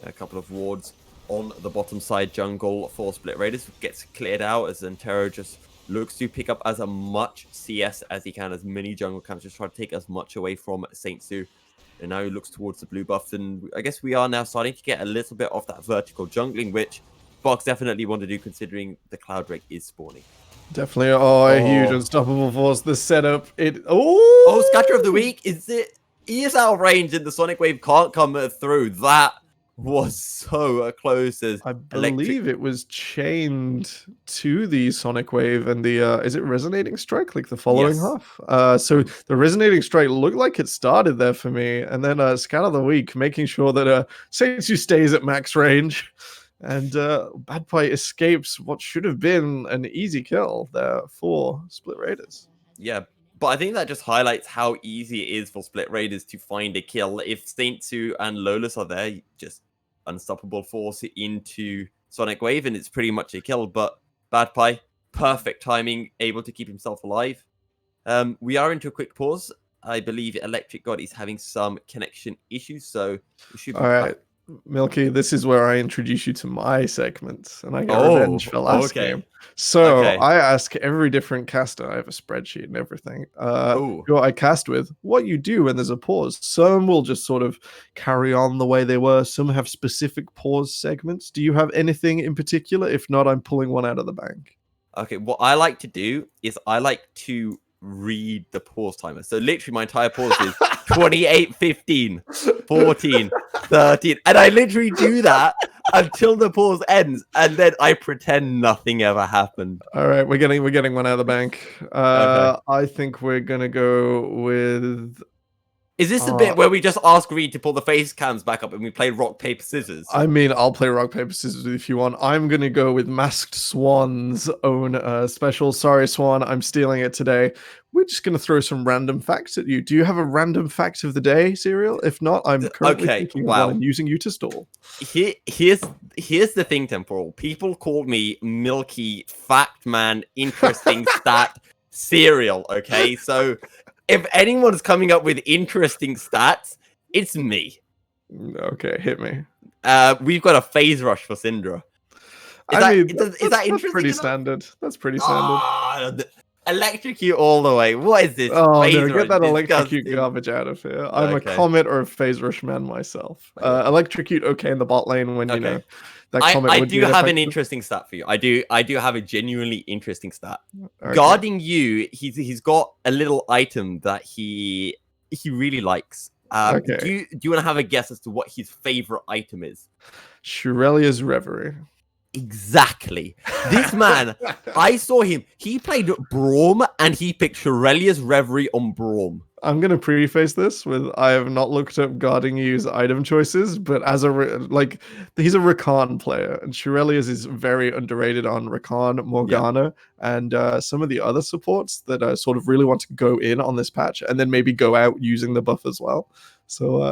A couple of wards on the bottom side jungle for Split Raiders gets cleared out as Antero just looks to pick up as much CS as he can, as many jungle camps, just try to take as much away from Saintsu. And now he looks towards the blue buff, and I guess we are now starting to get a little bit of that vertical jungling, which Sparks definitely want to do considering the Cloud Drake is spawning. Definitely, a huge unstoppable force. The setup, Scatter of the Weak, he is out of range and the Sonic Wave can't come through. That was so close. As I believe it was chained to the Sonic Wave and the is it Resonating Strike, like the following half? So the Resonating Strike looked like it started there for me, and then Scatter of the Weak, making sure that Saintsu stays at max range, and Bad Pie escapes what should have been an easy kill there for Split Raiders. Yeah, but I think that just highlights how easy it is for Split Raiders to find a kill. If Saintsu and Lolus are there, just unstoppable force into Sonic Wave, and it's pretty much a kill. But Bad Pie, perfect timing, able to keep himself alive. We are into a quick pause. I believe Electric God is having some connection issues, so we should be back. Milky, this is where I introduce you to my segments, and I get revenge for last game. So I ask every different caster, I have a spreadsheet and everything, who I cast with, what you do when there's a pause. Some will just sort of carry on the way they were. Some have specific pause segments. Do you have anything in particular? If not, I'm pulling one out of the bank. Okay, what I like to do is I like to read the pause timer. So literally my entire pause is 28, 15, 14, 13. And I literally do that until the pause ends. And then I pretend nothing ever happened. All right, we're getting one out of the bank. I think we're going to go with Is this the bit where we just ask Reed to pull the face cams back up and we play rock, paper, scissors? I mean, I'll play rock, paper, scissors if you want. I'm going to go with Masked Swan's own special. Sorry, Swan, I'm stealing it today. We're just going to throw some random facts at you. Do you have a random fact of the day, Serial? If not, I'm currently thinking of one and using you to stall. Here's the thing, Temporal. People call me Milky Fact Man, Interesting Stat Serial, okay? So if anyone's coming up with interesting stats, it's me. Okay, hit me. We've got a phase rush for Syndra. Is that interesting? That's pretty standard. That's pretty standard. Electrocute all the way. What is this? Oh phase no, get rush? that electrocute Disgusting. garbage out of here. I'm Okay. a Comet or a Phase Rush man myself. Electrocute okay in the bot lane when you know that Comet I would do be have an effective. interesting stat for you. I do have a genuinely interesting stat. Okay. Guarding you, he's got a little item that he really likes. Okay. Do you want to have a guess as to what his favorite item is? Shurelia's Reverie. Exactly. This man, I saw him. He played Braum and he picked Shurelia's Reverie on Braum. I'm gonna preface this with I have not looked up Guarding You's item choices, but as he's a Rakan player, and Shurelia's is very underrated on Rakan, Morgana, and some of the other supports that sort of really want to go in on this patch and then maybe go out using the buff as well. So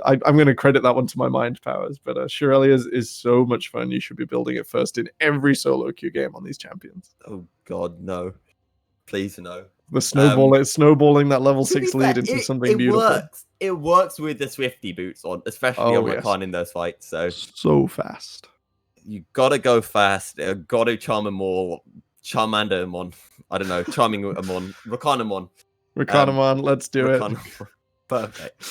I'm going to credit that one to my mind powers, but Shurelia's is so much fun. You should be building it first in every solo queue game on these champions. Oh God, no! Please no. The snowballing that level 6 lead into something beautiful. It works with the Swifty boots on, especially on Rakan in those fights. So fast. You gotta go fast. Gotta charm him all. Charmander him on. I don't know. Charming him on. Rakan him on. Rakan him on. Let's do it. Perfect.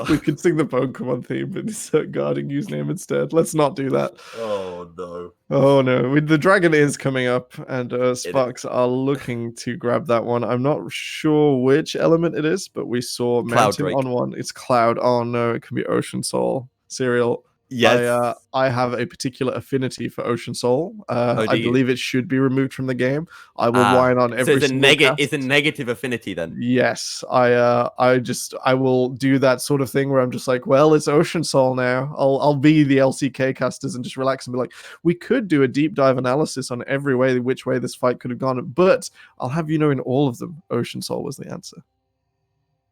We could sing the Pokemon theme, but insert Guarding You's name instead. Let's not do that. Oh no. Oh no. The dragon is coming up, and Sparks are looking to grab that one. I'm not sure which element it is, but we saw Mountain on one. It's Cloud. Oh no, it can be Ocean Soul. Serial. Yes. I have a particular affinity for Ocean Soul. I believe it should be removed from the game. I will whine on every single cast. It's a negative affinity then. Yes, I will do that sort of thing where I'm just like, well, it's Ocean Soul now. I'll be the LCK casters and just relax and be like, we could do a deep dive analysis on which way this fight could have gone, but I'll have you know in all of them, Ocean Soul was the answer.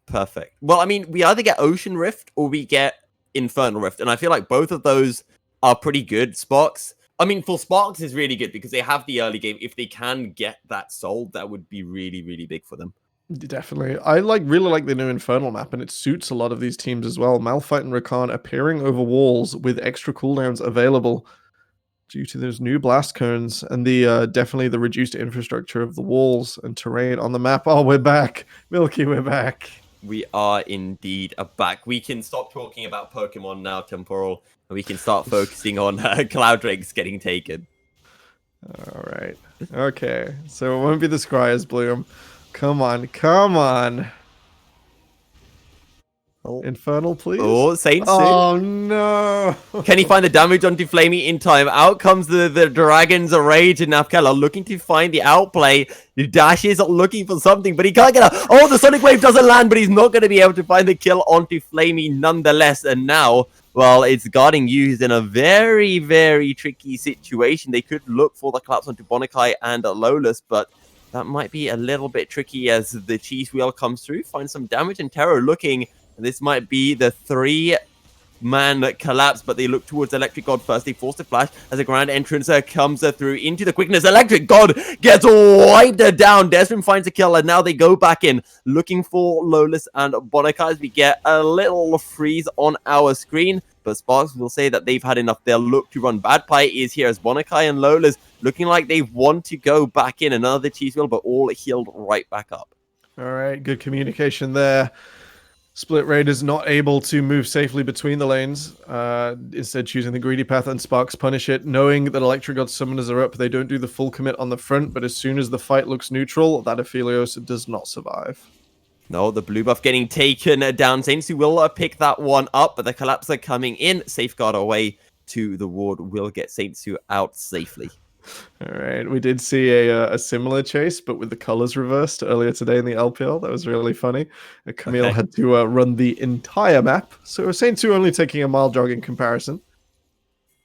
Perfect. Well, I mean, we either get Ocean Rift or we get Infernal Rift, and I feel like both of those are pretty good. Sparks, I mean, for Sparks is really good because they have the early game. If they can get that sold, that would be really, really big for them. Definitely. I really like the new Infernal map, and it suits a lot of these teams as well. Malphite and Rakan appearing over walls with extra cooldowns available due to those new blast cones and the definitely the reduced infrastructure of the walls and terrain on the map. Oh, we're back. Milky, we're back. We are indeed back. We can stop talking about Pokemon now, Temporal, and we can start focusing on Cloud Drakes getting taken. All right. Okay. So it won't be the Scryer's Bloom. Come on. Oh. Infernal, please. Oh, Saint Sue. Oh, no. Can he find the damage onto Flamey in time? Out comes the Dragons of Rage and Nafkela looking to find the outplay. The Dash is looking for something, but he can't get out. Oh, the Sonic Wave doesn't land, but he's not going to be able to find the kill onto Flamey nonetheless. And now, well, it's Guarding You who's in a very, very tricky situation. They could look for the collapse onto Bonakai and Lolus, but that might be a little bit tricky as the cheese wheel comes through. Find some damage, and Terror looking. This might be the 3-man collapse, but they look towards Electric God first. They force the flash as a grand entrance comes through into the quickness. Electric God gets wiped down. Desmond finds a kill, and now they go back in looking for Lolus and Bonakai as we get a little freeze on our screen. But Sparks will say that they've had enough. They'll look to run. Bad Pie is here as Bonakai and Lolus looking like they want to go back in. Another cheese wheel, but all healed right back up. All right, good communication there. Split Raiders not able to move safely between the lanes, instead choosing the greedy path, and Sparks punish it, knowing that Electric God summoners are up. They don't do the full commit on the front, but as soon as the fight looks neutral, that Aphelios does not survive. No, the blue buff getting taken down. Saints who will pick that one up, but the collapse are coming in. Safeguard away to the ward will get Saints who out safely. All right, we did see a similar chase, but with the colors reversed earlier today in the LPL. That was really funny. Camille Okay. had to run the entire map, so Saint 2 only taking a mild jog in comparison,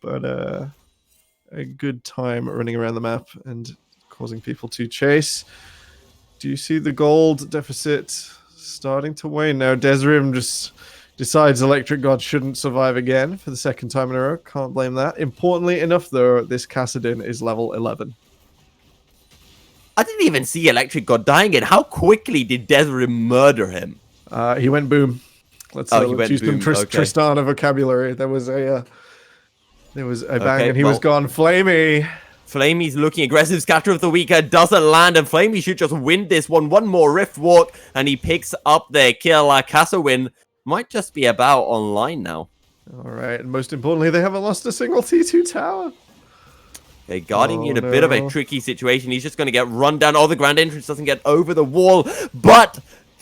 but a good time running around the map and causing people to chase. Do you see the gold deficit starting to wane now? Desrim just decides Electric God shouldn't survive again for the second time in a row. Can't blame that. Importantly enough, though, this Kassadin is level 11. I didn't even see Electric God dying in. How quickly did Desrim murder him? He went boom. Let's he went use boom. some Okay. Tristana vocabulary. There was a bang, Okay, and he was gone. Flamey. Flamey's looking aggressive. Scatter of the Weaker doesn't land, and Flamey should just win this one. One more Rift Walk, and he picks up their kill. Kassadin might just be about online now. All right, and most importantly, they haven't lost a single T2 tower. Okay, Guarding in a bit of a tricky situation. He's just going to get run down. Oh, the Grand Entrance doesn't get over the wall, but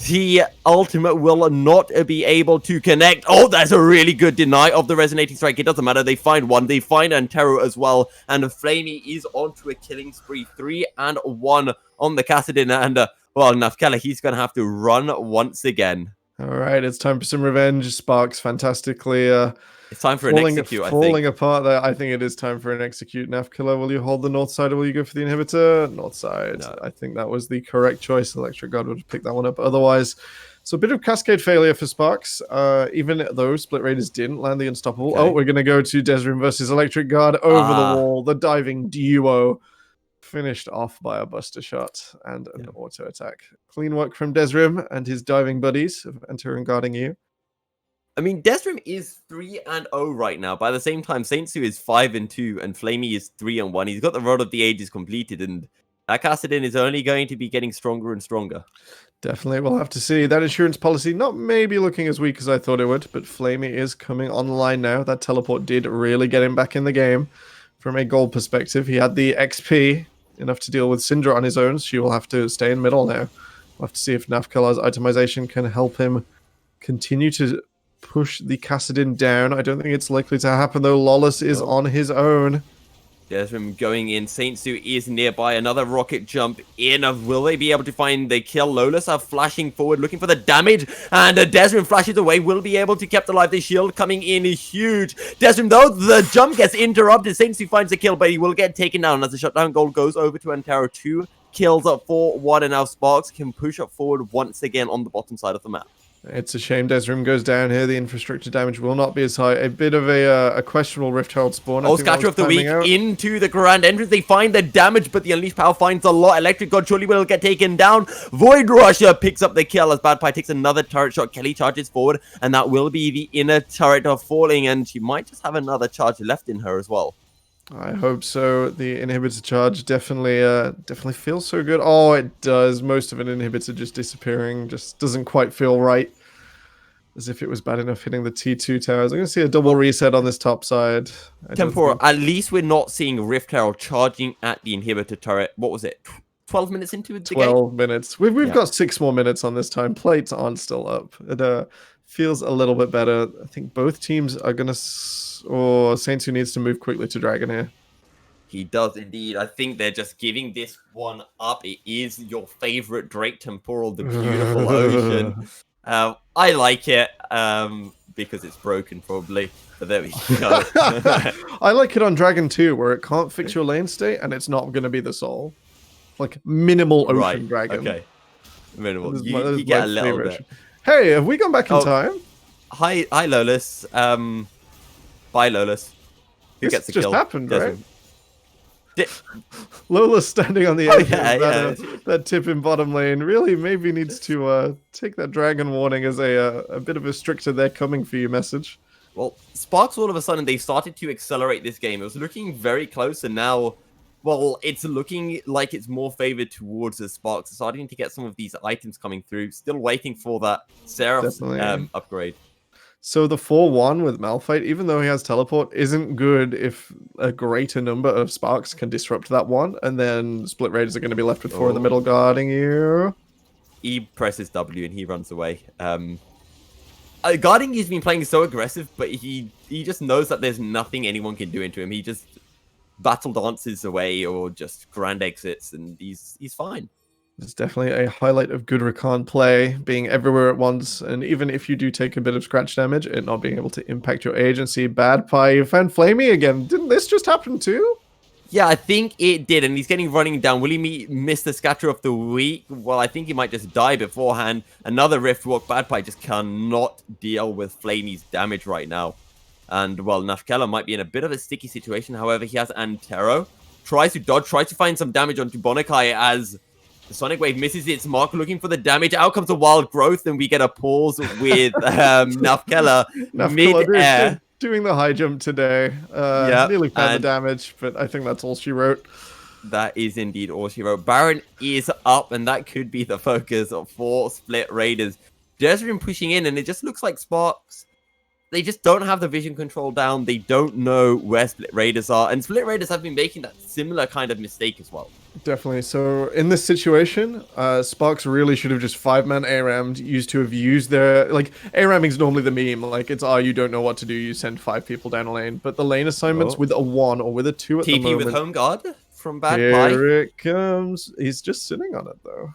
the ultimate will not be able to connect. Oh, that's a really good deny of the Resonating Strike. It doesn't matter. They find one. They find Antero as well. And Flamey is onto a killing spree. 3-1 on the Kassadin. And, well, Nafkela, he's going to have to run once again. All right, it's time for some revenge. Sparks fantastically. It's time for an execute, I think. Falling apart there. I think it is time for an execute. Nafkiller, will you hold the north side or will you go for the inhibitor? North side. No. I think that was the correct choice. Electric God would have picked that one up otherwise. So a bit of cascade failure for Sparks. Even though Split Raiders didn't land the unstoppable. Okay. Oh, we're going to go to Desrim versus Electric God over the wall. The diving duo. Finished off by a buster shot and an auto attack. Clean work from Desrim and his diving buddies of Enter and Guarding You. I mean, Desrim is 3-0 right now. By the same time, Saintsu is 5-2 and Flamey is 3-1. He's got the Road of the Ages completed, and that Kassadin is only going to be getting stronger and stronger. Definitely, we'll have to see. That insurance policy not maybe looking as weak as I thought it would, but Flamey is coming online now. That teleport did really get him back in the game. From a gold perspective, he had the XP enough to deal with Syndra on his own. She will have to stay in middle now. We'll have to see if Nafkala's itemization can help him continue to push the Kassadin down. I don't think it's likely to happen, though. Lawless is on his own. Desrim going in. Saintsu is nearby. Another rocket jump in. Will they be able to find the kill? Lolas are flashing forward, looking for the damage. And Desrim flashes away. Will be able to keep alive. The shield coming in is huge. Desrim, though, the jump gets interrupted. Saintsu finds the kill, but he will get taken down as the shutdown goal goes over to Antero. 2 kills up 4-1, and now Sparks can push up forward once again on the bottom side of the map. It's a shame Desrim goes down here. The infrastructure damage will not be as high. A bit of a questionable Rift Herald spawn. Oh, Scatter of the Weak into the Grand Entrance. They find the damage, but the Unleashed Power finds a lot. Electric God surely will get taken down. Void Rusher picks up the kill as Bad Pie takes another turret shot. Kelly charges forward, and that will be the inner turret of falling, and she might just have another charge left in her as well. I hope so. The inhibitor charge definitely feels so good. Oh, it does. Most of an inhibitor just disappearing just doesn't quite feel right. As if it was bad enough hitting the T2 towers. I'm going to see a double reset on this top side. Tempora, at least we're not seeing Rift Herald charging at the inhibitor turret. What was it? 12 minutes into the 12 minutes. We've got 6 more minutes on this time. Plates aren't still up. It feels a little bit better. I think both teams are going to... Or Saints who needs to move quickly to Dragon here. He does indeed. I think they're just giving this one up. It is your favorite Drake Temporal, the beautiful ocean. I like it because it's broken, probably. But there we go. I like it on Dragon 2, where it can't fix your lane state, and it's not going to be the soul. Like, minimal ocean dragon. Okay. Minimal. You get a little bit. Hey, have we gone back in time? Hi, Lolas. Bye, Lolas. Who gets the kill? This just happened, right? Lola's standing on the edge. That tip in bottom lane really maybe needs to take that dragon warning as a bit of a stricter "they're coming for you" message. Well, Sparks all of a sudden they started to accelerate this game. It was looking very close, and now, well, it's looking like it's more favored towards the Sparks. Starting to get some of these items coming through. Still waiting for that Seraph's upgrade. So the 4-1 with Malphite, even though he has teleport, isn't good if a greater number of Sparks can disrupt that one, and then Split Raiders are going to be left with 4 in the middle guarding you. He presses W and he runs away. Guarding he's been playing so aggressive, but he just knows that there's nothing anyone can do into him. He just battle dances away or just grand exits, and he's fine. It's definitely a highlight of good Rakan play, being everywhere at once, and even if you do take a bit of scratch damage, it not being able to impact your agency. Bad Pie, you found Flamey again. Didn't this just happen too? Yeah, I think it did, and he's getting running down. Will he miss the scatter of the week? Well, I think he might just die beforehand. Another Rift Walk. Bad Pie just cannot deal with Flamey's damage right now. And, well, Nafkela might be in a bit of a sticky situation. However, he has Antero. Tries to dodge, tries to find some damage onto Bonakai as the Sonic Wave misses its mark, looking for the damage. Out comes the Wild Growth, and we get a pause with Nafkela mid-air. Doing the high jump today. Nearly found the damage, but I think that's all she wrote. That is indeed all she wrote. Baron is up, and that could be the focus for Split Raiders. Desrin pushing in, and it just looks like Sparks. They just don't have the vision control down. They don't know where Split Raiders are. And Split Raiders have been making that similar kind of mistake as well. Definitely. So in this situation, Sparks really should have just 5-man ARAM'd, used to have used their... Like, ARAMing is normally the meme. Like, it's, you don't know what to do, you send 5 people down a lane. But the lane assignments with a 1 or with a 2 at the moment... TP with Home Guard from Bad Pie. Here it comes. He's just sitting on it, though.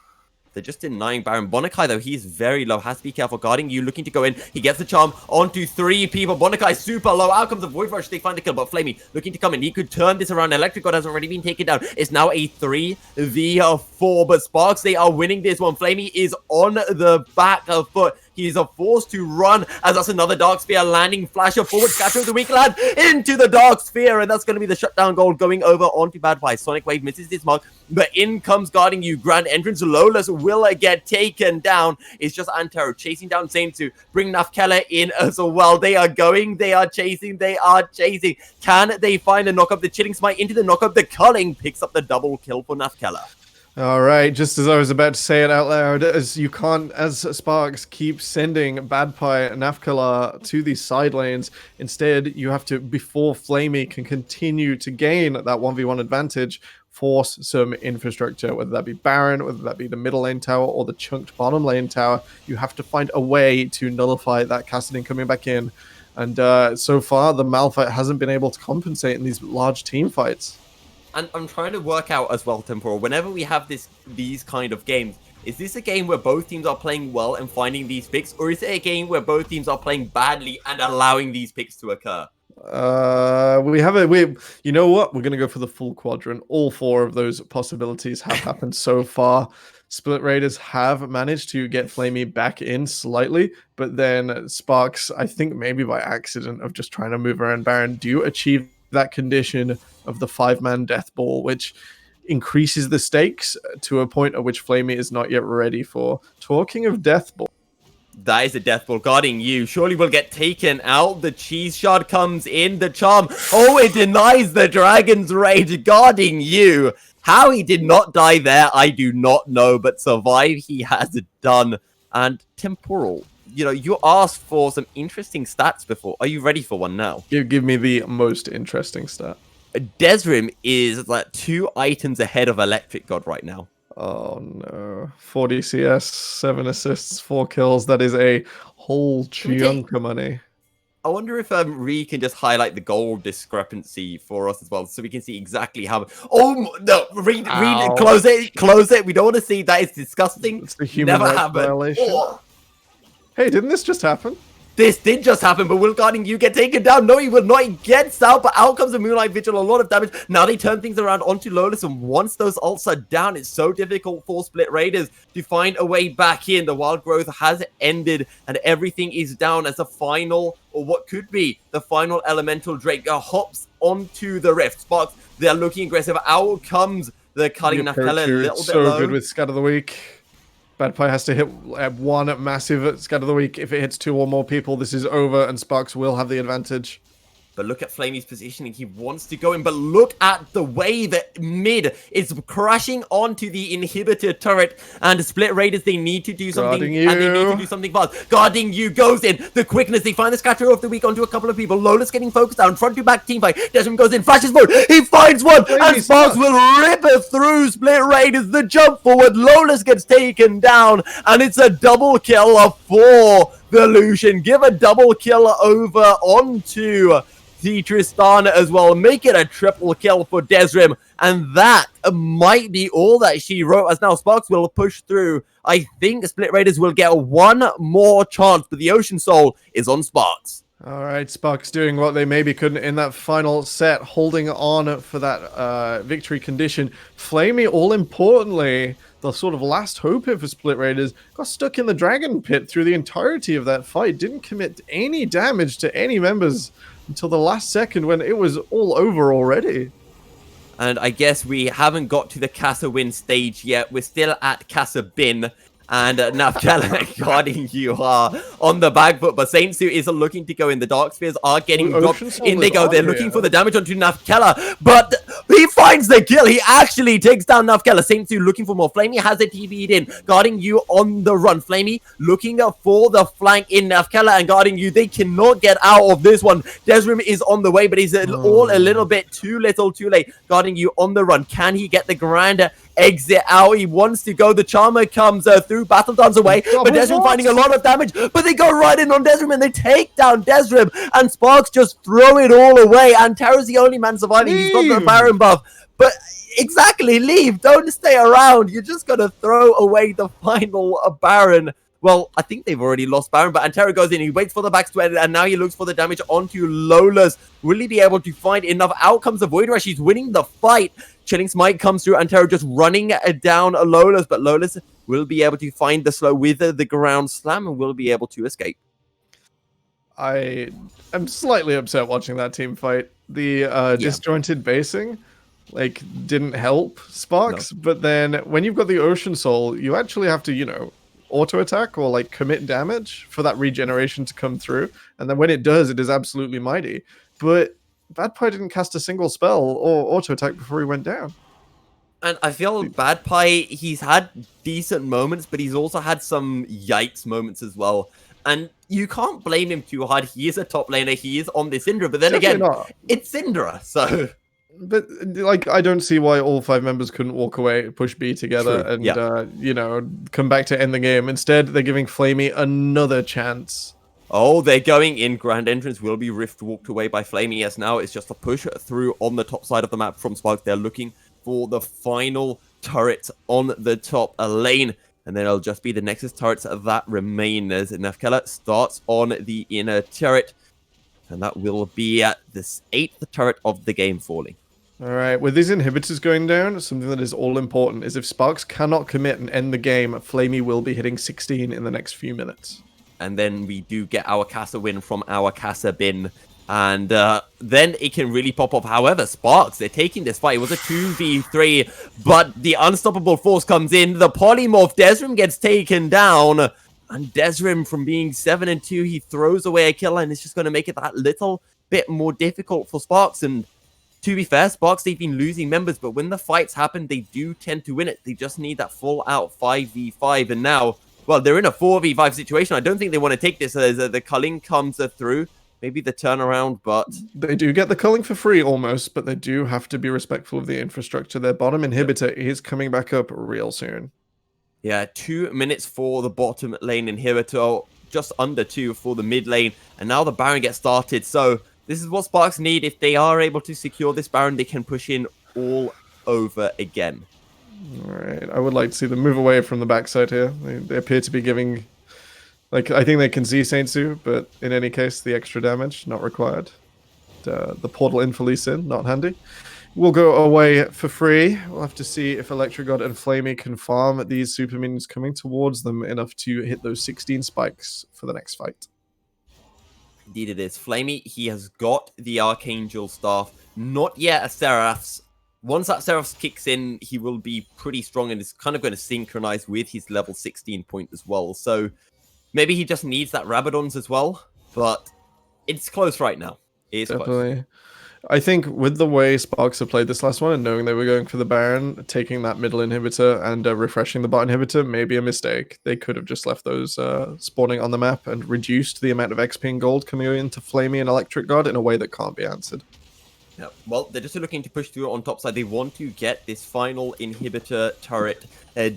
They're just denying Baron. Bonakai, though, he's very low. Has to be careful. Guarding you, looking to go in. He gets the charm onto 3 people. Bonakai super low. Out comes the Void Rush. They find the kill, but Flamey looking to come in. He could turn this around. Electric God has already been taken down. It's now a 3v4, but Sparks, they are winning this one. Flamey is on the back foot. He is forced to run as that's another Dark Sphere landing. Flasher forward, scatter of the weak land into the Dark Sphere, and that's going to be the shutdown goal going over onto Bad Pie. Sonic Wave misses his mark, but in comes guarding you. Grand entrance. Lawless will get taken down. It's just Antero chasing down Zane to bring Nafkela in as well. They are going, they are chasing, they are chasing. Can they find a knock-up? The Chilling Smite into the knock-up. The Culling picks up the double kill for Nafkela. All right, just as I was about to say it out loud, as Sparks keeps sending Bad Pie and Nafkela to these side lanes, instead you have to, before Flamey can continue to gain that 1v1 advantage, force some infrastructure, whether that be Baron, whether that be the middle lane tower or the chunked bottom lane tower. You have to find a way to nullify that Cassadin coming back in. And so far, the Malphite hasn't been able to compensate in these large team fights. And I'm trying to work out as well, Temporal, whenever we have these kind of games, is this a game where both teams are playing well and finding these picks, or is it a game where both teams are playing badly and allowing these picks to occur? You know what? We're going to go for the full quadrant. All 4 of those possibilities have happened so far. Split Raiders have managed to get Flamey back in slightly, but then Sparks, I think maybe by accident of just trying to move around Baron, do achieve that condition of the 5-man death ball, which increases the stakes to a point at which Flamey is not yet ready for. Talking of death ball, that is a death ball guarding you. Surely will get taken out. The cheese shard comes in. The charm. Oh, it denies the dragon's rage. Guarding you. How he did not die there, I do not know. But survive he has done. And Temporal, you know, you asked for some interesting stats before. Are you ready for one now? Give me the most interesting stat. Desrim is like 2 items ahead of Electric God right now. Oh no. 40 CS, 7 assists, 4 kills. That is a whole chunk of money. I wonder if Ree can just highlight the goal discrepancy for us as well, so we can see exactly how... Oh, no! Read it, close it! We don't want to see that. It's disgusting. It's the human rights violation. Oh. Hey, didn't this just happen? This did just happen, but will guarding you get taken down? No, he will not. He gets out, but out comes the Moonlight Vigil. A lot of damage. Now they turn things around onto Lawless, and once those ults are down, it's so difficult for Split Raiders to find a way back in. The Wild Growth has ended, and everything is down as the final, or what could be the final Elemental Drake hops onto the Rift. Sparks, they're looking aggressive. Out comes the cutting Nafkela a little bit low. So good with Scat of the Week. Bad Pie has to hit 1 massive Scat of the Week. If it hits 2 or more people, this is over, and Sparks will have the advantage. But look at Flamey's positioning. He wants to go in, but look at the way that mid is crashing onto the inhibitor turret. And Split Raiders, they need to do something. And they need to do something fast. Guarding you goes in. The quickness, they find the scatter of the week onto a couple of people. Lola's getting focused down. Front to back team fight. Desmond goes in. Flashes forward. He finds one. And Sparks will rip it through Split Raiders. The jump forward. Lola's gets taken down. And it's a double kill for the Lucian. Give a double kill over onto see Tristan as well. Make it a triple kill for Desrim. And that might be all that she wrote, as now Sparks will push through. I think Split Raiders will get one more chance, but the Ocean Soul is on Sparks. All right, Sparks doing what they maybe couldn't in that final set, holding on for that victory condition. Flamey, all importantly, the sort of last hope here for Split Raiders, got stuck in the Dragon Pit through the entirety of that fight. Didn't commit any damage to any members until the last second when it was all over already. And I guess we haven't got to the Casa win stage yet. We're still at Casa bin. And Nafkela guarding you are on the back foot, but Saint Su is looking to go in. The Dark Spheres are getting dropped. In they go. They're looking for the damage onto Nafkela, but he finds the kill. He actually takes down Nafkela. Saint Su looking for more. Flamey has it TV'd in, guarding you on the run. Flamey looking for the flank in Nafkela and guarding you. They cannot get out of this one. Desrim is on the way, but he's all a little bit too little, too late. Guarding you on the run. Can he get the grand exit out? He wants to go. The Charmer comes through, Battle Dance away, but Desrim finding a lot of damage, but they go right in on Desrim and they take down Desrim, and Sparks just throw it all away, and Terra's the only man surviving. He's got the Baron buff, but exactly, leave, don't stay around. You're just gonna throw away the final Baron. Well, I think they've already lost Baron, but Antero goes in, he waits for the backs to edit, and now he looks for the damage onto Lola's. Will he be able to find enough outcomes? The Void Rush, he's winning the fight. Chilling Smite comes through, Antero just running down Lola's, but Lola's will be able to find the slow with the ground slam and will be able to escape. I am slightly upset watching that team fight. The disjointed basing didn't help Sparks, but then when you've got the Ocean Soul, you actually have to, auto attack or commit damage for that regeneration to come through, and then when it does, it is absolutely mighty. But Bad Pie didn't cast a single spell or auto attack before he went down. And I feel Bad Pie, he's had decent moments, but he's also had some yikes moments as well. And you can't blame him too hard. He is a top laner. He is on this Syndra, but then Definitely again, not. it's Syndra, so... But I don't see why all 5 members couldn't walk away, push B together, and come back to end the game. Instead, they're giving Flamey another chance. Oh, they're going in. Grand Entrance will be Rift walked away by Flamey, as now it's just a push through on the top side of the map from Sparks. They're looking for the final turret on the top lane, and then it'll just be the Nexus turrets that remain as Nafkela starts on the inner turret, and that will be at this 8th turret of the game falling. All right, with these inhibitors going down, something that is all important is if Sparks cannot commit and end the game, Flamey will be hitting 16 in the next few minutes. And then we do get our Casa win from our Casa bin. And then it can really pop off. However, Sparks, they're taking this fight. It was a 2v3, but the unstoppable force comes in. The polymorph, Desrim gets taken down. And Desrim, from being 7-2, he throws away a kill, and it's just going to make it that little bit more difficult for Sparks. And to be fair, Sparks, they've been losing members, but when the fights happen, they do tend to win it. They just need that full-out 5v5, and now, well, they're in a 4v5 situation. I don't think they want to take this as the culling comes through. Maybe the turnaround, but... They do get the culling for free, almost, but they do have to be respectful of the infrastructure. Their bottom inhibitor is coming back up real soon. Yeah, 2 minutes for the bottom lane inhibitor, just under 2 for the mid lane, and now the Baron gets started, so... This is what Sparks need. If they are able to secure this Baron, they can push in all over again. All right. I would like to see them move away from the backside here. They appear to be giving... I think they can see Saint Su, but in any case, the extra damage, not required. The portal in for Lee Sin, not handy. We'll go away for free. We'll have to see if Electrogod and Flamey can farm these super minions coming towards them enough to hit those 16 spikes for the next fight. Indeed it is. Flamey, he has got the Archangel Staff. Not yet a Seraph's. Once that Seraph's kicks in, he will be pretty strong and is kind of going to synchronize with his level 16 point as well. So maybe he just needs that Rabadons as well. But it's close right now. It's Definitely. close. I think with the way Sparks have played this last one and knowing they were going for the Baron, taking that middle inhibitor and refreshing the bot inhibitor may be a mistake. They could have just left those spawning on the map and reduced the amount of XP and gold coming into Flamey and Electric God in a way that can't be answered. Yeah, well, they're just looking to push through on top side. They want to get this final inhibitor turret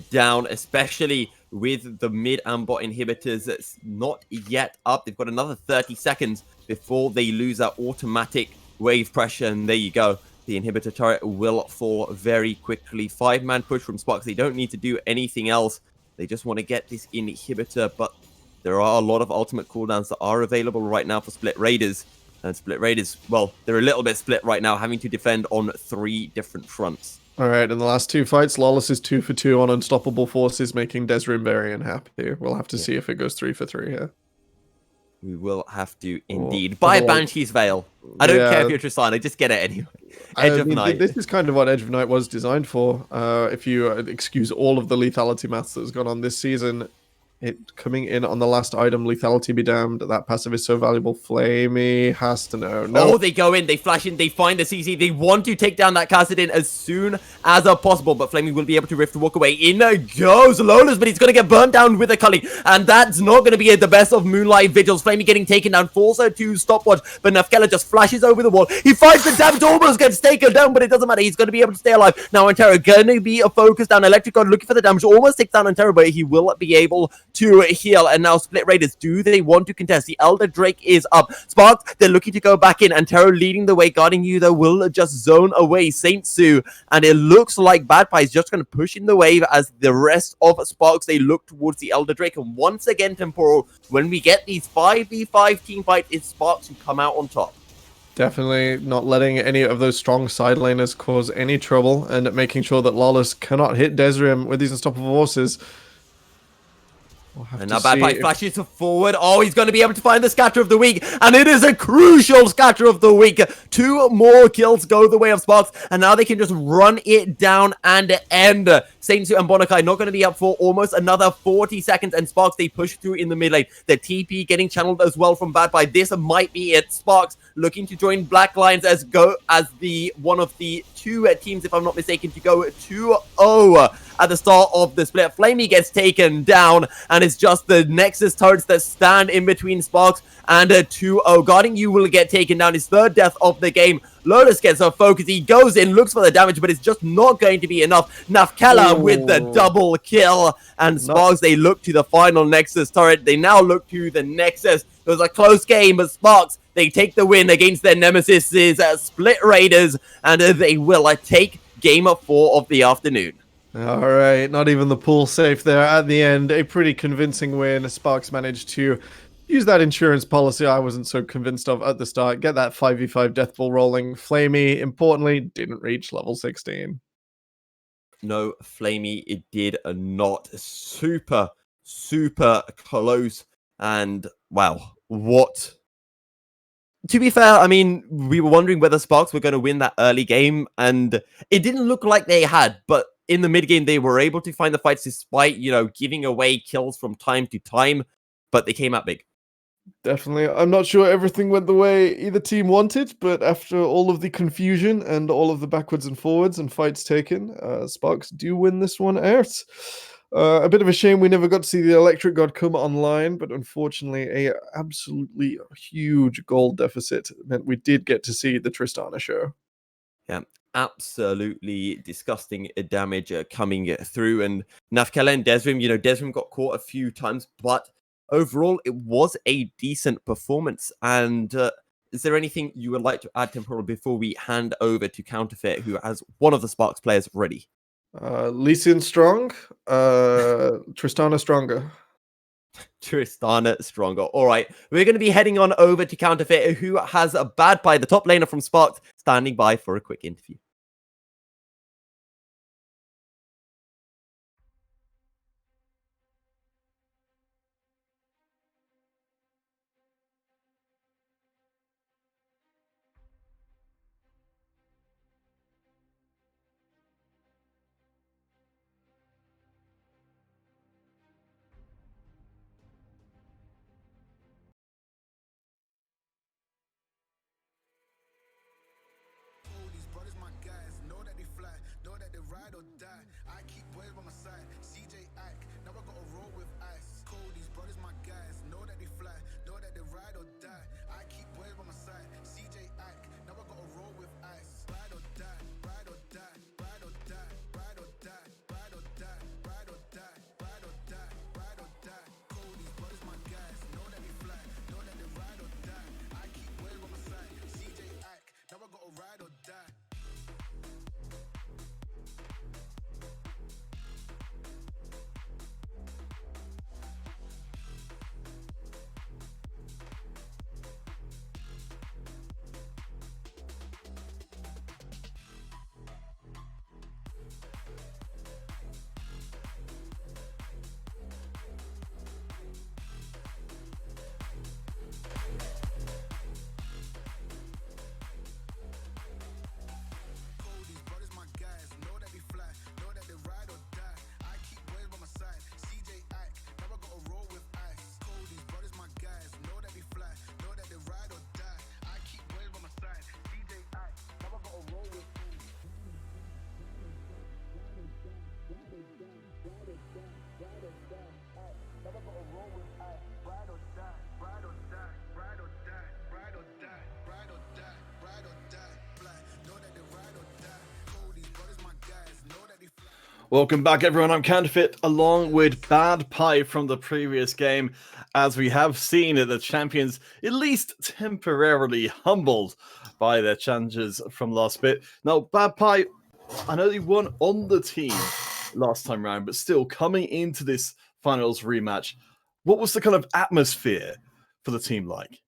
down, especially with the mid and bot inhibitors that's not yet up. They've got another 30 seconds. before they lose that automatic wave pressure. And there you go. The inhibitor turret will fall very quickly. 5-man push from Sparks. They don't need to do anything else. They just want to get this inhibitor, but there are a lot of ultimate cooldowns that are available right now for Split Raiders. And Split Raiders, well, they're a little bit split right now, having to defend on 3 different fronts. All right, in the last 2 fights, Lawless is 2 for 2 on Unstoppable Forces, making Desrim very unhappy. We'll have to see if it goes 3 for 3 here. We will have to indeed. Or- Buy or- Banshee's Veil. I don't care if Yeah. you're Tristana, just get it anyway. Edge of Night. This is kind of what Edge of Night was designed for. If you excuse all of the lethality maths that's gone on this season, it coming in on the last item, lethality be damned. That passive is so valuable. Flamey has to know. No. Oh, they go in, they flash in, they find the CC. They want to take down that Kassadin as soon as possible, but Flamey will be able to rift walk away. In goes Lolas, but he's going to get burnt down with a Cully, and that's not going to be the best of Moonlight Vigils. Flamey getting taken down, falls her to stopwatch, but Nafkela just flashes over the wall. He fights the damage, almost gets taken down, but it doesn't matter. He's going to be able to stay alive. Now Antero going to be a focus down. Electric God looking for the damage, almost takes down Antero, but he will be able to heal. And now Split Raiders, do they want to contest? The Elder Drake is up. Sparks, they're looking to go back in. Antero leading the way, guarding you, though, will just zone away Saint Sue. And it looks like Bad Pie is just going to push in the wave as the rest of Sparks, they look towards the Elder Drake. And once again, Temporal, when we get these 5v5 team fights, it's Sparks who come out on top. Definitely not letting any of those strong side laners cause any trouble, and making sure that Lawless cannot hit Desrim with these Unstoppable Forces. We'll have And to now Bad see Pie if- flashes forward. Oh, he's going to be able to find the scatter of the week. And it is a crucial scatter of the week. 2 more kills go the way of Sparks. And now they can just run it down and end. Saint Sue and Bonakai not going to be up for almost another 40 seconds. And Sparks, they push through in the mid lane. The TP getting channeled as well from Bad Pie. This might be it. Sparks looking to join Black Lions as the one of the 2 teams, if I'm not mistaken, to go 2-0 at the start of the split. Flamey gets taken down, and it's just the Nexus turrets that stand in between Sparks and 2-0. Guarding you will get taken down. His 3rd death of the game. Lotus gets a focus. He goes in, looks for the damage, but it's just not going to be enough. Nafkela with the double kill. And Sparks, they look to the final Nexus turret. They now look to the Nexus. It was a close game, but Sparks, they take the win against their nemesis, Split Raiders, and they will take game 4 of the afternoon. All right, not even the pool safe there at the end. A pretty convincing win. Sparks managed to use that insurance policy I wasn't so convinced of at the start. Get that 5v5 death ball rolling. Flamey, importantly, didn't reach level 16. No, Flamey, it did not. Super, super close. And wow, what? To be fair, I mean, we were wondering whether Sparks were going to win that early game, and it didn't look like they had, but in the mid game, they were able to find the fights despite, giving away kills from time to time, but they came out big. Definitely. I'm not sure everything went the way either team wanted, but after all of the confusion and all of the backwards and forwards and fights taken, Sparks do win this one out. A bit of a shame we never got to see the Electric God come online, but unfortunately a absolutely huge gold deficit meant we did get to see the Tristana show. Yeah, absolutely disgusting damage coming through. And Nafkela and Desrim, Desrim got caught a few times, but overall it was a decent performance. And is there anything you would like to add, Temporal, before we hand over to Counterfeit, who has one of the Sparks players ready? Lee Sin strong, Tristana stronger. Tristana stronger. All right, we're going to be heading on over to Counterfeit, who has a Bad Pie, the top laner from Sparks, standing by for a quick interview. Welcome back, everyone. I'm Counterfeit, along with Bad Pie from the previous game. As we have seen, the champions, at least temporarily humbled by their challenges from last bit. Now, Bad Pie, I know they won on the team last time round, but still coming into this finals rematch, what was the kind of atmosphere for the team like?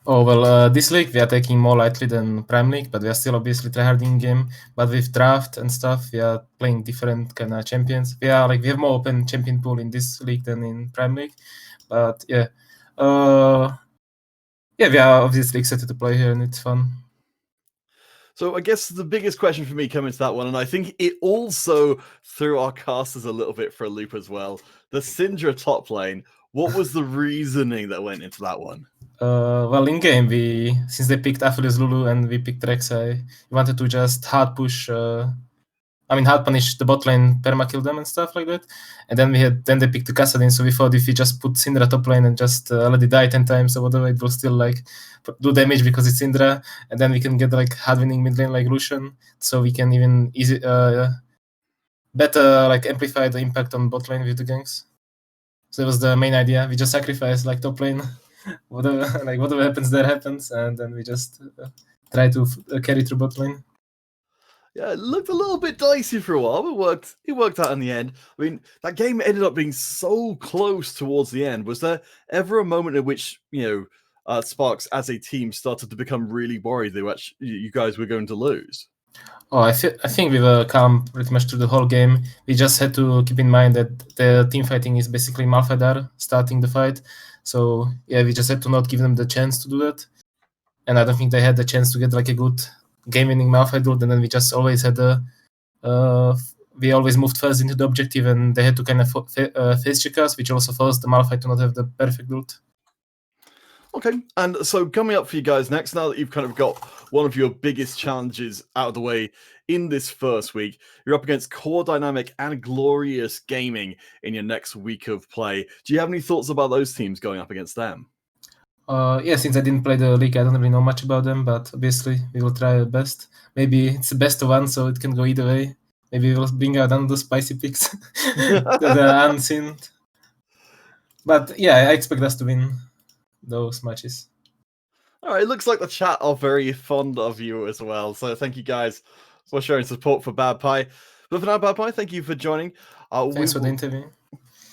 Oh, well, this league we are taking more lightly than Prime League, but we are still obviously tryharding game. But with draft and stuff, we are playing different kind of champions. We have more open champion pool in this league than in Prime League. But we are obviously excited to play here, and it's fun. So I guess the biggest question for me coming to that one, and I think it also threw our casters a little bit for a loop as well. The Syndra top lane. What was the reasoning that went into that one? Well, in game, since they picked Aphelios Lulu and we picked Rek'Sai, we wanted to just hard punish the bot lane, permakill them and stuff like that. And then they picked the Kassadin, so we thought if we just put Syndra top lane and just let it die 10 times or whatever, it will still like do damage because it's Syndra, and then we can get like hard winning mid lane like Lucian, so we can even better like amplify the impact on bot lane with the ganks. So that was the main idea. We just sacrifice like top lane. whatever happens there happens, and then we just try to carry through bot lane. Yeah, it looked a little bit dicey for a while, but it worked out in the end. I mean, that game ended up being so close towards the end. Was there ever a moment in which, Sparks as a team started to become really worried that you guys were going to lose? Oh, I think we were calm pretty much through the whole game. We just had to keep in mind that the team fighting is basically Malphadar starting the fight. So yeah, we just had to not give them the chance to do that. And I don't think they had the chance to get like a good game-winning Malphite ult. And then we just always had we always moved first into the objective, and they had to kind of face check us, which also forced the Malphite to not have the perfect ult. Okay, and so coming up for you guys next, now that you've kind of got one of your biggest challenges out of the way in this first week, you're up against Core Dynamic and Glorious Gaming in your next week of play. Do you have any thoughts about those teams going up against them? Since I didn't play the league, I don't really know much about them, but obviously we will try our best. Maybe it's the best of one, so it can go either way. Maybe we'll bring out another spicy picks that are unseen. But yeah, I expect us to win those matches. All right, it looks like the chat are very fond of you as well. So thank you guys for showing support for Bad Pie. But for now, Bad Pie, thank you for joining. Thanks for the interview.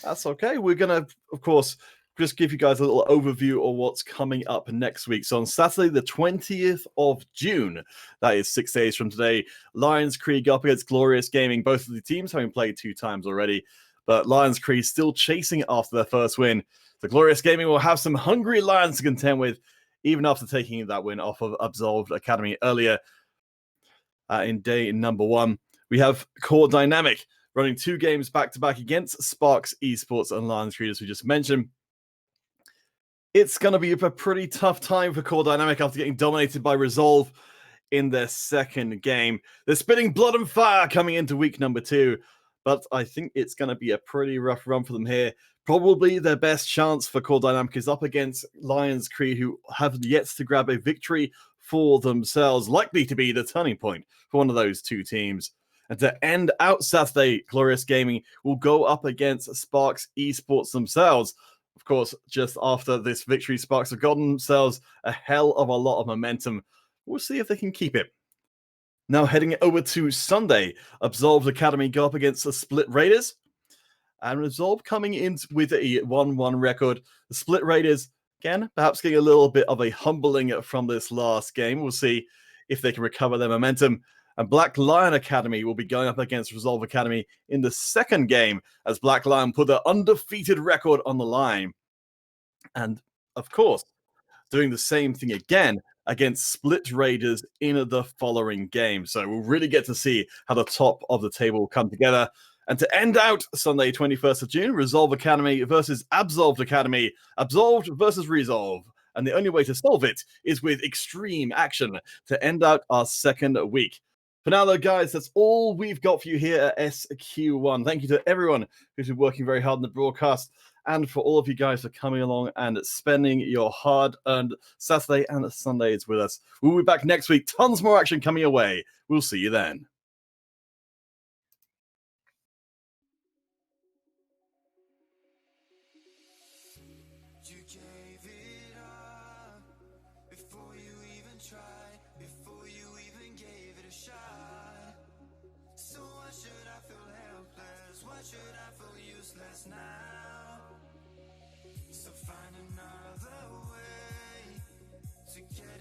That's okay. We're going to, of course, just give you guys a little overview of what's coming up next week. So on Saturday, the 20th of June, that is 6 days from today, Lions Creek up against Glorious Gaming. Both of the teams having played 2 times already, but Lions Creek still chasing after their first win. The Glorious Gaming will have some hungry Lions to contend with, even after taking that win off of Absolved Academy earlier in day number 1. We have Core Dynamic running 2 games back-to-back against Sparks Esports and Lions Creek, as we just mentioned. It's going to be a pretty tough time for Core Dynamic after getting dominated by Resolve in their second game. They're spitting blood and fire coming into week number 2, but I think it's going to be a pretty rough run for them here. Probably their best chance for Core Dynamic is up against Lions Creek, who have yet to grab a victory for themselves, likely to be the turning point for one of those 2 teams. And to end out Saturday, Glorious Gaming will go up against Sparks Esports themselves. Of course, just after this victory, Sparks have gotten themselves a hell of a lot of momentum. We'll see if they can keep it. Now heading over to Sunday, Absolved Academy go up against the Split Raiders. And Resolve coming in with a 1-1 record. The Split Raiders, again, perhaps getting a little bit of a humbling from this last game. We'll see if they can recover their momentum. And Black Lion Academy will be going up against Resolve Academy in the second game, as Black Lion put their undefeated record on the line. And, of course, doing the same thing again against Split Raiders in the following game. So we'll really get to see how the top of the table will come together. And to end out Sunday, 21st of June, Resolve Academy versus Absolved Academy. Absolved versus Resolve. And the only way to solve it is with extreme action to end out our second week. For now, though, guys, that's all we've got for you here at SQ1. Thank you to everyone who's been working very hard on the broadcast, and for all of you guys for coming along and spending your hard-earned Saturday and Sundays with us. We'll be back next week. Tons more action coming your way. We'll see you then. You gave it up before you even tried, before you even gave it a shot. So why should I feel helpless? Why should I feel useless now? So find another way to get